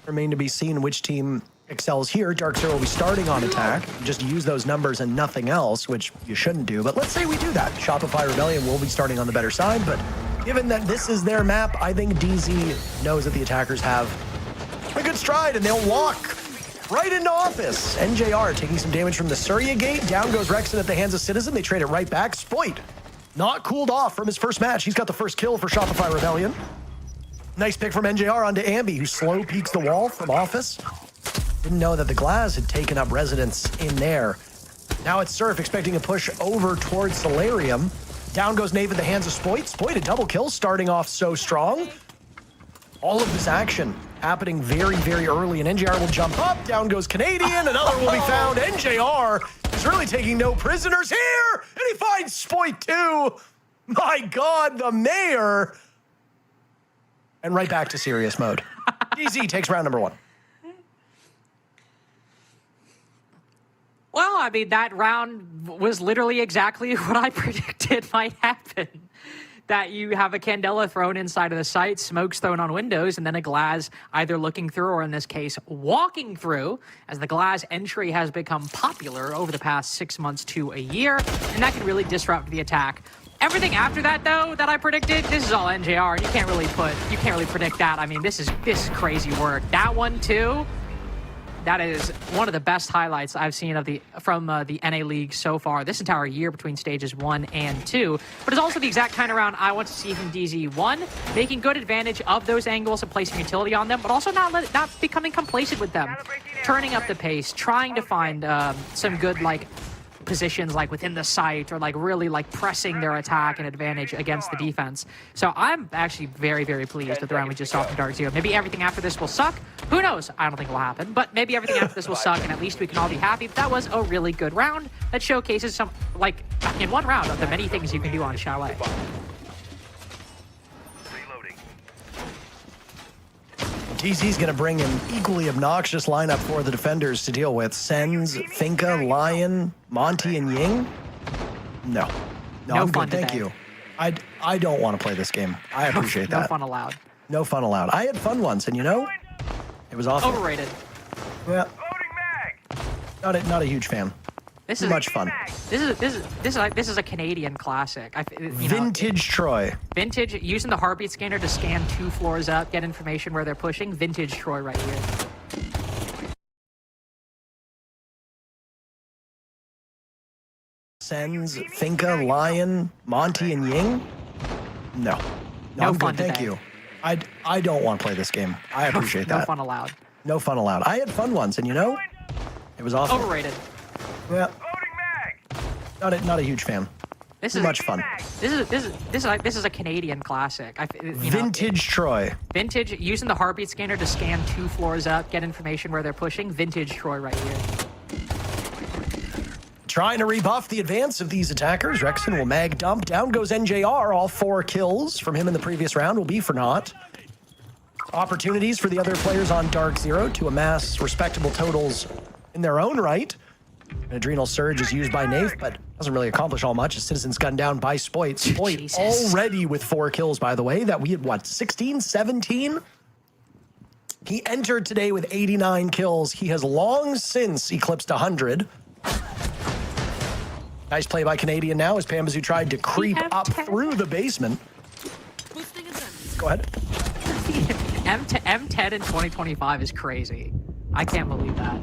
Remain to be seen which team excels here. Dark Zero will be starting on attack. Just use those numbers and nothing else, which you shouldn't do. But let's say we do that. Shopify Rebellion will be starting on the better side, but given that this is their map, I think DZ knows that the attackers have a good stride and they'll walk right into office. NJR taking some damage from the Surya Gate. Down goes Rexon at the hands of Citizen. They trade it right back. Spoit not cooled off from his first match. He's got the first kill for Shopify Rebellion. Nice pick from NJR onto Ambi, who slow peeks the wall from office. Didn't know that the Glaz had taken up residence in there. Now it's Surf expecting a push over towards Solarium. Down goes Nave at the hands of Spoit. Spoit a double kill, starting off so strong. All of this action happening very, very early, and NJR will jump up. Down goes Canadian, another will be found. NJR is really taking no prisoners here, and he finds Spoit too. My God, the mayor. And right back to serious mode. DZ takes round number 1. Well, I mean, that round was literally exactly what I predicted might happen. That you have a Candela thrown inside of the site, smokes thrown on windows, and then a Glaz either looking through or, in this case, walking through, as the Glaz entry has become popular over the past 6 months to a year, and that can really disrupt the attack. Everything after that, though, that I predicted, this is all NJR, and you can't really predict that. I mean, this is crazy work. That one, too. That is one of the best highlights I've seen of from the NA League so far this entire year between stages 1 and 2. But it's also the exact kind of round I want to see from DZ1, making good advantage of those angles and placing utility on them, but also not becoming complacent with them, turning up the pace, trying to find some good positions within the site, or really pressing their attack and advantage against the defense. So I'm actually very, very pleased with the round we just saw from Dark Zero. Maybe everything after this will suck. Who knows? I don't think it will happen, but maybe everything after this will suck, and at least we can all be happy. But that was a really good round that showcases some, in one round, of the many things you can do on Chalet. DZ's going to bring an equally obnoxious lineup for the defenders to deal with. Sens, Finka, Lion, Monty, and Ying? No, I'm good, thank you. I don't want to play this game. I appreciate that. No fun allowed. No fun allowed. I had fun once, and it was awesome. Overrated. Yeah. Not a huge fan. This Too is much fun. This is a Canadian classic. Vintage Troy. Vintage, using the heartbeat scanner to scan 2 floors up, get information where they're pushing. Vintage Troy right here. Sens, Finka, Lion, Monty, and Ying? No. No I'm fun good, thank today. you. I don't want to play this game. I appreciate No that. fun allowed. No fun allowed. I had fun once, and you know, it was awesome. Overrated. Yeah. Not a huge fan. Too much fun. This is a Canadian classic. Vintage Troy. Vintage, using the heartbeat scanner to scan 2 floors up, get information where they're pushing. Vintage Troy right here. Trying to rebuff the advance of these attackers. Rexon will mag dump. Down goes NJR. All 4 kills from him in the previous round will be for naught. Opportunities for the other players on Dark Zero to amass respectable totals in their own right. An Adrenal Surge is used by Nafe, but doesn't really accomplish all much. A Citizen's gunned down by Spoit. Spoit already with 4 kills, by the way. That we had, what, 16, 17? He entered today with 89 kills. He has long since eclipsed 100. Nice play by Canadian now as Pambazu tried to creep up through the basement. Go ahead. M10 in 2025 is crazy. I can't believe that.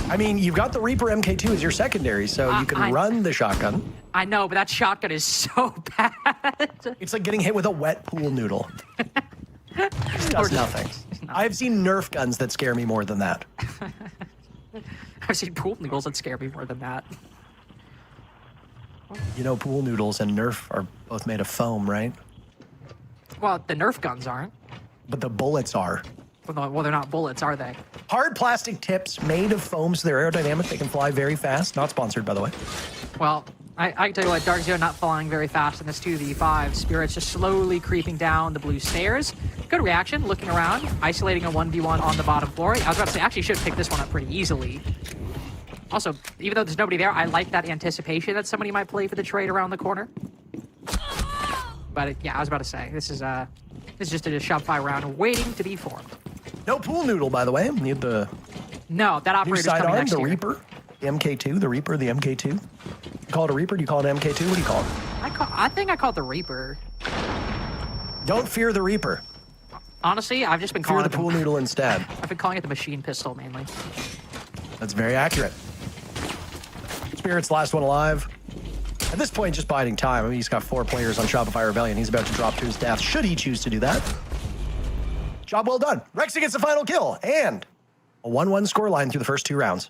I mean, you've got the Reaper MK2 as your secondary, so you can run the shotgun. I know, but that shotgun is so bad. It's like getting hit with a wet pool noodle. It does nothing. I've seen Nerf guns that scare me more than that. I've seen pool noodles that scare me more than that. You know, pool noodles and Nerf are both made of foam, right? Well, the Nerf guns aren't. But the bullets are. Well, they're not bullets, are they? Hard plastic tips made of foam, so they're aerodynamic. They can fly very fast. Not sponsored, by the way. Well, I can tell you what, Dark Zero not flying very fast in this 2v5. Spirit's just slowly creeping down the blue stairs. Good reaction, looking around, isolating a 1v1 on the bottom floor. I was about to say, actually should pick this one up pretty easily. Also, even though there's nobody there, I like that anticipation that somebody might play for the trade around the corner. But yeah, I was about to say, this is just a Shopify round waiting to be formed. No pool noodle, by the way. You had the no, that operator's coming sidearm, next the year. Reaper, the MK2, the Reaper, the MK2. You call it a Reaper? Do you call it MK2? What do you call it? I think I call it the Reaper. Don't fear the Reaper. Honestly, I've just been Fear calling the it pool noodle instead. I've been calling it the machine pistol mainly. That's very accurate. Spirit's last one alive. At this point, just biding time. I mean, he's got 4 players on Shopify Rebellion. He's about to drop to his death, should he choose to do that. Job well done. Rexy gets the final kill, and a 1-1 scoreline through the first 2 rounds.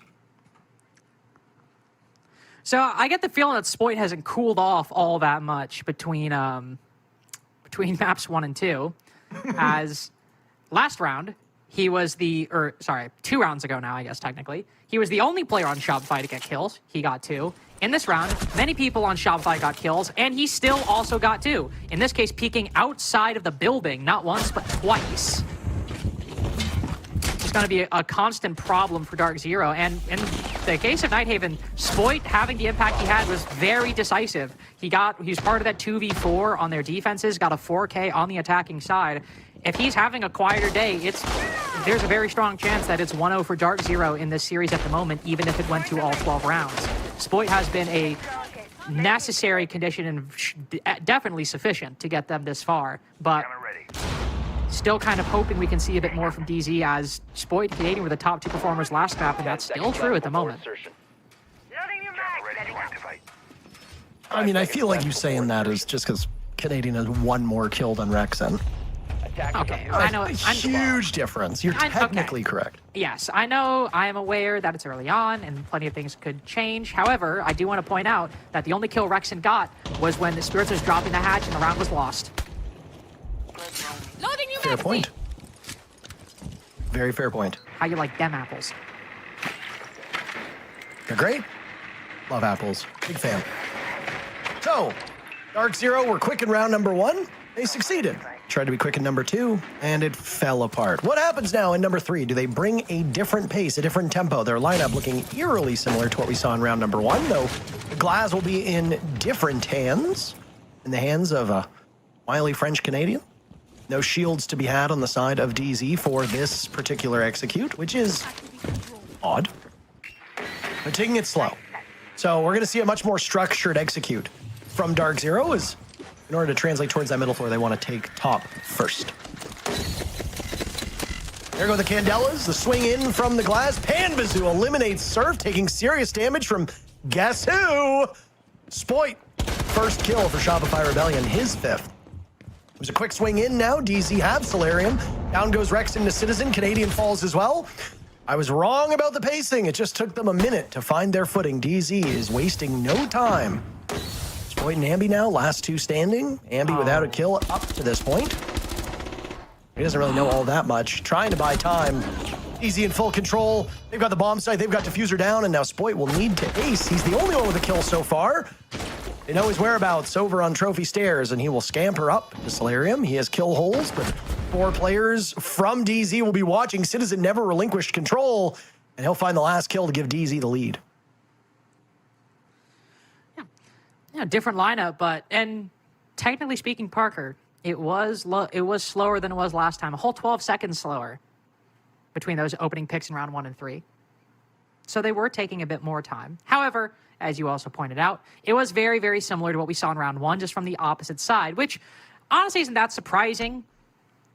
So I get the feeling that Spoit hasn't cooled off all that much between maps 1 and 2, as last round he was 2 rounds ago now, I guess technically, he was the only player on Shopify to get kills. He got 2. In this round, many people on Shopify got kills, and he still also got 2. In this case, peeking outside of the building, not once, but twice. It's going to be a constant problem for Dark Zero, and in the case of Nighthaven, Spoit having the impact he had was very decisive. He was part of that 2v4 on their defenses, got a 4K on the attacking side. If he's having a quieter day, there's a very strong chance that it's 1-0 for Dark Zero in this series at the moment, even if it went to all 12 rounds. Spoit has been a necessary condition and definitely sufficient to get them this far, but still kind of hoping we can see a bit more from DZ, as Spoit and Canadian were the top 2 performers last map, and that's still true at the moment. I mean, I feel like you saying that is just because Canadian has 1 more kill than Rexen. Okay, I know. Huge difference. You're technically correct. Yes, I know. I am aware that it's early on and plenty of things could change. However, I do want to point out that the only kill Rexen got was when the Spirits was dropping the hatch and the round was lost. Fair point. Very fair point. How you like them apples? They're great. Love apples. Big fan. So, Dark Zero were quick in round number 1. They succeeded. Tried to be quick in number 2, and it fell apart. What happens now in number 3? Do they bring a different pace, a different tempo? Their lineup looking eerily similar to what we saw in round number 1, though the glass will be in different hands. In the hands of a wily French Canadian. No shields to be had on the side of DZ for this particular execute, which is odd. But taking it slow. So we're going to see a much more structured execute from Dark Zero, as in order to translate towards that middle floor, they want to take top first. There go the Candelas, the swing in from the glass. Panbazoo eliminates Surf, taking serious damage from guess who? Spoit. First kill for Shopify Rebellion, his 5th. There's a quick swing in now. DZ have Solarium. Down goes Rex into Citizen. Canadian falls as well. I was wrong about the pacing. It just took them a minute to find their footing. DZ is wasting no time. Spoit and Ambi now, last 2 standing. Ambi without a kill up to this point. He doesn't really know all that much. Trying to buy time. DZ in full control. They've got the bomb site. They've got Diffuser down, and now Spoit will need to ace. He's the only one with a kill so far. They know his whereabouts over on Trophy Stairs, and he will scamper up to Solarium. He has kill holes, but 4 players from DZ will be watching. Citizen never relinquished control, and he'll find the last kill to give DZ the lead. Yeah, different lineup, but, and technically speaking, Parker, it was slower than it was last time. A whole 12 seconds slower between those opening picks in round 1 and 3. So they were taking a bit more time. However, as you also pointed out, it was very, very similar to what we saw in round 1, just from the opposite side, which honestly isn't that surprising.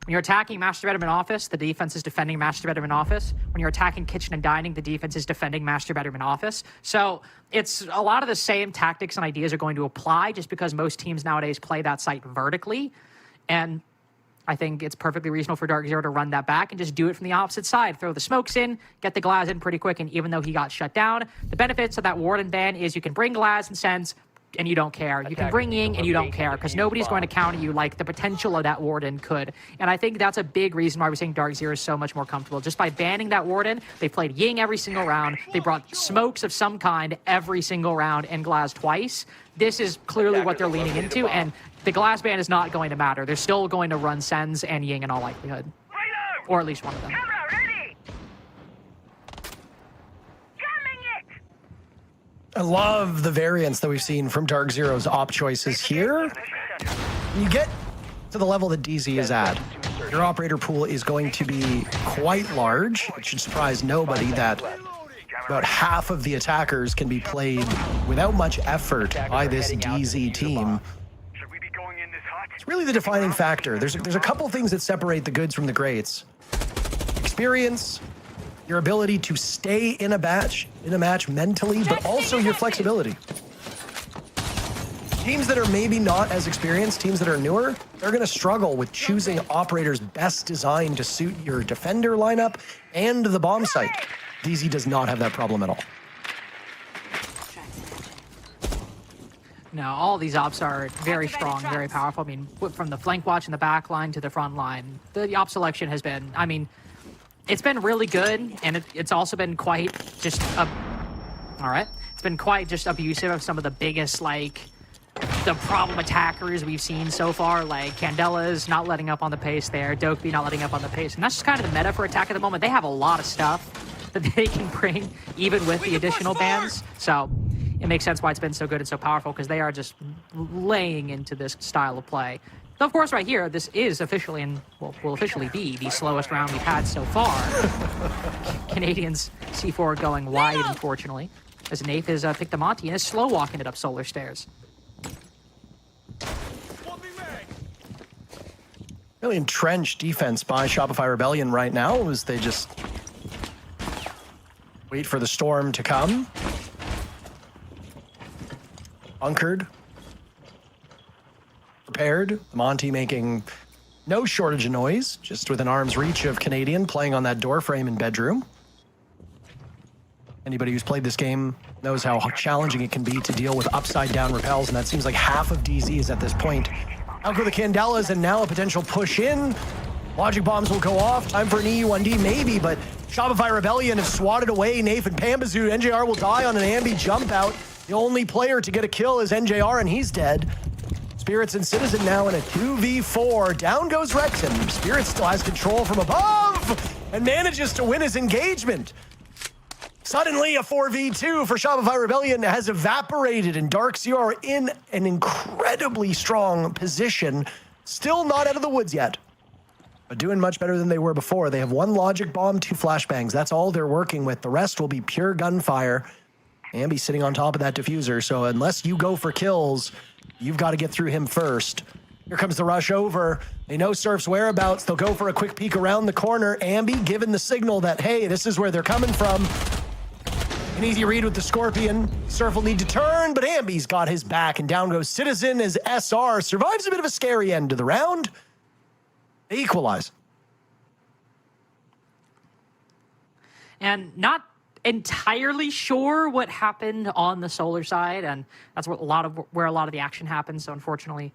When you're attacking Master Bedroom and Office, the defense is defending Master Bedroom and Office. When you're attacking Kitchen and Dining, the defense is defending Master Bedroom and Office. So it's a lot of the same tactics and ideas are going to apply, just because most teams nowadays play that site vertically. And I think it's perfectly reasonable for Dark Zero to run that back and just do it from the opposite side. Throw the smokes in, get the Glaz in pretty quick, and even though he got shut down, the benefits of that Warden ban is you can bring Glaz and Sense, and you don't care. You can bring Ying, and you don't care, because nobody's going to counter you like the potential of that Warden could. And I think that's a big reason why we're seeing Dark Zero is so much more comfortable. Just by banning that Warden, they played Ying every single round. They brought smokes of some kind every single round and Glaz twice. This is clearly what they're leaning into, and the Glaz ban is not going to matter. They're still going to run Sens and Ying in all likelihood. Or at least one of them. I love the variance that we've seen from Dark Zero's op choices here. When you get to the level that DZ is at, your operator pool is going to be quite large. It should surprise nobody that about half of the attackers can be played without much effort by this DZ team. It's really the defining factor. There's a couple things that separate the goods from the greats. Experience, your ability to stay in a match mentally, but also your flexibility. Teams that are maybe not as experienced, teams that are newer, they're going to struggle with choosing operators best designed to suit your defender lineup and the bomb site. DZ does not have that problem at all. No, all these ops are very strong, very powerful. I mean, from the flank watch in the back line to the front line, the op selection has been, I mean, it's been really good, and it's also been quite just, it's been quite just abusive of some of the biggest, like, the problem attackers we've seen so far, like Candela's not letting up on the pace there, Dokeby not letting up on the pace, and that's just kind of the meta for attack at the moment. They have a lot of stuff that they can bring, even with the additional bans, so it makes sense why it's been so good and so powerful, because they are just laying into this style of play. Of course, right here, this is officially, and will officially be the slowest round we've had so far. Canadians C4 going wide, unfortunately, as Nath has picked a Monty and is slow walking it up Solar Stairs. Really entrenched defense by Shopify Rebellion right now, as they just wait for the storm to come. Bunkered. Prepared. Monty making no shortage of noise, just with an arm's reach of Canadian playing on that door frame in bedroom. Anybody who's played this game knows how challenging it can be to deal with upside down repels, and that seems like half of DZ is at this point. Out go the Candelas, and now a potential push in. Logic bombs will go off. Time for an EU1D maybe, but Shopify Rebellion have swatted away Nathan Panbazoo. NJR will die on an Ambi jump out. The only player to get a kill is NJR, and he's dead. Spirits and Citizen now in a 2v4. Down goes Rexham. Spirit still has control from above and manages to win his engagement. Suddenly, a 4v2 for Shopify Rebellion has evaporated, and Dark Zero are in an incredibly strong position. Still not out of the woods yet. but doing much better than they were before. They have 1 logic bomb, 2 flashbangs. That's all they're working with. The rest will be pure gunfire. Ambi sitting on top of that diffuser, so unless you go for kills, you've got to get through him first. Here comes the rush over. They know Surf's whereabouts. They'll go for a quick peek around the corner. Ambi given the signal that, hey, this is where they're coming from. An easy read with the Scorpion. Surf will need to turn, but Ambi's got his back, and down goes Citizen as SR survives a bit of a scary end to the round. They equalize. And not entirely sure what happened on the solar side, and that's what where a lot of the action happens. So unfortunately,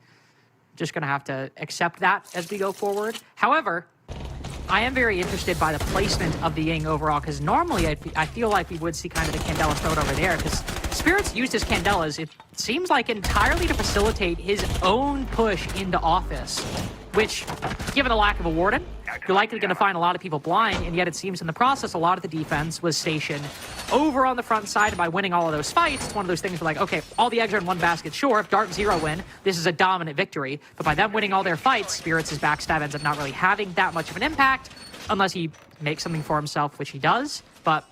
just going to have to accept that as we go forward. However, I am very interested by the placement of the Ying overall, because normally I feel like we would see kind of the Candela thrown over there, because Spirits used his Candelas, it seems like, entirely to facilitate his own push into office, which, given the lack of a warden, you're likely going to find a lot of people blind, and yet it seems in the process a lot of the defense was stationed over on the front side. And by winning all of those fights, it's one of those things where, like, okay, all the eggs are in one basket. Sure, if Dark Zero win, this is a dominant victory, but by them winning all their fights, Spirits' backstab ends up not really having that much of an impact, unless he makes something for himself, which he does. But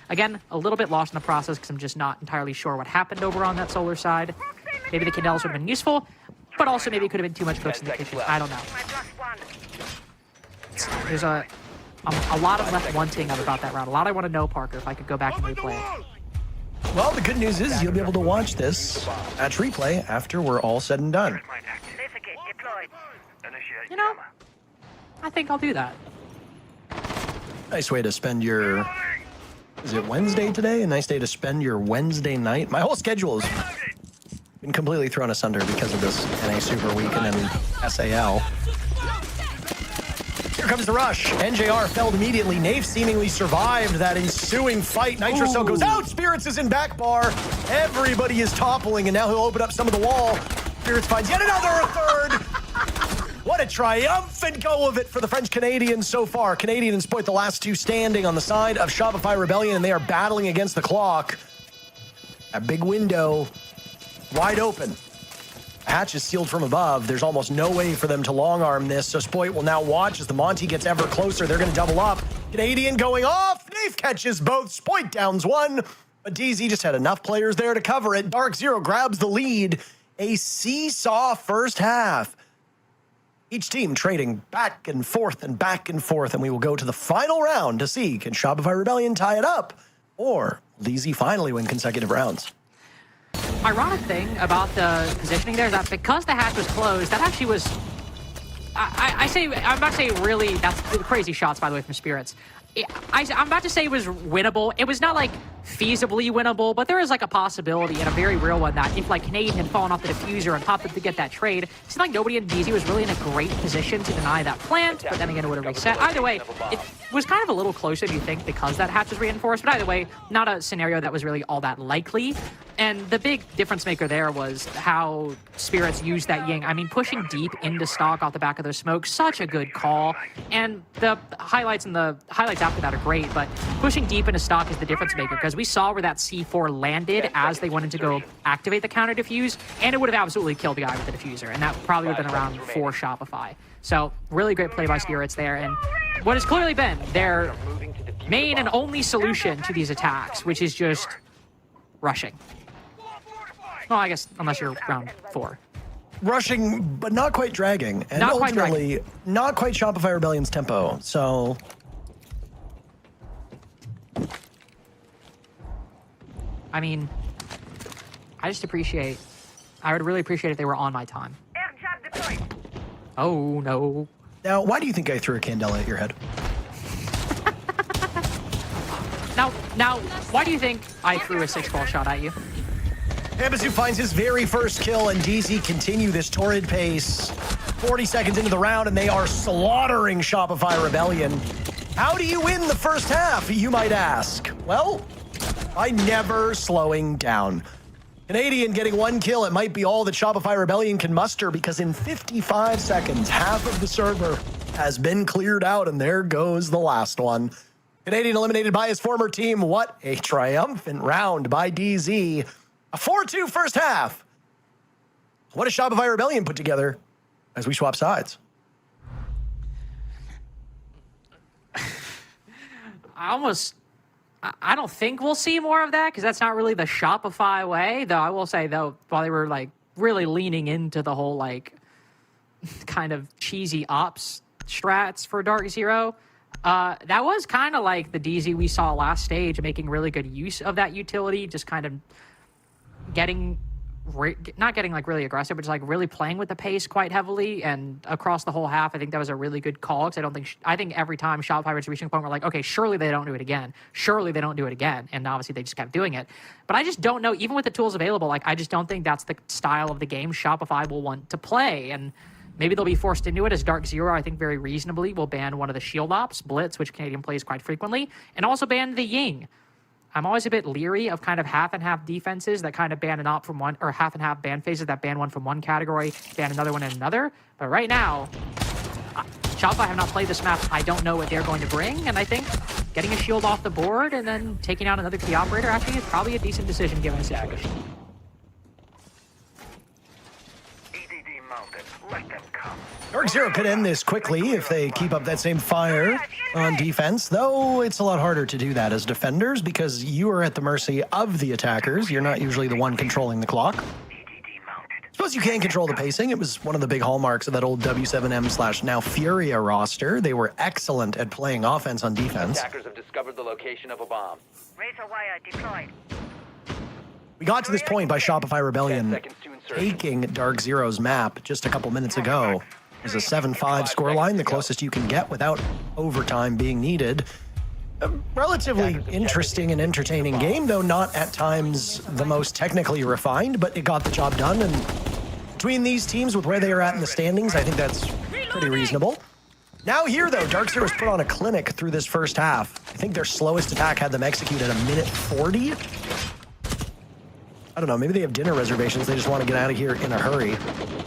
again, a little bit lost in the process because I'm just not entirely sure what happened over on that solar side. Maybe the Candelas would have been useful, but also maybe it could have been too much cooks in the kitchen. I don't know. There's a lot of left wanting about that round. A lot I want to know, Parker, if I could go back and replay it. Well, the good news is you'll be able to watch this match replay after we're all said and done. You know, I think I'll do that. Nice way to spend your... Is it Wednesday today? A nice day to spend your Wednesday night. My whole schedule has been completely thrown asunder because of this NA Super Week and then SAL. Here comes the rush. NJR felled immediately. Nafe seemingly survived that ensuing fight. Nitro Cell goes out. Spirits is in back bar. Everybody is toppling, and now he'll open up some of the wall. Spirits finds yet another third. What a triumphant go of it for the French Canadians so far. Canadian and Spoit, the last two standing on the side of Shopify Rebellion, and they are battling against the clock. A big window, wide open. Hatch is sealed from above. There's almost no way for them to long arm this, so Spoit will now watch as the Monty gets ever closer. They're going to double up. Canadian going off. Nafe catches both. Spoit downs one, but DZ just had enough players there to cover it. Dark Zero grabs the lead. A seesaw first half. Each team trading back and forth, and we will go to the final round to see, can Shopify Rebellion tie it up, or will DZ finally win consecutive rounds? Ironic thing about the positioning there is that because the hatch was closed, that actually was... I'm about to say really, that's crazy shots, by the way, from Spirits. I'm about to say it was winnable. It was not like feasibly winnable, but there is like a possibility and a very real one that if like Canadian had fallen off the diffuser and popped up to get that trade, it seemed like nobody in DZ was really in a great position to deny that plant, but then again it would have reset. Either way, it was kind of a little closer than you think because that hatch was reinforced, but either way, not a scenario that was really all that likely. And the big difference maker there was how Spirits used that Ying. I mean, pushing deep into stock off the back of those smokes, such a good call. And the highlights after that are great, but pushing deep into stock is the difference maker because we saw where that C4 landed as they wanted to go activate the counter diffuse, and it would have absolutely killed the guy with the diffuser, and that probably would have been around for Shopify. So really great play by Spirits there, and what has clearly been their main and only solution to these attacks, which is just rushing. Well, I guess unless you're round 4. Rushing, but not quite dragging. And not ultimately, not quite Shopify Rebellion's tempo. So... I mean, I would really appreciate if they were on my time. Oh, no. Now, why do you think I threw a candela at your head? Now, why do you think I threw a 6-ball shot at you? Hamisu finds his very first kill, and DZ continue this torrid pace. 40 seconds into the round, and they are slaughtering Shopify Rebellion. How do you win the first half, you might ask? Well, by never slowing down. Canadian getting 1 kill. It might be all that Shopify Rebellion can muster because in 55 seconds, half of the server has been cleared out, and there goes the last one. Canadian eliminated by his former team. What a triumphant round by DZ. A 4-2 first half. What does Shopify Rebellion put together as we swap sides? I don't think we'll see more of that because that's not really the Shopify way. Though I will say, though, while they were like really leaning into the whole like kind of cheesy ops strats for Dark Zero, that was kind of like the DZ we saw last stage, making really good use of that utility, just kind of getting not getting like really aggressive, but just like really playing with the pace quite heavily and across the whole half. I think that was a really good call because I think every time Shopify was reaching a point where like, okay, surely they don't do it again. Surely they don't do it again. And obviously they just kept doing it. But I just don't know, even with the tools available, like I just don't think that's the style of the game Shopify will want to play. And maybe they'll be forced into it as Dark Zero, I think very reasonably, will ban one of the shield ops, Blitz, which Canadian plays quite frequently, and also ban the Ying. I'm always a bit leery of kind of half and half defenses that kind of ban an op from one, or half and half ban phases that ban one from one category, ban another one in another. But right now, Shopify have not played this map. I don't know what they're going to bring, and I think getting a shield off the board and then taking out another key operator actually is probably a decent decision given the situation. Dark Zero could end this quickly if they keep up that same fire on defense, though it's a lot harder to do that as defenders because you are at the mercy of the attackers. You're not usually the one controlling the clock. Suppose you can control the pacing. It was one of the big hallmarks of that old W7M/now Furia roster. They were excellent at playing offense on defense. Attackers have discovered the location of a bomb. Razor wire deployed. We got to this point by Shopify Rebellion taking Dark Zero's map just a couple minutes ago. There's a 7-5 scoreline, the closest you can get without overtime being needed. A relatively interesting and entertaining game, though not at times the most technically refined, but it got the job done. And between these teams with where they are at in the standings, I think that's pretty reasonable. Now here, though, Dark Zero's put on a clinic through this first half. I think their slowest attack had them executed at 1:40. I don't know, maybe they have dinner reservations. They just want to get out of here in a hurry.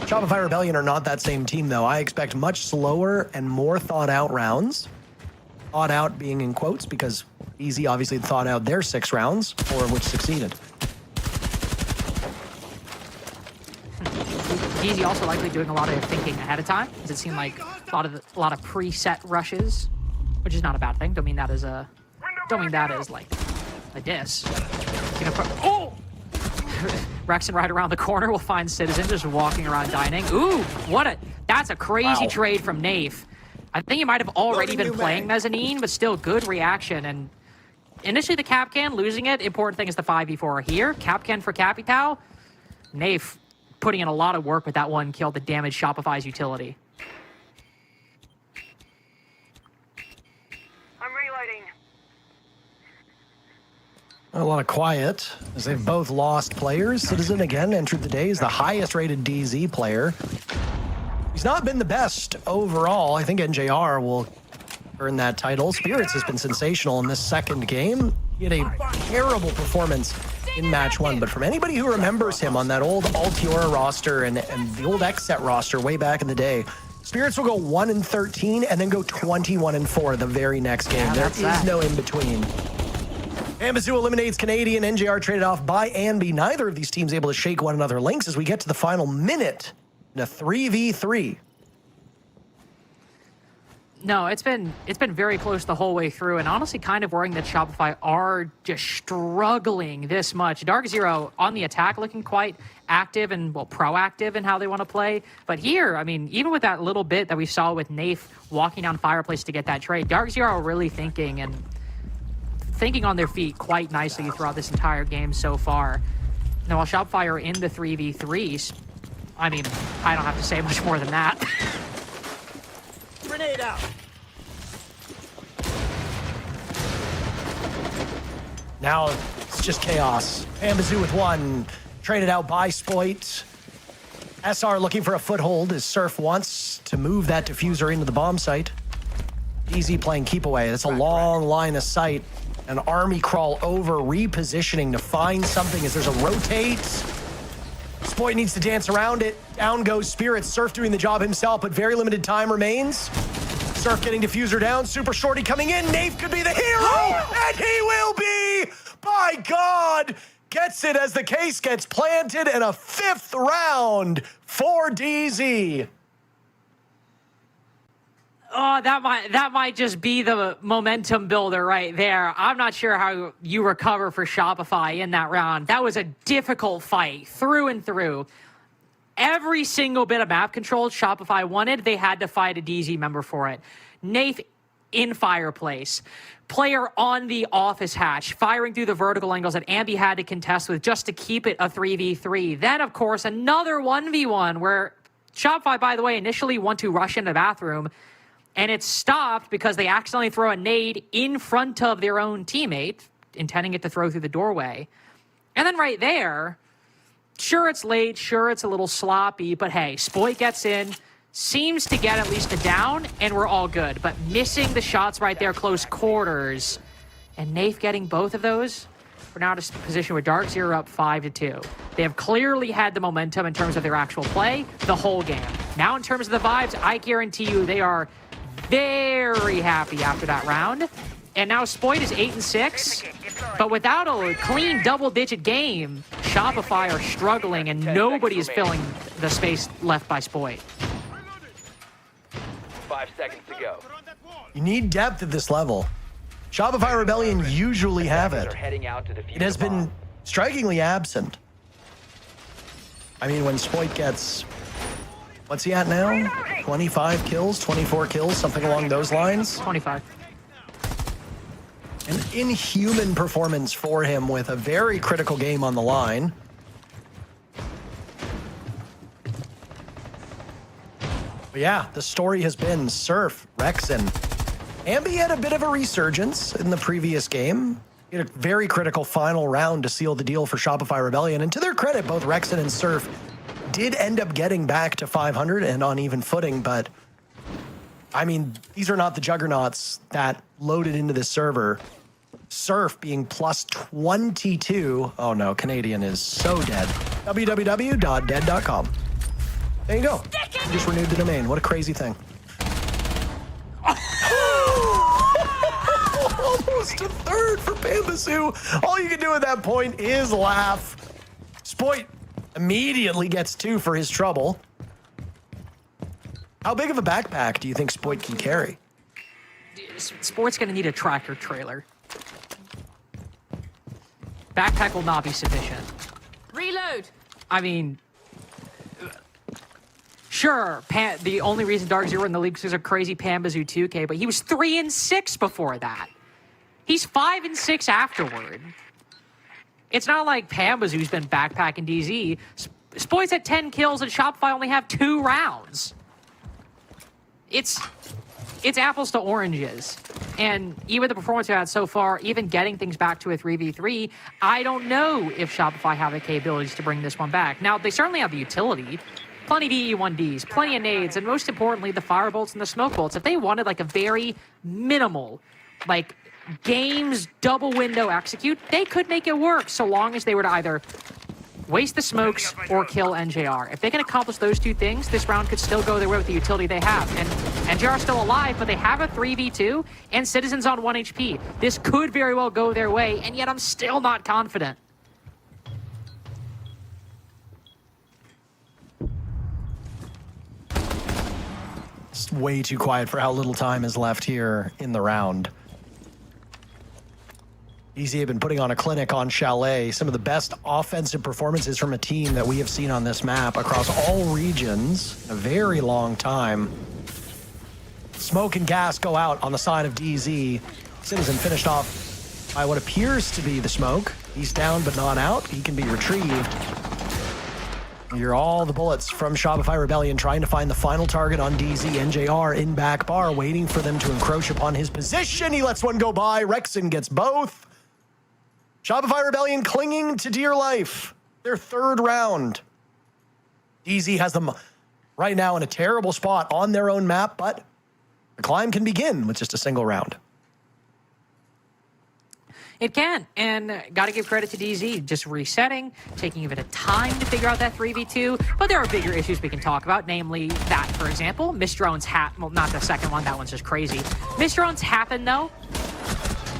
Shopify Rebellion are not that same team, though. I expect much slower and more thought-out rounds. Thought out being in quotes because Easy obviously thought out their 6 rounds, 4 of which succeeded. Easy also likely doing a lot of thinking ahead of time. Does it seem like a lot of preset rushes, which is not a bad thing. Don't mean that as like a diss. Oh! Rexon right around the corner will find Citizen just walking around dining. Ooh, that's a crazy trade from Nafe. I think he might have already been playing Mezzanine, but still good reaction. And initially the Kapkan losing it, important thing is the 5v4 here. Kapkan for Capitao. Nafe putting in a lot of work with that one kill to damage Shopify's utility. I'm reloading. A lot of quiet as they've both lost players. Citizen again entered the day as the highest rated DZ player. He's not been the best overall. I think NJR will earn that title. Spirits has been sensational in this second game. He had a terrible performance in match 1, but from anybody who remembers him on that old Altiora roster and the old Xset roster way back in the day, Spirits will go 1-13 and then go 21-4 the very next game. Yeah, there is no in between. Amazoo eliminates Canadian. NJR traded off by Anby. Neither of these teams able to shake one another links as we get to the final minute in a 3v3. No, it's been very close the whole way through, and honestly kind of worrying that Shopify are just struggling this much. Dark Zero on the attack looking quite active and, well, proactive in how they want to play. But here, I mean, even with that little bit that we saw with Nafe walking down Fireplace to get that trade, Dark Zero are really thinking on their feet quite nicely throughout this entire game so far. Now, while Shopify are in the 3v3s, I mean, I don't have to say much more than that. Grenade out. Now it's just chaos. Amazoo with 1, traded out by Spoit. SR looking for a foothold as Surf wants to move that diffuser into the bomb site. Easy playing keep away. That's a long line of sight. An army crawl over, repositioning to find something as there's a rotate. Spoit needs to dance around it. Down goes Spirit. Surf doing the job himself, but very limited time remains. Surf getting diffuser down. Super Shorty coming in. Nafe could be the hero, and he will be! By God! Gets it as the case gets planted, and a 5th round for DZ. Oh, that might just be the momentum builder right there. I'm not sure how you recover for Shopify in that round. That was a difficult fight through and through. Every single bit of map control Shopify wanted, they had to fight a DZ member for it. Nath in Fireplace. Player on the office hatch, firing through the vertical angles that Ambi had to contest with just to keep it a 3v3. Then, of course, another 1v1 where Shopify, by the way, initially want to rush into the bathroom, and it's stopped because they accidentally throw a nade in front of their own teammate, intending it to throw through the doorway. And then right there, sure it's late, sure it's a little sloppy, but hey, Spoit gets in, seems to get at least a down, and we're all good. But missing the shots right there, close quarters, and Nath getting both of those, we're now in a position where Dark Zero up 5-2. They have clearly had the momentum in terms of their actual play the whole game. Now in terms of the vibes, I guarantee you they are very happy after that round. And now Spoit is 8-6, but without a clean double-digit game, Shopify are struggling, and nobody is filling the space left by Spoit. 5 seconds to go. You need depth at this level. Shopify Rebellion usually have it. It has been strikingly absent. I mean, when Spoit gets, what's he at now? 25 kills, 24 kills, something along those lines? 25. An inhuman performance for him with a very critical game on the line. But yeah, the story has been Surf, Rexen. Ambi had a bit of a resurgence in the previous game. He had a very critical final round to seal the deal for Shopify Rebellion. And to their credit, both Rexen and Surf did end up getting back to 500 and on even footing. But, I mean, these are not the juggernauts that loaded into this server. Surf being plus 22. Oh no, Canadian is so dead. www.dead.com. There you go. You just renewed the domain. What a crazy thing. Almost a third for Pambazoo. All you can do at that point is laugh. Spoit immediately gets 2 for his trouble. How big of a backpack do you think Spoit can carry? Spoit's going to need a tractor trailer. Backpack will not be sufficient. Reload. I mean, sure, the only reason Dark Zero in the league is a crazy Pambazoo 2K, but he was 3-6 before that. He's 5-6 afterward. It's not like Pambazoo's been backpacking DZ. Spoit's at 10 kills and Shopify only have 2 rounds. It's apples to oranges. And even the performance we had so far, even getting things back to a 3v3, I don't know if Shopify have the capabilities to bring this one back. Now, they certainly have the utility. Plenty of DE1Ds, plenty of nades, and most importantly, the firebolts and the smoke bolts. If they wanted like a very minimal, like games double window execute, they could make it work so long as they were to either waste the smokes or kill NJR. If they can accomplish those 2 things, this round could still go their way with the utility they have. And NJR is still alive, but they have a 3v2 and Citizens on 1 HP. This could very well go their way, and yet I'm still not confident. It's way too quiet for how little time is left here in the round. DZ have been putting on a clinic on Chalet. Some of the best offensive performances from a team that we have seen on this map across all regions in a very long time. Smoke and gas go out on the side of DZ. Citizen finished off by what appears to be the smoke. He's down but not out. He can be retrieved. You hear all the bullets from Shopify Rebellion trying to find the final target on DZ. NJR in back bar, waiting for them to encroach upon his position. He lets one go by. Rexen gets both. Shopify Rebellion clinging to dear life. Their 3rd round. DZ has them right now in a terrible spot on their own map, but the climb can begin with just a single round. It can, and got to give credit to DZ, just resetting, taking a bit of time to figure out that 3v2, but there are bigger issues we can talk about, namely that, for example, misdrones well, not the second one, that one's just crazy. Misdrones happen, though.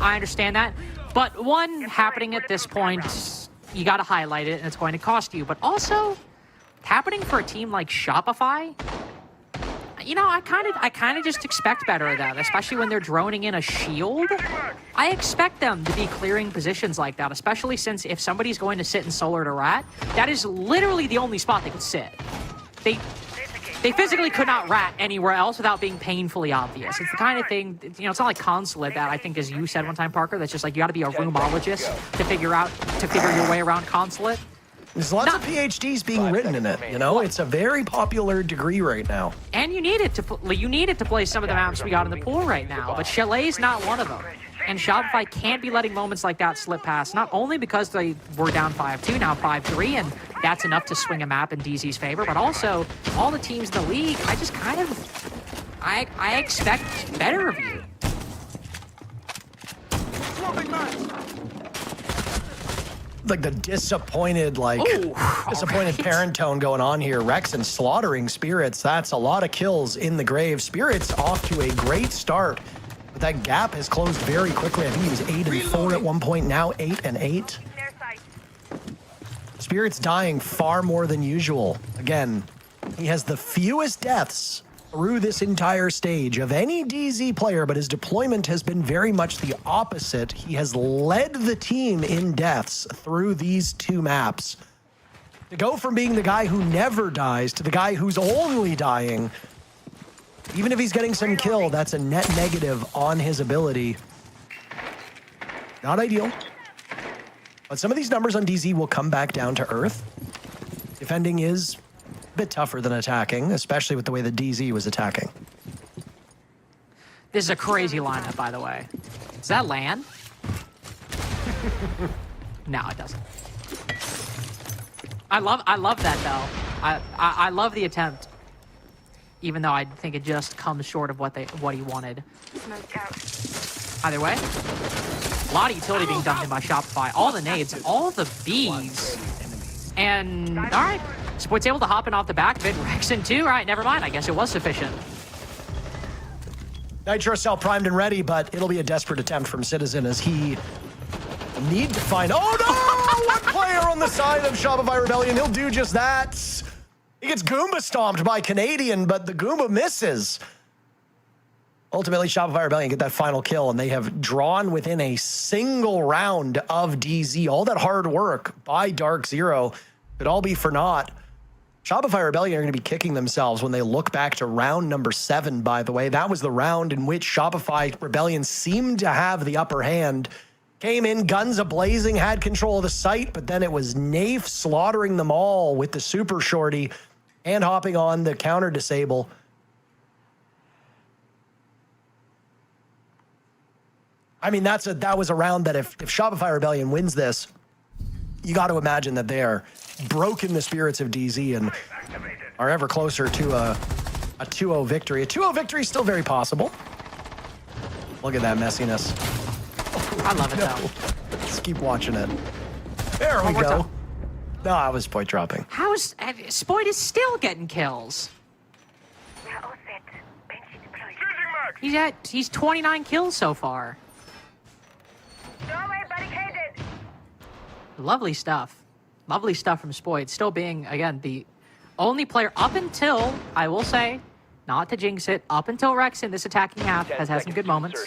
I understand that. But one, happening at this point, you got to highlight it, and it's going to cost you. But also, happening for a team like Shopify, you know, I kind of just expect better of them, especially when they're droning in a shield. I expect them to be clearing positions like that, especially since if somebody's going to sit in solar to rat, that is literally the only spot they could sit. They physically could not rat anywhere else without being painfully obvious. It's the kind of thing, you know, it's not like Consulate that I think, as you said one time, Parker, that's just like you got to be a roomologist to figure your way around Consulate. There's lots of PhDs being written in it, you know? It's a very popular degree right now. And you need it to play some of the maps we got in the pool right now, but Chalet's not one of them. And Shopify can't be letting moments like that slip past, not only because they were down 5-2, now 5-3, and that's enough to swing a map in DZ's favor, but also all the teams in the league, I just kind of, I expect better of you. Like the disappointed, disappointed parent tone going on here. Rexen slaughtering Spirits. That's a lot of kills in the grave. Spirits off to a great start. But that gap has closed very quickly. I think he was 8-4 at one point, now 8-8. Spirits dying far more than usual. Again, he has the fewest deaths through this entire stage of any DZ player, but his deployment has been very much the opposite. He has led the team in deaths through these two maps. To go from being the guy who never dies to the guy who's only dying, even if he's getting some kill, that's a net negative on his ability. Not ideal. But some of these numbers on DZ will come back down to earth. Defending is a bit tougher than attacking, especially with the way that DZ was attacking. This is a crazy lineup, by the way. Does that land? No, it doesn't. I love that though. I love the attempt, even though I think it just comes short of what he wanted. Either way, a lot of utility being dumped in by Shopify. All the nades, all the Bs, and all right. Spoit's able to hop in off the back of it. Rexen too. All right, never mind. I guess it was sufficient. Nitro Cell primed and ready, but it'll be a desperate attempt from Citizen as he need to find... Oh no! One player on the side of Shopify Rebellion. He'll do just that. He gets Goomba stomped by Canadian, but the Goomba misses. Ultimately, Shopify Rebellion get that final kill, and they have drawn within a single round of DZ. All that hard work by Dark Zero could all be for naught. Shopify Rebellion are going to be kicking themselves when they look back to round number 7, by the way. That was the round in which Shopify Rebellion seemed to have the upper hand. Came in, guns a-blazing, had control of the site, but then it was Nafe slaughtering them all with the super shorty and hopping on the counter disable. I mean, that was a round that if Shopify Rebellion wins this, you got to imagine that they are broken the spirits of DZ and are ever closer to a 2-0 victory. A 2-0 victory is still very possible. Look at that messiness. I love it, though. Let's keep watching it. There we go. No, I was point dropping. How is... Spoit is still getting kills. He's 29 kills so far. Lovely stuff. Lovely stuff from Spoit. Still being, again, the only player up until, I will say, not to jinx it, up until Rex in this attacking half has had some good moments.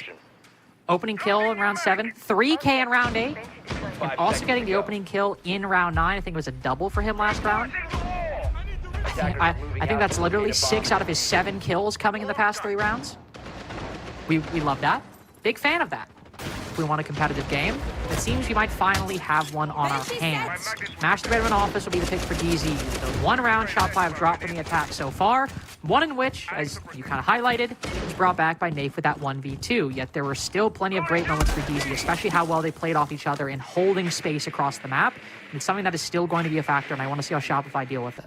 Opening kill in round 7, 3K in round 8, and also getting the opening kill in round 9. I think it was a double for him last round. I think that's literally 6 out of his 7 kills coming in the past 3 rounds. We love that. Big fan of that. If we want a competitive game, it seems we might finally have one on our hands. Master Bedroom Office will be the pick for DZ. The 1 round Shopify have dropped from the attack so far, one in which, as you kind of highlighted, was brought back by Nafe with that 1v2. Yet there were still plenty of great moments for DZ, especially how well they played off each other in holding space across the map. And it's something that is still going to be a factor, and I want to see how Shopify deal with it.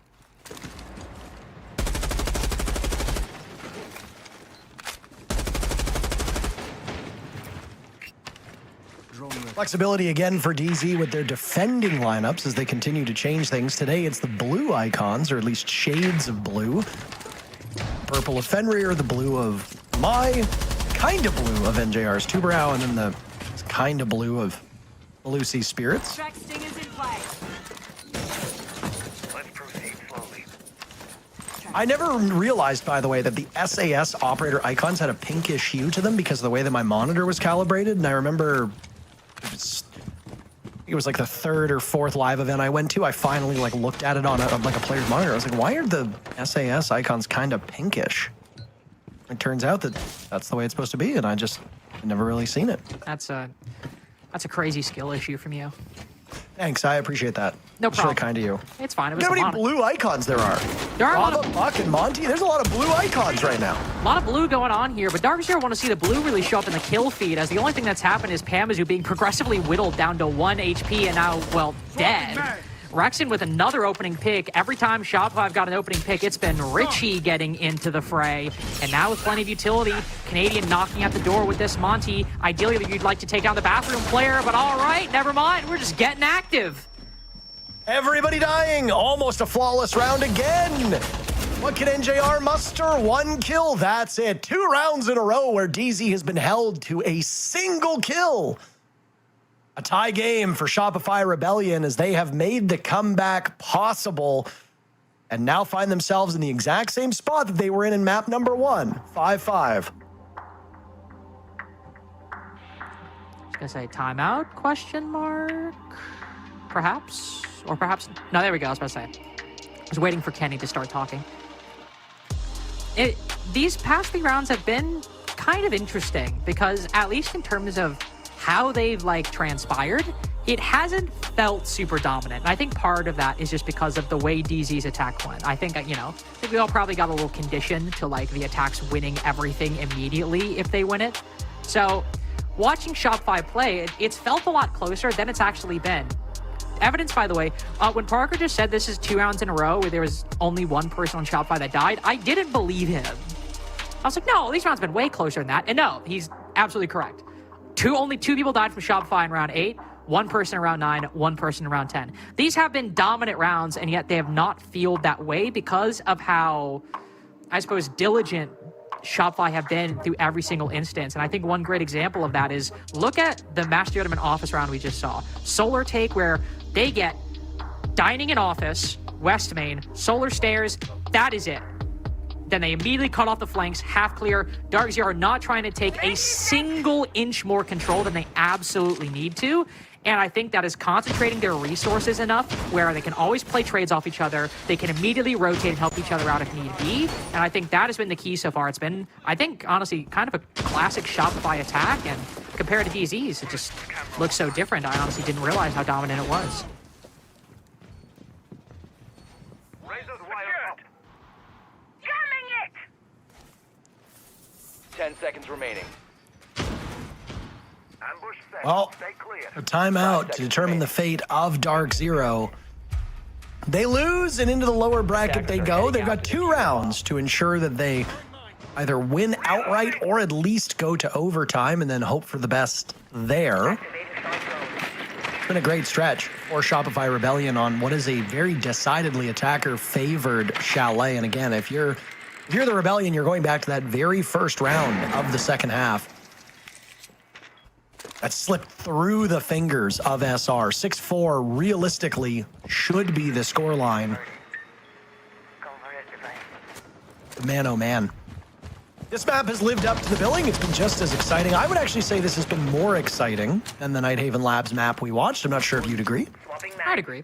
Flexibility again for DZ with their defending lineups as they continue to change things. Today it's the blue icons, or at least shades of blue. Purple of Fenrir, the blue of Mai, kind of blue of NJR's Tuberau, and then the kind of blue of Lucy Spirits. I never realized, by the way, that the SAS operator icons had a pinkish hue to them because of the way that my monitor was calibrated. And I remember it was like the third or fourth live event I went to. I finally like looked at it on a player's monitor. I was like, why are the SAS icons kind of pinkish? It turns out that that's the way it's supposed to be, and I just never really seen it. That's a crazy skill issue from you. Thanks, I appreciate that. No It's problem. really kind of you. It's fine. It was Look a how lot many blue icons there are. There are a lot Lava, Buck, and Monty. There's a lot of blue icons right now. A lot of blue going on here, but Dark Zero want to see the blue really show up in the kill feed, as the only thing that's happened is Pamazu being progressively whittled down to 1 HP and now, well, dead. Rexon with another opening pick. Every time Shopify have got an opening pick, it's been Richie getting into the fray. And now with plenty of utility, Canadian knocking at the door with this Monty. Ideally, you'd like to take down the bathroom player, but all right, never mind. We're just getting active. Everybody dying. Almost a flawless round again. What can NJR muster? 1 kill. That's it. 2 rounds in a row where DZ has been held to a single kill. A tie game for Shopify Rebellion as they have made the comeback possible and now find themselves in the exact same spot that they were in map number 1, 5-5. Just gonna say timeout, question mark? Perhaps? Or perhaps, no, there we go, I was about to say. I was waiting for Kenny to start talking. These past 3 rounds have been kind of interesting because at least in terms of how they've like transpired, it hasn't felt super dominant. And I think part of that is just because of the way DZ's attack went. I think, you know, I think we all probably got a little conditioned to like the attacks winning everything immediately if they win it. So watching Shopify play, it's felt a lot closer than it's actually been. Evidence, by the way, when Parker just said this is 2 rounds in a row where there was only 1 person on Shopify that died, I didn't believe him. I was like, no, these rounds have been way closer than that. And no, he's absolutely correct. Only 2 people died from Shopify in round 8, 1 person in round 9, 1 person in round 10. These have been dominant rounds, and yet they have not felt that way because of how, I suppose, diligent Shopify have been through every single instance. And I think one great example of that is look at the Master Ottoman office round we just saw. Solar take where they get dining in office, West Main, solar stairs, that is it. Then they immediately cut off the flanks, half clear. Dark Zero are not trying to take a single inch more control than they absolutely need to. And I think that is concentrating their resources enough where they can always play trades off each other. They can immediately rotate and help each other out if need be. And I think that has been the key so far. It's been, I think, honestly, kind of a classic Shopify attack. And compared to DZ's, it just looks so different. I honestly didn't realize how dominant it was. 10 seconds remaining. Well, a timeout to determine the fate of Dark Zero. They lose, and into the lower bracket they go. They've got 2 rounds to ensure that they either win outright or at least go to overtime and then hope for the best there. It's been a great stretch for Shopify Rebellion on what is a very decidedly attacker-favored Chalet. And again, if you're the Rebellion, you're going back to that very first round of the second half. That slipped through the fingers of SR. 6-4 realistically should be the scoreline. Man, oh man. This map has lived up to the billing. It's been just as exciting. I would actually say this has been more exciting than the Nighthaven Labs map we watched. I'm not sure if you'd agree. I'd agree.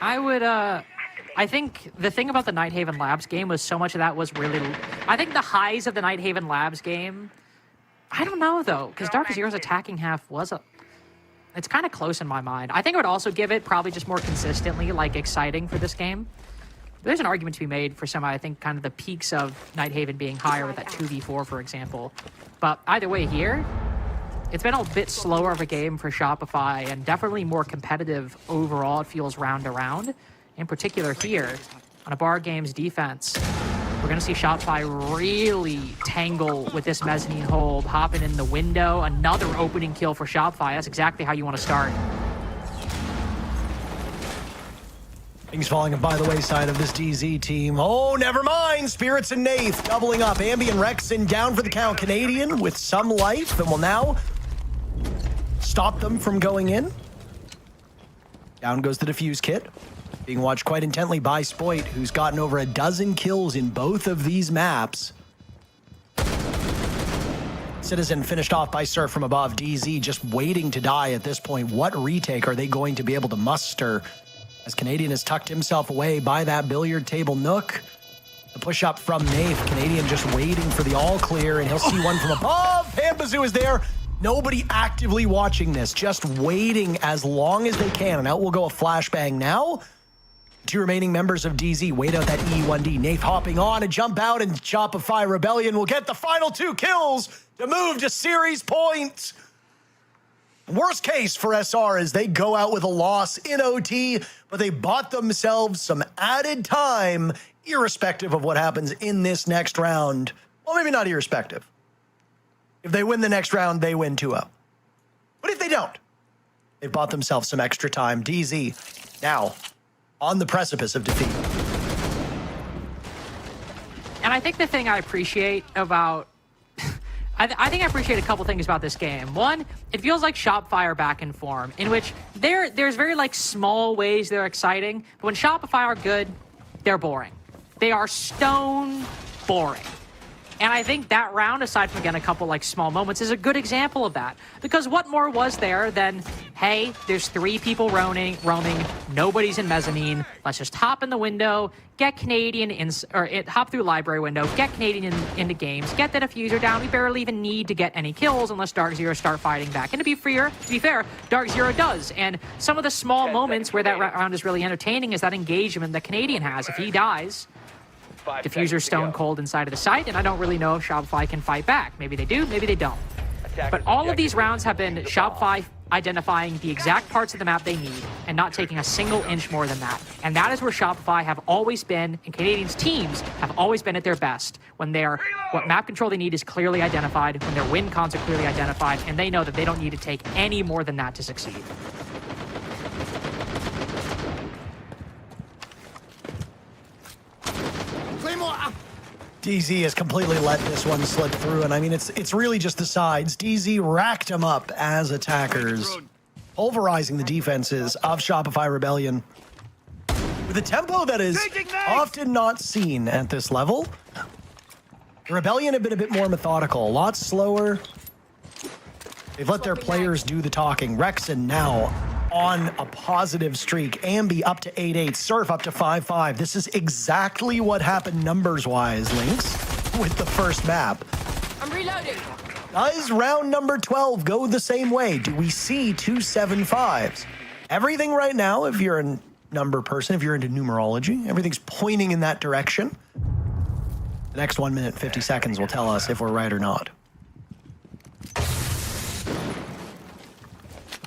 I would, I think the thing about the Nighthaven Labs game was so much of that was really, I think the highs of the Nighthaven Labs game, I don't know though, because Dark Zero's attacking half was it's kind of close in my mind. I think I would also give it probably just more consistently like exciting for this game. There's an argument to be made for some, I think, kind of the peaks of Nighthaven being higher with that 2v4, for example. But either way here, it's been a bit slower of a game for Shopify and definitely more competitive overall, it feels round to round. In particular here, on a Bar Games defense, we're going to see Shopify really tangle with this mezzanine hold, hopping in the window, another opening kill for Shopify. That's exactly how you want to start. Things falling by the wayside of this DZ team. Oh, never mind. Spirits and Nath doubling up. Ambi and Rexon down for the count. Canadian with some life and will now stop them from going in. Down goes the defuse kit. being watched quite intently by Spoit, who's gotten over a dozen kills in both of these maps. Citizen finished off by Surf from above. DZ just waiting to die at this point. What retake are they going to be able to muster? As Canadian has tucked himself away by that billiard table nook. The push up from Nafe. Canadian just waiting for the all clear, and he'll see one from above. Pambazoo is there. Nobody actively watching this, just waiting as long as they can. And out will go a flashbang now. Two remaining members of DZ wait out that E1D. Nafe hopping on and jump out, and Shopify Rebellion will get the final 2 kills to move to series points. Worst case for SR is they go out with a loss in OT, but they bought themselves some added time, irrespective of what happens in this next round. Well, maybe not irrespective. If they win the next round, they win 2-0. But if they don't, they've bought themselves some extra time. DZ now on the precipice of defeat. And I think the thing I appreciate about I think I appreciate a couple things about this game. One, it feels like Shopify are back in form, in which there's very like small ways they're exciting, but when Shopify are good, they're boring. They are stone boring. And I think that round, aside from, again, a couple like small moments, is a good example of that. Because what more was there than, hey, there's 3 people roaming, nobody's in mezzanine, let's just hop in the window, get Canadian hop through library window, get Canadian into games, get the diffuser down. We barely even need to get any kills unless Dark Zero start fighting back. And to be fair, Dark Zero does. And some of the small moments where that round is really entertaining is that engagement that Canadian has. If he dies, diffuser stone cold inside of the site, and I don't really know if Shopify can fight back. Maybe they do, maybe they don't. But all of these rounds have been Shopify identifying the exact parts of the map they need and not taking a single inch more than that. And that is where Shopify have always been, and Canadians teams have always been at their best, when what map control they need is clearly identified, when their win cons are clearly identified, and they know that they don't need to take any more than that to succeed. DZ has completely let this one slip through, and I mean, it's really just the sides. DZ racked them up as attackers, pulverizing the defenses of Shopify Rebellion with a tempo that is often not seen at this level. The Rebellion have been a bit more methodical, a lot slower. They've let their players do the talking. Rexon now on a positive streak. Ambi up to 8-8. Surf up to 5-5. This is exactly what happened numbers-wise, Lynx, with the first map. I'm reloading. Does round number 12 go the same way? Do we see 2 7-5s? Everything right now, if you're a number person, if you're into numerology, everything's pointing in that direction. The next 1 minute and 50 seconds will tell us if we're right or not.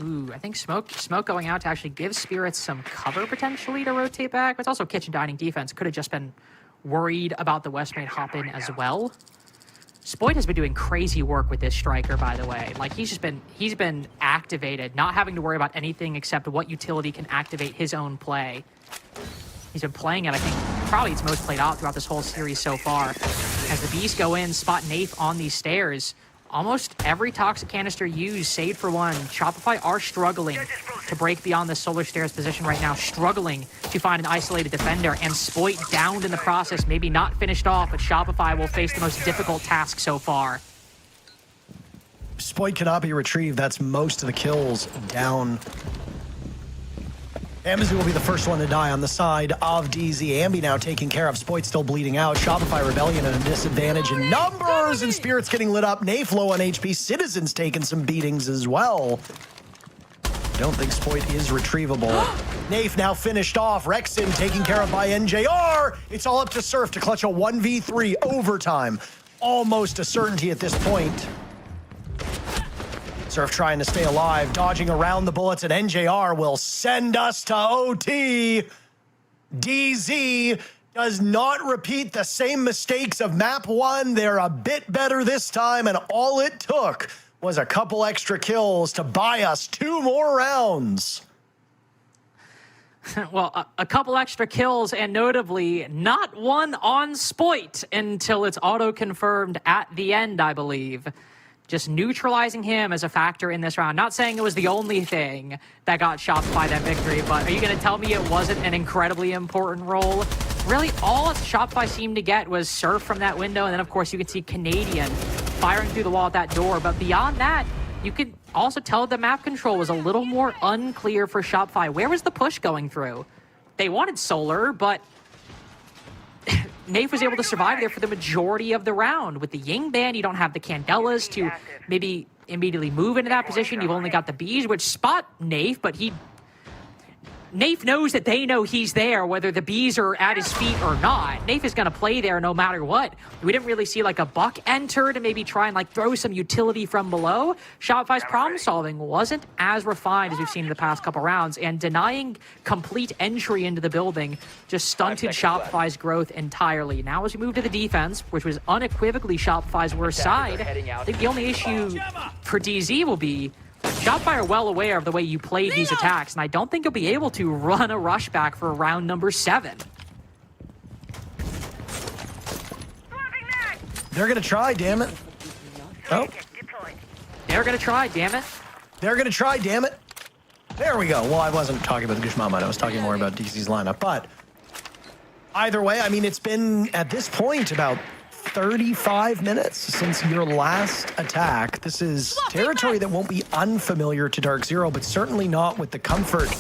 Ooh, I think smoke going out to actually give Spirits some cover potentially to rotate back. But it's also Kitchen Dining defense. Could have just been worried about the Westmate hop in as well. Spoit has been doing crazy work with this striker, by the way. Like he's been activated, not having to worry about anything except what utility can activate his own play. He's been playing it, I think, probably it's most played out throughout this whole series so far. As the Beasts go in, spot Nafe on these stairs. Almost every Toxic Canister used, save for one. Shopify are struggling to break beyond the Solar Stairs position right now, struggling to find an isolated defender, and Spoit downed in the process, maybe not finished off, but Shopify will face the most difficult task so far. Spoit cannot be retrieved. That's most of the kills down. Amazon will be the first one to die on the side of DZ. Ambi now taking care of. Spoit still bleeding out. Shopify Rebellion at a disadvantage in numbers, and Spirits getting lit up. Nafe low on HP. Citizens taking some beatings as well. Don't think Spoit is retrievable. Nafe now finished off. Rexon taken care of by NJR. It's all up to Surf to clutch a 1v3 overtime. Almost a certainty at this point. Surf trying to stay alive, dodging around the bullets, and NJR will send us to OT. DZ does not repeat the same mistakes of map 1. They're a bit better this time, and all it took was a couple extra kills to buy us 2 more rounds. Well, a couple extra kills, and notably, not one on Spoit until it's auto-confirmed at the end, I believe. just neutralizing him as a factor in this round. Not saying it was the only thing that got Shopify that victory, but are you going to tell me it wasn't an incredibly important role? Really, all Shopify seemed to get was Surf from that window, and then, of course, you can see Canadian firing through the wall at that door. But beyond that, you could also tell the map control was a little more unclear for Shopify. Where was the push going through? They wanted Solar, but Nafe was able to survive there for the majority of the round. With the Ying ban, you don't have the Candelas to maybe immediately move into that position. You've only got the Bees, which spot Nafe, but Nafe knows that they know he's there, whether the Bees are at his feet or not. Nafe is going to play there no matter what. We didn't really see like a Buck enter to maybe try and like throw some utility from below. Shopify's problem solving wasn't as refined as we've seen in the past couple rounds, and denying complete entry into the building just stunted Shopify's growth entirely. Now as we move to the defense, which was unequivocally Shopify's worst side, I think the only issue for DZ will be Shopify are well aware of the way you played these attacks, and I don't think you'll be able to run a rush back for round number 7. They're going to try, damn it. Oh. They're going to try, damn it. They're going to try, damn it. There we go. Well, I wasn't talking about the Gushmama. I was talking more about DC's lineup. But either way, I mean, it's been, at this point, about 35 minutes since your last attack. This is territory that won't be unfamiliar to Dark Zero, but certainly not with the comfort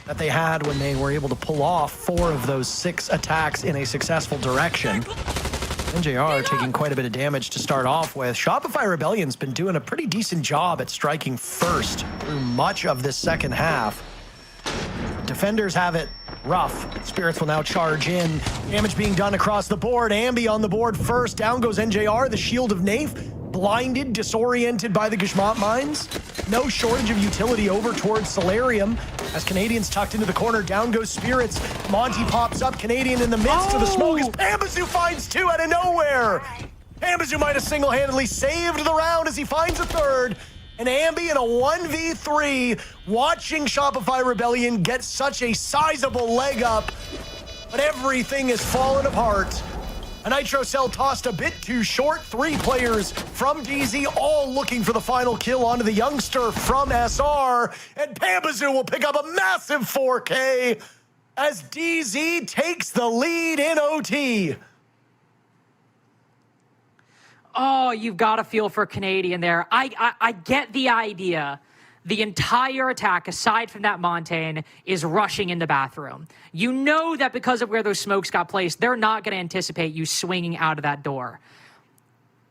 that they had when they were able to pull off 4 of those 6 attacks in a successful direction. NJR taking quite a bit of damage to start off with. Shopify Rebellion's been doing a pretty decent job at striking first through much of this second half. Defenders have it rough. Spirits will now charge in. Damage being done across the board. Ambi on the board first. Down goes NJR, the shield of Nafe. Blinded, disoriented by the Gishmat mines. No shortage of utility over towards Solarium. As Canadians tucked into the corner, down goes Spirits. Monty pops up, Canadian in the midst of the smoke as Pambazu finds 2 out of nowhere. Pambazu might have single-handedly saved the round as he finds a third. And Ambi in a 1v3, watching Shopify Rebellion get such a sizable leg up, but everything has fallen apart. A Nitro Cell tossed a bit too short. 3 players from DZ all looking for the final kill onto the youngster from SR, and Pambazu will pick up a massive 4K as DZ takes the lead in OT. Oh, you've got to feel for Canadian there. I get the idea. The entire attack, aside from that Montaigne, is rushing in the bathroom. You know that because of where those smokes got placed, they're not going to anticipate you swinging out of that door.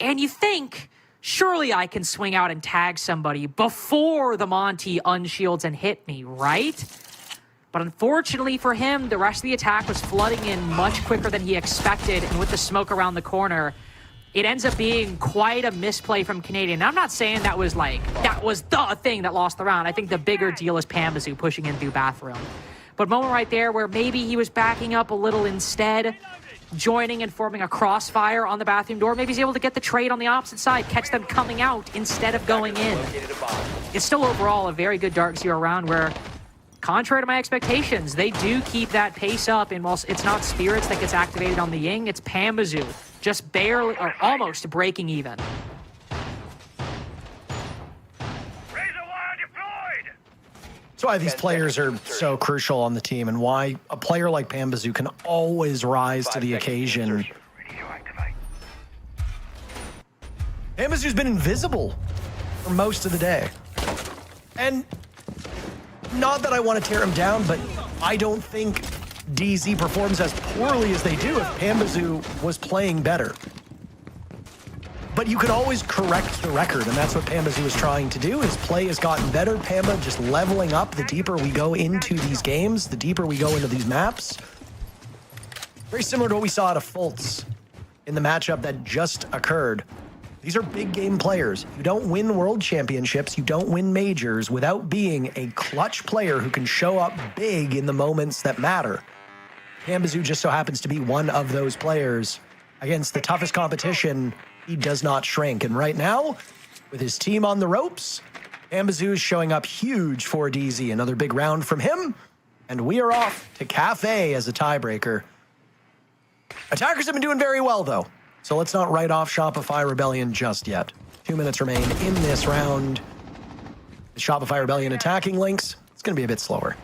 And you think, surely I can swing out and tag somebody before the Monty unshields and hit me, right? But unfortunately for him, the rest of the attack was flooding in much quicker than he expected, and with the smoke around the corner, it ends up being quite a misplay from Canadian. Now, I'm not saying that was the thing that lost the round. I think the bigger deal is Pambazu pushing in through bathroom. But moment right there where maybe he was backing up a little instead, joining and forming a crossfire on the bathroom door. Maybe he's able to get the trade on the opposite side, catch them coming out instead of going in. It's still overall a very good Dark Zero round where, contrary to my expectations, they do keep that pace up, and whilst it's not Spirits that gets activated on the Ying, it's Pambazu just barely or almost breaking even. That's why these players are so crucial on the team, and why a player like Pambazu can always rise to the occasion. Pambazu's been invisible for most of the day. And not that I want to tear him down, but I don't think DZ performs as poorly as they do if Pambazu was playing better. But you can always correct the record, and that's what Pambazu is trying to do. His play has gotten better. Pamba just leveling up the deeper we go into these games, the deeper we go into these maps. Very similar to what we saw out of Fultz in the matchup that just occurred. These are big game players. You don't win world championships, you don't win majors without being a clutch player who can show up big in the moments that matter. Pambazu just so happens to be one of those players. Against the toughest competition, he does not shrink. And right now, with his team on the ropes, Pambazu is showing up huge for DZ. Another big round from him, and we are off to Cafe as a tiebreaker. Attackers have been doing very well, though, so let's not write off Shopify Rebellion just yet. 2 minutes remain in this round. The Shopify Rebellion attacking links, it's going to be a bit slower.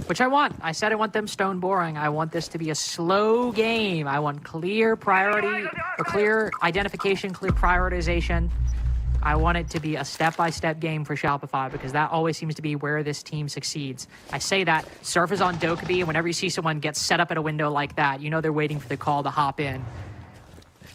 Which I want. I said I want them stone boring. I want this to be a slow game. I want clear priority, or clear identification, clear prioritization. I want it to be a step-by-step game for Shopify because that always seems to be where this team succeeds. I say that, Surf is on Dokkaebi, and whenever you see someone get set up at a window like that, you know they're waiting for the call to hop in.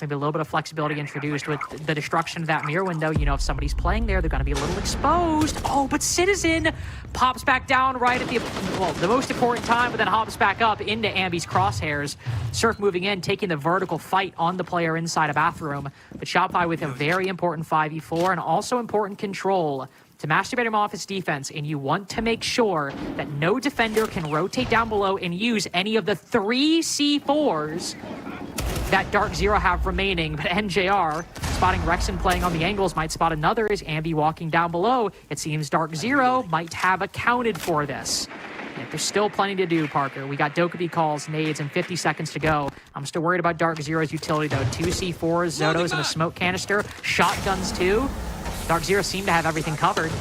Maybe a little bit of flexibility introduced with the destruction of that mirror window. You know, if somebody's playing there, they're going to be a little exposed. Oh, but Citizen pops back down right at the most important time, but then hops back up into Ambi's crosshairs. Surf moving in, taking the vertical fight on the player inside a bathroom. But Shopify with a very important 5v4 and also important control to masturbate him off his defense, and you want to make sure that no defender can rotate down below and use any of the 3 C4s that Dark Zero have remaining. But NJR, spotting Rexen playing on the angles, might spot another as Ambi walking down below. It seems Dark Zero might have accounted for this. Yet there's still plenty to do, Parker. We got Dokkaebi calls, nades, and 50 seconds to go. I'm still worried about Dark Zero's utility, though. 2 C4s, Zotos, and a smoke canister. Shotguns, too. Dark Zero seemed to have everything covered.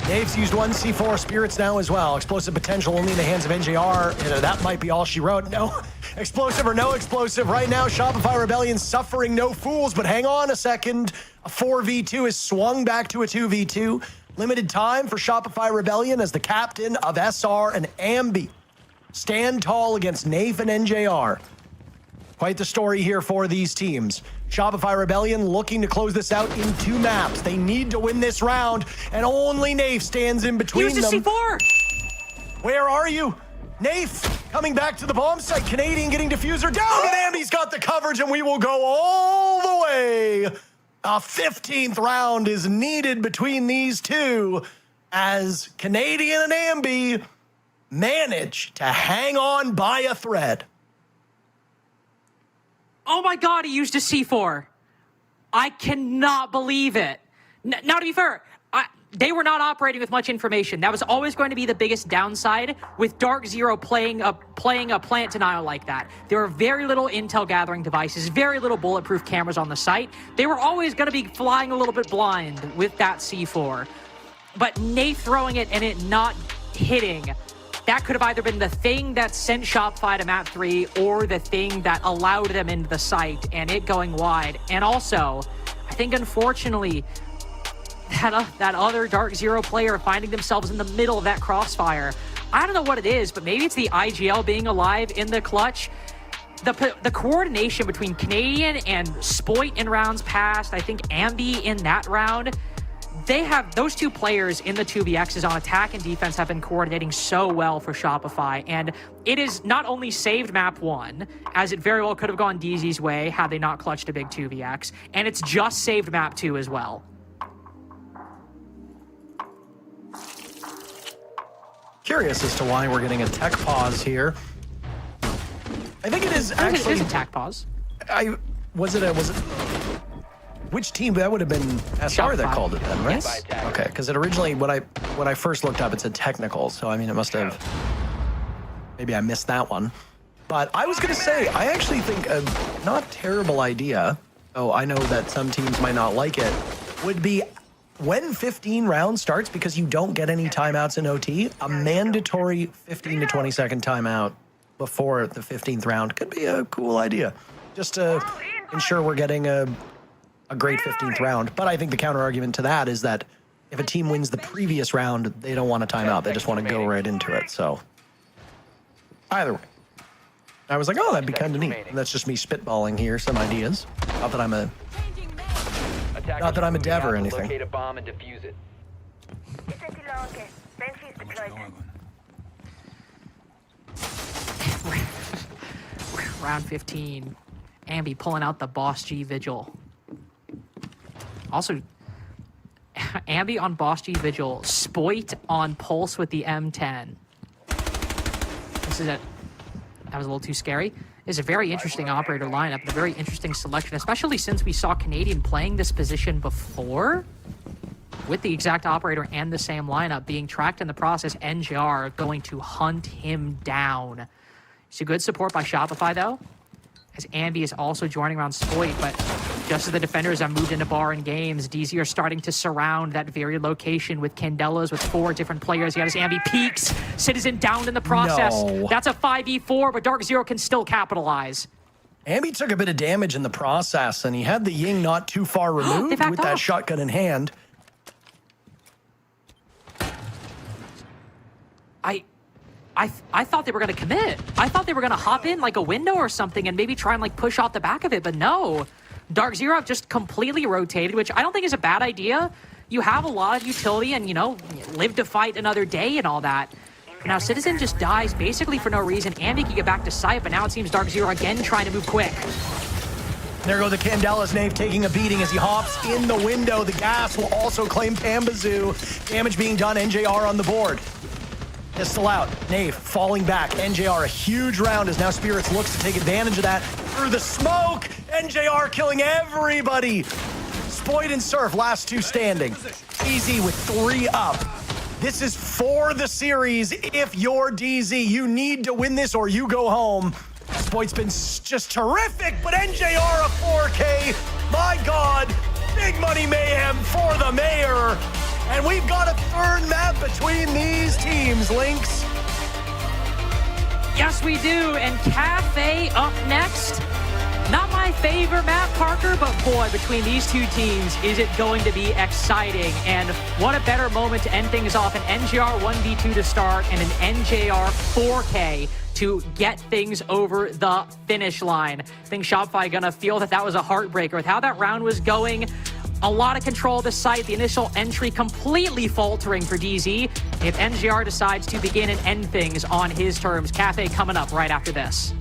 Dave's used 1 C4 Spirits now as well. Explosive potential only in the hands of NJR. That might be all she wrote. No explosive or no explosive. Right now, Shopify Rebellion suffering no fools, but hang on a second. A 4v2 is swung back to a 2v2. Limited time for Shopify Rebellion as the captain of SR and Ambi stand tall against Nafe and NJR. Quite the story here for these teams. Shopify Rebellion looking to close this out in 2 maps. They need to win this round, and only Nafe stands in between them. Use the C4! Where are you? Nafe coming back to the bomb site. Canadian getting diffuser down, but Ambi's got the coverage, and we will go all the way. A 15th round is needed between these two as Canadian and Ambi manage to hang on by a thread. Oh my God, he used a C4. I cannot believe it. Now, to be fair, they were not operating with much information. That was always going to be the biggest downside with Dark Zero playing a plant denial like that. There were very little intel gathering devices, very little bulletproof cameras on the site. They were always going to be flying a little bit blind with that C4. But Nafe throwing it and it not hitting, that could have either been the thing that sent Shopify to map 3 or the thing that allowed them into the site and it going wide. And also, I think unfortunately, that other Dark Zero player finding themselves in the middle of that crossfire. I don't know what it is, but maybe it's the IGL being alive in the clutch. The coordination between Canadian and Spoit in rounds past, I think Ambi in that round, they have those 2 players in the 2vx's on attack and defense have been coordinating so well for Shopify, and it has not only saved map 1, as it very well could have gone DZ's way had they not clutched a big 2vx, and it's just saved map 2 as well. Curious as to why we're getting a tech pause here. I think it is actually... It is a tech pause. Was it which team? That would have been SR that called it then, right? Yes. Okay, because it originally, when I first looked up, it said technical. So, I mean, it must have... Maybe I missed that one. But I was going to say, I actually think a not terrible idea, though I know that some teams might not like it, would be when 15 rounds starts, because you don't get any timeouts in OT, a mandatory 15 to 20 second timeout before the 15th round could be a cool idea. Just to ensure we're getting a great 15th round. But I think the counter argument to that is that if a team wins the previous round, they don't want a timeout. They just want to go right into it. So either way, I was like, oh, that'd be kind of neat. And that's just me spitballing here, some ideas. Not that I'm a dev or anything. Locate a bomb and defuse it. Round 15. Ambi pulling out the Boss G Vigil. Also, Ambi on Boss G Vigil. Spoit on Pulse with the M10. That was a little too scary. It's a very interesting operator lineup and a very interesting selection, especially since we saw Canadian playing this position before with the exact operator and the same lineup being tracked in the process. NJR going to hunt him down. It's a good support by Shopify, though, as Ambi is also joining around Spoit, but just as the defenders have moved into bar and games, DZ are starting to surround that very location with Candelas, with 4 different players. He has Ambi peeks, Citizen downed in the process. No. That's a 5v4, but Dark Zero can still capitalize. Ambi took a bit of damage in the process, and he had the Ying not too far removed with that shotgun in hand. I thought they were going to commit. I thought they were going to hop in like a window or something and maybe try and like push off the back of it, but no. Dark Zero have just completely rotated, which I don't think is a bad idea. You have a lot of utility and, you know, live to fight another day and all that. Now Citizen just dies basically for no reason. Ambi can get back to sight, but now it seems Dark Zero again trying to move quick. There go the Candelas. Nave taking a beating as he hops in the window. The gas will also claim Pambazoo. Damage being done, NJR on the board. Pistol out, Nave falling back. NJR, a huge round as now Spirits looks to take advantage of that. Through the smoke, NJR killing everybody. Spoit and Surf, last 2 standing. Easy with 3 up. This is for the series. If you're DZ, you need to win this or you go home. Spoit's been just terrific, but NJR a 4K. My God, big money mayhem for the mayor. And we've got a 3rd map between these teams, Lynx. Yes, we do. And Cafe up next. Not my favorite map, Parker, but boy, between these 2 teams, is it going to be exciting. And what a better moment to end things off. An NJR 1v2 to start and an NJR 4K to get things over the finish line. I think Shopify gonna feel that was a heartbreaker with how that round was going. A lot of control of the site, the initial entry completely faltering for DZ. If NJR decides to begin and end things on his terms, Cafe coming up right after this.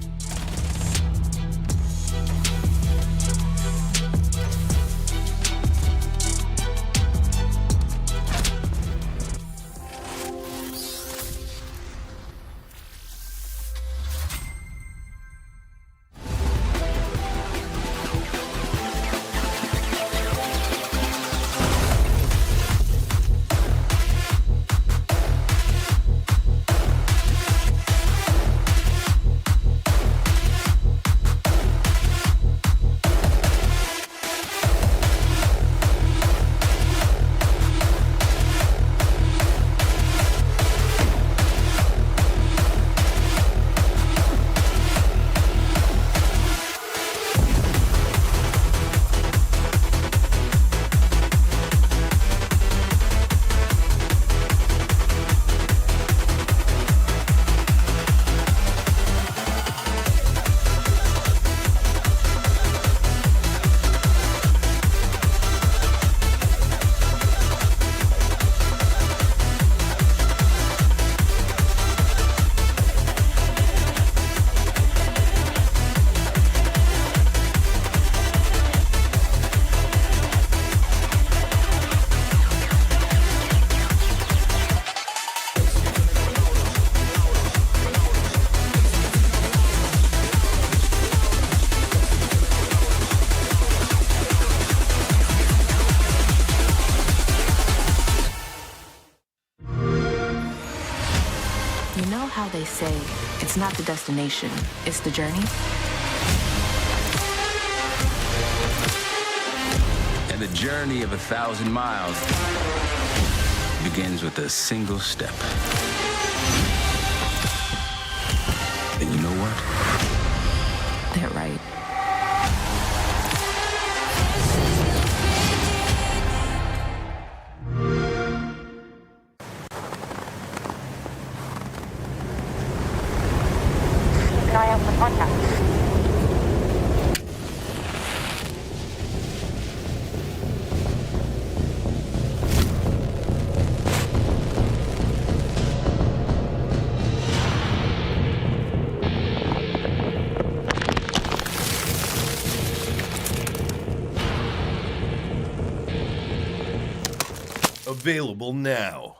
You know how they say it's not the destination, it's the journey? And the journey of 1,000 miles begins with a single step. And you know what? They're right. Keep an eye out for contacts. Available now.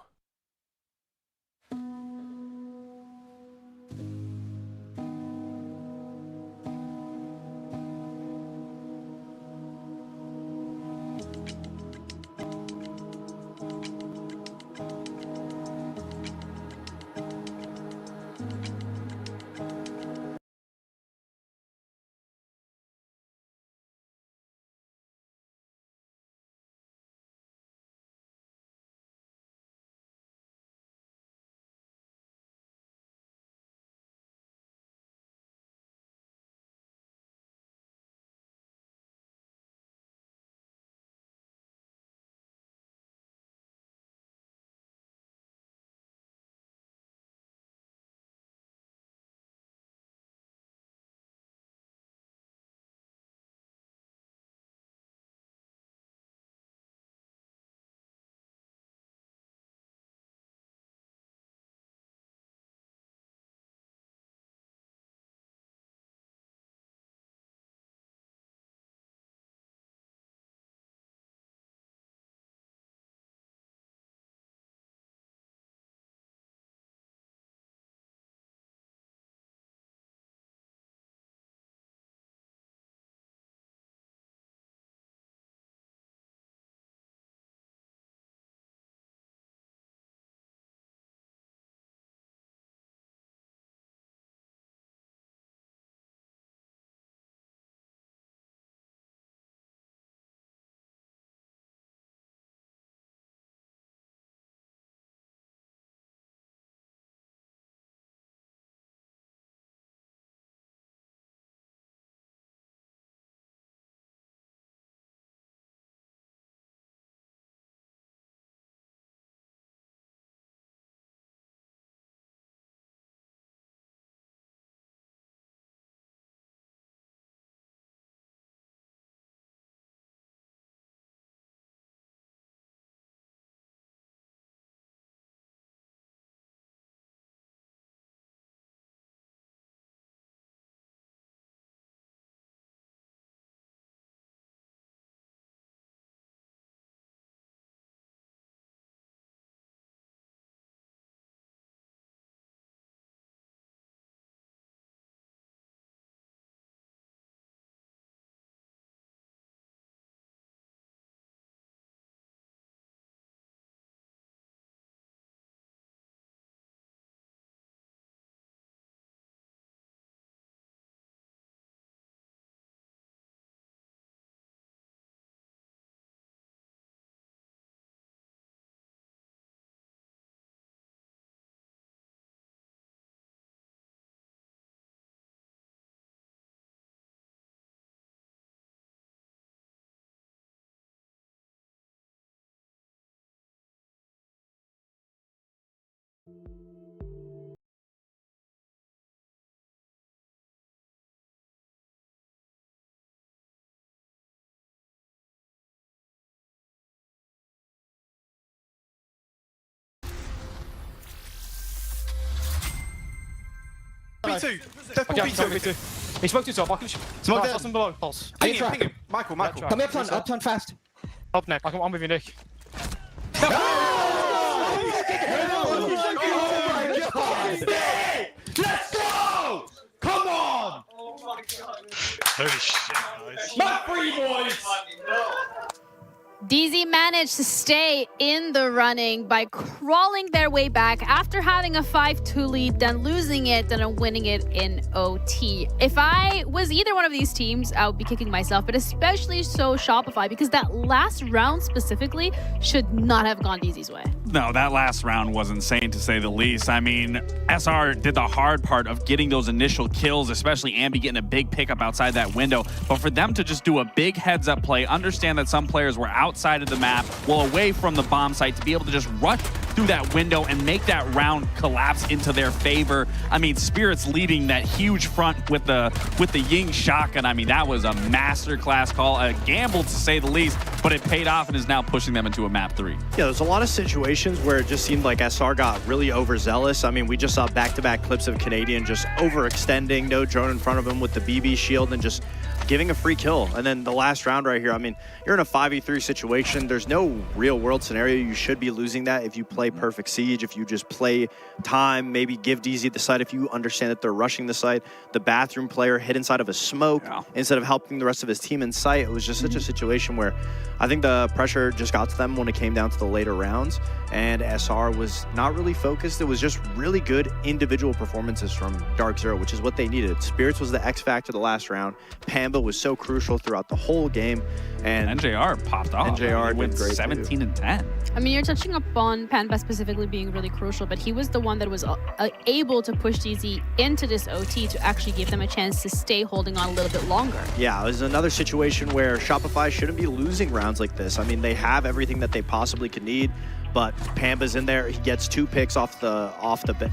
B2. Deadpool B2. He smoked himself. I can Smoke right, there. Toss him below. Pulse. Ping him. Michael. Come here, plan. Up plan fast. Up neck. I'm with you, Nick. Let's go! Come on! Holy shit, guys. Map free, boys! DZ managed to stay in the running by crawling their way back after having a 5-2 lead, then losing it, then winning it in OT. If I was either one of these teams, I would be kicking myself, but especially so Shopify, because that last round specifically should not have gone DZ's way. No, that last round was insane to say the least. I mean, SR did the hard part of getting those initial kills, especially Ambi getting a big pickup outside that window. But for them to just do a big heads-up play, understand that some players were outside of the map, well away from the bomb site, to be able to just rush through that window and make that round collapse into their favor. I mean, Spirits leading that huge front with the Ying shotgun. I mean, that was a masterclass call, a gamble to say the least, but it paid off and is now pushing them into a map 3. Yeah, there's a lot of situations where it just seemed like SR got really overzealous. I mean, we just saw back-to-back clips of Canadian just overextending, no drone in front of him with the BB shield and just giving a free kill. And then the last round right here, I mean, you're in a 5v3 situation. There's no real world scenario you should be losing that if you play Perfect Siege, if you just play time, maybe give DZ the site if you understand that they're rushing the site. The bathroom player hid inside of a smoke instead of helping the rest of his team in sight. It was just such a situation where I think the pressure just got to them when it came down to the later rounds, and SR was not really focused. It was just really good individual performances from Dark Zero, which is what they needed. Spirits was the X factor the last round. Pamba was so crucial throughout the whole game, and NJR popped off. NJR went great 17 and 10. I mean, you're touching upon Pamba specifically being really crucial, but he was the one that was able to push DZ into this OT to actually give them a chance to stay holding on a little bit longer. Yeah, it was another situation where Shopify shouldn't be losing rounds like this. I mean, they have everything that they possibly could need, but Pamba's in there. He gets 2 picks off the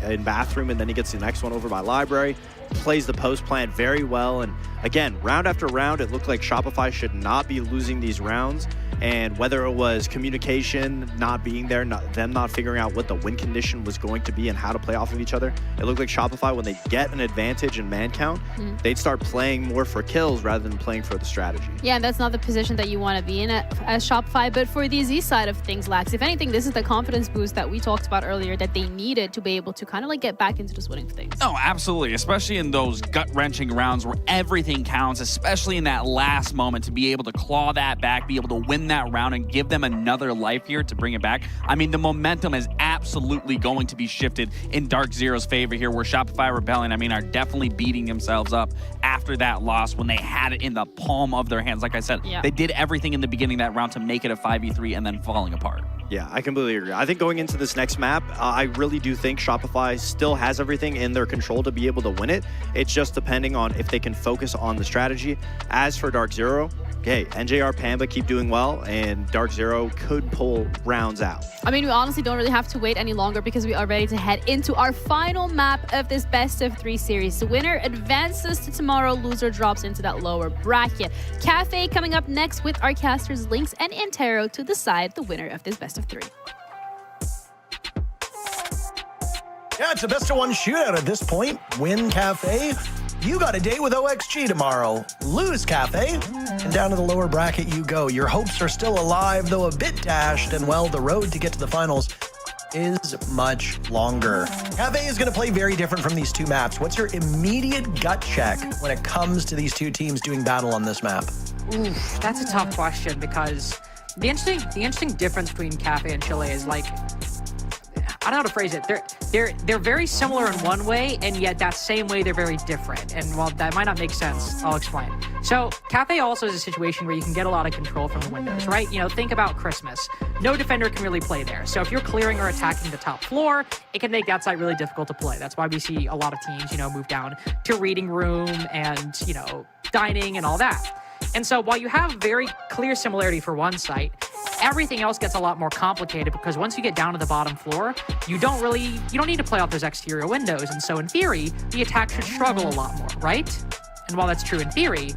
in bathroom, and then he gets the next one over by library. Plays the post plant very well, and again, round after round, it looked like Shopify should not be losing these rounds. And whether it was communication not being there, them not figuring out what the win condition was going to be and how to play off of each other, it looked like Shopify, when they get an advantage in man count, they'd start playing more for kills rather than playing for the strategy. Yeah, that's not the position that you want to be in as Shopify, but for the Z side of things, Lax, if anything, this is the confidence boost that we talked about earlier that they needed to be able to kind of like get back into the swing of things. Oh, absolutely, especially in those gut-wrenching rounds where everything counts, especially in that last moment, to be able to claw that back, be able to win that round and give them another life here to bring it back. I mean, the momentum is absolutely going to be shifted in Dark Zero's favor here, where Shopify Rebellion, I mean, are definitely beating themselves up after that loss when they had it in the palm of their hands. Like I said, they did everything in the beginning of that round to make it a 5v3 and then falling apart. Yeah, I completely agree. I think going into this next map, I really do think Shopify still has everything in their control to be able to win it. It's just depending on if they can focus on the strategy. As for Dark Zero, okay, NJR Pamba keep doing well, and Dark Zero could pull rounds out. I mean, we honestly don't really have to wait any longer because we are ready to head into our final map of this best of 3 series. The winner advances to tomorrow, loser drops into that lower bracket. Cafe coming up next with our casters Lynx and Intero to decide the winner of this best of 3. Yeah, it's a best of 1 shootout at this point. Win Cafe. You got a date with OXG tomorrow. Lose Cafe, and down to the lower bracket you go. Your hopes are still alive, though a bit dashed, and well, the road to get to the finals is much longer. Cafe is going to play very different from these 2 maps. What's your immediate gut check when it comes to these 2 teams doing battle on this map? Oof, that's a tough question, because the interesting difference between Cafe and Chile is, like, I don't know how to phrase it. They're very similar in one way, and yet that same way they're very different. And while that might not make sense, I'll explain. So Cafe also is a situation where you can get a lot of control from the windows, right? You know, think about Christmas. No defender can really play there. So if you're clearing or attacking the top floor, it can make that site really difficult to play. That's why we see a lot of teams, you know, move down to reading room and, you know, dining and all that. And so while you have very clear similarity for one site, everything else gets a lot more complicated because once you get down to the bottom floor, you don't need to play off those exterior windows. And so in theory, the attack should struggle a lot more, right? And while that's true in theory,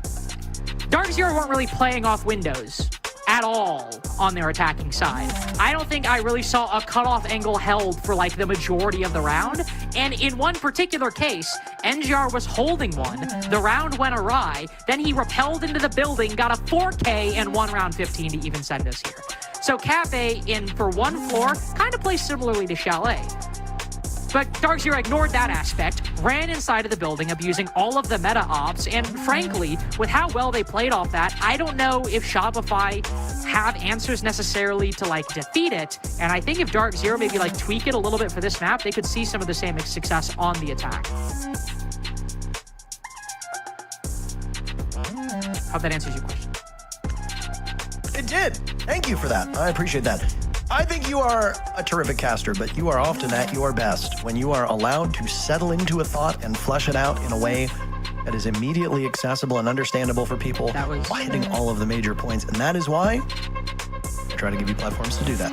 Dark Zero weren't really playing off windows at all on their attacking side. I don't think I really saw a cutoff angle held for like the majority of the round. And in one particular case, NGR was holding one, the round went awry, then he rappelled into the building, got a 4K and won round 15 to even send us here. So Cafe in for one floor kind of plays similarly to Chalet. But Dark Zero ignored that aspect, ran inside of the building, abusing all of the meta ops, and frankly, with how well they played off that, I don't know if Shopify have answers necessarily to like defeat it, and I think if Dark Zero maybe like tweak it a little bit for this map, they could see some of the same success on the attack. Hope that answers your question. It did. Thank you for that. I appreciate that. I think you are a terrific caster, but you are often at your best when you are allowed to settle into a thought and flesh it out in a way that is immediately accessible and understandable for people while hitting all of the major points. And that is why I try to give you platforms to do that.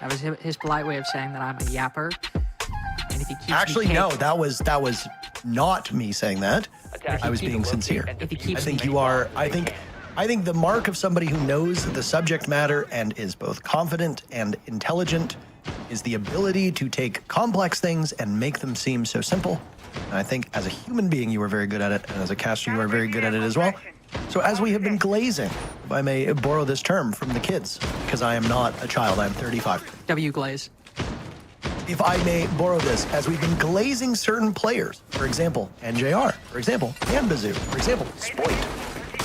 That was his polite way of saying that I'm a yapper. And if he keeps Actually, no, that was not me saying that. I was being sincere. I think you are, I think the mark of somebody who knows the subject matter and is both confident and intelligent is the ability to take complex things and make them seem so simple. And I think as a human being, you are very good at it, and as a caster, you are very good at it as well. So as we have been glazing, if I may borrow this term from the kids, because I am not a child, I am 35. W glaze. If I may borrow this, as we've been glazing certain players, for example, NJR, for example, Anbazu, for example, Spoit,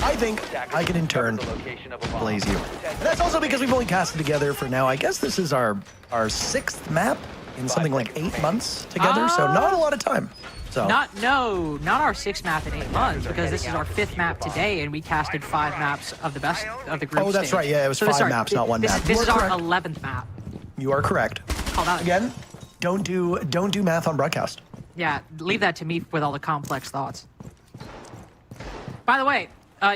I think I can in turn glaze you. And that's also because we've only casted together for now, I guess this is our 6th map in something like 8 months together, so not a lot of time. So Not our 6th map in 8 months, because this is our 5th map today, and we casted 5 maps of the best of the group Oh, that's stage. right, yeah, it was 5 maps, not 1 map. This is our 11th map. You are correct. Again, don't do math on broadcast. Yeah, leave that to me with all the complex thoughts. By the way,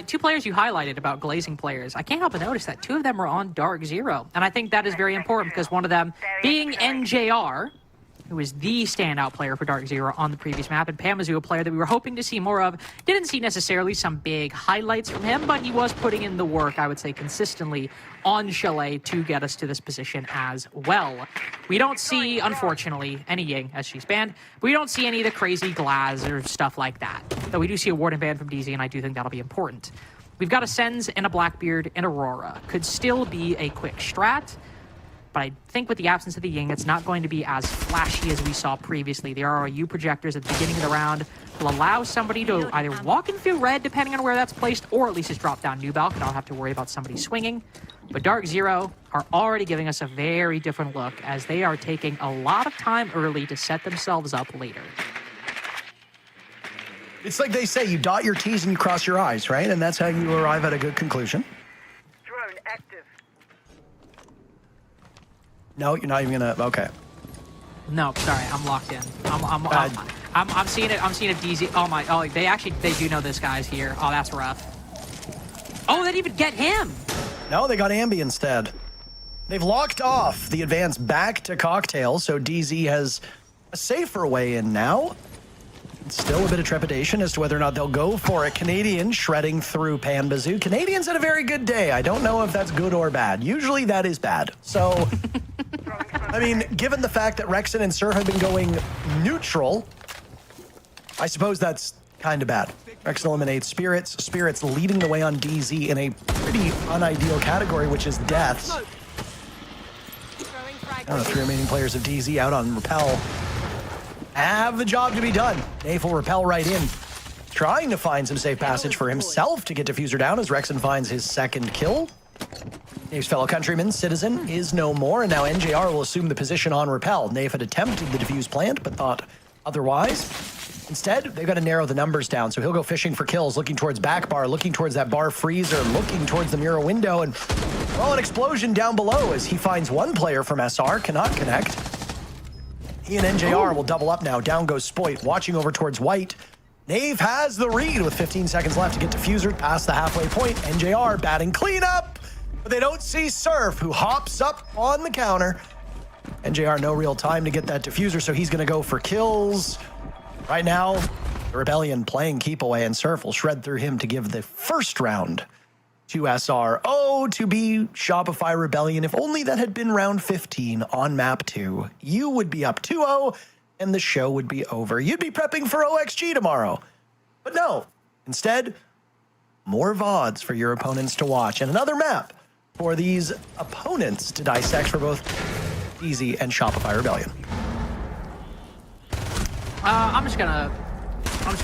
2 players you highlighted about glazing players, I can't help but notice that 2 of them were on Dark Zero. And I think that is very important because one of them being NJR, who was the standout player for Dark Zero on the previous map, and Pamazu, a player that we were hoping to see more of. Didn't see necessarily some big highlights from him, but he was putting in the work, I would say, consistently on Chalet to get us to this position as well. We don't see, unfortunately, any Ying, as she's banned, but we don't see any of the crazy Glaz or stuff like that. Though we do see a Warden ban from DZ, and I do think that'll be important. We've got a Sens and a Blackbeard and Aurora. Could still be a quick strat, but I think with the absence of the Ying, it's not going to be as flashy as we saw previously. The ROU projectors at the beginning of the round will allow somebody to either walk into red, depending on where that's placed, or at least just drop down New Balk, and I'll have to worry about somebody swinging. But Dark Zero are already giving us a very different look, as they are taking a lot of time early to set themselves up later. It's like they say, you dot your T's and you cross your I's, right? And that's how you arrive at a good conclusion. Drone active. No, you're not even gonna. Okay. No, sorry, I'm locked in. I'm seeing it. I'm seeing a DZ. Oh my! Oh, they do know this guy's here. Oh, that's rough. Oh, they didn't even get him. No, they got Ambi instead. They've locked off the advance back to Cocktail, so DZ has a safer way in now. Still a bit of trepidation as to whether or not they'll go for it. Canadian shredding through Panbazoo. Canadians had a very good day. I don't know if that's good or bad. Usually that is bad. So, I mean, given the fact that Rexon and Sir have been going neutral, I suppose that's kind of bad. Rexon eliminates Spirits. Spirits leading the way on DZ in a pretty unideal category, which is deaths. I don't know, 3 remaining players of DZ out on Repel have the job to be done. Nafe will repel right in, trying to find some safe passage for himself to get Diffuser down as Rexon finds his 2nd kill. Nafe's fellow countryman, Citizen, is no more, and now NJR will assume the position on Repel. Nafe had attempted the defuse plant, but thought otherwise. Instead, they've got to narrow the numbers down, so he'll go fishing for kills, looking towards back bar, looking towards that bar freezer, looking towards the Mura window, and, well, an explosion down below as he finds one player from SR, cannot connect. He and NJR will double up now. Down goes Spoit, watching over towards White. Nave has the read with 15 seconds left to get Diffuser past the halfway point. NJR batting cleanup. But they don't see Surf, who hops up on the counter. NJR, no real time to get that diffuser, so he's going to go for kills. Right now, the Rebellion playing keep away, and Surf will shred through him to give the first round to SR. Oh, to be Shopify Rebellion. If only that had been round 15 on map 2. You would be up 2-0, and the show would be over. You'd be prepping for OXG tomorrow. But no, instead, more VODs for your opponents to watch, and another map for these opponents to dissect for both Easy and Shopify Rebellion. I'm just gonna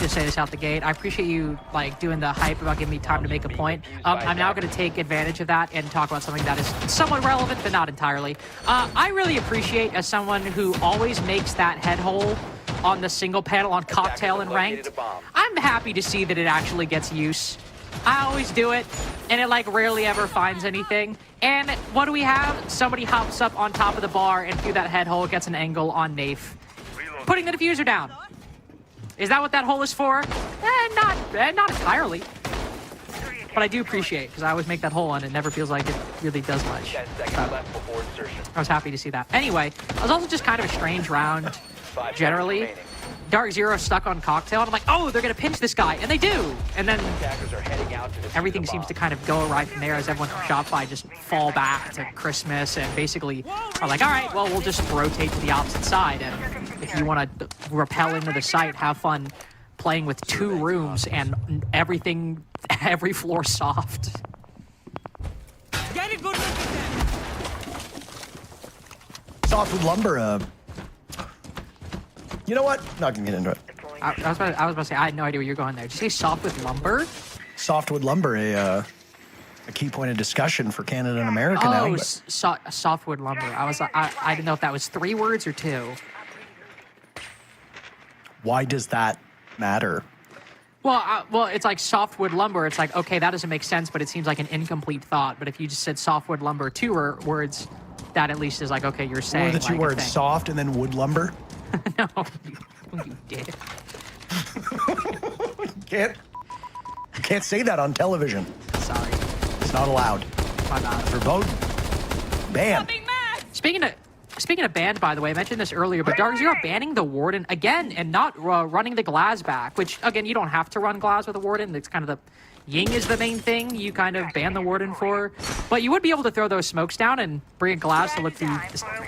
say this out the gate. I appreciate you like doing the hype about giving me time to make a point. I'm now gonna take advantage of that and talk about something that is somewhat relevant, but not entirely. I really appreciate, as someone who always makes that head hole on the single panel on Cocktail and Ranked, I'm happy to see that it actually gets use. I always do it, and it like rarely ever finds anything. And what do we have? Somebody hops up on top of the bar and through that head hole gets an angle on Nafe, putting the diffuser down. Is that what that hole is for? Not entirely. But I do appreciate, because I always make that hole and it never feels like it really does much. I was happy to see that. Anyway, it was also just kind of a strange round generally. Dark Zero stuck on Cocktail, and I'm like, oh, they're going to pinch this guy, and they do. And then everything seems to kind of go right from there as everyone from Shopify just fall back to Christmas and basically are like, all right, well, we'll just rotate to the opposite side. And if you want to rappel into the site, have fun playing with 2 rooms and everything, every floor soft. Softwood Lumber, you know what? Not gonna get into it. I was about to say, I had no idea where you're going there. Did you say Softwood Lumber? Softwood Lumber, a key point of discussion for Canada and America now. Oh, Softwood Lumber. I didn't know if that was 3 words or 2. Why does that matter? Well, it's like Softwood Lumber. It's like, okay, that doesn't make sense, but it seems like an incomplete thought. But if you just said Softwood Lumber 2 words, that at least is like, okay, you're saying. Or the 2 like words, soft and then wood lumber. No, you did. Can't say that on television. Sorry. It's not allowed. My bad. Verboten. Banned. Speaking of banned, by the way, I mentioned this earlier, but Dark Zero banning the Warden again and not running the Glass back, which, again, you don't have to run Glass with a Warden. It's kind of the Ying is the main thing you kind of ban the Warden for. But you would be able to throw those smokes down and bring a Glass to look through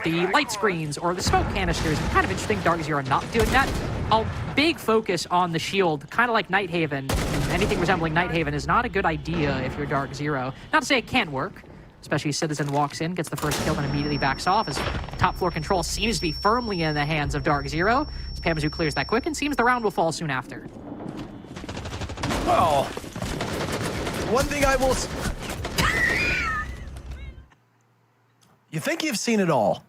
the light screens or the smoke canisters. It's kind of interesting Dark Zero not doing that. A big focus on the shield, kind of like Nighthaven. Anything resembling Nighthaven is not a good idea if you're Dark Zero. Not to say it can't work, especially Citizen walks in, gets the first kill, and immediately backs off as top floor control seems to be firmly in the hands of Dark Zero. As Pamazu clears that quick and seems the round will fall soon after. Well, one thing I will... You think you've seen it all.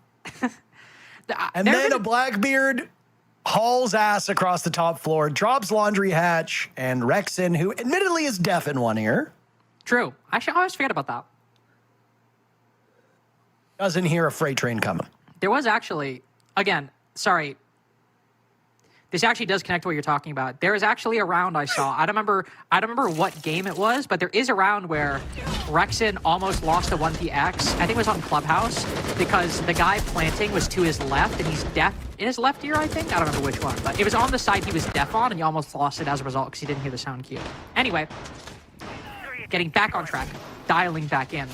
And then a Blackbeard hauls ass across the top floor, drops Laundry Hatch, and Rexen, who admittedly is deaf in one ear. True. Actually, I always forget about that. Doesn't hear a freight train coming. There was actually, again, sorry. This actually does connect to what you're talking about. There is actually a round I saw. I don't remember what game it was, but there is a round where Rexen almost lost a 1PX. I think it was on Clubhouse because the guy planting was to his left and he's deaf in his left ear, I think. I don't remember which one, but it was on the side he was deaf on and he almost lost it as a result because he didn't hear the sound cue. Anyway, getting back on track, dialing back in.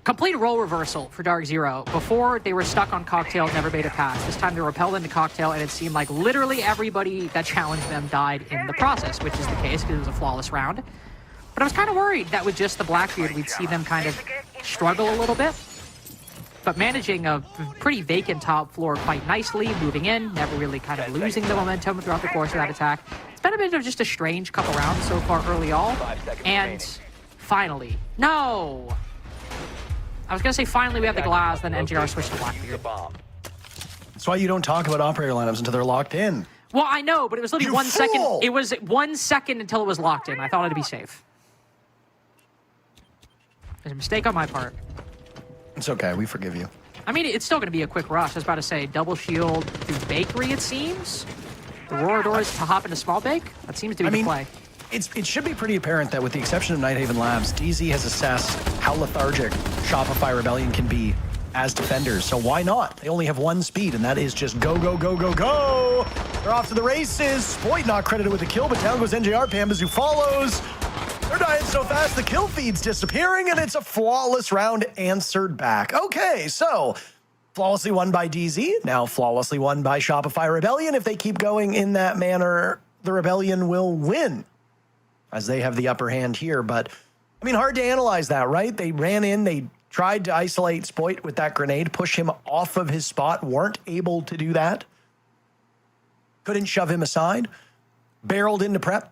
Complete role reversal for Dark Zero. Before, they were stuck on Cocktail, never made it past. This time, they repelled into Cocktail, and it seemed like literally everybody that challenged them died in the process, which is the case because it was a flawless round. But I was kind of worried that with just the Blackbeard, we'd see them kind of struggle a little bit. But managing a pretty vacant top floor quite nicely, moving in, never really kind of losing the momentum throughout the course of that attack. It's been a bit of just a strange couple rounds so far early on. And finally, no! I was going to say finally we have the Glass, then NJR switched to Blackbeard. That's why you don't talk about operator lineups until they're locked in. Well, I know, but it was literally 1 second. It was 1 second until it was locked in. I thought it'd be safe. There's a mistake on my part. It's okay. We forgive you. I mean, it's still going to be a quick rush. I was about to say double shield through Bakery, it seems. The Roar doors to hop into small bake. That seems to be the play. It should be pretty apparent that with the exception of Nighthaven Labs, DZ has assessed how lethargic Shopify Rebellion can be as defenders. So why not? They only have one speed, and that is just go, go, go, go, go. They're off to the races. Spoit not credited with the kill, but down goes NJR. Pambazu follows. They're dying so fast, the kill feed's disappearing, and it's a flawless round answered back. Okay, so flawlessly won by DZ, now flawlessly won by Shopify Rebellion. If they keep going in that manner, the Rebellion will win, as they have the upper hand here. But, I mean, hard to analyze that, right? They ran in, they tried to isolate Spoit with that grenade, push him off of his spot, weren't able to do that. Couldn't shove him aside. Barreled into prep.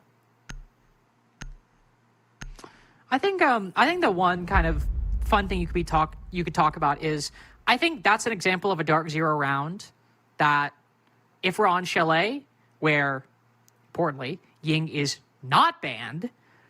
I think the one kind of fun thing you could talk about is, I think that's an example of a Dark Zero round that if we're on Chalet, where, importantly, Ying is not banned,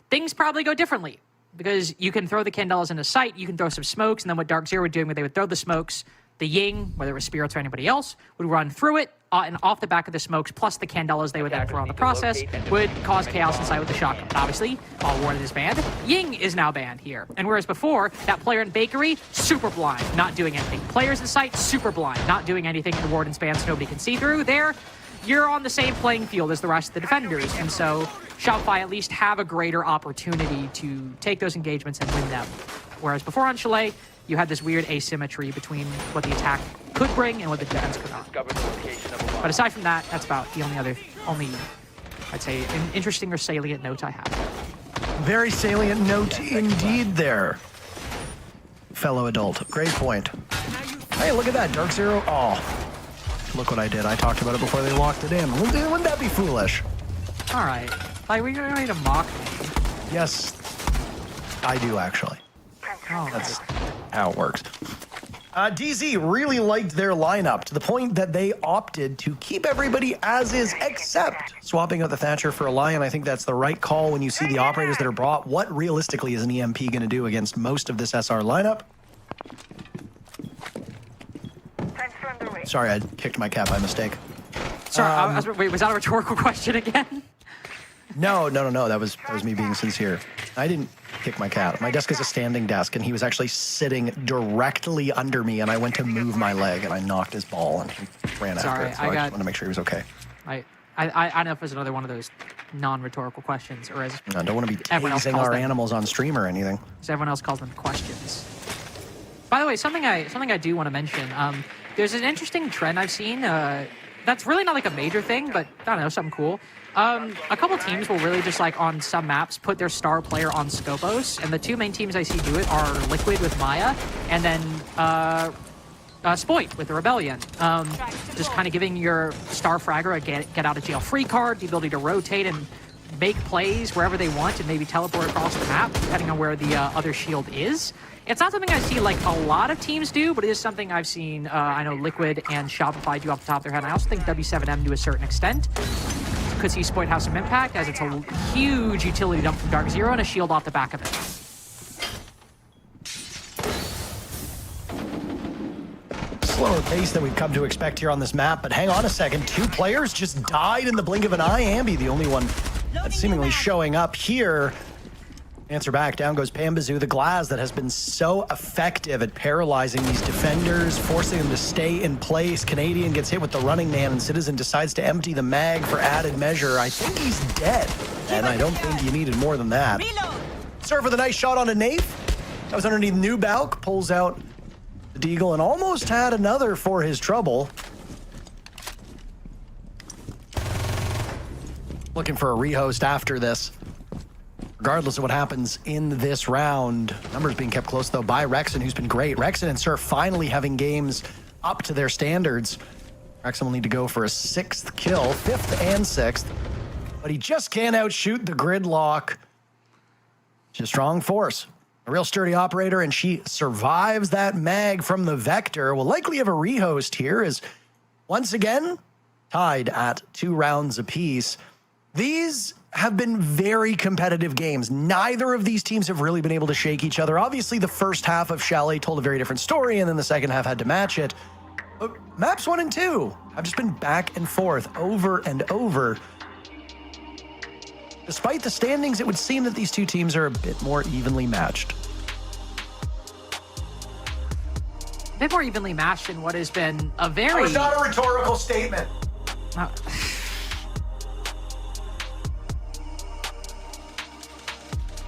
things probably go differently. Because you can throw the Candelas into sight, you can throw some smokes, and then what Dark Zero would do, they would throw the smokes, the Ying, whether it was Spirits or anybody else, would run through it, and off the back of the smokes, plus the Candelas they would then throw on the process, would cause chaos inside with the shotgun. But obviously, all Warden is banned. Ying is now banned here. And whereas before, that player in Bakery, super blind, not doing anything. Players in sight, super blind, not doing anything, and the Warden's banned so nobody can see through. There, you're on the same playing field as the rest of the defenders. And so Shopify at least have a greater opportunity to take those engagements and win them. Whereas before on Chalet, you had this weird asymmetry between what the attack could bring and what the defense could not. But aside from that, that's about the only, I'd say, an interesting or salient note I have. Very salient note indeed there, fellow adult. Great point. Hey, look at that, Dark Zero. Oh, look what I did. I talked about it before they locked it in. Wouldn't that be foolish? All right. Like, we're ready to mock me. Yes, I do, actually. Oh, that's how it works. DZ really liked their lineup to the point that they opted to keep everybody as is, except swapping out the Thatcher for a Lion. I think that's the right call when you see the operators that are brought. What realistically is an EMP going to do against most of this SR lineup? Sorry, I kicked my cat by mistake. Sorry, wait, was that a rhetorical question again? No. That was me being sincere. I didn't kick my cat. My desk is a standing desk, and he was actually sitting directly under me, and I went to move my leg, and I knocked his ball, and he ran after it. So I just want to make sure he was okay. I don't know if it's another one of those non-rhetorical questions, or as I don't want to be tasing our animals on stream or anything. As everyone else calls them questions. By the way, something I do want to mention. There's an interesting trend I've seen. That's really not like a major thing, but I don't know, something cool. A couple teams will really just like on some maps put their star player on Scopos, and the two main teams I see do it are Liquid with Maya, and then Spoit with the Rebellion. Just kind of giving your star fragger a get out of jail free card, the ability to rotate and make plays wherever they want, and maybe teleport across the map depending on where the other shield is. It's not something I see like a lot of teams do, but it is something I've seen. I know Liquid and Shopify do off the top of their head. And I also think W7M to a certain extent. Could see Spoit have some impact, as it's a huge utility dump from Dark Zero and a shield off the back of it. Slower pace than we've come to expect here on this map, but hang on a second. Two players just died in the blink of an eye. Ambi, the only one that's seemingly showing up here. Answer back, down goes Pambazu, the Glass that has been so effective at paralyzing these defenders, forcing them to stay in place. Canadian gets hit with the running man, and Citizen decides to empty the mag for added measure. I think he's dead, and I don't think you needed more than that. Serve with a nice shot on a Nafe. That was underneath New Balk, pulls out the Deagle, and almost had another for his trouble. Looking for a rehost after this. Regardless of what happens in this round, numbers being kept close, though, by Rexon, who's been great. Rexon and Surf finally having games up to their standards. Rexon will need to go for a 6th kill, 5th and 6th. But he just can't outshoot the Gridlock. She's a strong force. A real sturdy operator, and she survives that mag from the Vector. Will likely have a rehost here, as once again, tied at 2 rounds apiece. These have been very competitive games. Neither of these teams have really been able to shake each other. Obviously, the first half of Chalet told a very different story, and then the second half had to match it. But maps 1 and 2 have just been back and forth over and over. Despite the standings, it would seem that these two teams are a bit more evenly matched. A bit more evenly matched in what has been a very... That was not a rhetorical statement.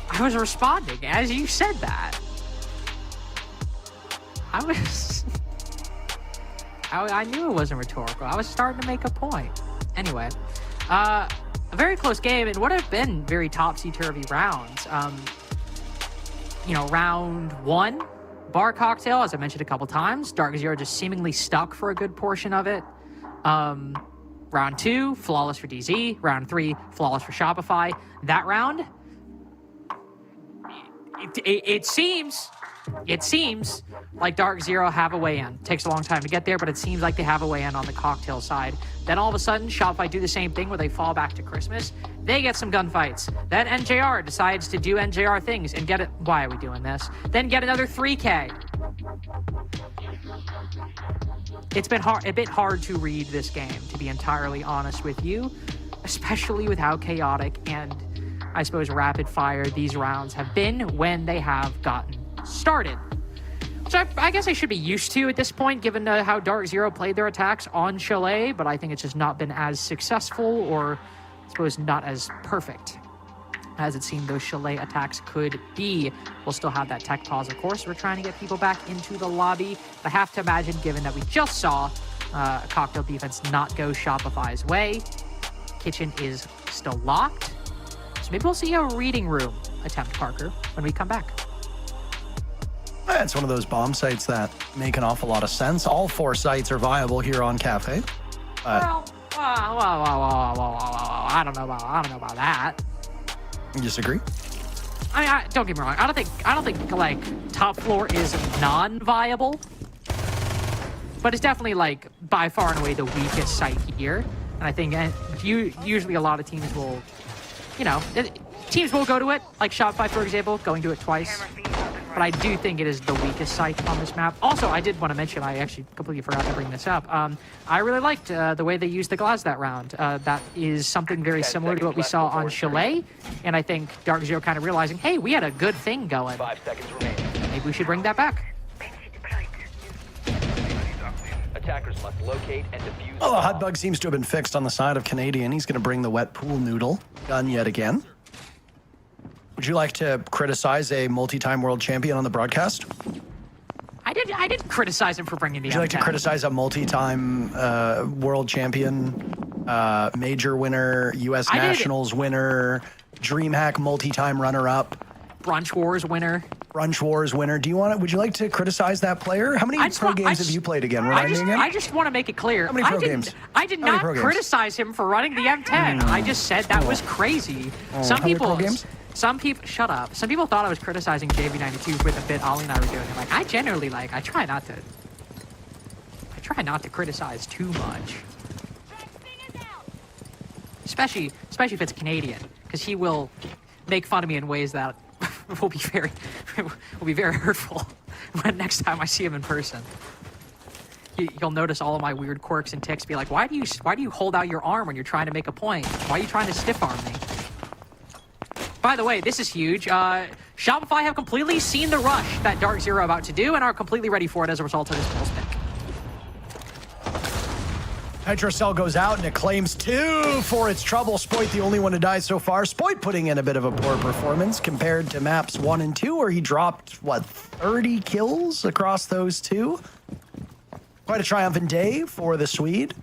I was responding as you said that. I knew it wasn't rhetorical. I was starting to make a point. Anyway, a very close game and what have been very topsy-turvy rounds. You know, round 1, Bar Cocktail, as I mentioned a couple times. Dark Zero just seemingly stuck for a good portion of it. Round 2, flawless for DZ. Round 3, flawless for Shopify. That round, it seems like Dark Zero have a way in. Takes a long time to get there, but it seems like they have a way in on the Cocktail side. Then all of a sudden, Shopify do the same thing where they fall back to Christmas. They get some gunfights. Then NJR decides to do NJR things and get it. Why are we doing this? Then get another 3K. It's been a bit hard to read this game, to be entirely honest with you, especially with how chaotic and, I suppose, rapid fire these rounds have been when they have gotten started. So I guess I should be used to at this point, given how Dark Zero played their attacks on Chalet, but I think it's just not been as successful, or I suppose not as perfect as it seemed those Chalet attacks could be. We'll still have that tech pause, of course. We're trying to get people back into the lobby. I have to imagine, given that we just saw a Cocktail defense not go Shopify's way, Kitchen is still locked. So maybe we'll see a reading room attempt, Parker, when we come back. It's one of those bomb sites that make an awful lot of sense. All 4 sites are viable here on Cafe. Well, I don't know about that. You disagree? I don't get me wrong. I don't think like top floor is non-viable, but it's definitely like by far and away the weakest site here. And I think usually a lot of teams will, you know, teams will go to it. Like Shopify, for example, going to it twice. But I do think it is the weakest site on this map. Also, I did want to mention, I actually completely forgot to bring this up. I really liked the way they used the Glaz that round. That is something very similar to what we saw on Chalet. And I think Dark Zero kind of realizing, hey, we had a good thing going. 5 seconds remaining. Maybe we should bring that back. Attackers must locate and defuse. Well, the hot bug seems to have been fixed on the side of Canadian. He's going to bring the wet pool noodle gun yet again. Would you like to criticize a multi-time world champion on the broadcast? I didn't criticize him for bringing the Would you like to criticize a multi-time world champion, major winner, U.S. Nationals winner, DreamHack multi-time runner-up, Brunch Wars winner? Brunch Wars winner. Would you like to criticize that player? How many pro games have you played again? I just want to make it clear. How many pro games? I did not criticize him for running the M10. I just said that was crazy. Some people, shut up. Some people thought I was criticizing JV92 with the bit Ollie and I were doing. And like, I generally I try not to criticize too much. Especially if it's Canadian, because he will make fun of me in ways that will be very hurtful when next time I see him in person. You'll notice all of my weird quirks and tics. Be like, why do you hold out your arm when you're trying to make a point? Why are you trying to stiff arm me? By the way, this is huge. Shopify have completely seen the rush that Dark Zero are about to do and are completely ready for it as a result of this pulse pick. Nitrocell goes out and it claims 2 for its trouble. Spoit the only one to die so far. Spoit putting in a bit of a poor performance compared to maps 1 and 2, where he dropped, 30 kills across those 2? Quite a triumphant day for the Swede.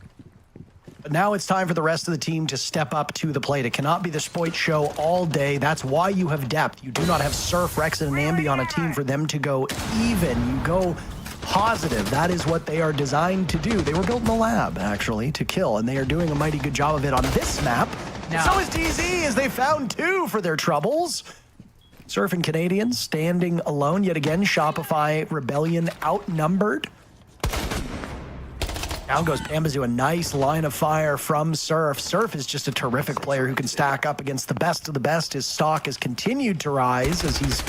But now it's time for the rest of the team to step up to the plate. It cannot be the Spoit show all day. That's why you have depth. You do not have Surf, Rex, and Ambi on a team for them to go even. You go positive. That is what they are designed to do. They were built in the lab, actually, to kill, and they are doing a mighty good job of it on this map. No. So is DZ, as they found 2 for their troubles. Surf and Canadians standing alone. Yet again, Shopify Rebellion outnumbered. Down goes Pambazu, a nice line of fire from Surf. Surf is just a terrific player who can stack up against the best of the best. His stock has continued to rise as he's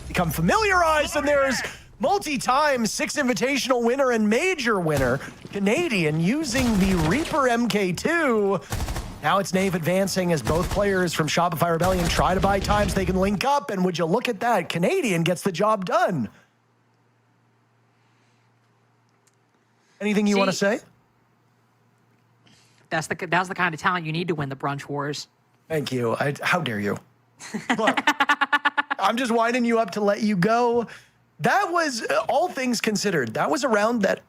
become familiarized, and there's multi-time 6 invitational winner and major winner Canadian using the Reaper MK2. Now it's Nave advancing as both players from Shopify Rebellion try to buy time so they can link up. And would you look at that? Canadian gets the job done. Anything you want to say? That's the kind of talent you need to win the brunch wars. Thank you. How dare you? Look, I'm just winding you up to let you go. That was, all things considered, that was a round that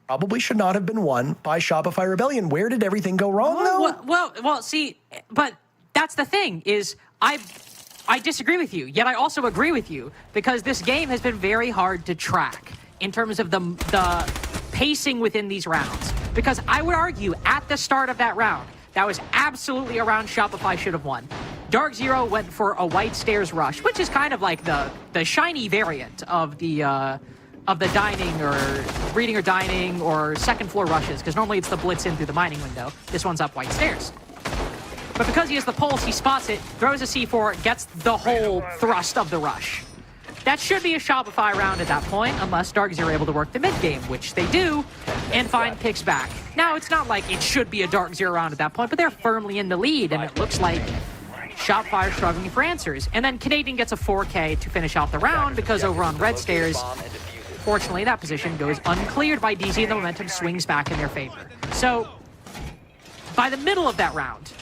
probably should not have been won by Shopify Rebellion. Where did everything go wrong, though? Well, see, but that's the thing, is I disagree with you, yet I also agree with you, because this game has been very hard to track in terms of the pacing within these rounds. Because I would argue, at the start of that round, that was absolutely a round Shopify should have won. Dark Zero went for a White Stairs rush, which is kind of like the shiny variant of the dining or reading or dining or second floor rushes, because normally it's the blitz in through the mining window. This one's up White Stairs. But because he has the pulse, he spots it, throws a C4, gets the whole thrust of the rush. That should be a Shopify round at that point, unless Dark Zero are able to work the mid game, which they do, and find picks back. Now, it's not like it should be a Dark Zero round at that point, but they're firmly in the lead, and it looks like Shopify are struggling for answers. And then Canadian gets a 4K to finish out the round, because over on Red Stairs, fortunately, that position goes uncleared by DZ, and the momentum swings back in their favor. So, by the middle of that round,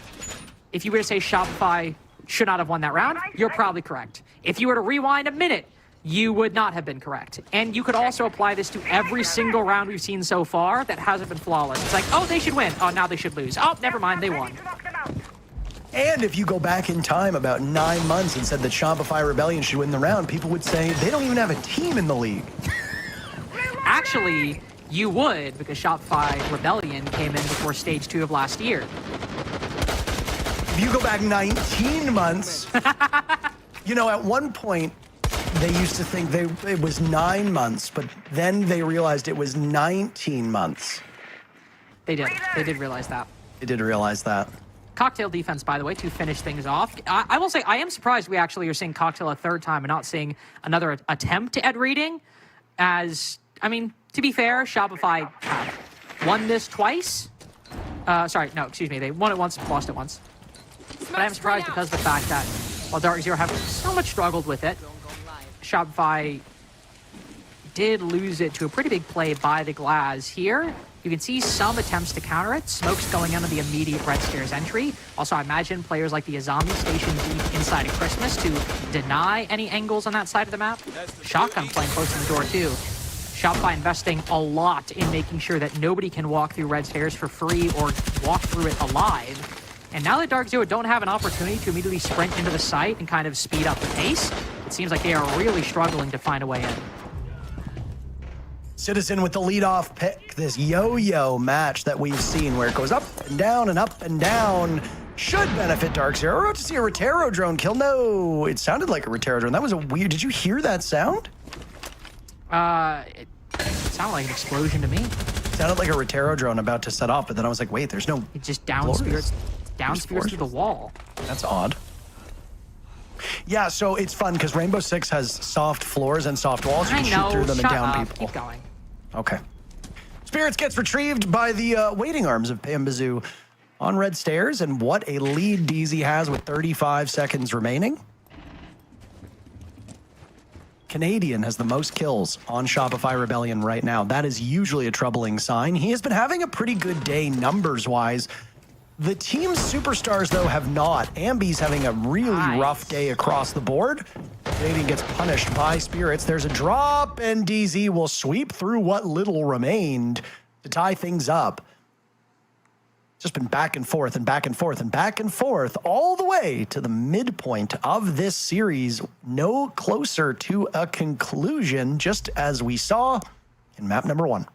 if you were to say Shopify should not have won that round, you're probably correct. If you were to rewind a minute, you would not have been correct. And you could also apply this to every single round we've seen so far that hasn't been flawless. It's like, oh, they should win. Oh, now they should lose. Oh, never mind, they won. And if you go back in time about 9 months and said that Shopify Rebellion should win the round, people would say they don't even have a team in the league. Actually, you would, because Shopify Rebellion came in before Stage 2 of last year. If you go back 19 months, you know, at one point, they used to think it was 9 months, but then they realized it was 19 months. They did. They did realize that. They did realize that. Cocktail defense, by the way, to finish things off. I will say, I am surprised we actually are seeing Cocktail a third time and not seeing another attempt at reading. As, I mean, to be fair, Shopify won this twice. Sorry, no, excuse me. They won it once, lost it once. But I'm surprised because of the fact that while Dark Zero have so much struggled with it, Shopify did lose it to a pretty big play by the Glaz here. You can see some attempts to counter it. Smoke's going into the immediate Red Stairs entry. Also, I imagine players like the Azami stationed deep inside of Christmas to deny any angles on that side of the map. Shotgun playing close to the door too. Shopify investing a lot in making sure that nobody can walk through Red Stairs for free or walk through it alive. And now that Dark Zero don't have an opportunity to immediately sprint into the site and kind of speed up the pace, it seems like they are really struggling to find a way in. Citizen with the leadoff pick. This yo-yo match that we've seen where it goes up and down should benefit Dark Zero. We're about to see a Rotero drone kill. No, it sounded like a Rotero drone. That was a weird... Did you hear that sound? It sounded like an explosion to me. It sounded like a Rotero drone about to set off, but then I was like, wait, there's no... It just down spirits through the wall. That's odd. Yeah, so it's fun because Rainbow Six has soft floors and soft walls. You can shoot through them and down people. Keep going. Okay. Spirits gets retrieved by the waiting arms of Pambazoo on Red Stairs, and what a lead DZ has with 35 seconds remaining. Canadian has the most kills on Shopify Rebellion right now. That is usually a troubling sign. He has been having a pretty good day numbers-wise. The team's superstars, though, have not. Ambi's having a really rough day across the board. Canadian gets punished by Spirits. There's a drop, and DZ will sweep through what little remained to tie things up. Just been back and forth and back and forth and back and forth all the way to the midpoint of this series. No closer to a conclusion, just as we saw in map number 1.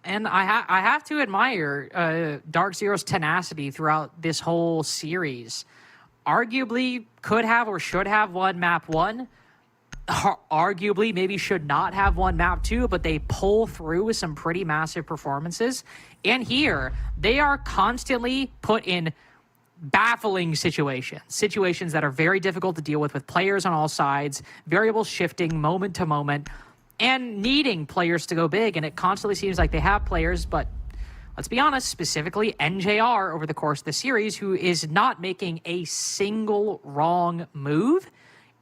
And I have to admire Dark Zero's tenacity throughout this whole series. Arguably could have or should have won map 1. Arguably maybe should not have won map 2, but they pull through with some pretty massive performances. And here, they are constantly put in baffling situations that are very difficult to deal with players on all sides, variables shifting moment to moment. and needing players to go big, and it constantly seems like they have players, but let's be honest, specifically NJR over the course of the series, who is not making a single wrong move,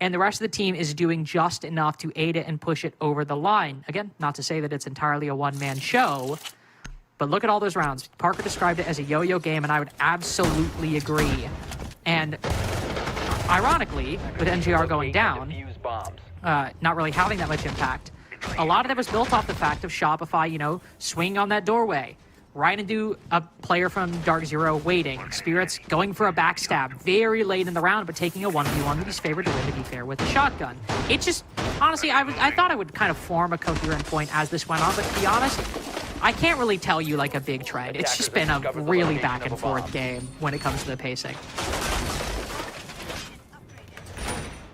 and the rest of the team is doing just enough to aid it and push it over the line. Again, not to say that it's entirely a one-man show, but look at all those rounds. Parker described it as a yo-yo game, and I would absolutely agree. And ironically, with NJR going down, not really having that much impact, a lot of that was built off the fact of Shopify, you know, swinging on that doorway, right into a player from Dark Zero waiting. Spirits going for a backstab very late in the round, but taking a 1v1 that he's favored to win, to be fair, with the shotgun. It just, honestly, I thought I would kind of form a coherent point as this went on, but to be honest, I can't really tell you like a big trend. It's just been a really back and forth game when it comes to the pacing.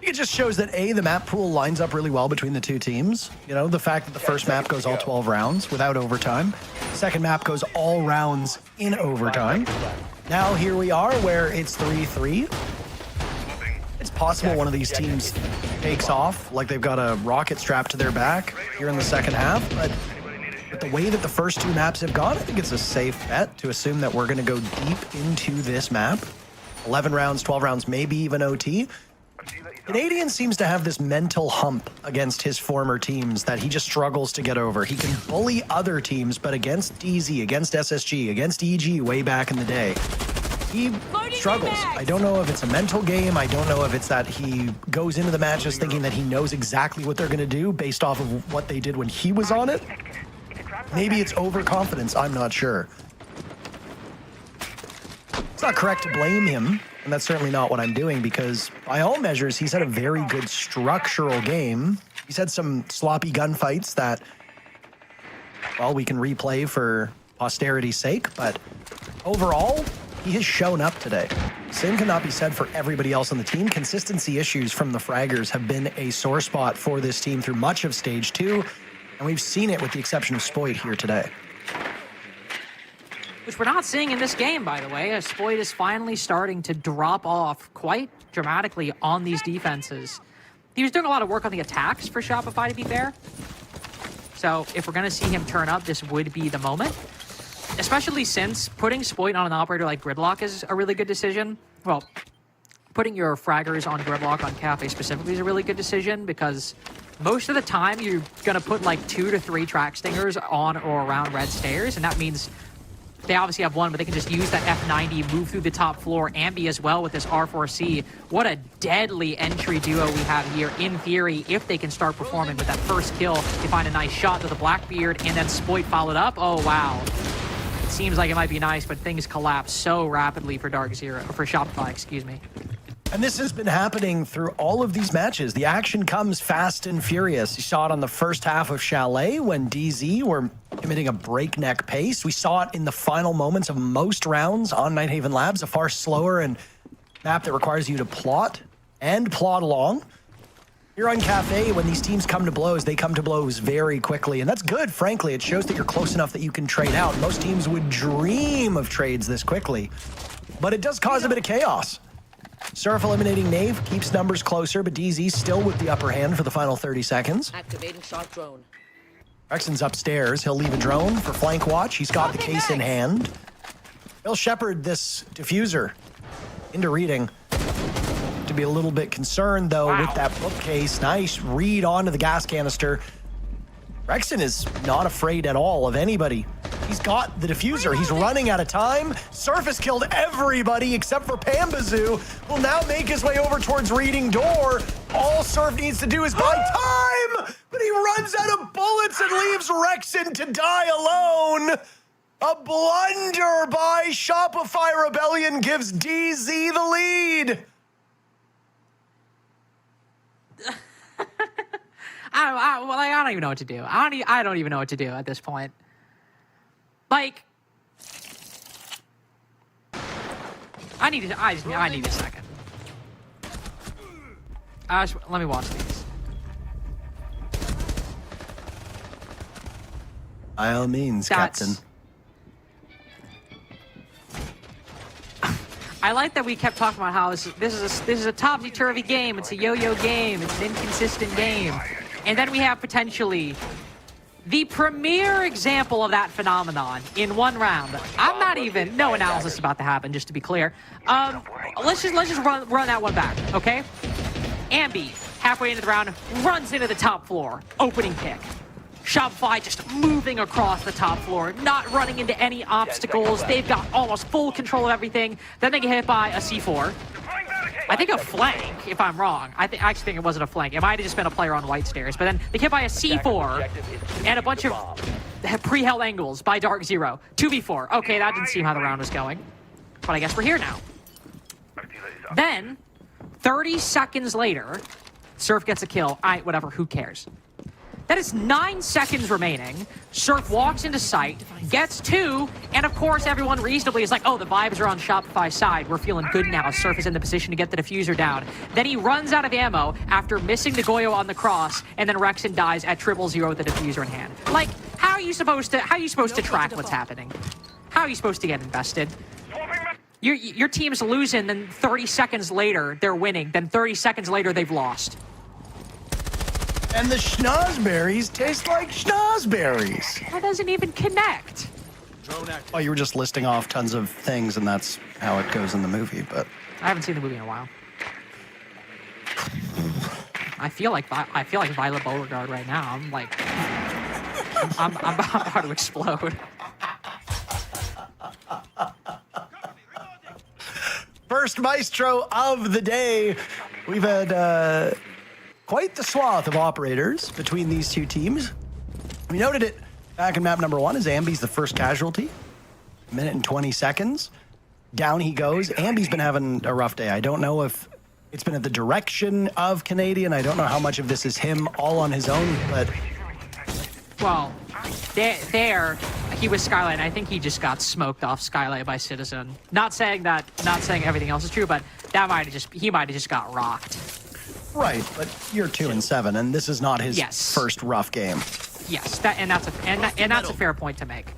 It just shows that the map pool lines up really well between the two teams. You know, the fact that the first map goes all 12 rounds without overtime. Second map goes all rounds in overtime. Now here we are where it's 3-3. It's possible one of these teams takes off like they've got a rocket strapped to their back here in the second half, but with the way that the first two maps have gone, I think it's a safe bet to assume that we're going to go deep into this map. 11 rounds, 12 rounds, maybe even OT. Canadian seems to have this mental hump against his former teams that he just struggles to get over. He can bully other teams, but against DZ, against SSG, against EG way back in the day, he struggles. I don't know if it's a mental game. I don't know if it's that he goes into the matches thinking that he knows exactly what they're going to do based off of what they did when he was on it. Maybe it's overconfidence. I'm not sure. It's not correct to blame him. And that's certainly not what I'm doing, because by all measures, he's had a very good structural game. He's had some sloppy gunfights that, well, we can replay for posterity's sake, but overall, he has shown up today. Same cannot be said for everybody else on the team. Consistency issues from the fraggers have been a sore spot for this team through much of Stage 2, and we've seen it with the exception of Spoit here today. Which we're not seeing in this game, by the way, as Spoit is finally starting to drop off quite dramatically on these defenses. He was doing a lot of work on the attacks for Shopify, to be fair. So if we're going to see him turn up, this would be the moment. Especially since putting Spoit on an operator like Gridlock is a really good decision. Well, putting your fraggers on Gridlock on Cafe specifically is a really good decision, because most of the time you're going to put like 2 to 3 track stingers on or around red stairs, and that means they obviously have one, but they can just use that F90, move through the top floor, Ambi as well with this R4C. What a deadly entry duo we have here, in theory, if they can start performing with that first kill. They find a nice shot to the Blackbeard, and then Spoit followed up. Oh, wow. It seems like it might be nice, but things collapse so rapidly for Dark Zero, or for Shopify, excuse me. And this has been happening through all of these matches. The action comes fast and furious. You saw it on the first half of Chalet when DZ were committing a breakneck pace. We saw it in the final moments of most rounds on Nighthaven Labs, a far slower and map that requires you to plot and plot along. Here on Cafe, when these teams come to blows, they come to blows very quickly. And that's good, frankly. It shows that you're close enough that you can trade out. Most teams would dream of trades this quickly. But it does cause a bit of chaos. Surf eliminating Knave keeps numbers closer, but DZ still with the upper hand for the final 30 seconds. Activating shock drone. Rexon's upstairs. He'll leave a drone for flank watch. He's got the case in hand. He'll shepherd this diffuser into reading. To be a little bit concerned, though, with that bookcase. Nice read onto the gas canister. Rexon is not afraid at all of anybody. He's got the diffuser. He's running out of time. Surf has killed everybody except for Pambazoo, who'll now make his way over towards reading door. All Surf needs to do is buy time, but he runs out of bullets and leaves Rexon to die alone. A blunder by Shopify Rebellion gives DZ the lead. I don't even know what to do. I don't even know what to do at this point. Like, I need a second. Let me watch these. By all means, Captain. I like that we kept talking about how this is a topsy-turvy game. It's a yo-yo game. It's an inconsistent game. And then we have potentially the premier example of that phenomenon in one round. I'm not even, no analysis about to happen, just to be clear. Let's just run that one back, okay? Ambi, halfway into the round, runs into the top floor. Opening pick. Shopify just moving across the top floor, not running into any obstacles. They've got almost full control of everything. Then they get hit by a C4. I think a flank, if I'm wrong. I actually think it wasn't a flank. It might have just been a player on white stairs. But then they get hit by a C4 and a bunch of pre-held angles by Dark Zero. 2v4. Okay, that didn't seem how the round was going. But I guess we're here now. Then, 30 seconds later, Surf gets a kill. All right, whatever, who cares? That is 9 seconds remaining. Surf walks into sight, gets 2, and of course everyone reasonably is like, oh, the vibes are on Shopify's side. We're feeling good now. Surf is in the position to get the diffuser down. Then he runs out of ammo after missing the Goyo on the cross, and then Rexon dies at 000 with the diffuser in hand. Like, how are you supposed to track what's happening? How are you supposed to get invested? Your team's losing, then 30 seconds later they're winning, then 30 seconds later they've lost. And the schnozberries taste like schnozberries. That doesn't even connect. Oh, you were just listing off tons of things, and that's how it goes in the movie, but... I haven't seen the movie in a while. I feel like Violet Beauregard right now. I'm like... I'm about to explode. First Maestro of the day. We've had... quite the swath of operators between these two teams. We noted it back in map number 1 as Ambi's the first casualty. 1 minute and 20 seconds. Down he goes. Ambi's been having a rough day. I don't know if it's been at the direction of Canadian. I don't know how much of this is him all on his own, but... Well, there he was Skylight, and I think he just got smoked off Skylight by Citizen. Not saying everything else is true, but he might have just got rocked. Right, but you're 2-7, and this is not his first rough game. Yes, that's a fair point to make.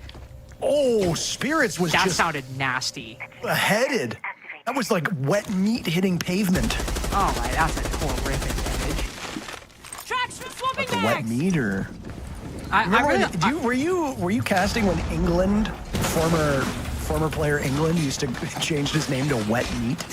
Oh, Spirits was that just sounded nasty. Headed. That was like wet meat hitting pavement. Oh my, that's a horrific image. Like the wet meat, or were you casting when England, former player England, used to change his name to Wet Meat?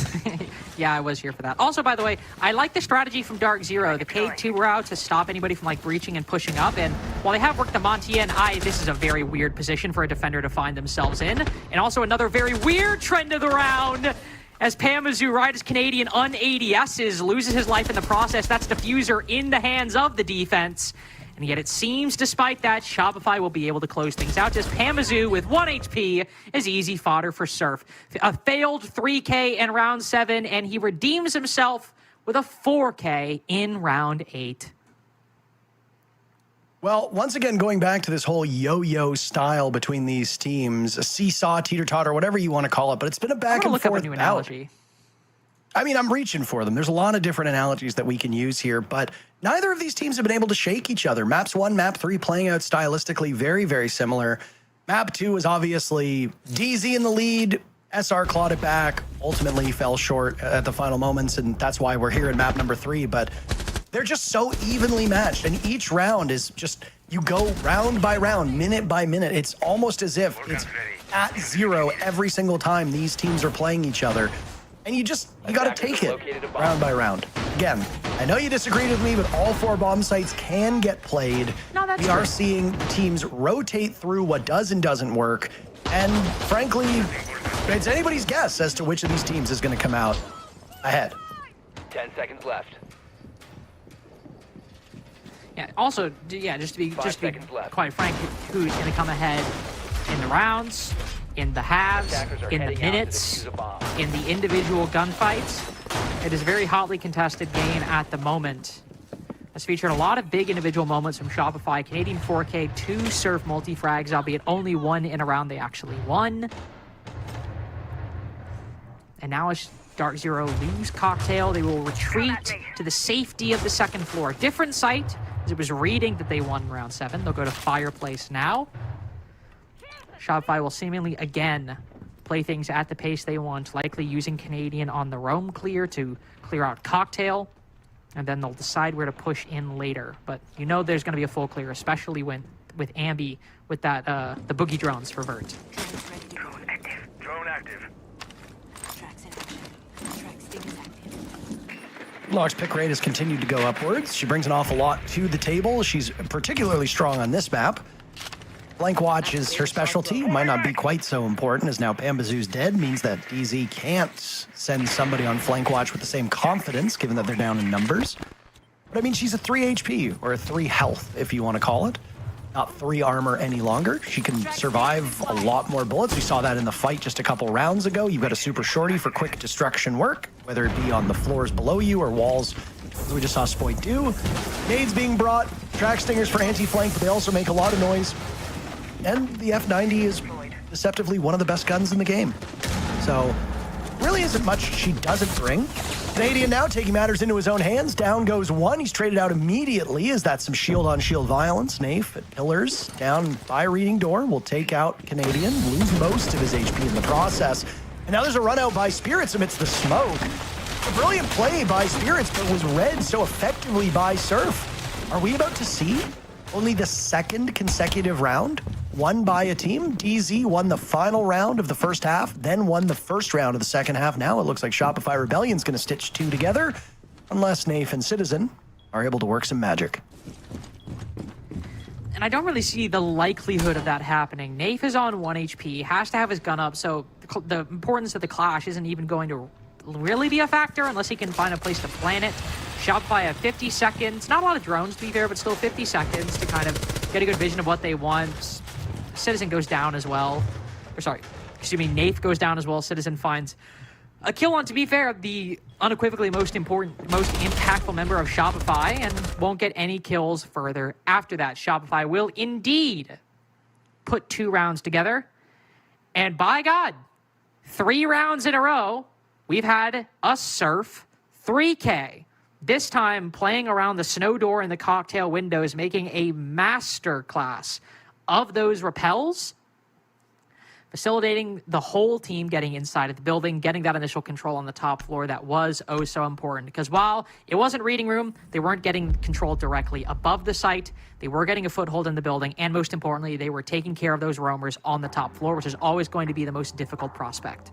Yeah, I was here for that. Also, by the way, I like the strategy from Dark Zero, the K2 route to stop anybody from like breaching and pushing up. And while they have worked the Montier and this is a very weird position for a defender to find themselves in. And also another very weird trend of the round as Pamazu, right as Canadian un-ADSs, loses his life in the process. That's diffuser in the hands of the defense. And yet it seems, despite that, Shopify will be able to close things out, as Pamazu, with 1 HP, is easy fodder for Surf. A failed 3K in round 7, and he redeems himself with a 4K in round 8. Well, once again, going back to this whole yo-yo style between these teams, a seesaw, teeter-totter, whatever you want to call it, but it's been a back and forth look up a new analogy. I mean, I'm reaching for them. There's a lot of different analogies that we can use here, but neither of these teams have been able to shake each other. Maps 1, Map 3 playing out stylistically very, very similar. Map 2 is obviously DZ in the lead. SR clawed it back, ultimately fell short at the final moments, and that's why we're here in map number 3. But they're just so evenly matched, and each round is just, you go round by round, minute by minute. It's almost as if it's at 0 every single time these teams are playing each other. And you got to take it round by round. Again, I know you disagreed with me, but all 4 bomb sites can get played. No, that's we are seeing teams rotate through what does and doesn't work. And frankly, it's anybody's guess as to which of these teams is going to come out ahead. 10 seconds left. Yeah, also, just to be quite frank, who's going to come ahead in the rounds, in the halves, in the minutes, in the individual gunfights. It is a very hotly contested game at the moment. It's featured a lot of big individual moments from Shopify. Canadian 4K, 2 Surf multi-frags, albeit only 1 in a round they actually won. And now as Dark Zero lose Cocktail, they will retreat to the safety of the second floor. Different site, as it was reading that they won round 7. They'll go to Fireplace now. Shopify will seemingly again play things at the pace they want, likely using Canadian on the roam clear to clear out Cocktail. and then they'll decide where to push in later. But you know there's going to be a full clear, especially with Ambi with that the boogie drones for Vert. Drone active. Lark's pick rate has continued to go upwards. She brings an awful lot to the table. She's particularly strong on this map. Flank watch is her specialty. Might not be quite so important as now Pambazoo's dead. Means that DZ can't send somebody on flank watch with the same confidence, given that they're down in numbers. But I mean, she's a 3 HP, or a 3 health, if you want to call it. Not 3 armor any longer. She can survive a lot more bullets. We saw that in the fight just a couple rounds ago. You've got a super shorty for quick destruction work, whether it be on the floors below you or walls, as we just saw Spoit do. Nades being brought, track stingers for anti-flank, but they also make a lot of noise. And the F90 is deceptively one of the best guns in the game. So, really isn't much she doesn't bring. Canadian now taking matters into his own hands. Down goes one. He's traded out immediately. Is that some shield-on-shield violence? Nafe at pillars, down by reading door, will take out Canadian, lose most of his HP in the process. And now there's a run out by Spirits amidst the smoke. A brilliant play by Spirits, but was read so effectively by Surf. Are we about to see only the second consecutive round won by a team? DZ won the final round of the first half, then won the first round of the second half. Now it looks like Shopify Rebellion's going to stitch two together, unless Nafe and Citizen are able to work some magic. And I don't really see the likelihood of that happening. Nafe is on 1 HP, has to have his gun up, so the importance of the clash isn't even going to really be a factor unless he can find a place to plant it. Shopify at 50 seconds. Not a lot of drones, to be fair, but still 50 seconds to kind of get a good vision of what they want. Citizen goes down as well. Or sorry, excuse me, Nafe goes down as well. Citizen finds a kill on, to be fair, the unequivocally most important, most impactful member of Shopify, and won't get any kills further after that. Shopify will indeed put 2 rounds together. And by God, 3 rounds in a row, we've had a Surf 3K. This time playing around the snow door and the cocktail windows, making a master class of those repels, facilitating the whole team getting inside of the building, getting that initial control on the top floor that was oh so important. Because while it wasn't reading room, they weren't getting control directly above the site. They were getting a foothold in the building, and most importantly, they were taking care of those roamers on the top floor, which is always going to be the most difficult prospect.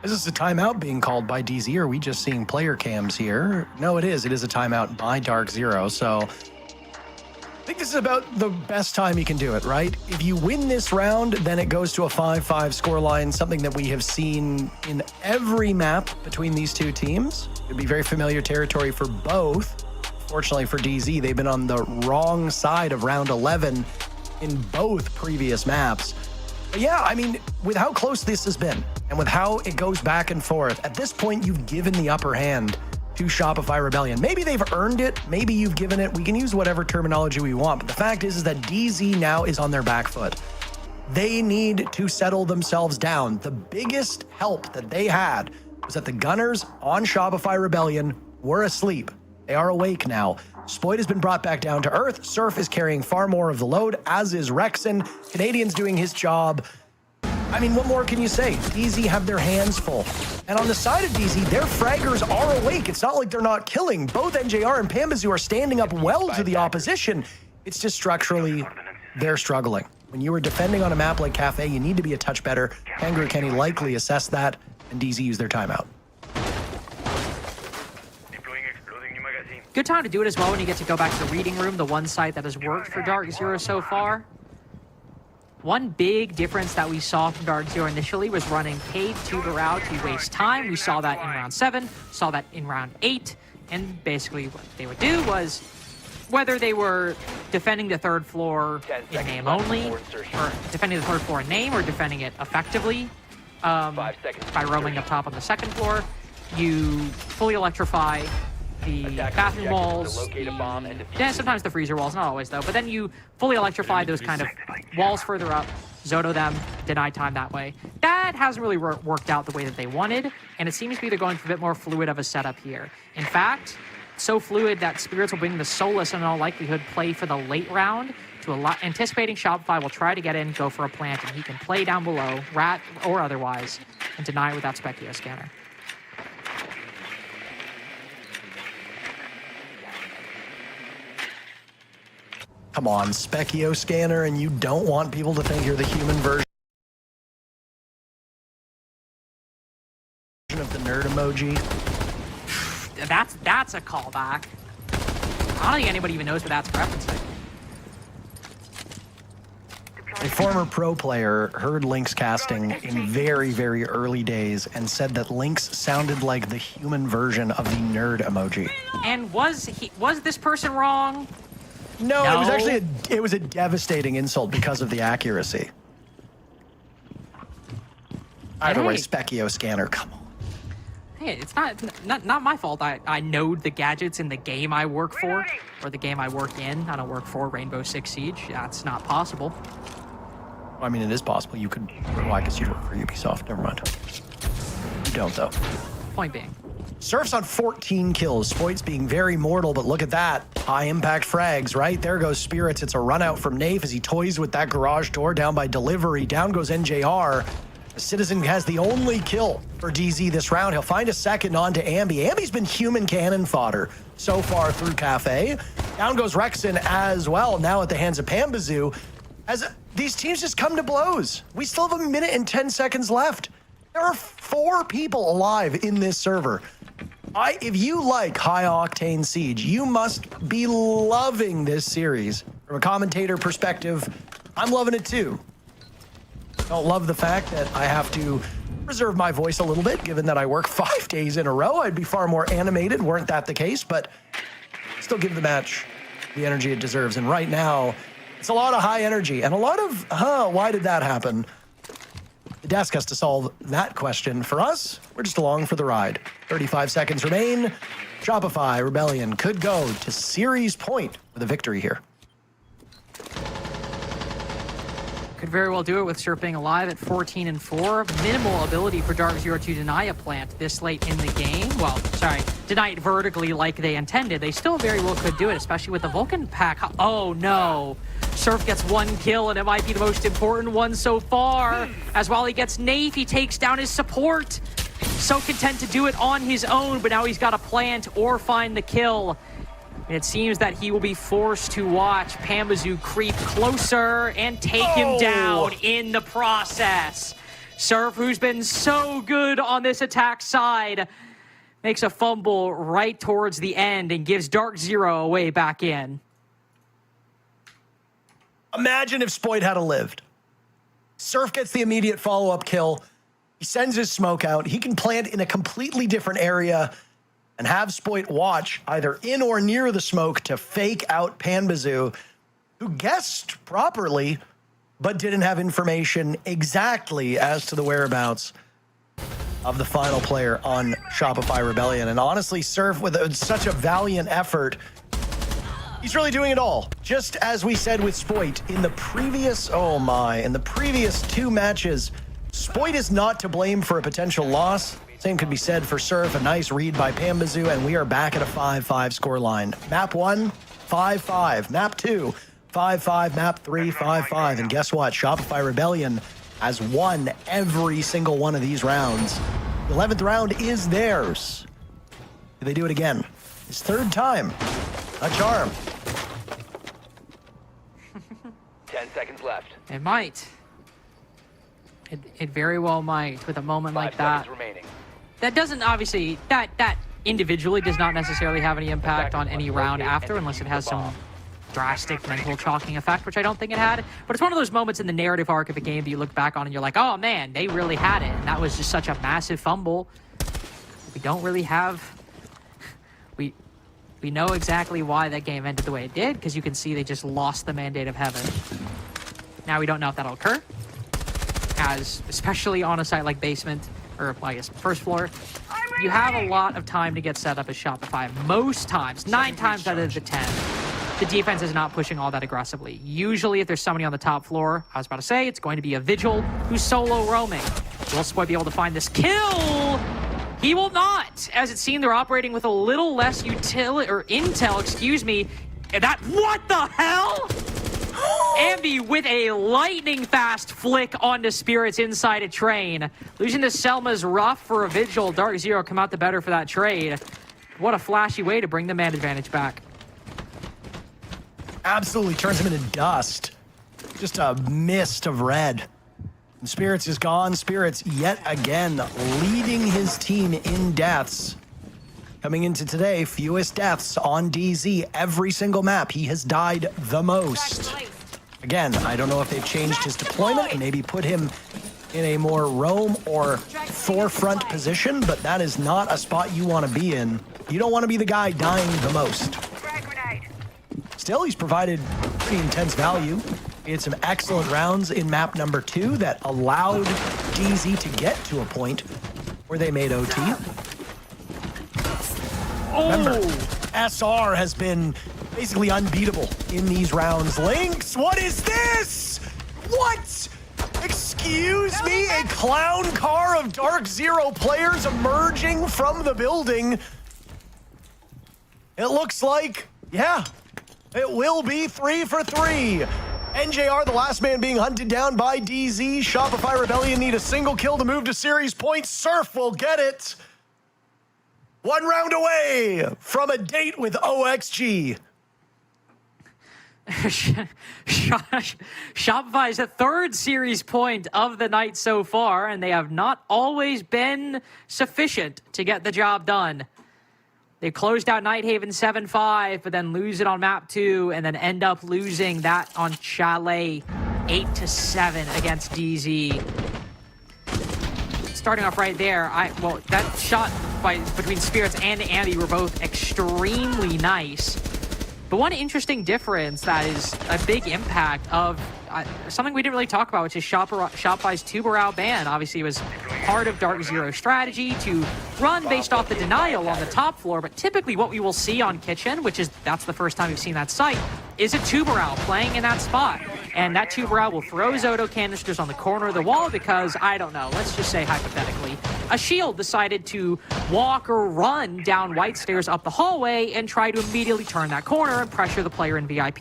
Is this a timeout being called by DZ, or are we just seeing player cams here? No, it is. It is a timeout by Dark Zero, so I think this is about the best time you can do it, right? If you win this round, then it goes to a 5-5 scoreline, something that we have seen in every map between these two teams. It'd be very familiar territory for both. Fortunately for DZ, they've been on the wrong side of round 11 in both previous maps. But yeah, I mean, with how close this has been and with how it goes back and forth, at this point, you've given the upper hand to Shopify Rebellion. Maybe they've earned it. Maybe you've given it. We can use whatever terminology we want. But the fact is that DZ now is on their back foot. They need to settle themselves down. The biggest help that they had was that the gunners on Shopify Rebellion were asleep. They are awake now. Spoit has been brought back down to earth. Surf is carrying far more of the load, as is Rexen. Canadian's doing his job. I mean, what more can you say? DZ have their hands full. And on the side of DZ, their fraggers are awake. It's not like they're not killing. Both NJR and Pambazoo are standing up well to the opposition. It's just structurally, they're struggling. When you are defending on a map like Cafe, you need to be a touch better. Kangaroo Kenny likely assessed that, and DZ used their timeout. Good time to do it as well when you get to go back to the reading room, the one site that has worked for Dark Zero so far. One big difference that we saw from Dark Zero initially was running Cade Tuber out to waste time. We saw that in round 7, saw that in round 8, and basically what they would do was, whether they were defending the 3rd floor in name only, or defending the 3rd floor in name, or defending it effectively by roaming up top on the 2nd floor, you fully electrify the bathroom walls, sometimes the freezer walls, not always though, but then you fully electrify those kind of walls further up, Zoto them, deny time that way. That hasn't really worked out the way that they wanted, and it seems to be they're going for a bit more fluid of a setup here. In fact, so fluid that Spirits will bring the Solus and in all likelihood play for the late round, to anticipating Shopify will try to get in, go for a plant, and he can play down below, rat or otherwise, and deny it without Spectio Scanner. Come on, Specchio Scanner, and you don't want people to think you're the human version of the nerd emoji. That's a callback. I don't think anybody even knows what that's referencing. A former pro player heard Lynx casting in very, very early days and said that Lynx sounded like the human version of the nerd emoji. And was this person wrong? No, it was actually a devastating insult because of the accuracy. Either way, Specchio Scanner, come on. Hey, it's not my fault. I know the gadgets in the game I work for, or the game I work in. I don't work for Rainbow Six Siege. That's not possible. I mean, it is possible. You could. Well, I guess you work for Ubisoft. Never mind. You don't, though. Point being. Surf's on 14 kills. Spoit's being very mortal, but look at that. High impact frags, right? There goes Spirits. It's a run out from Nafe as he toys with that garage door down by Delivery. Down goes NJR. The Citizen has the only kill for DZ this round. He'll find a second on to Ambi. Ambi's been human cannon fodder so far through Cafe. Down goes Rexon as well, now at the hands of Pambazoo. As these teams just come to blows. We still have 1 minute and 10 seconds left. There are 4 people alive in this server. If you like high octane Siege, you must be loving this series. From a commentator perspective, I'm loving it too. Don't love the fact that I have to reserve my voice a little bit, given that I work 5 days in a row. I'd be far more animated weren't that the case, but still give the match the energy it deserves. And right now, it's a lot of high energy and a lot of, why did that happen? The desk has to solve that question. For us, we're just along for the ride. 35 seconds remain. Shopify Rebellion could go to series point with a victory here. Could very well do it with Surf being alive at 14-4. Minimal ability for Dark Zero to deny a plant this late in the game. Well, sorry, deny it vertically like they intended. They still very well could do it, especially with the Vulcan pack. Oh no. Surf gets 1 kill, and it might be the most important one so far. As while he gets Nafe, he takes down his support. So content to do it on his own, but now he's got to plant or find the kill. And it seems that he will be forced to watch Pambazoo creep closer and take him down in the process. Surf, who's been so good on this attack side, makes a fumble right towards the end and gives Dark Zero away back in. Imagine if Spoit had lived. Surf gets the immediate follow-up kill. He sends his smoke out. He can plant in a completely different area and have Spoit watch either in or near the smoke to fake out Pambazoo, who guessed properly, but didn't have information exactly as to the whereabouts of the final player on Shopify Rebellion. And honestly, Surf, with such a valiant effort, he's really doing it all. Just as we said with Spoit in the previous, in the previous 2 matches, Spoit is not to blame for a potential loss. Same could be said for Surf. A nice read by Pambazoo, and we are back at a 5-5 score line. Map 1, 5-5. Map 2, 5-5. Map 3, 5-5. And guess what? Shopify Rebellion has won every single one of these rounds. The 11th round is theirs. Do they do it again? It's 3rd time. A charm. 10 seconds left. It might. It very well might with a moment like that. Remaining. That doesn't obviously, that individually does not necessarily have any impact on any round after unless it has some drastic mental chalking effect, which I don't think it had. But it's one of those moments in the narrative arc of a game that you look back on and you're like, oh man, they really had it. And that was just such a massive fumble. We don't really have, we know exactly why that game ended the way it did, because you can see they just lost the Mandate of Heaven. Now we don't know if that'll occur, as especially on a site like Basement, or I guess First Floor, you have a lot of time to get set up as Shopify. Most times, 9 times out of the 10, the defense is not pushing all that aggressively. Usually if there's somebody on the top floor, I was about to say, it's going to be a Vigil who's solo roaming. Will Spoit be able to find this kill? He will not, as it seemed they're operating with a little less intel, excuse me. What the hell? Ambi with a lightning fast flick onto Spirits inside a train. Losing to Selma's rough for a Vigil. Dark Zero come out the better for that trade. What a flashy way to bring the man advantage back. absolutely turns him into dust. Just a mist of red. And Spirits is gone. Spirits yet again leading his team in deaths. Coming into today, fewest deaths on DZ. Every single map, he has died the most. Again, I don't know if they've changed his deployment and maybe put him in a more roam or forefront position, but that is not a spot you want to be in. You don't want to be the guy dying the most. Still, he's provided pretty intense value. He had some excellent rounds in map number 2 that allowed DZ to get to a point where they made OT. Remember, SR has been basically unbeatable in these rounds. Lynx, what is this? What? Excuse me? A clown car of Dark Zero players emerging from the building. It looks like, yeah, it will be 3 for 3. NJR, the last man being hunted down by DZ. Shopify Rebellion need a single kill to move to series points. Surf will get it. 1 round away from a date with OXG. Shopify's the 3rd series point of the night so far, and they have not always been sufficient to get the job done. They closed out Nighthaven 7-5, but then lose it on map 2, and then end up losing that on Chalet 8-7 against DZ. Starting off right there, well, that shot between Spirits and Andy were both extremely nice. But one interesting difference that is a big impact of something we didn't really talk about, which is Shopify's Tubarão ban. Obviously, it was part of Dark Zero's strategy to run based off the denial on the top floor, but typically what we will see on Kitchen, that's the first time we've seen that site, is a Tubarão playing in that spot. And that Tubarão will throw Zoto canisters on the corner of the wall because, I don't know, let's just say hypothetically, a Shield decided to walk or run down White Stairs up the hallway and try to immediately turn that corner and pressure the player in VIP.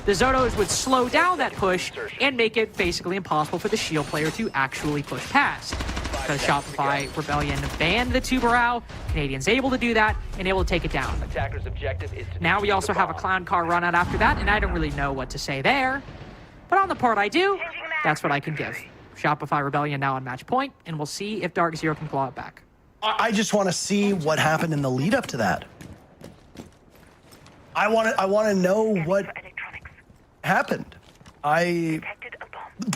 The Zotos would slow down that push and make it basically impossible for the Shield player to actually push past. Because Shopify Rebellion banned the Tubarão, Canadians able to do that and able to take it down. Attacker's objective is to now we also have a clown car run out after that, and I don't really know what to say there. But on the part I do, that's what I can give. Shopify Rebellion now on match point, and we'll see if Dark Zero can claw it back. I just want to see what happened in the lead up to that. I want to know what happened.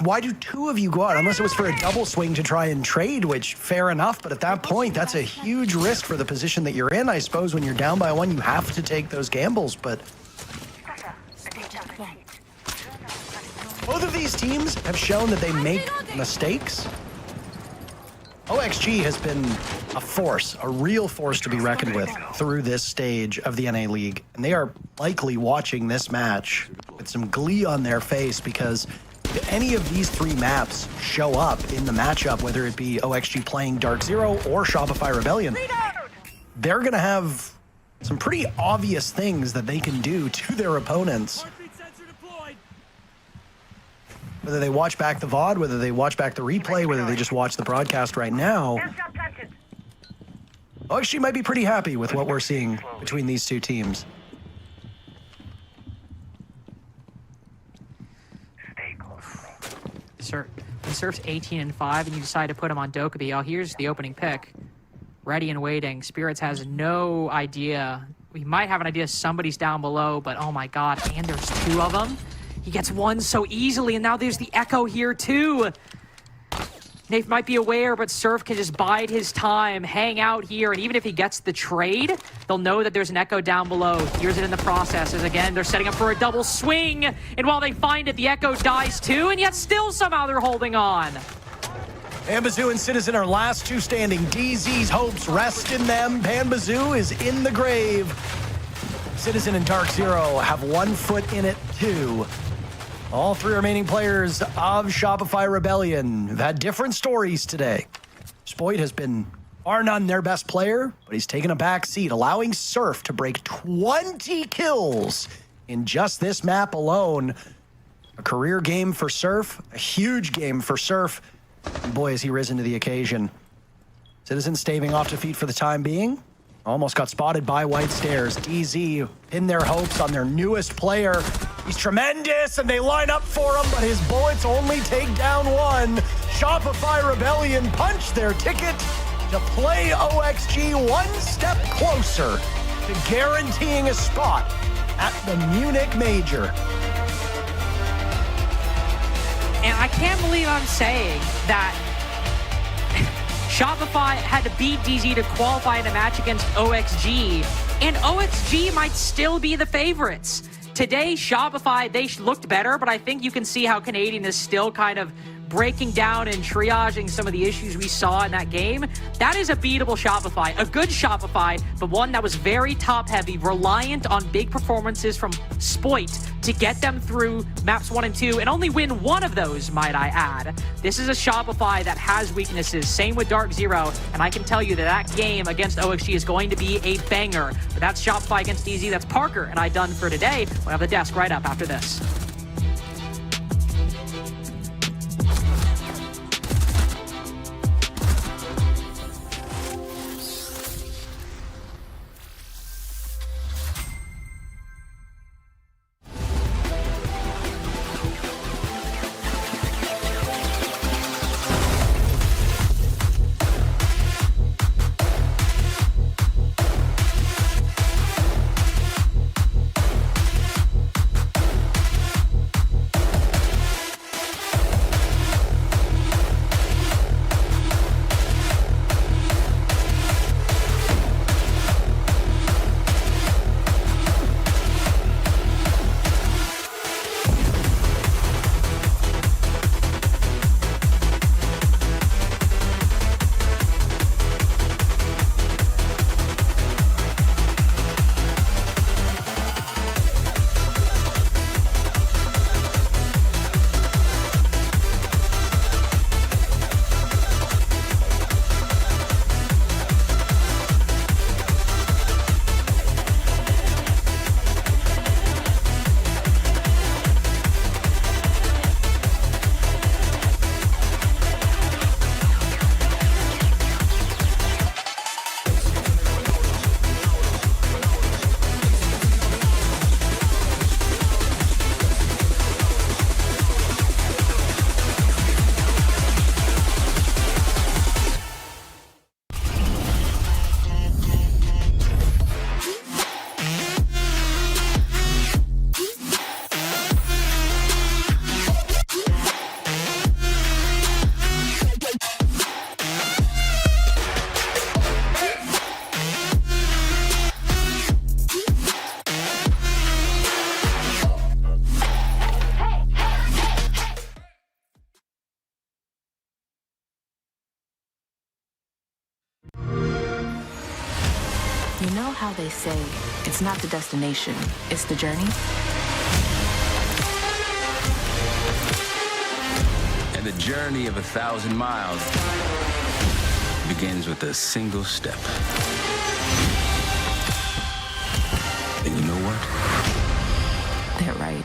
Why do 2 of you go out? Unless it was for a double swing to try and trade, which fair enough, but at that point, that's a huge risk for the position that you're in. I suppose when you're down by 1, you have to take those gambles, but both of these teams have shown that they make mistakes. OXG has been a force, a real force to be reckoned with through this stage of the NA League. And they are likely watching this match with some glee on their face because if any of these 3 maps show up in the matchup, whether it be OXG playing Dark Zero or Shopify Rebellion, they're going to have some pretty obvious things that they can do to their opponents. Whether they watch back the VOD, whether they watch back the replay, whether they just watch the broadcast right now, OXG might be pretty happy with what we're seeing between these 2 teams. When Surf's 18-5 and you decide to put him on Dokkaebi, here's the opening pick. Ready and waiting. Spirits has no idea. We might have an idea somebody's down below, but oh my god, and there's 2 of them. He gets 1 so easily, and now there's the Echo here too. Nafe might be aware, but Surf can just bide his time, hang out here, and even if he gets the trade, they'll know that there's an Echo down below. Here's it in the process, as again, they're setting up for a double swing, and while they find it, the Echo dies too, and yet still somehow they're holding on. Panbazoo and Citizen are last 2 standing. DZ's hopes rest in them. Panbazoo is in the grave. Citizen and Dark Zero have 1 foot in it too. All 3 remaining players of Shopify Rebellion have had different stories today. Spoit has been bar none their best player, but he's taken a back seat, allowing Surf to break 20 kills in just this map alone. A career game for Surf, a huge game for Surf. And boy, has he risen to the occasion. Citizen staving off defeat for the time being. Almost got spotted by White Stairs. DZ pinned their hopes on their newest player. He's tremendous, and they line up for him, but his bullets only take down one. Shopify Rebellion punched their ticket to play OXG one step closer to guaranteeing a spot at the Munich Major. And I can't believe I'm saying that Shopify had to beat DZ to qualify in a match against OXG, and OXG might still be the favorites. Today, Shopify, they looked better, but I think you can see how Canadian is still kind of breaking down and triaging some of the issues we saw in that game. That is a beatable Shopify, a good Shopify, but one that was very top-heavy, reliant on big performances from Spoit to get them through maps 1 and 2, and only win one of those, might I add. This is a Shopify that has weaknesses, same with Dark Zero, and I can tell you that that game against OXG is going to be a banger. But that's Shopify against DZ, that's Parker, and I done for today. We'll have the desk right up after this. You know how they say, it's not the destination, it's the journey? And the journey of 1,000 miles begins with a single step. And you know what? They're right.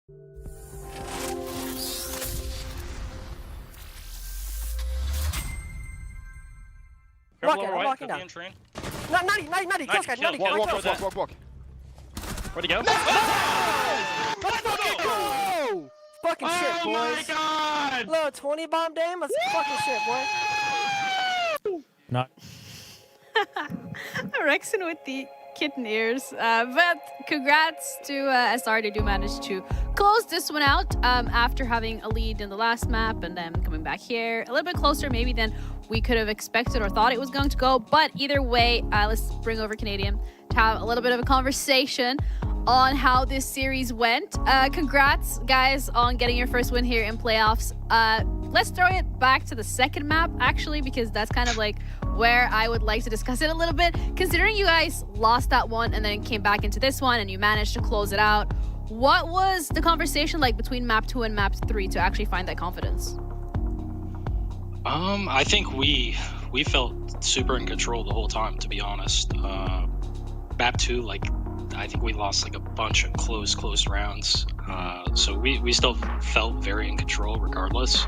Walking, I'm walking down. Not kills, guys, not Walk. Where'd he go? Let's fucking go! Fucking shit, boys. Oh my god! Little 20 bomb dame? Let's fucking shit, boy. Not. Rexon with the kitten ears. But congrats to SR. They do manage to close this one out after having a lead in the last map and then coming back here. A little bit closer maybe than we could have expected or thought it was going to go. But either way, let's bring over Canadian to have a little bit of a conversation on how this series went. Congrats, guys, on getting your first win here in playoffs. Let's throw it back to the second map, actually, because that's kind of like where I would like to discuss it a little bit. Considering you guys lost that one and then came back into this one and you managed to close it out, what was the conversation like between map 2 and map 3 to actually find that confidence? I think we felt super in control the whole time, to be honest. Map 2, like, I think we lost like a bunch of close rounds. So we still felt very in control regardless.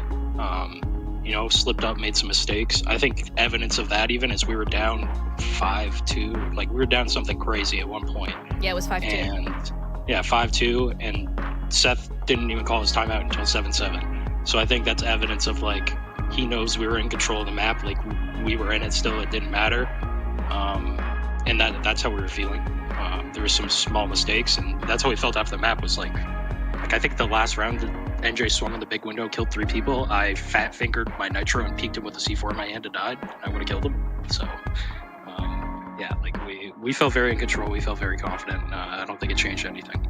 You know, slipped up, made some mistakes. I think evidence of that even is we were down 5-2. Like, we were down something crazy at one point. Yeah, it was 5-2. And yeah, 5-2, and Seth didn't even call his timeout until 7-7. So I think that's evidence of, like, he knows we were in control of the map. Like, we were in it still, it didn't matter. And that's how we were feeling. There were some small mistakes, and that's how we felt after the map. Was like I think the last round, NJ swung in the big window, killed 3 people. I fat fingered my nitro and peeked him with a C4 in my hand and died. I would have killed him. So yeah, like we felt very in control. We felt very confident. I don't think it changed anything.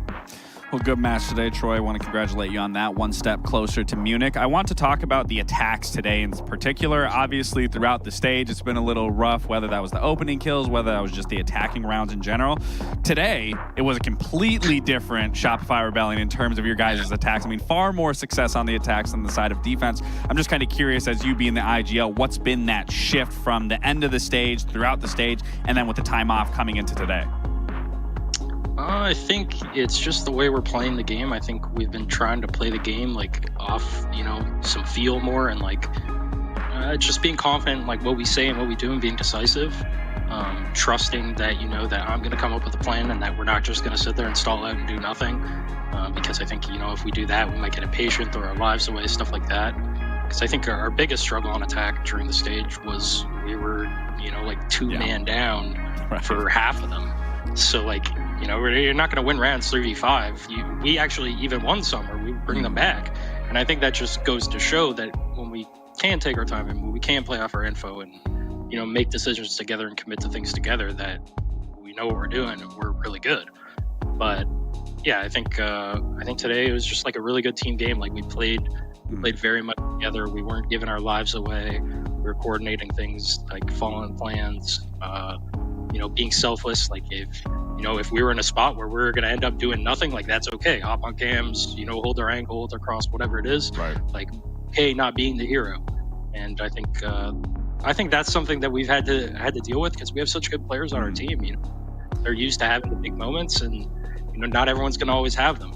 Well, good match today, Troy. I want to congratulate you on that, one step closer to Munich. I want to talk about the attacks today in particular. Obviously, throughout the stage, it's been a little rough, whether that was the opening kills, whether that was just the attacking rounds in general. Today, it was a completely different Shopify Rebellion in terms of your guys' attacks. I mean, far more success on the attacks than the side of defense. I'm just kind of curious, as you being the IGL, what's been that shift from the end of the stage, throughout the stage, and then with the time off coming into today? I think it's just the way we're playing the game. I think we've been trying to play the game like off, you know, some feel more, and like just being confident in like what we say and what we do and being decisive. Trusting that, you know, that I'm going to come up with a plan and that we're not just going to sit there and stall out and do nothing. Because I think, you know, if we do that, we might get impatient, throw our lives away, stuff like that. Because I think our biggest struggle on attack during the stage was we were, you know, like 2-man down for half of them. So like, you know, you're not going to win rounds 3v5. We actually even won some, or we bring them back. And I think that just goes to show that when we can take our time and when we can play off our info and, you know, make decisions together and commit to things together, that we know what we're doing and we're really good. But yeah, I think today it was just like a really good team game. Like we played very much together. We weren't giving our lives away. We were coordinating things, like following plans, you know, being selfless. Like if we were in a spot where we're going to end up doing nothing, like that's okay. Hop on cams, you know, hold our ankle, hold our cross, whatever it is. Right. Like, okay, not being the hero. And I think that's something that we've had to deal with because we have such good players on our team. You know, they're used to having the big moments, and you know, not everyone's going to always have them.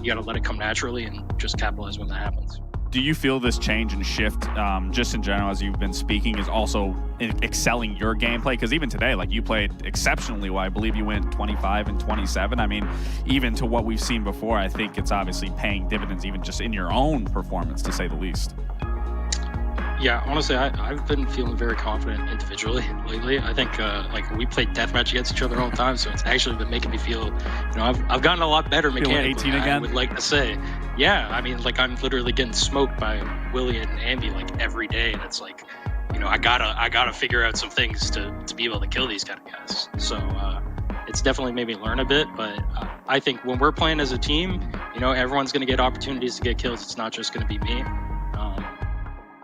You got to let it come naturally and just capitalize when that happens. Do you feel this change and shift, just in general, as you've been speaking, is also excelling your gameplay? Because even today, like, you played exceptionally well. I believe you went 25 and 27. I mean, even to what we've seen before, I think it's obviously paying dividends, even just in your own performance, to say the least. Yeah, honestly, I've been feeling very confident individually lately. I think like we played deathmatch against each other all the time, so it's actually been making me feel, you know, I've gotten a lot better mechanically. 18 again? I would like to say, yeah. I mean, like I'm literally getting smoked by Willie and Ambi like every day, and it's like, you know, I gotta figure out some things to be able to kill these kind of guys. So it's definitely made me learn a bit, but I think when we're playing as a team, you know, everyone's gonna get opportunities to get kills. It's not just gonna be me.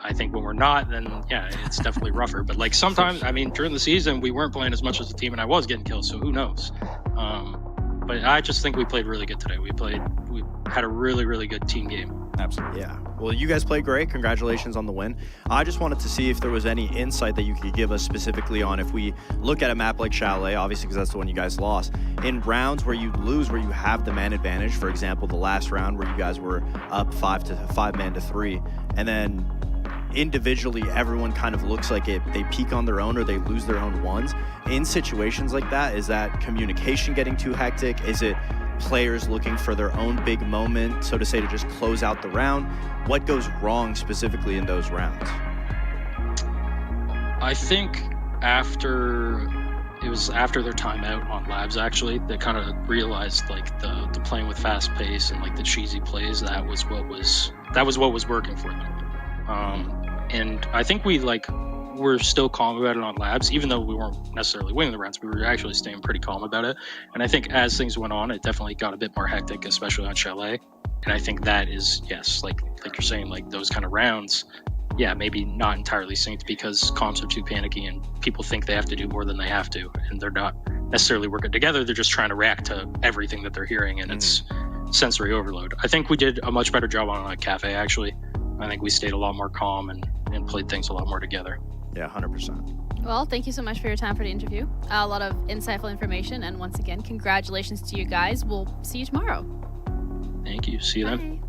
I think when we're not, then yeah, it's definitely rougher. But like sometimes, I mean, during the season, we weren't playing as much as a team, and I was getting kills. So who knows? But I just think we played really good today. We had a really, really good team game. Absolutely. Yeah. Well, you guys played great. Congratulations on the win. I just wanted to see if there was any insight that you could give us specifically on if we look at a map like Chalet, obviously because that's the one you guys lost, in rounds where you lose, where you have the man advantage. For example, the last round where you guys were up 5 man to 3, and then individually everyone kind of looks like they peak on their own or they lose their own ones. In situations like that, is that communication getting too hectic? Is it players looking for their own big moment, so to say, to just close out the round? What goes wrong specifically in those rounds? I think after their timeout on Labs, actually, they kind of realized like the playing with fast pace and like the cheesy plays, that was what was working for them. And I think we're still calm about it on Labs, even though we weren't necessarily winning the rounds. We were actually staying pretty calm about it. And I think as things went on, it definitely got a bit more hectic, especially on Chalet. And I think that is, yes, like you're saying, like those kind of rounds, yeah, maybe not entirely synced because comps are too panicky and people think they have to do more than they have to, and they're not necessarily working together. They're just trying to react to everything that they're hearing, and it's sensory overload. I think we did a much better job on Cafe, actually. I think we stayed a lot more calm and played things a lot more together. Yeah, 100%. Well, thank you so much for your time for the interview. A lot of insightful information, and once again, congratulations to you guys. We'll see you tomorrow. Thank you. See you then.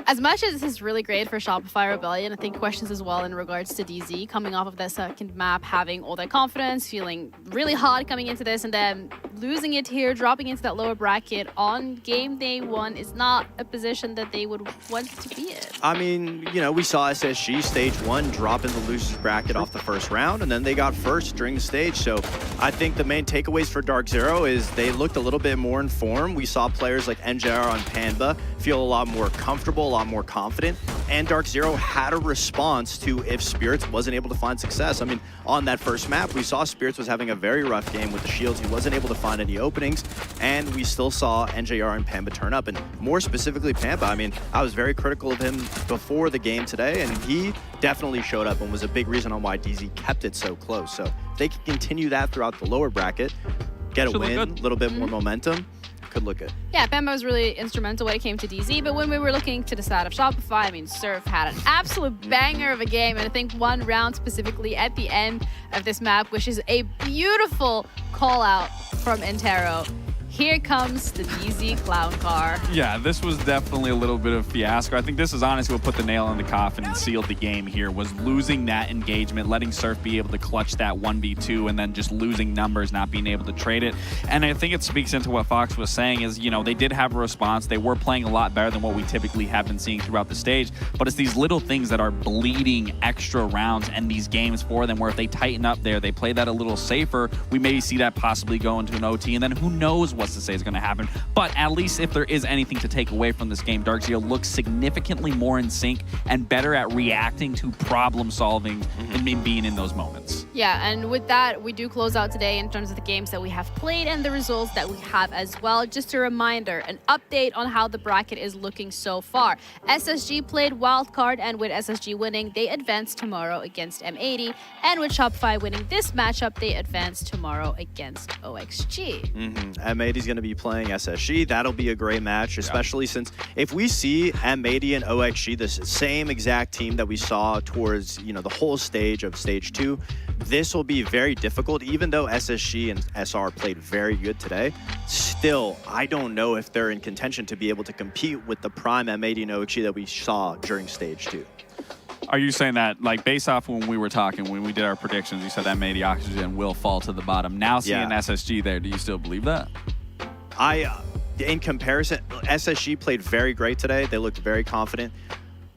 As much as this is really great for Shopify Rebellion, I think questions as well in regards to DZ coming off of that second map, having all that confidence, feeling really hot coming into this, and then losing it here, dropping into that lower bracket on game day 1 is not a position that they would want to be in. I mean, you know, we saw SSG stage 1 drop in the losers bracket off the first round, and then they got first during the stage. So I think the main takeaways for Dark Zero is they looked a little bit more in form. We saw players like NJR on Panba feel a lot more comfortable, a lot more confident, and Dark Zero had a response to if Spirits wasn't able to find success. I mean, on that first map, we saw Spirits was having a very rough game with the shields. He wasn't able to find any openings, and we still saw NJR and Panba turn up, and more specifically Panba. I mean, I was very critical of him before the game today, and he definitely showed up and was a big reason on why DZ kept it so close. So if they can continue that throughout the lower bracket, get a win, a little bit more momentum, could look good. Yeah, Panba was really instrumental when it came to DZ, but when we were looking to the side of Shopify, I mean, Surf had an absolute banger of a game, and I think one round specifically at the end of this map, which is a beautiful call out from Entero. Here comes the DZ clown car. Yeah, this was definitely a little bit of a fiasco. I think this is honestly what put the nail in the coffin and sealed the game here, was losing that engagement, letting Surf be able to clutch that 1v2, and then just losing numbers, not being able to trade it. And I think it speaks into what Fox was saying is, you know, they did have a response. They were playing a lot better than what we typically have been seeing throughout the stage, but it's these little things that are bleeding extra rounds and these games for them, where if they tighten up there, they play that a little safer, we maybe see that possibly go into an OT, and then who knows what's to say is going to happen. But at least if there is anything to take away from this game, Dark Zero looks significantly more in sync and better at reacting to problem solving and being in those moments. Yeah, and with that, we do close out today in terms of the games that we have played and the results that we have as well. Just a reminder, an update on how the bracket is looking so far. SSG played wildcard, and with SSG winning, they advance tomorrow against M80. And with Shopify winning this matchup, they advance tomorrow against OXG. M80 is going to be playing SSG. That'll be a great match, especially since if we see M80 and OXG, the same exact team that we saw towards, you know, the whole stage of stage 2, this will be very difficult. Even though SSG and SR played very good today, still, I don't know if they're in contention to be able to compete with the prime M80 and OXG that we saw during stage 2. Are you saying that, like, based off when we were talking, when we did our predictions, you said M80 Oxygen will fall to the bottom. Now seeing SSG there, do you still believe that? In comparison, SSG played very great today. They looked very confident.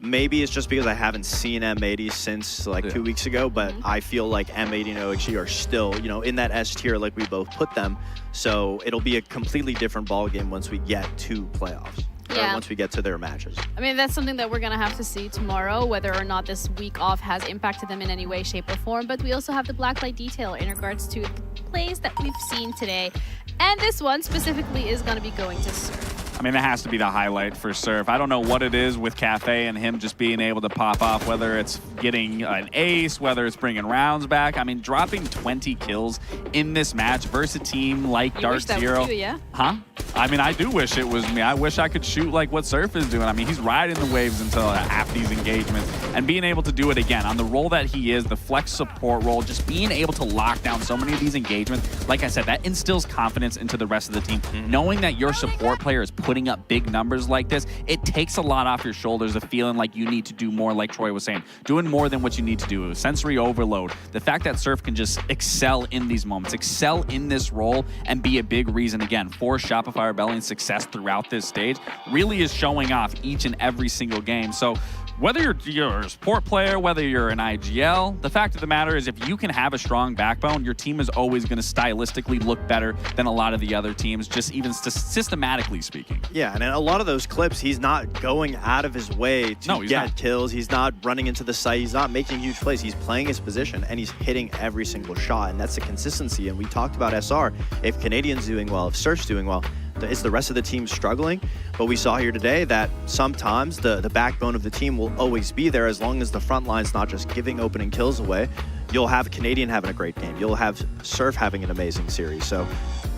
Maybe it's just because I haven't seen M80 since like 2 weeks ago, but I feel like M80 and OXG are still, you know, in that S tier like we both put them. So it'll be a completely different ball game once we get to playoffs. Yeah. Once we get to their matches. I mean, that's something that we're going to have to see tomorrow, whether or not this week off has impacted them in any way, shape, or form. But we also have the Blacklight detail in regards to the plays that we've seen today. And this one specifically is going to be going to Surf. I mean, that has to be the highlight for Surf. I don't know what it is with Cafe and him just being able to pop off, whether it's getting an ace, whether it's bringing rounds back. I mean, dropping 20 kills in this match versus a team like Dark Zero. Yeah? Huh? I mean, I do wish it was me. I wish I could shoot like what Surf is doing. I mean, he's riding the waves until half these engagements and being able to do it again on the role that he is, the flex support role, just being able to lock down so many of these engagements. Like I said, that instills confidence into the rest of the team. Knowing that your support player is putting up big numbers like this, it takes a lot off your shoulders of feeling like you need to do more, like Troy was saying, doing more than what you need to do. Sensory overload. The fact that Surf can just excel in these moments, excel in this role, and be a big reason, again, for Shopify Rebellion's success throughout this stage really is showing off each and every single game. So whether you're a support player, whether you're an IGL, the fact of the matter is if you can have a strong backbone, your team is always going to stylistically look better than a lot of the other teams, just even systematically speaking. Yeah, and a lot of those clips, he's not going out of his way to get kills. He's not running into the site. He's not making huge plays. He's playing his position, and he's hitting every single shot, and that's the consistency. And we talked about SR. If Canadian's doing well, if Surf's doing well, is the rest of the team struggling? But we saw here today that sometimes the backbone of the team will always be there as long as the front line's not just giving opening kills away. You'll have Canadian having a great game. You'll have Surf having an amazing series. So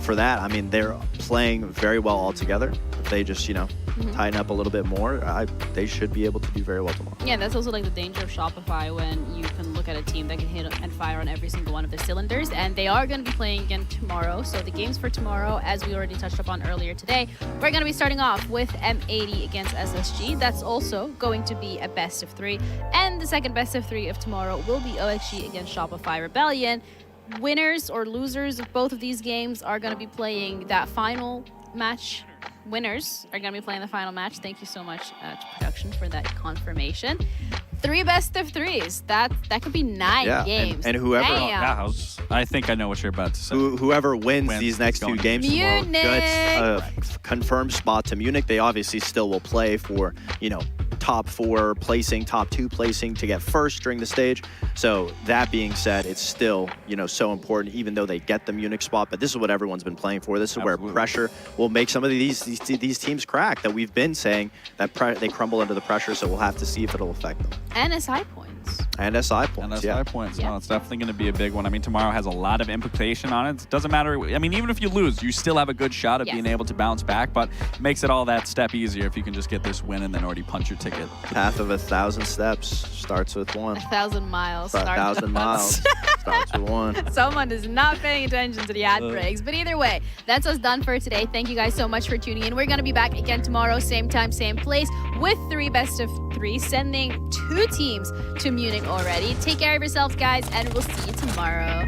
for that, I mean, they're playing very well all together. If they just, tighten up a little bit more, they should be able to do very well tomorrow. Yeah, that's also like the danger of Shopify when you can look at a team that can hit and fire on every single one of the cylinders. And they are going to be playing again tomorrow. So the games for tomorrow, as we already touched upon earlier today, we're going to be starting off with M80 against SSG. That's also going to be a best of 3. And the second best of 3 of tomorrow will be OXG against Shopify Rebellion. Winners or losers of both of these games are going to be playing that final match. Winners are going to be playing the final match. Thank you so much to production for that confirmation. 3 best of 3s. That could be 9 games. And whoever, I think I know what you're about to say. Whoever wins these next 2 games tomorrow gets a confirmed spot to Munich. They obviously still will play for, top 4 placing, top 2 placing to get first during the stage. So that being said, it's still, so important, even though they get the Munich spot. But this is what everyone's been playing for. This is where pressure will make some of these teams crack that we've been saying that they crumble under the pressure. So we'll have to see if it'll affect them. And SI points. And SI points. And SI points. No, it's definitely going to be a big one. I mean, tomorrow has a lot of implication on it. It doesn't matter. I mean, even if you lose, you still have a good shot of being able to bounce back. But it makes it all that step easier if you can just get this win and then already punch your ticket. Path of 1,000 steps starts with 1. 1,000 miles. 1,000 miles starts with 1. Someone is not paying attention to the ad breaks. But either way, that's us done for today. Thank you guys so much for tuning in. We're going to be back again tomorrow, same time, same place, with 3 best of 3, sending 2 teams to Munich already. Take care of yourselves, guys, and we'll see you tomorrow.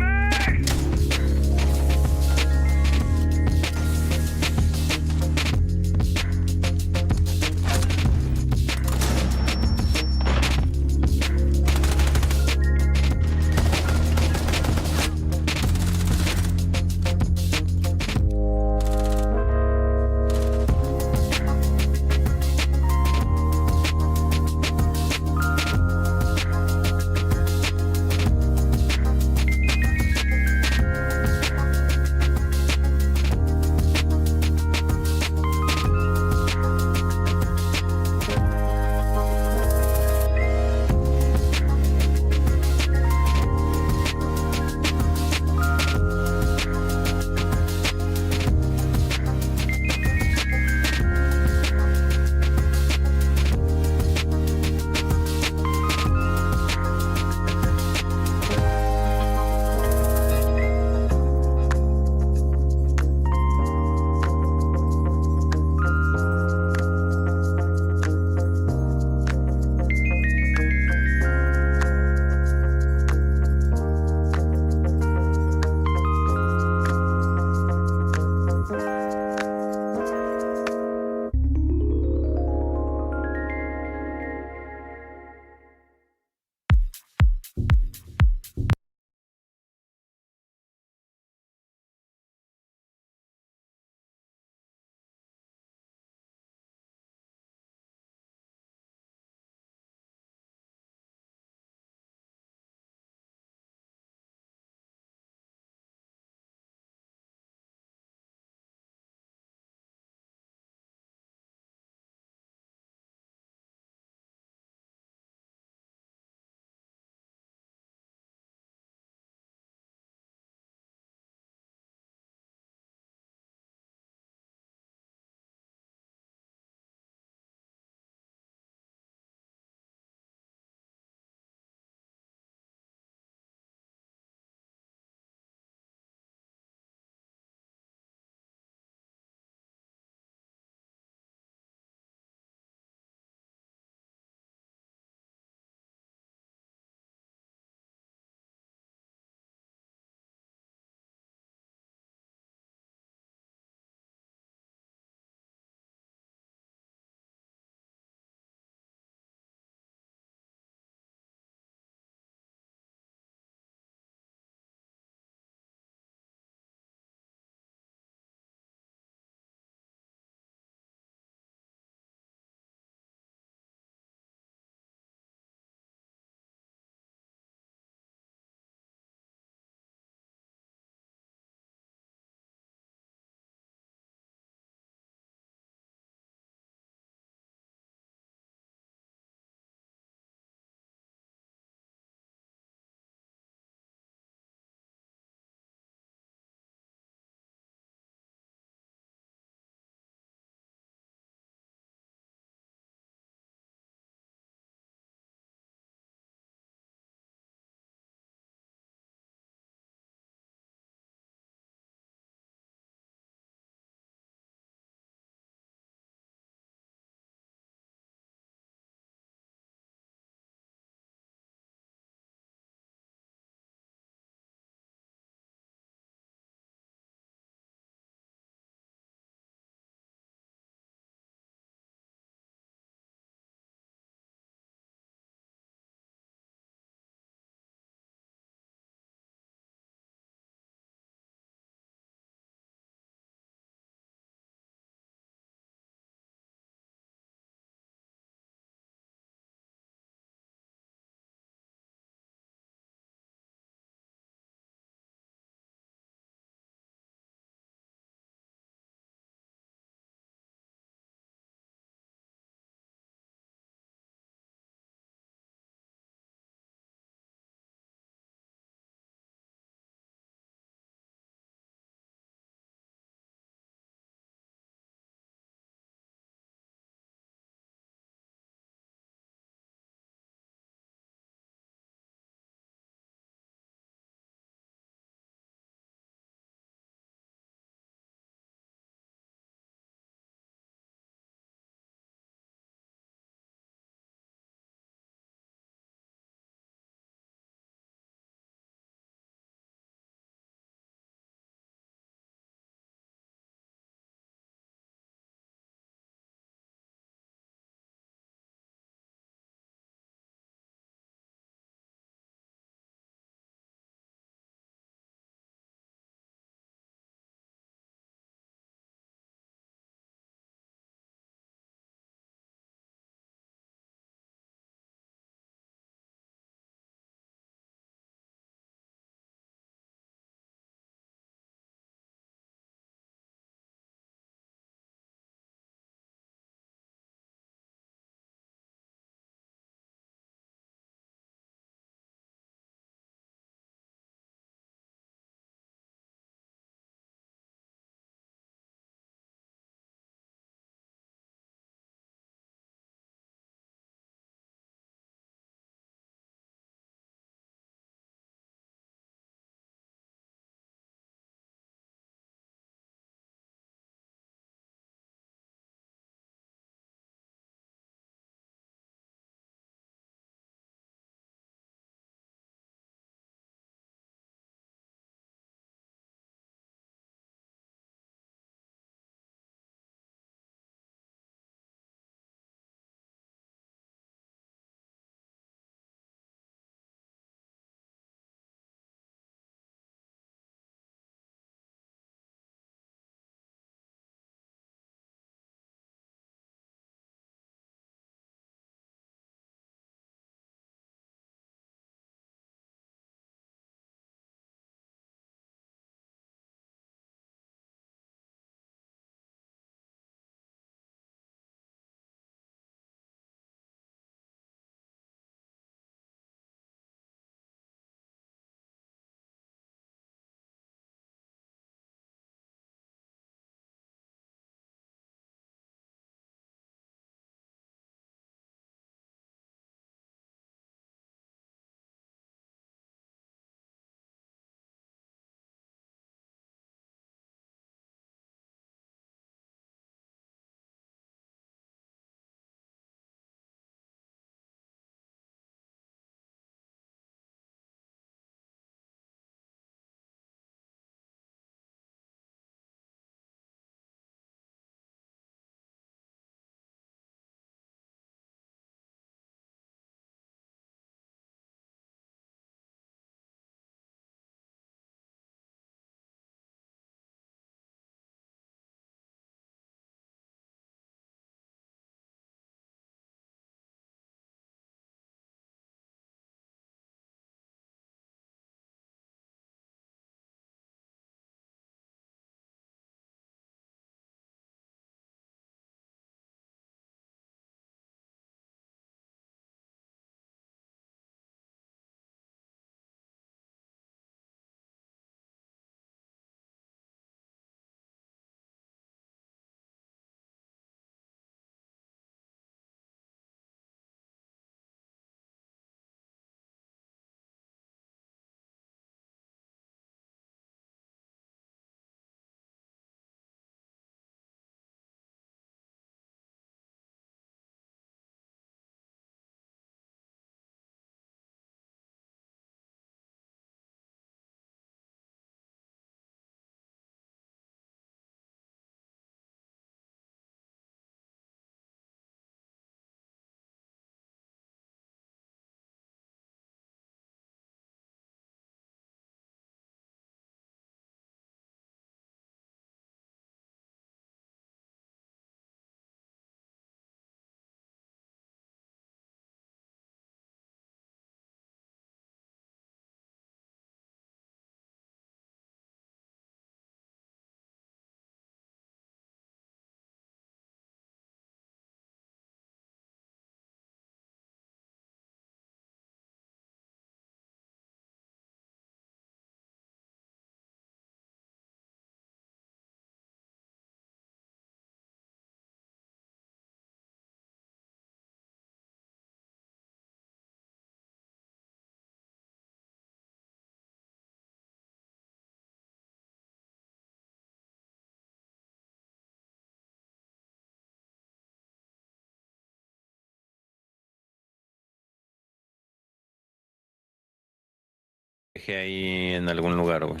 Dejé ahí en algún lugar, güey.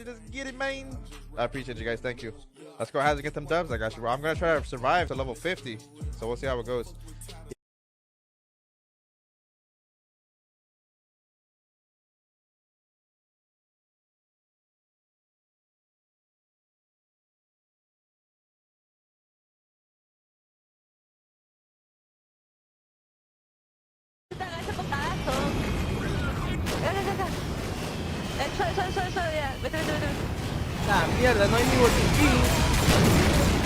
Just get it, man. I appreciate you guys. Thank you. Let's go ahead and get them dubs. I got you, bro. I'm gonna try to survive to level 50, so we'll see how it goes. Nah, mierda, no hay ni botiquín.